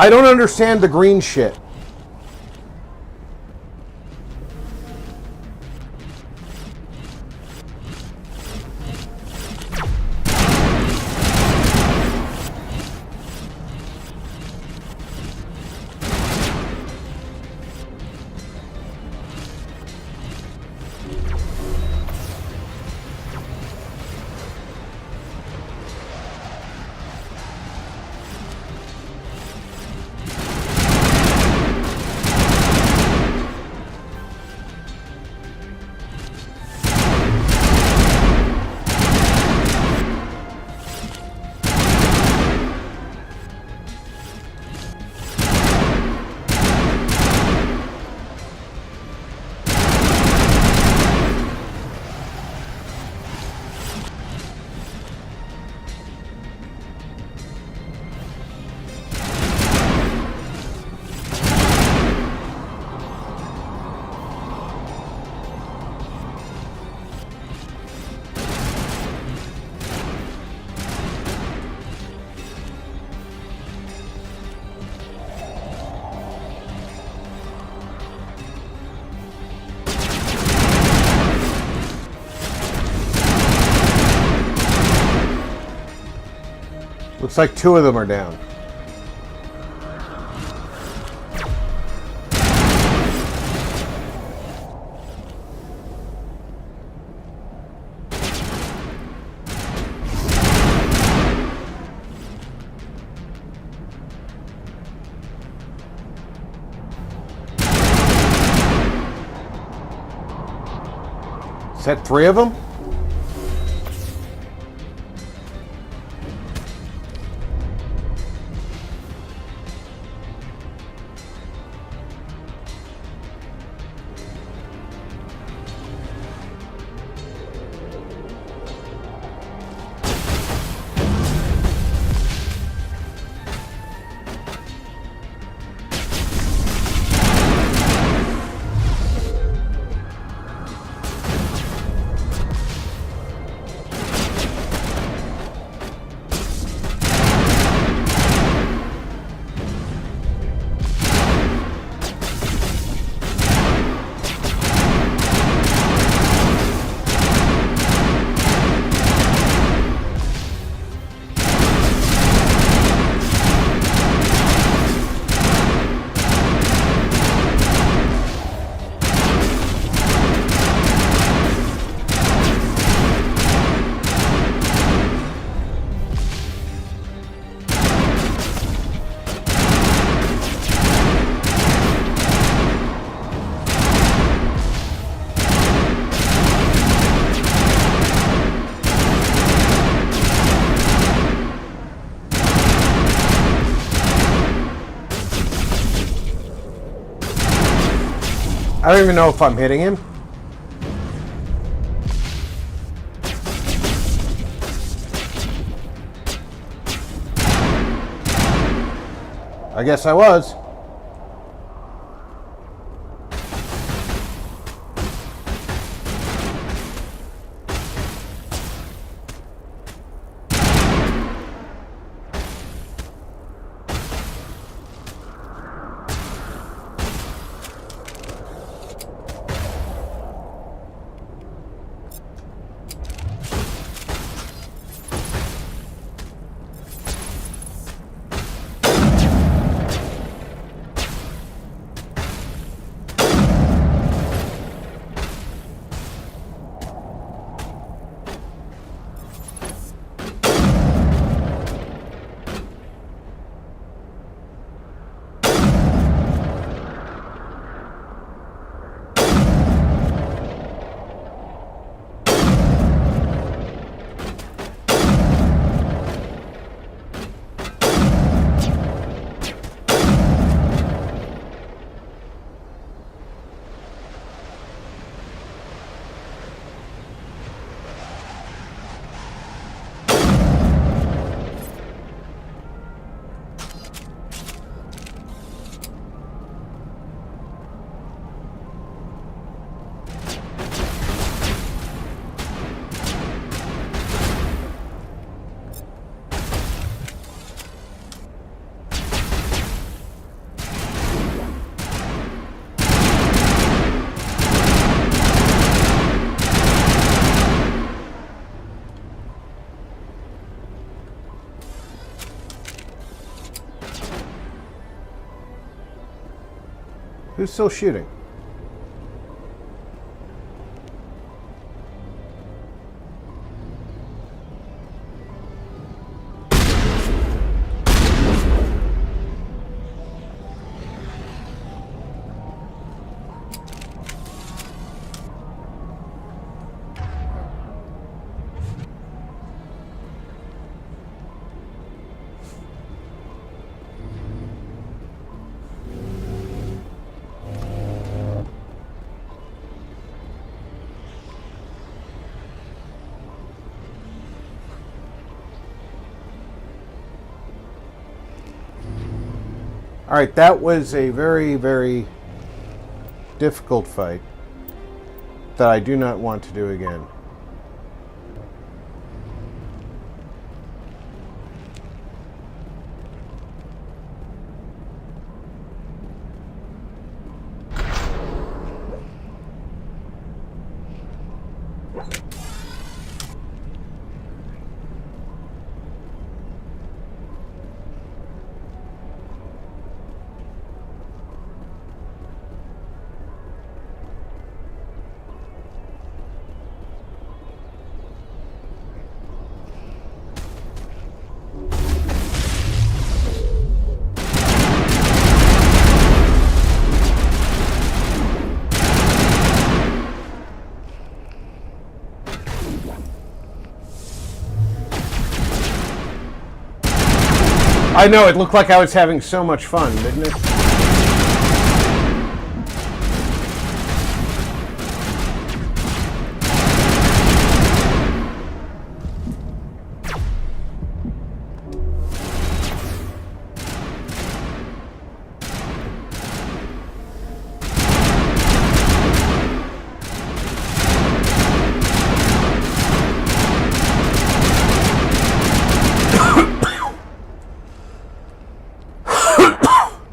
I don't understand the green shit. Looks like two of them are down. Is that three of them? I don't even know if I'm hitting him. I guess I was. Who's still shooting? All right, that was a very, very difficult fight that I do not want to do again. I know, it looked like I was having so much fun, didn't it?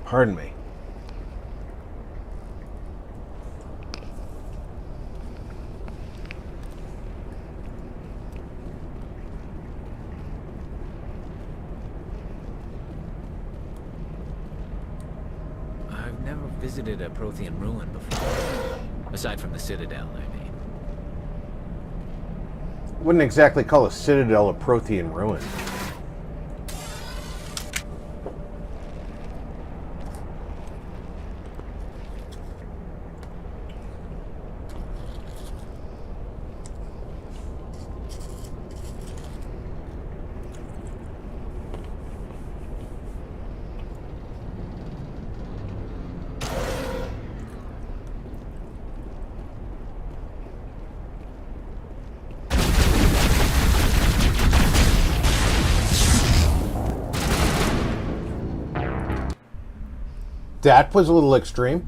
Pardon me. I've never visited a Prothean ruin before. Aside from the Citadel, I mean. Wouldn't exactly call a Citadel a Prothean ruin. That was a little extreme.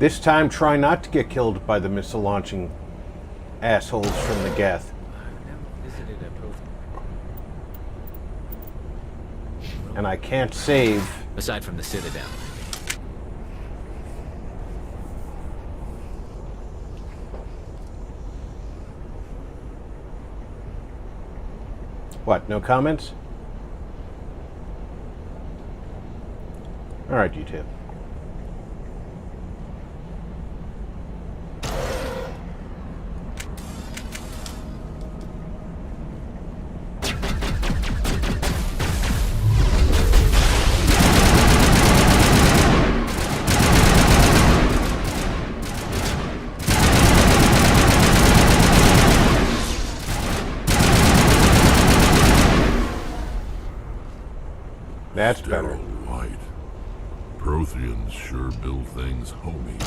This time, try not to get killed by the missile launching assholes from the Geth. And I can't save. Aside from the Citadel. What, no comments? Alright, you two. That's better. White. Protheans sure build things homey.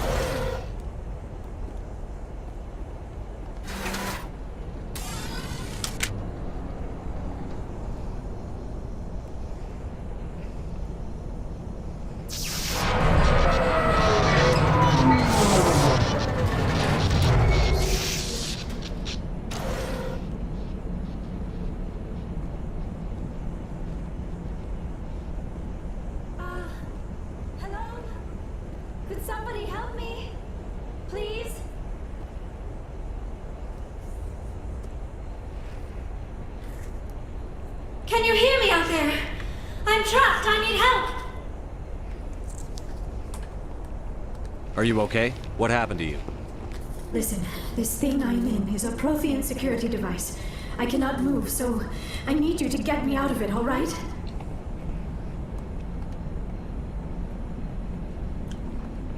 Could somebody help me? Please? Can you hear me out there? I'm trapped. I need help. Are you okay? What happened to you? Listen, this thing I'm in is a Prothean security device. I cannot move, so I need you to get me out of it, all right?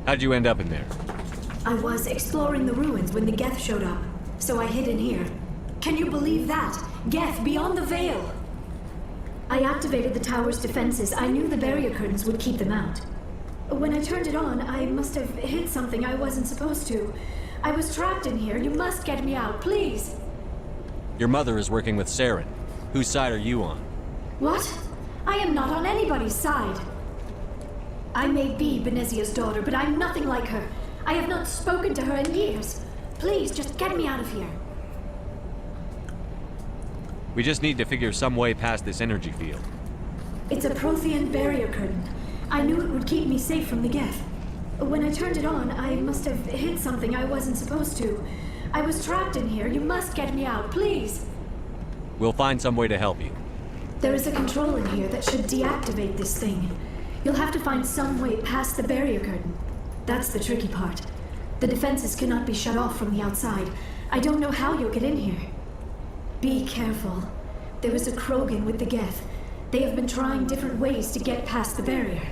How'd you end up in there? I was exploring the ruins when the Geth showed up, so I hid in here. Can you believe that? Geth, beyond the veil! I activated the tower's defenses. I knew the barrier curtains would keep them out. When I turned it on, I must have hit something I wasn't supposed to. I was trapped in here. You must get me out, please! Your mother is working with Saren. Whose side are you on? What? I am not on anybody's side. I may be Benezia's daughter, but I'm nothing like her. I have not spoken to her in years. Please, just get me out of here. We just need to figure some way past this energy field. It's a Prothean barrier curtain. I knew it would keep me safe from the Geth. When I turned it on, I must have hit something I wasn't supposed to. I was trapped in here. You must get me out, please. We'll find some way to help you. There is a control in here that should deactivate this thing. You'll have to find some way past the barrier curtain. That's the tricky part. The defenses cannot be shut off from the outside. I don't know how you'll get in here. Be careful. There is a Krogan with the Geth. They have been trying different ways to get past the barrier.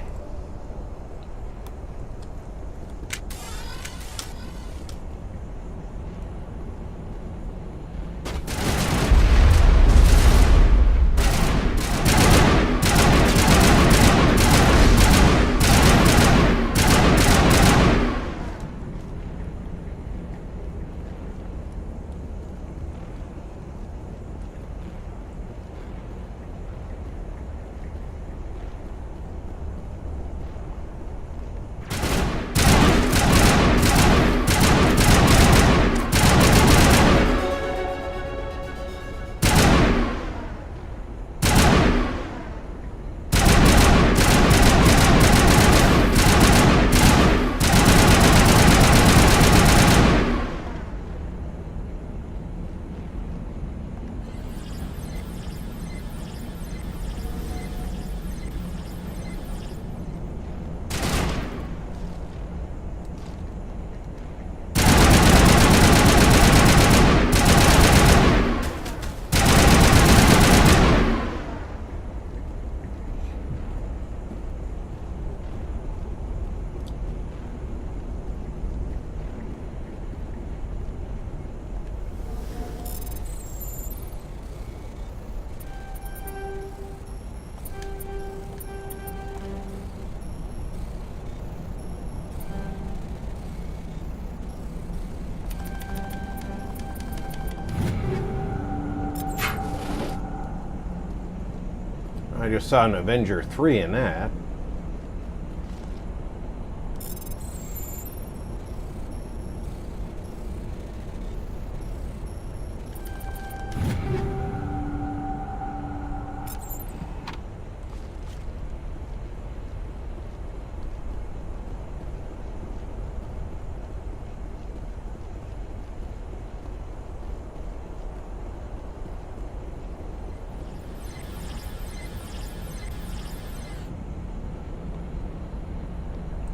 I just saw an Avenger 3 in that.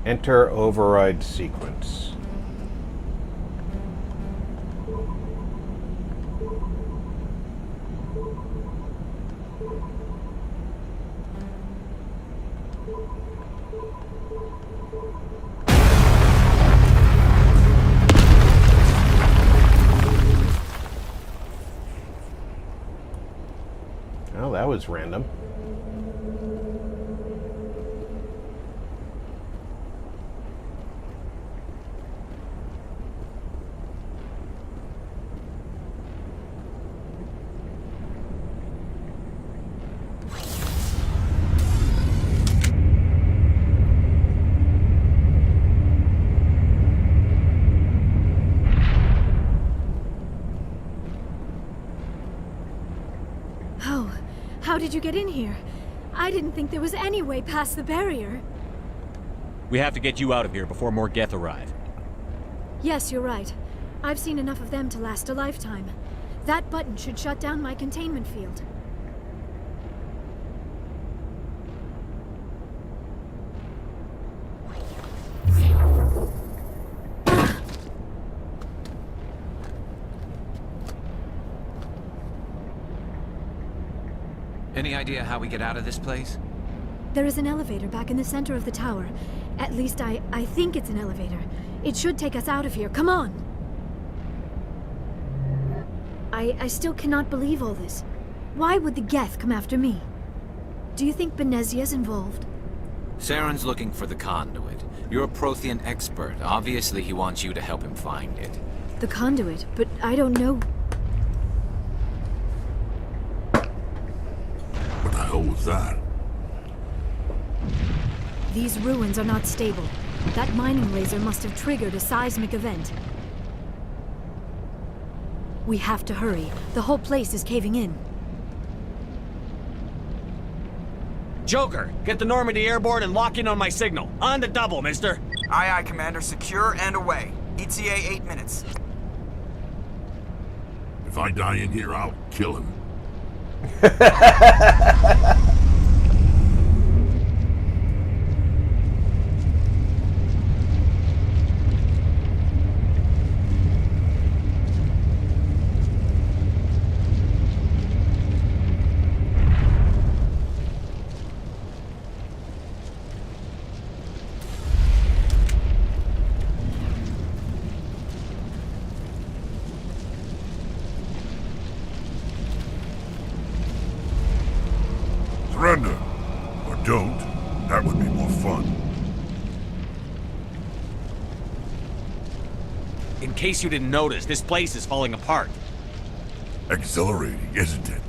Enter override sequence. Oh, that was random. How did you get in here? I didn't think there was any way past the barrier. We have to get you out of here before more Geth arrive. Yes, you're right. I've seen enough of them to last a lifetime. That button should shut down my containment field. Any idea how we get out of this place? There is an elevator back in the center of the tower. At least I think it's an elevator. It should take us out of here. Come on! I still cannot believe all this. Why would the Geth come after me? Do you think Benezia's involved? Saren's looking for the conduit. You're a Prothean expert. Obviously, he wants you to help him find it. The conduit, but I don't know. What the hell was that? These ruins are not stable. That mining laser must have triggered a seismic event. We have to hurry. The whole place is caving in. Joker, get the Normandy airborne and lock in on my signal. On the double, mister. Aye, aye, Commander. Secure and away. ETA 8 minutes. If I die in here, I'll kill him. Surrender. Or don't. That would be more fun. In case you didn't notice, this place is falling apart. Exhilarating, isn't it?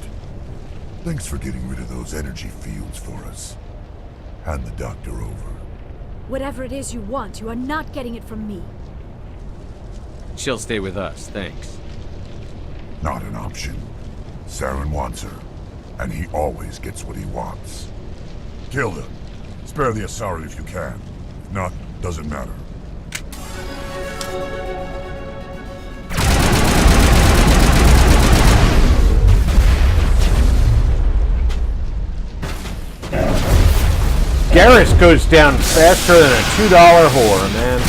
Thanks for getting rid of those energy fields for us. Hand the doctor over. Whatever it is you want, you are not getting it from me. She'll stay with us, thanks. Not an option. Saren wants her, and he always gets what he wants. Kill him. Spare the Asari if you can. If not, doesn't matter. Garrus goes down faster than a $2 whore, man.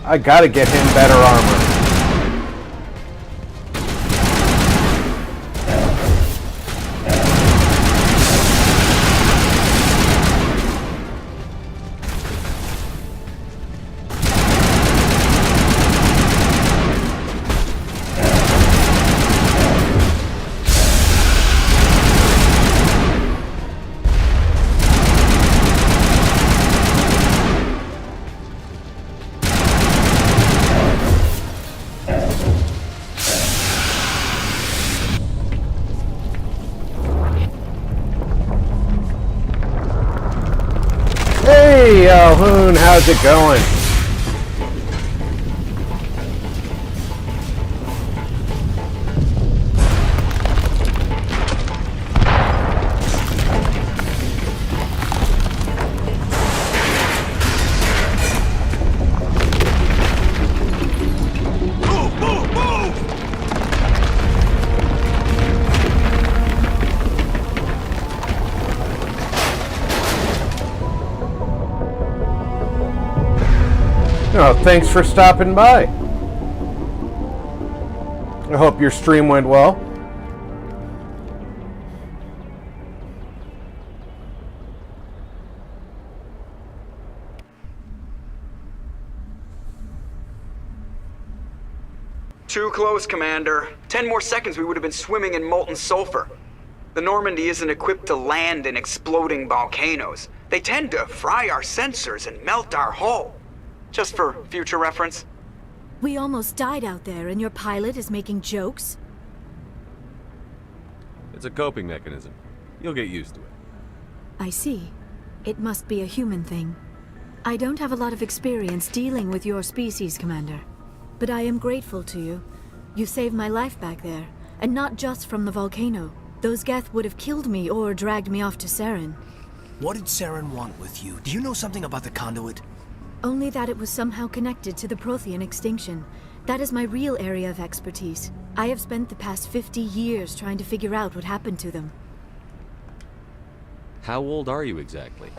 I gotta get him better armor. Calhoun, how's it going? Oh, thanks for stopping by. I hope your stream went well. Too close, Commander. 10 more seconds we would have been swimming in molten sulfur. The Normandy isn't equipped to land in exploding volcanoes. They tend to fry our sensors and melt our hull. Just for future reference. We almost died out there and your pilot is making jokes? It's a coping mechanism. You'll get used to it. I see. It must be a human thing. I don't have a lot of experience dealing with your species, Commander. But I am grateful to you. You saved my life back there, and not just from the volcano. Those Geth would have killed me or dragged me off to Saren. What did Saren want with you? Do you know something about the conduit? Only that it was somehow connected to the Prothean extinction. That is my real area of expertise. I have spent the past 50 years trying to figure out what happened to them. How old are you exactly?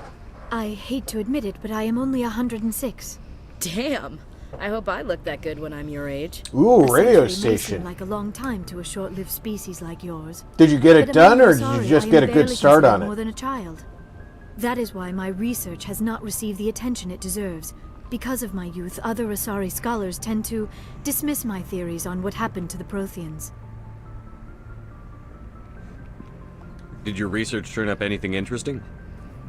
I hate to admit it, but I am only 106. Damn! I hope I look that good when I'm your age. Ooh, radio May seem station. like a long time to a short-lived species like yours. Did you get it But I'm done, or really did you sorry, just I get am a good barely start on considered it? more than a child. That is why my research has not received the attention it deserves. Because of my youth, other Asari scholars tend to dismiss my theories on what happened to the Protheans. Did your research turn up anything interesting?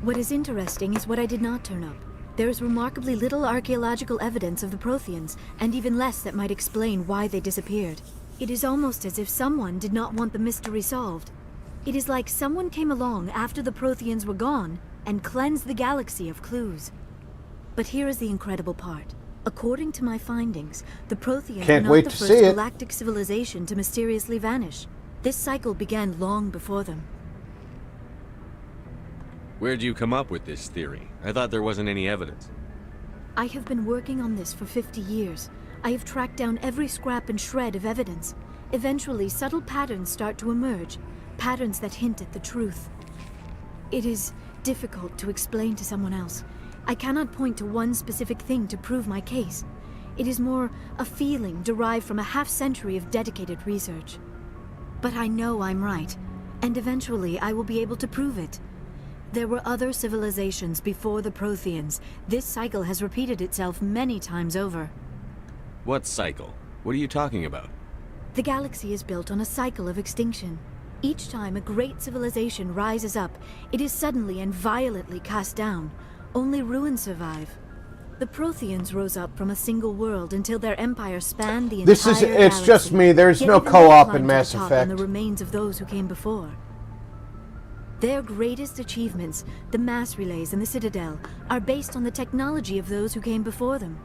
What is interesting is what I did not turn up. There is remarkably little archaeological evidence of the Protheans, and even less that might explain why they disappeared. It is almost as if someone did not want the mystery solved. It is like someone came along after the Protheans were gone and cleansed the galaxy of clues. But here is the incredible part. According to my findings, the Protheans were not the first galactic civilization to mysteriously vanish. This cycle began long before them. Where'd you come up with this theory? I thought there wasn't any evidence. I have been working on this for 50 years. I have tracked down every scrap and shred of evidence. Eventually, subtle patterns start to emerge, patterns that hint at the truth. It is difficult to explain to someone else. I cannot point to one specific thing to prove my case. It is more a feeling derived from a half-century of dedicated research. But I know I'm right, and eventually I will be able to prove it. There were other civilizations before the Protheans. This cycle has repeated itself many times over. What cycle? What are you talking about? The galaxy is built on a cycle of extinction. Each time a great civilization rises up, it is suddenly and violently cast down. Only ruins survive. The Protheans rose up from a single world until their empire spanned the entire galaxy. It's just me. There's Yet no even they co-op climbed in to the Mass top Effect. on the remains of those who came before. Their greatest achievements, the mass relays and the Citadel, are based on the technology of those who came before them.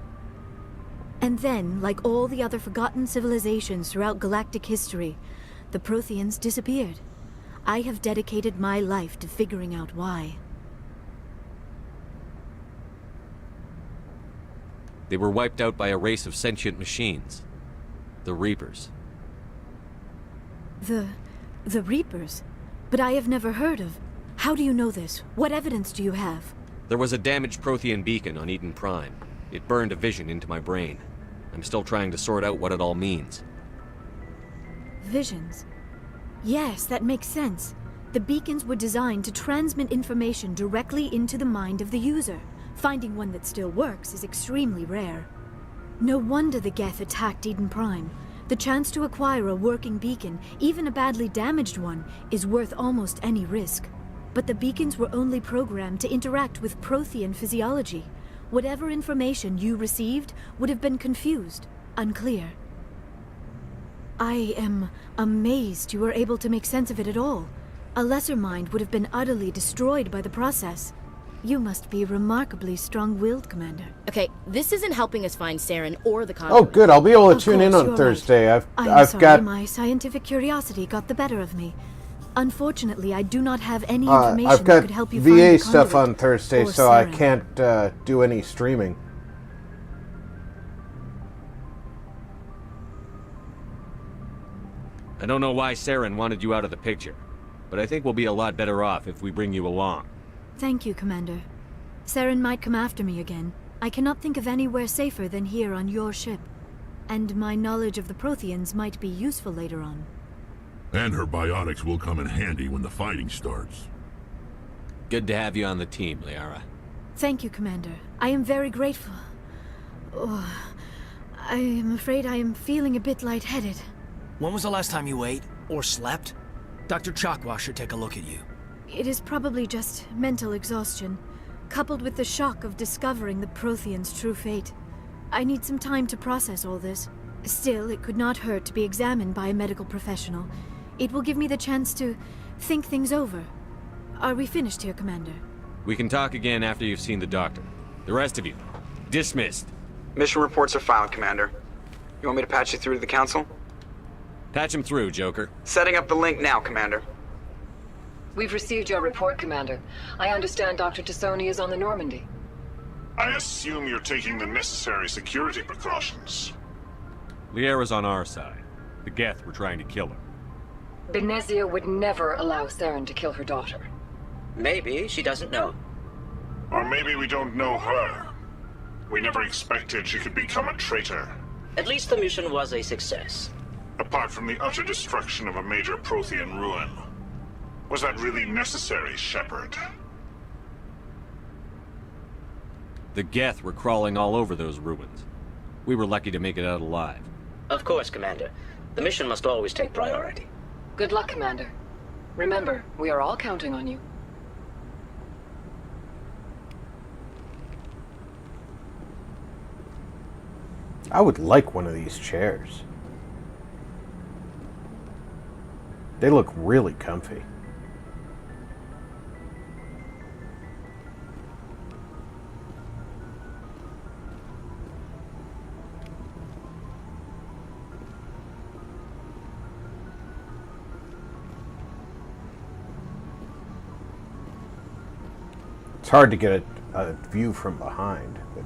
And then, like all the other forgotten civilizations throughout galactic history, the Protheans disappeared. I have dedicated my life to figuring out why. They were wiped out by a race of sentient machines. The Reapers. The Reapers? But I have never heard of. How do you know this? What evidence do you have? There was a damaged Prothean beacon on Eden Prime. It burned a vision into my brain. I'm still trying to sort out what it all means. Visions. Yes, that makes sense. The beacons were designed to transmit information directly into the mind of the user. Finding one that still works is extremely rare. No wonder the Geth attacked Eden Prime. The chance to acquire a working beacon, even a badly damaged one, is worth almost any risk. But the beacons were only programmed to interact with Prothean physiology. Whatever information you received would have been confused, unclear. I am amazed you were able to make sense of it at all. A lesser mind would have been utterly destroyed by the process. You must be remarkably strong-willed, Commander. Okay, this isn't helping us find Saren or the Oh, convoy. good. I'll be able to Of tune in course, on you're Thursday. right. I'm I've sorry, got my scientific curiosity got the better of me. Unfortunately, I do not have any information I've that got could help you find VA the stuff conduit on Thursday, or so I Saren. can't do any streaming. I don't know why Saren wanted you out of the picture, but I think we'll be a lot better off if we bring you along. Thank you, Commander. Saren might come after me again. I cannot think of anywhere safer than here on your ship. And my knowledge of the Protheans might be useful later on. And her biotics will come in handy when the fighting starts. Good to have you on the team, Liara. Thank you, Commander. I am very grateful. Oh, I am afraid I am feeling a bit lightheaded. When was the last time you ate or slept? Dr. Chakwa should take a look at you. It is probably just mental exhaustion, coupled with the shock of discovering the Protheans' true fate. I need some time to process all this. Still, it could not hurt to be examined by a medical professional. It will give me the chance to think things over. Are we finished here, Commander? We can talk again after you've seen the doctor. The rest of you, dismissed. Mission reports are filed, Commander. You want me to patch you through to the Council? Patch him through, Joker. Setting up the link now, Commander. We've received your report, Commander. I understand Dr. Tassoni is on the Normandy. I assume you're taking the necessary security precautions. Liara's on our side. The Geth were trying to kill her. Benezia would never allow Saren to kill her daughter. Maybe she doesn't know. Or maybe we don't know her. We never expected she could become a traitor. At least the mission was a success. Apart from the utter destruction of a major Prothean ruin. Was that really necessary, Shepard? The Geth were crawling all over those ruins. We were lucky to make it out alive. Of course, Commander. The mission must always take priority. Good luck, Commander. Remember, we are all counting on you. I would like one of these chairs. They look really comfy. It's hard to get a view from behind, but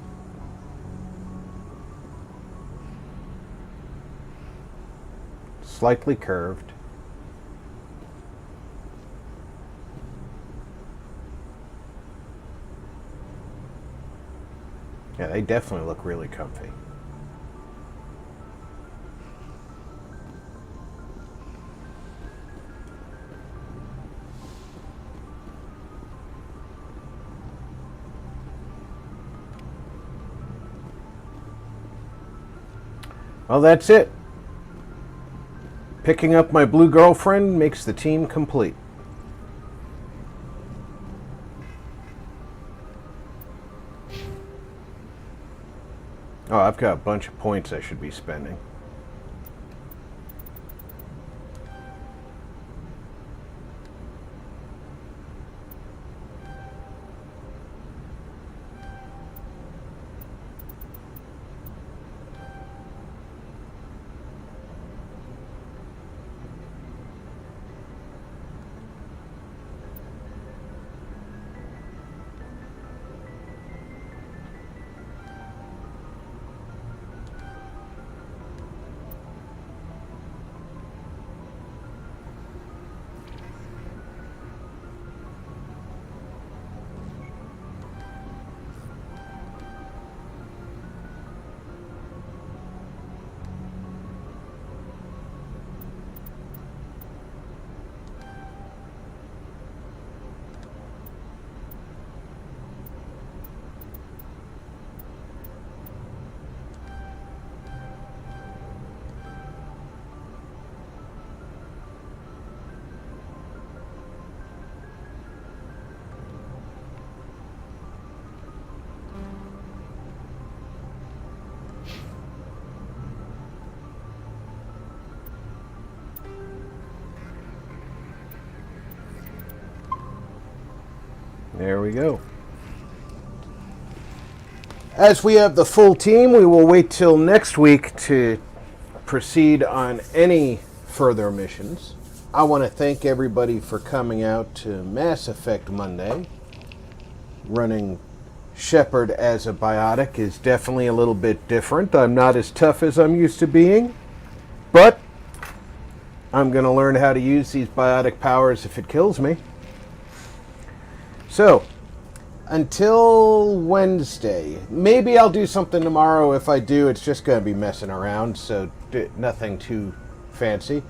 slightly curved. Yeah, they definitely look really comfy. Well, that's it. Picking up my blue girlfriend makes the team complete. Oh, I've got a bunch of points I should be spending. There we go. As we have the full team, we will wait till next week to proceed on any further missions. I want to thank everybody for coming out to Mass Effect Monday. Running Shepard as a biotic is definitely a little bit different. I'm not as tough as I'm used to being, but I'm going to learn how to use these biotic powers if it kills me. So, until Wednesday. Maybe I'll do something tomorrow. If I do, it's just going to be messing around, so nothing too fancy.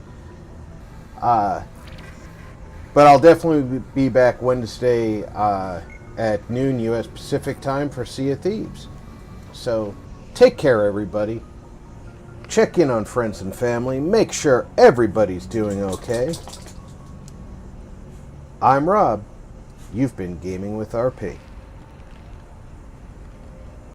But I'll definitely be back Wednesday at noon U.S. Pacific time for Sea of Thieves. So, take care, everybody. Check in on friends and family. Make sure everybody's doing okay. I'm Rob. You've been Gaming with RP.